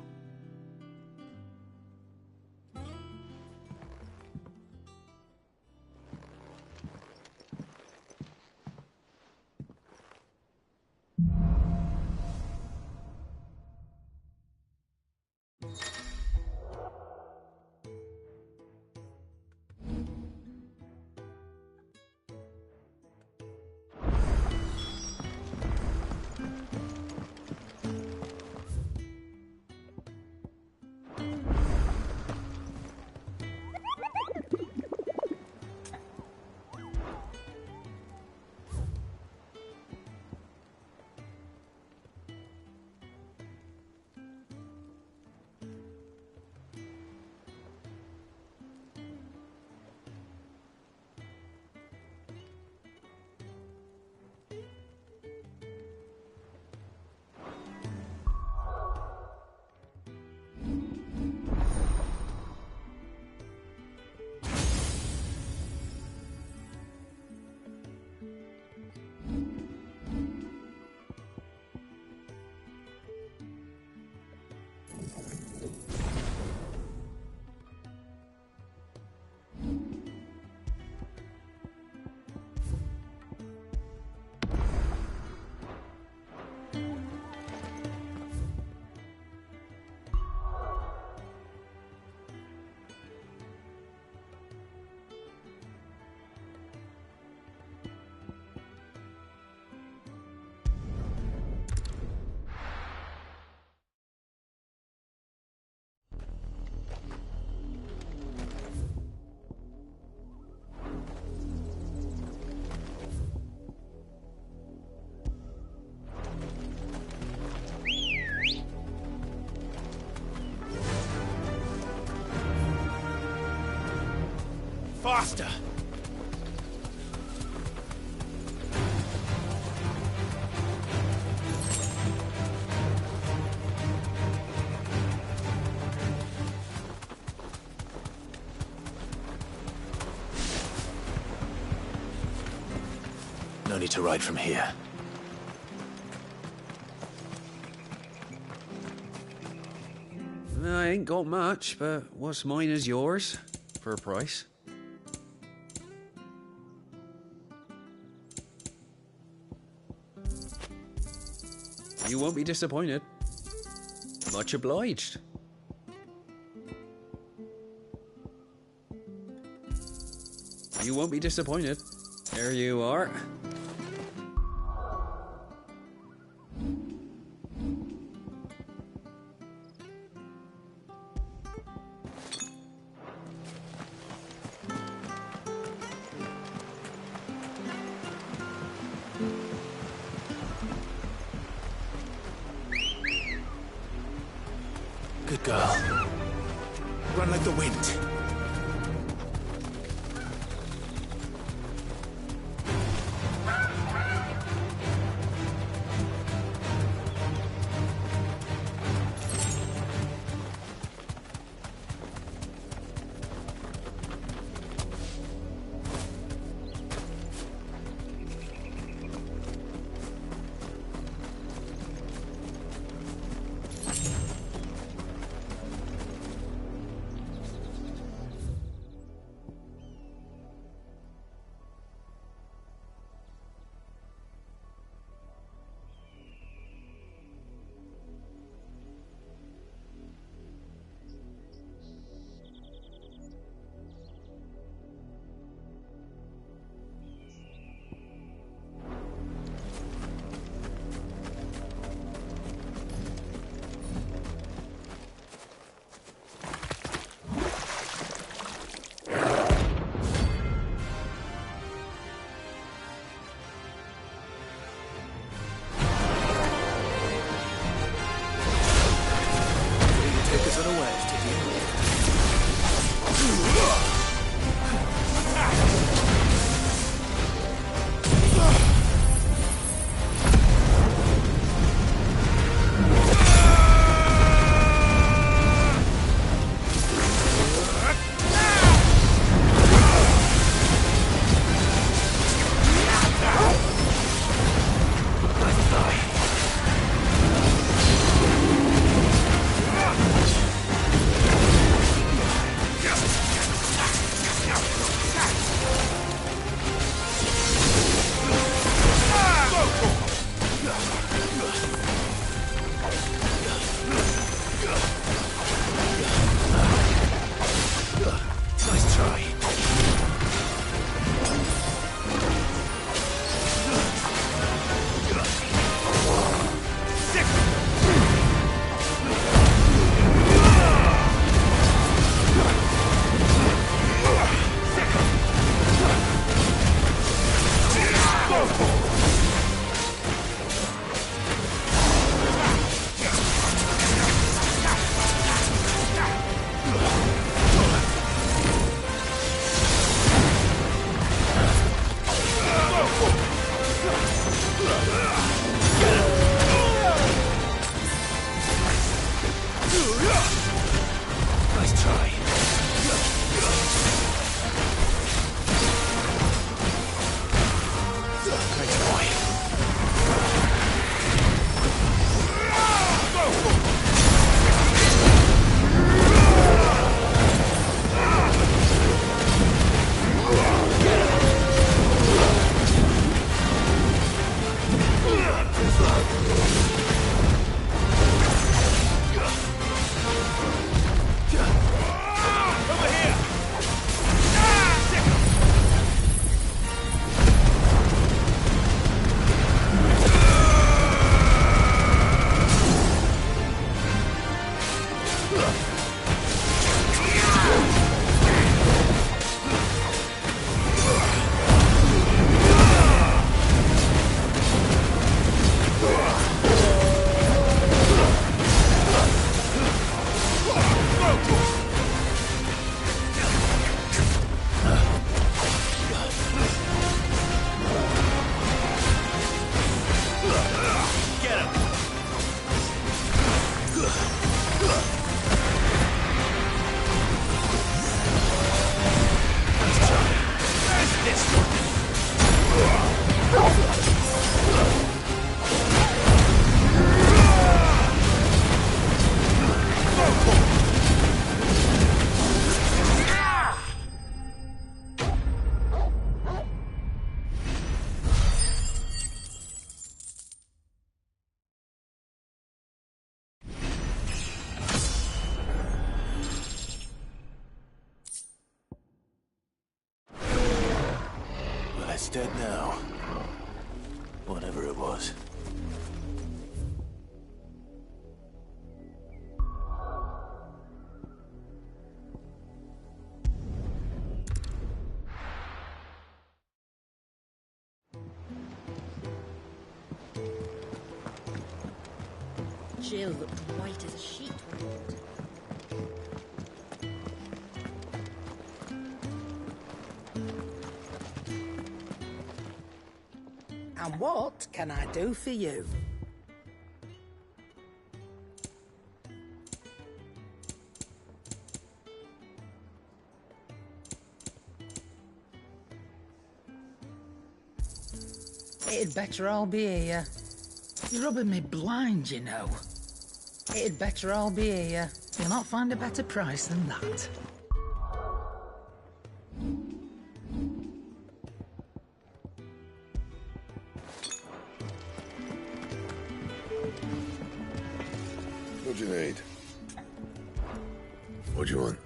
Faster! No need to ride from here. I ain't got much, but what's mine is yours, for a price. You won't be disappointed. Much obliged. You won't be disappointed. There you are. Good girl. Run like the wind. Get him! Where's this one? Well, it's dead now. Whatever it was. Jill looked white as a sheet when he walked in. And what can I do for you? It'd better all be here. You're rubbing me blind, you know. It'd better all be here. You'll not find a better price than that. What do you need? What do you want?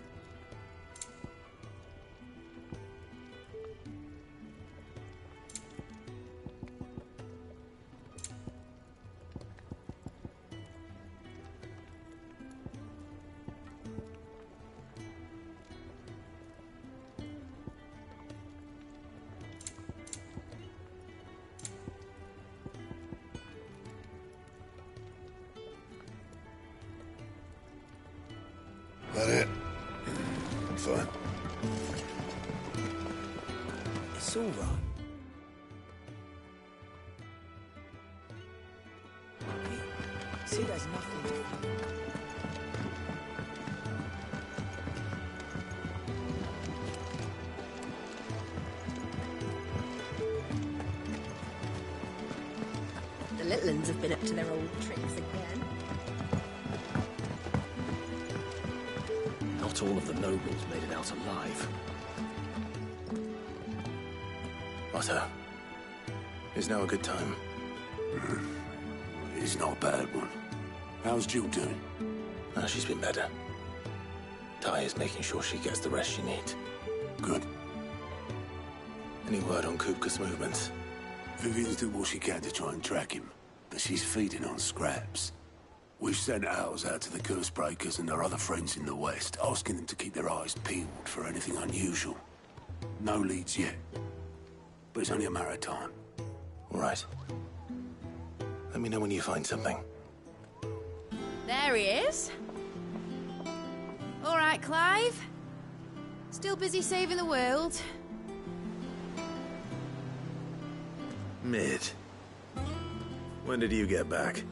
That it? Fine. It's all right. See, there's nothing to fear. The little uns have been up to their old tricks again. Not all of the nobles made it out alive. Otto, is now a good time? It's not a bad one. How's Jill doing? She's been better. Ty is making sure she gets the rest she needs. Good. Any word on Kupka's movements? Vivian's doing what she can to try and track him, but she's feeding on scraps. We've sent ours out to the curse breakers and their other friends in the west, asking them to keep their eyes peeled for anything unusual. No leads yet, but it's only a matter of time. All right. Let me know when you find something. There he is. All right, Clive. Still busy saving the world. Mid. When did you get back?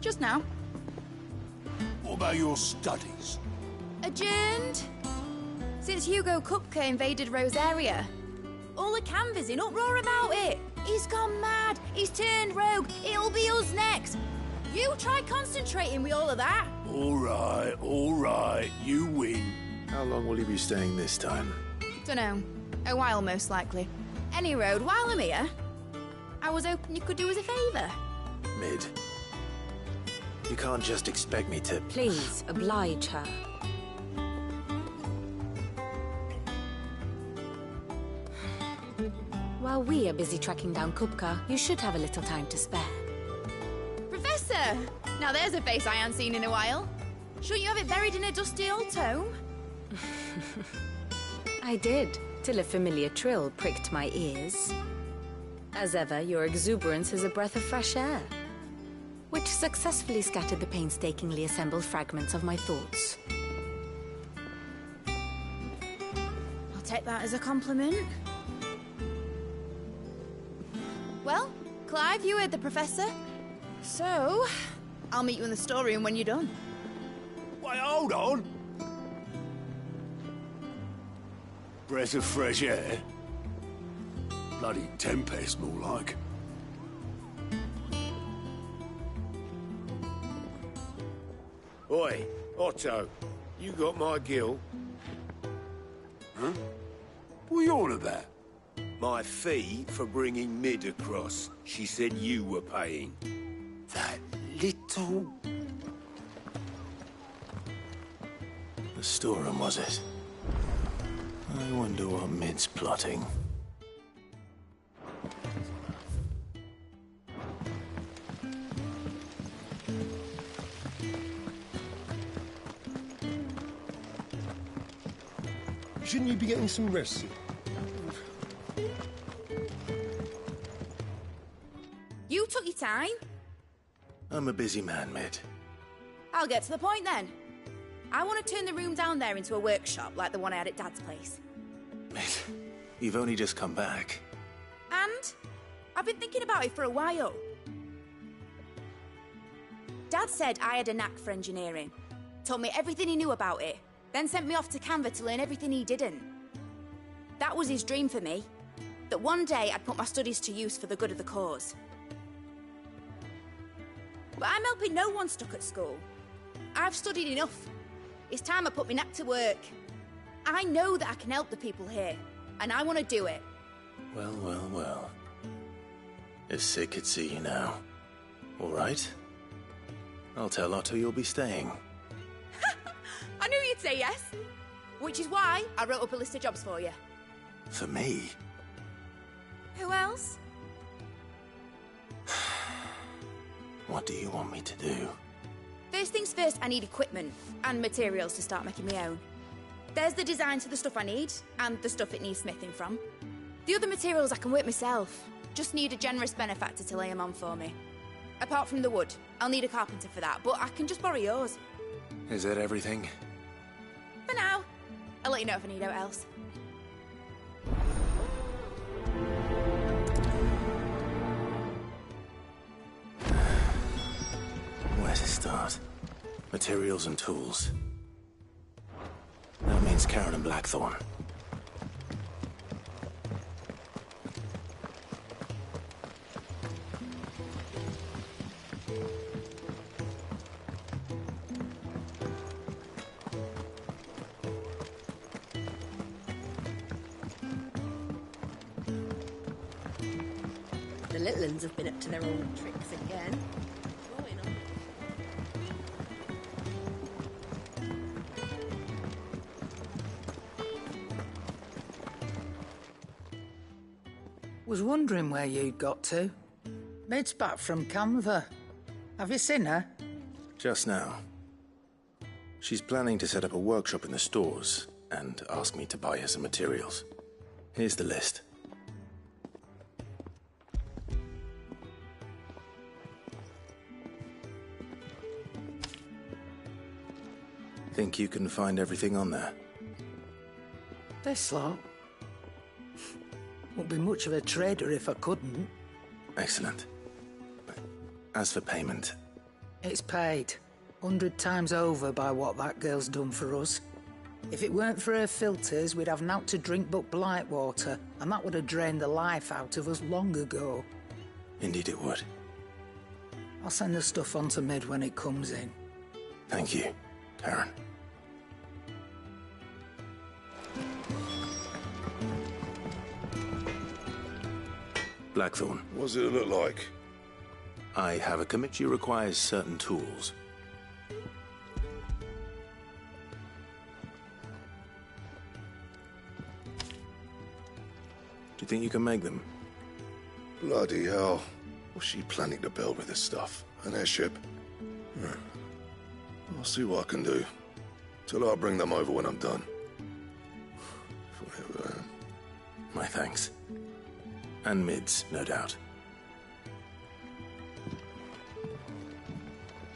Just now. What about your studies? Adjourned. Since Hugo Kupka invaded Rosaria. All the canvass in uproar about it. He's gone mad. He's turned rogue. It'll be us next. You try concentrating with all of that. All right. You win. How long will you be staying this time? Dunno. A while, most likely. Any road, while I'm here, I was hoping you could do us a favour. Mid. You can't just expect me to... Please, oblige her. While we are busy tracking down Kupka, you should have a little time to spare. Professor! Now there's a face I haven't seen in a while. Shouldn't you have it buried in a dusty old tome? I did, till a familiar trill pricked my ears. As ever, your exuberance is a breath of fresh air, which successfully scattered the painstakingly assembled fragments of my thoughts. I'll take that as a compliment. Well, Clive, you heard the Professor. So, I'll meet you in the storeroom when you're done. Wait, hold on! Breath of fresh air? Bloody tempest, more like. Oi, Otto, you got my gill? Huh? What are you on about? My fee for bringing Mid across. She said you were paying. That little... The storeroom, was it? I wonder what Mid's plotting. Shouldn't you be getting some rest? You took your time. I'm a busy man, Mid. I'll get to the point then. I want to turn the room down there into a workshop like the one I had at Dad's place. Mid, you've only just come back. And I've been thinking about it for a while. Dad said I had a knack for engineering. Told me everything he knew about it. Then sent me off to Canva to learn everything he didn't. That was his dream for me. That one day I'd put my studies to use for the good of the cause. But I'm helping no one stuck at school. I've studied enough. It's time I put my knack to work. I know that I can help the people here, and I want to do it. Well, well, well. If Sid could see you now. All right? I'll tell Otto you'll be staying. I knew you'd say yes. Which is why I wrote up a list of jobs for you. For me? Who else? What do you want me to do? First things first, I need equipment and materials to start making my own. There's the design to the stuff I need, and the stuff it needs smithing from. The other materials I can work myself. Just need a generous benefactor to lay them on for me. Apart from the wood, I'll need a carpenter for that, but I can just borrow yours. Is that everything? For now. I'll let you know if I need out else. Where to start? Materials and tools. That means Karen and Blackthorn. The little uns have been up to their old tricks again. Was wondering where you'd got to. Mid's back from Canva. Have you seen her? Just now. She's planning to set up a workshop in the stores and ask me to buy her some materials. Here's the list. Think you can find everything on there? This lot. Wouldn't be much of a trader if I couldn't. Excellent. As for payment... It's paid. 100 times over by what that girl's done for us. If it weren't for her filters, we'd have naught to drink but blight water, and that would have drained the life out of us long ago. Indeed it would. I'll send the stuff on to Mid when it comes in. Thank you, Karen. Blackthorn. What does it look like? I have a committee requires certain tools. Do you think you can make them? Bloody hell. What's she planning to build with this stuff? An airship? I'll see what I can do. Tell her I'll bring them over when I'm done. My thanks. And Mid's, no doubt.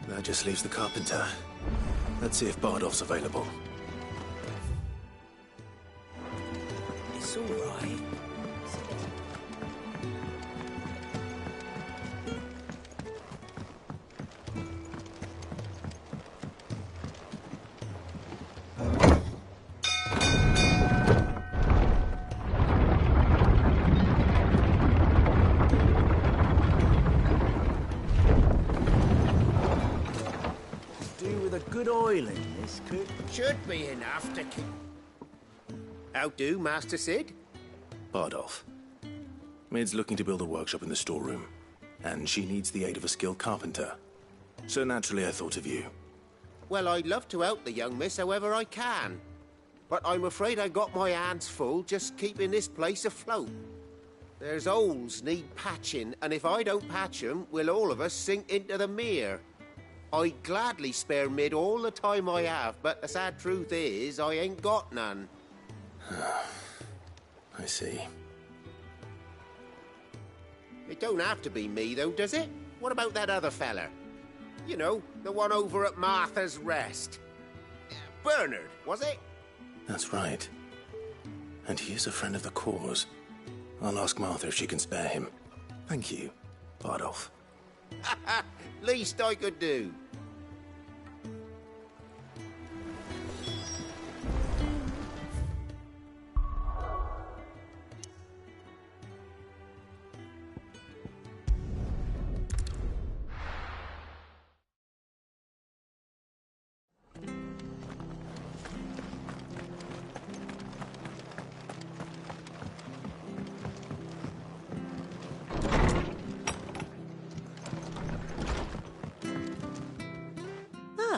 That just leaves the carpenter. Let's see if Bardolph's available. It's all right. good oil in this, could... Should be enough to keep... How do, Master Sid? Bardolph. Mid's looking to build a workshop in the storeroom, and she needs the aid of a skilled carpenter. So naturally I thought of you. Well, I'd love to help the young miss however I can. But I'm afraid I got my hands full just keeping this place afloat. There's holes need patching, and if I don't patch them, we'll all of us sink into the mere. I'd gladly spare Mid all the time I have, but the sad truth is, I ain't got none. I see. It don't have to be me, though, does it? What about that other fella? You know, the one over at Martha's Rest. Bernard, was it? That's right. And he is a friend of the cause. I'll ask Martha if she can spare him. Thank you, Bardolph. Least I could do.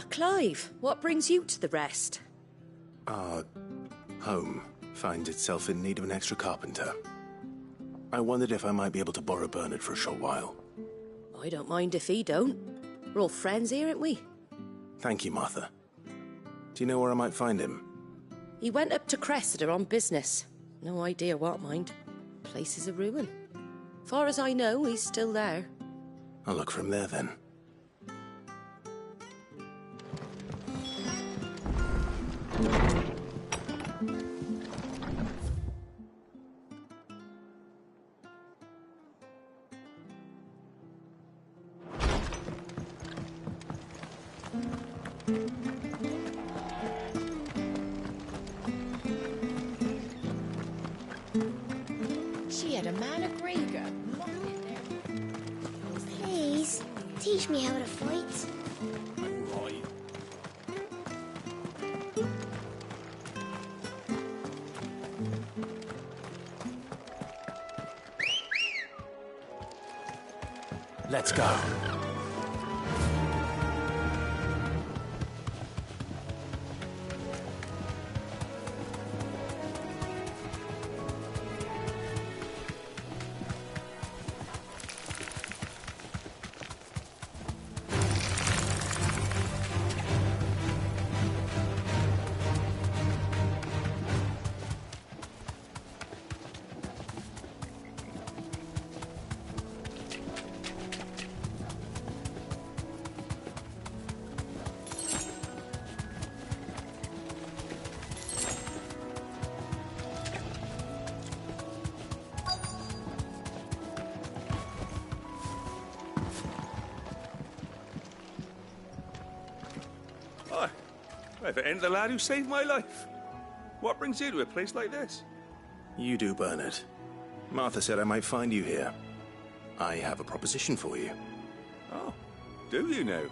Clive, what brings you to the Rest? Our home finds itself in need of an extra carpenter. I wondered if I might be able to borrow Bernard for a short while. I don't mind if he don't. We're all friends here, aren't we? Thank you, Martha. Do you know where I might find him? He went up to Cressida on business. No idea what, mind. Place is a ruin. Far as I know, he's still there. I'll look for him there, then. She had a man of Grieger. Please, teach me how to fight. Right. Let's go. If it ain't the lad who saved my life. What brings you to a place like this? You do, Bernard. Martha said I might find you here. I have a proposition for you. Oh, do you now?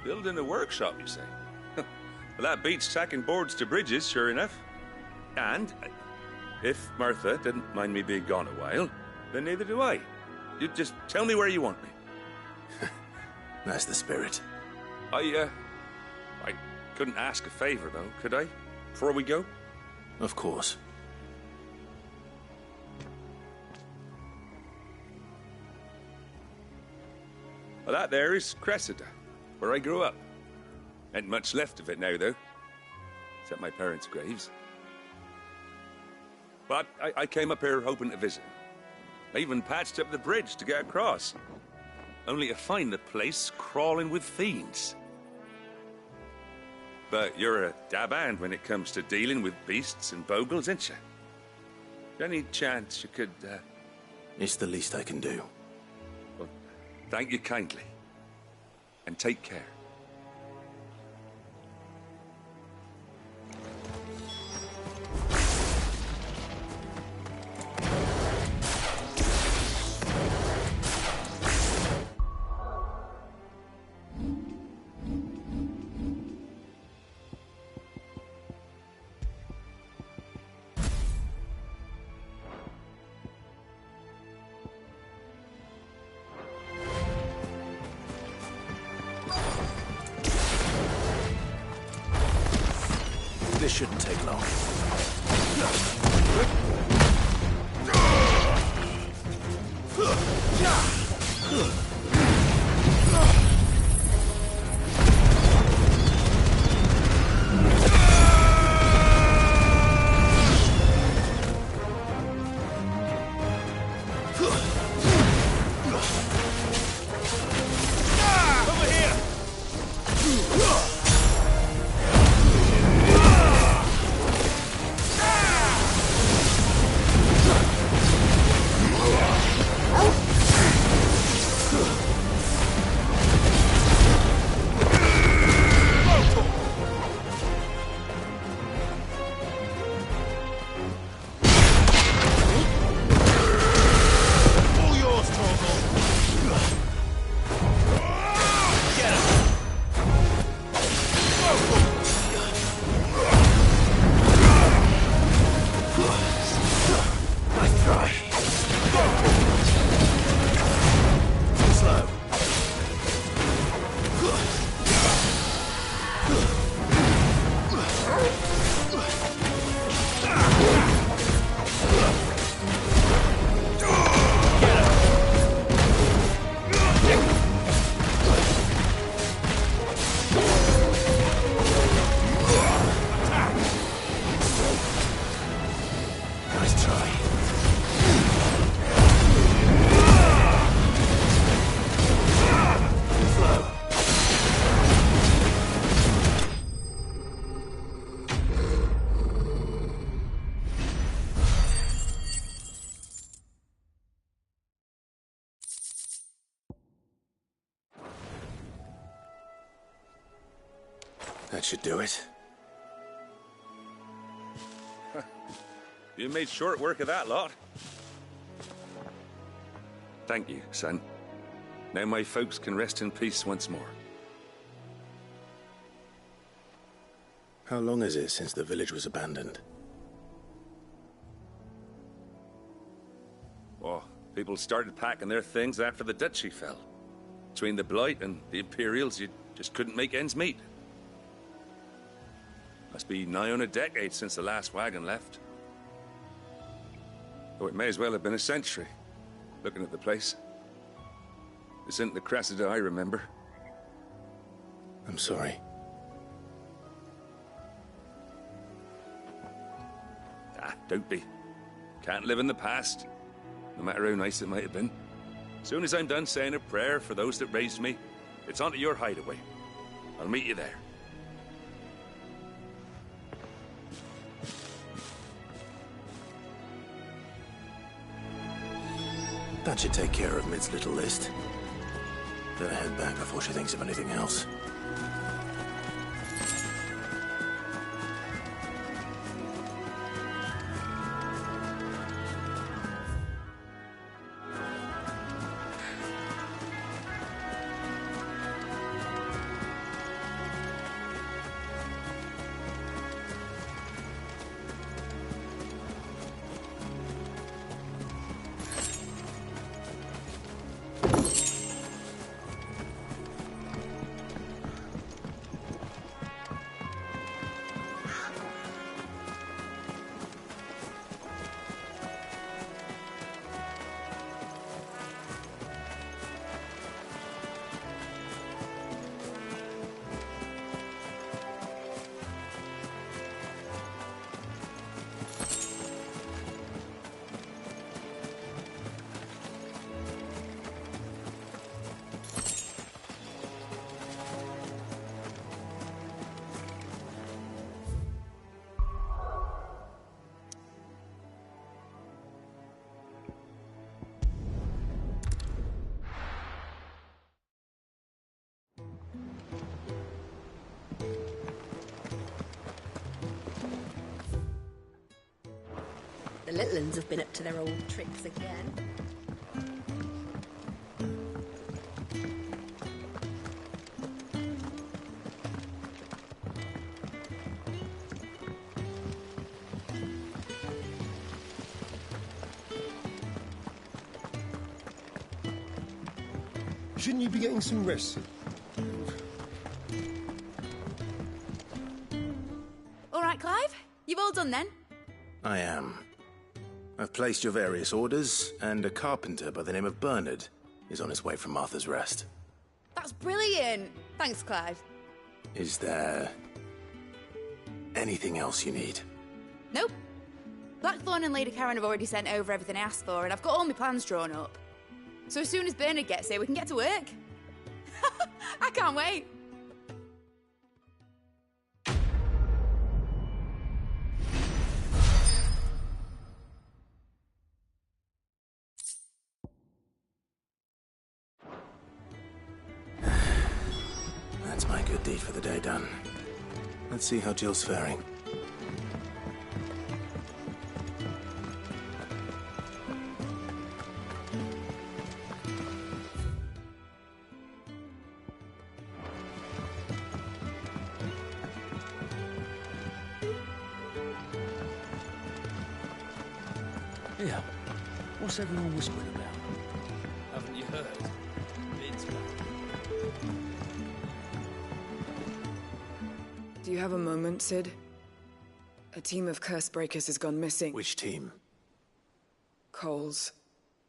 Building a workshop, you say? Well, that beats tacking boards to bridges, sure enough. And if Martha didn't mind me being gone a while, then neither do I. You just tell me where you want me. That's the spirit. I couldn't ask a favor, though, could I? Before we go? Of course. Well, that there is Cressida, where I grew up. Ain't much left of it now, though. Except my parents' graves. But I came up here hoping to visit. I even patched up the bridge to get across. Only to find the place crawling with fiends. But you're a dab hand when it comes to dealing with beasts and bogles, ain't you? Any chance you could, It's the least I can do. Well, thank you kindly. And take care. This shouldn't take long. That should do it. You made short work of that lot. Thank you, son. Now my folks can rest in peace once more. How long is it since the village was abandoned? Oh, people started packing their things after the duchy fell. Between the Blight and the Imperials, you just couldn't make ends meet. Must be nigh on a decade since the last wagon left. Oh, it may as well have been a century, looking at the place. This isn't the Cressida I remember. I'm sorry. Ah, don't be. Can't live in the past, no matter how nice it might have been. Soon as I'm done saying a prayer for those that raised me, it's on to your hideaway. I'll meet you there. That should take care of Mid's little list. Better head back before she thinks of anything else. The little uns have been up to their old tricks again. Shouldn't you be getting some rest? All right, Clive? You've all done then? I am. I've placed your various orders, and a carpenter by the name of Bernard is on his way from Martha's Rest. That's brilliant! Thanks, Clive. Is there anything else you need? Nope. Blackthorn and Lady Karen have already sent over everything I asked for, and I've got all my plans drawn up. So as soon as Bernard gets here, we can get to work. I can't wait. That's my good deed for the day done. Let's see how Jill's faring. Yeah. What's everyone whispering about? Haven't you heard? Lid's back. Do you have a moment, Sid? A team of curse breakers has gone missing. Which team? Coles.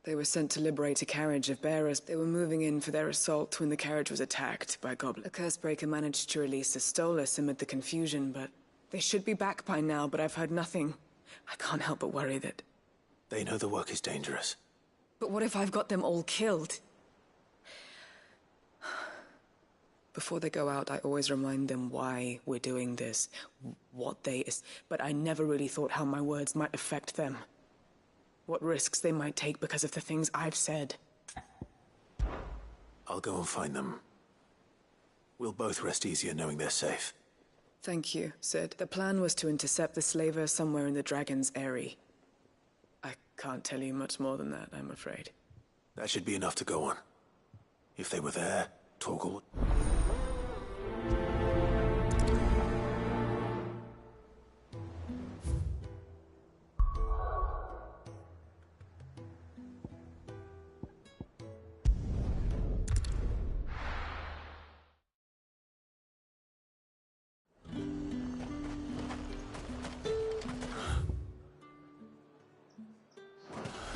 They were sent to liberate a carriage of bearers. They were moving in for their assault when the carriage was attacked by goblins. A curse breaker managed to release a Stolas amid the confusion, but they should be back by now, but I've heard nothing. I can't help but worry that... They know the work is dangerous. But what if I've got them all killed? Before they go out, I always remind them why we're doing this, what they is. But I never really thought how my words might affect them. What risks they might take because of the things I've said. I'll go and find them. We'll both rest easier knowing they're safe. Thank you, Sid. The plan was to intercept the slaver somewhere in the Dragon's Eyrie. I can't tell you much more than that, I'm afraid. That should be enough to go on. If they were there, Torgal...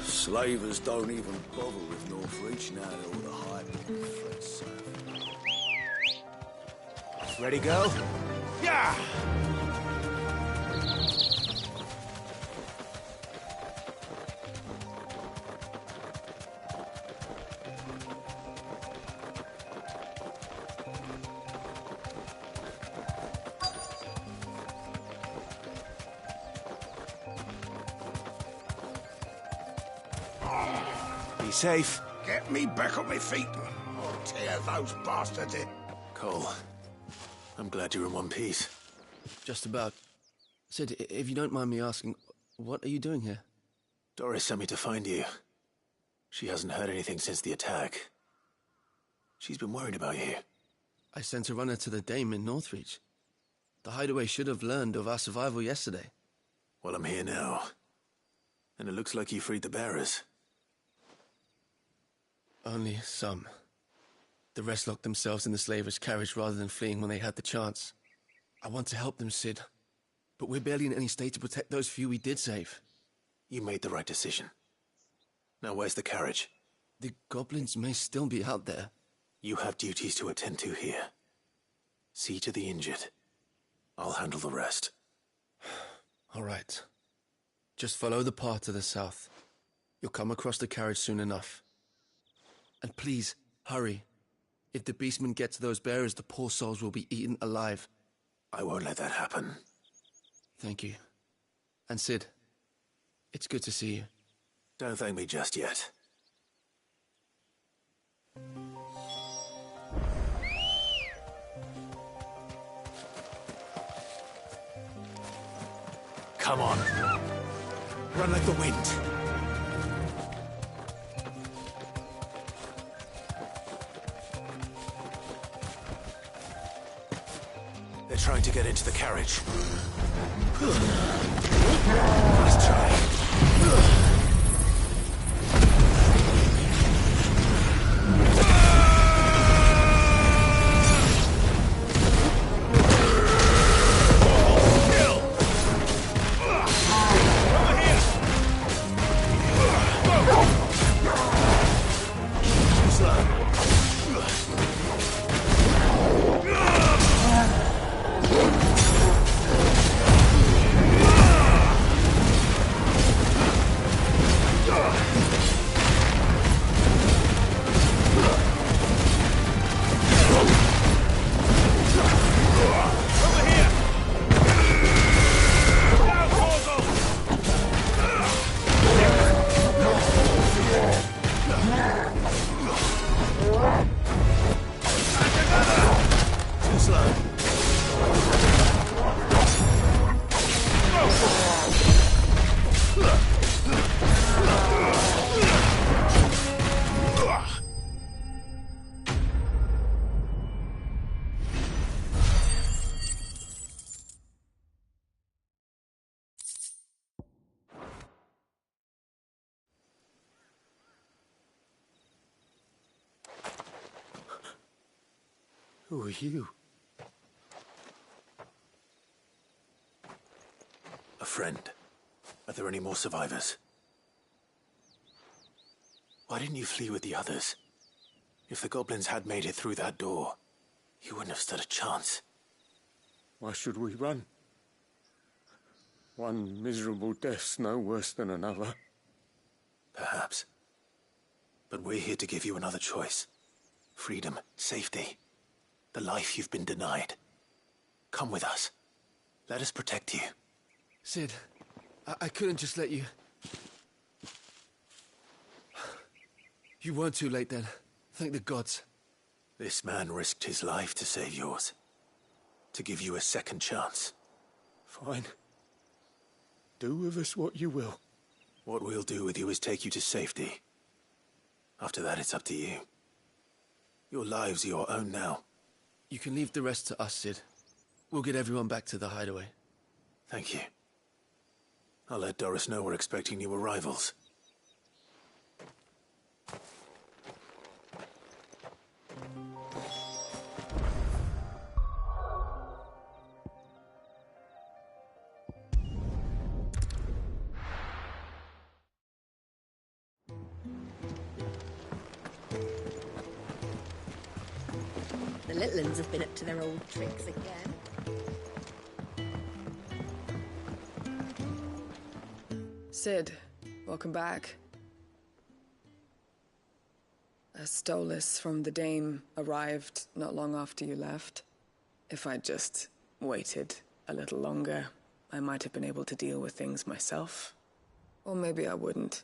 Slavers don't even bother with Northreach now they're all the hype and Fred's south. Ready, go? Yeah! Be safe. Get me back on my feet. I'll tear those bastards in. Cole, I'm glad you're in one piece. Just about. Sid, if you don't mind me asking, what are you doing here? Doris sent me to find you. She hasn't heard anything since the attack. She's been worried about you. I sent a runner to the Dame in Northreach. The hideaway should have learned of our survival yesterday. Well, I'm here now. And it looks like you freed the bearers. Only some. The rest locked themselves in the slaver's carriage rather than fleeing when they had the chance. I want to help them, Sid. But we're barely in any state to protect those few we did save. You made the right decision. Now where's the carriage? The goblins may still be out there. You have duties to attend to here. See to the injured. I'll handle the rest. All right. Just follow the path to the south. You'll come across the carriage soon enough. And please, hurry. If the beastmen get to those bearers, the poor souls will be eaten alive. I won't let that happen. Thank you. And Sid, it's good to see you. Don't thank me just yet. Come on. Run like the wind. They're trying to get into the carriage. Nice try. Who are you? A friend. Are there any more survivors? Why didn't you flee with the others? If the goblins had made it through that door, you wouldn't have stood a chance. Why should we run? One miserable death's no worse than another. Perhaps. But we're here to give you another choice. Freedom, safety. The life you've been denied. Come with us. Let us protect you. Sid, I couldn't just let you... You weren't too late then. Thank the gods. This man risked his life to save yours. To give you a second chance. Fine. Do with us what you will. What we'll do with you is take you to safety. After that, it's up to you. Your lives are your own now. You can leave the rest to us, Sid. We'll get everyone back to the hideaway. Thank you. I'll let Doris know we're expecting new arrivals. The little uns have been up to their old tricks again. Sid, welcome back. A Stolas from the Dame arrived not long after you left. If I'd just waited a little longer, I might have been able to deal with things myself. Or maybe I wouldn't.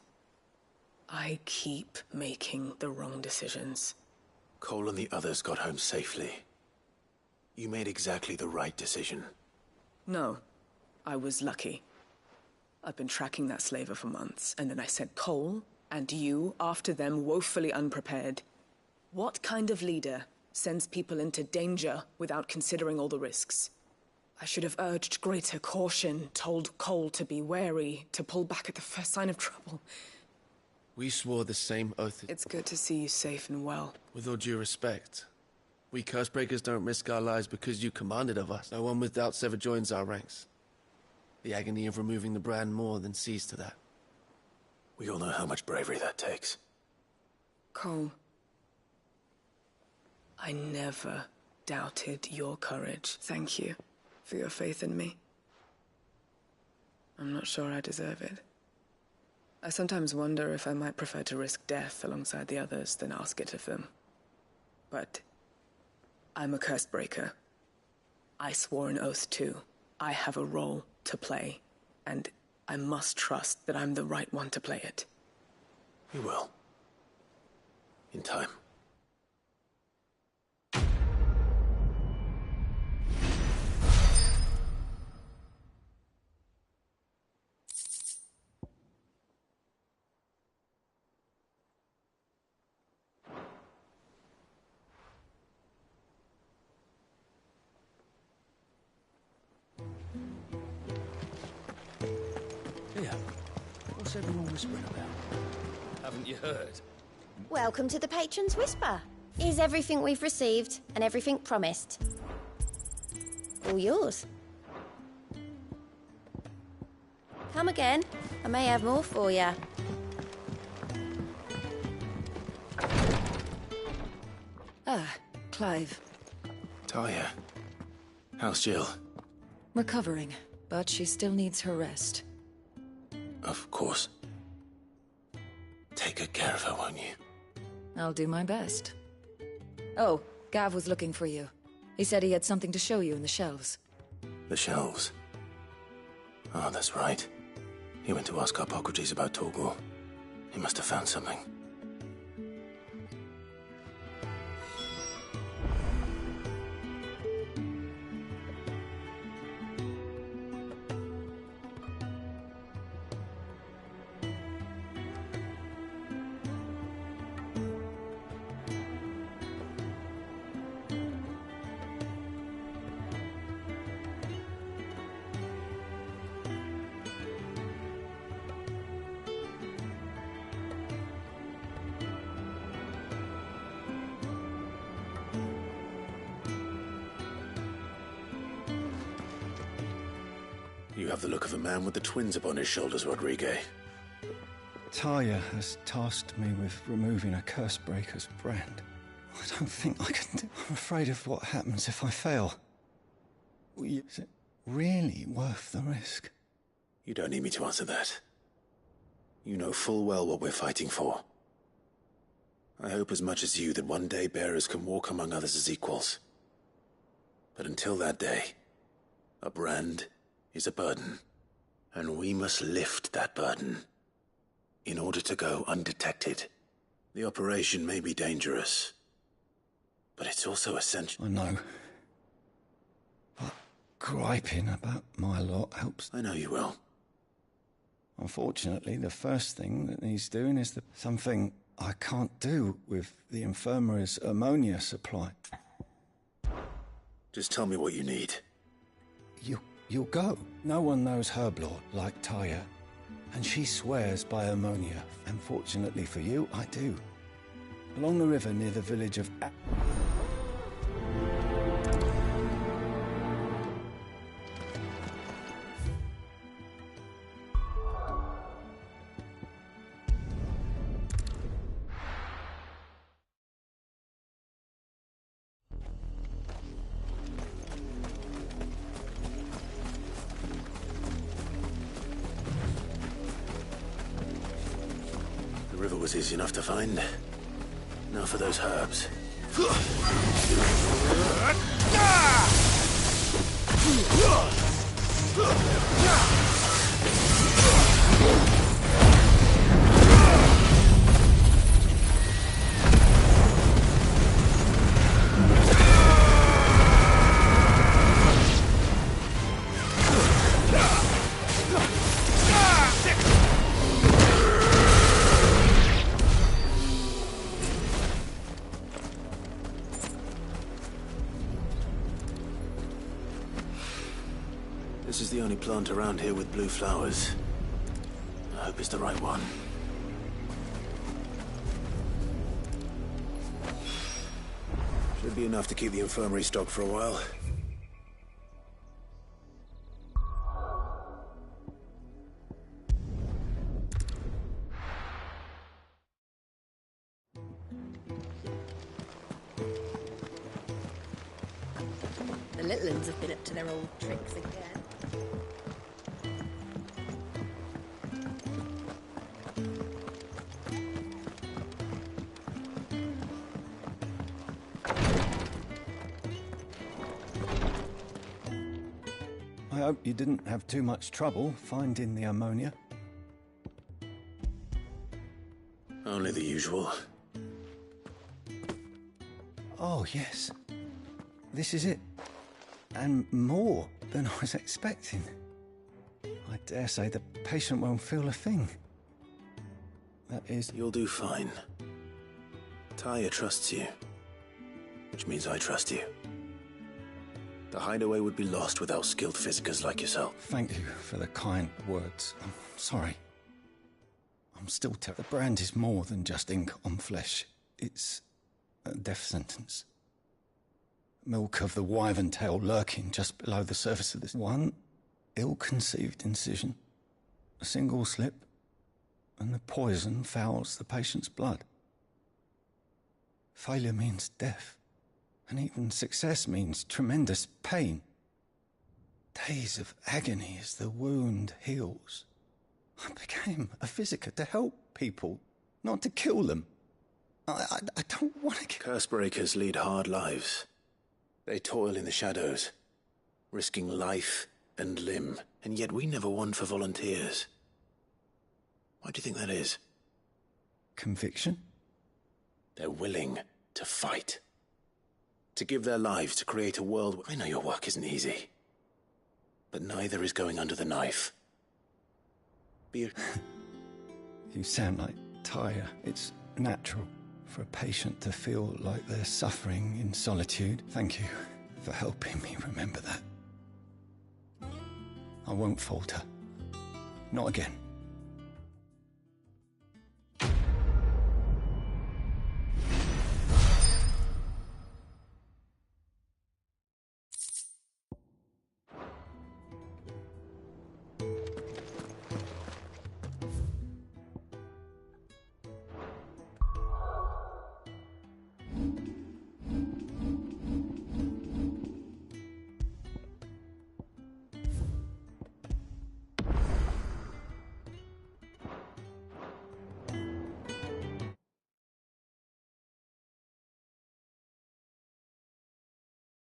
I keep making the wrong decisions. Cole and the others got home safely. You made exactly the right decision. No, I was lucky. I've been tracking that slaver for months, and then I sent Cole and you after them woefully unprepared. What kind of leader sends people into danger without considering all the risks? I should have urged greater caution, told Cole to be wary, to pull back at the first sign of trouble. We swore the same oath. It's good to see you safe and well. With all due respect, we Cursebreakers don't risk our lives because you commanded of us. No one with doubts ever joins our ranks. The agony of removing the brand more than sees to that. We all know how much bravery that takes. Cole, I never doubted your courage. Thank you for your faith in me. I'm not sure I deserve it. I sometimes wonder if I might prefer to risk death alongside the others than ask it of them. But I'm a Cursebreaker. I swore an oath too. I have a role to play, and I must trust that I'm the right one to play it. You will. In time. What's everyone whispering about? Haven't you heard? Welcome to the Patron's Whisper. Is everything we've received and everything promised? All yours. Come again. I may have more for you. Ah, Clive. Talia. How's Jill? Recovering, but she still needs her rest. Of course. Take good care of her, won't you? I'll do my best. Oh, Gav was looking for you. He said he had something to show you in the shelves. The shelves? Oh, that's right. He went to ask Harpocrates about Torgor. He must have found something. You have the look of a man with the twins upon his shoulders, Rodrigue. Taya has tasked me with removing a Cursebreaker's brand. I don't think I can do. I'm afraid of what happens if I fail. Is it really worth the risk? You don't need me to answer that. You know full well what we're fighting for. I hope as much as you that one day bearers can walk among others as equals. But until that day, a brand is a burden, and we must lift that burden in order to go undetected. The operation may be dangerous, but it's also essential. I know. But griping about my lot helps. I know you will. Unfortunately, the first thing that needs doing is something I can't do with the infirmary's ammonia supply. Just tell me what you need. You'll go. No one knows Herblord like Taya, and she swears by ammonia. And fortunately for you, I do. Along the river near the village of... The river was easy enough to find. Now for those herbs. This is the only plant around here with blue flowers. I hope it's the right one. Should be enough to keep the infirmary stocked for a while. The little ones have been up to their old tricks again. I hope you didn't have too much trouble finding the ammonia. Only the usual. Oh, yes. This is it. And more than I was expecting. I dare say the patient won't feel a thing. That is... You'll do fine. Taya trusts you. Which means I trust you. The hideaway would be lost without skilled physicers like yourself. Thank you for the kind words. I'm sorry. I'm still terrible. The brand is more than just ink on flesh. It's a death sentence. Milk of the wyvern tail lurking just below the surface of this. One ill-conceived incision, a single slip, and the poison fouls the patient's blood. Failure means death, and even success means tremendous pain. Days of agony as the wound heals. I became a physiker to help people, not to kill them. I don't want to kill... Cursebreakers lead hard lives. They toil in the shadows, risking life and limb, and yet we never won for volunteers. Why do you think that is? Conviction? They're willing to fight. To give their lives to create a world... I know your work isn't easy, but neither is going under the knife. You sound like Taya. It's natural for a patient to feel like they're suffering in solitude. Thank you for helping me remember that. I won't falter. Not again.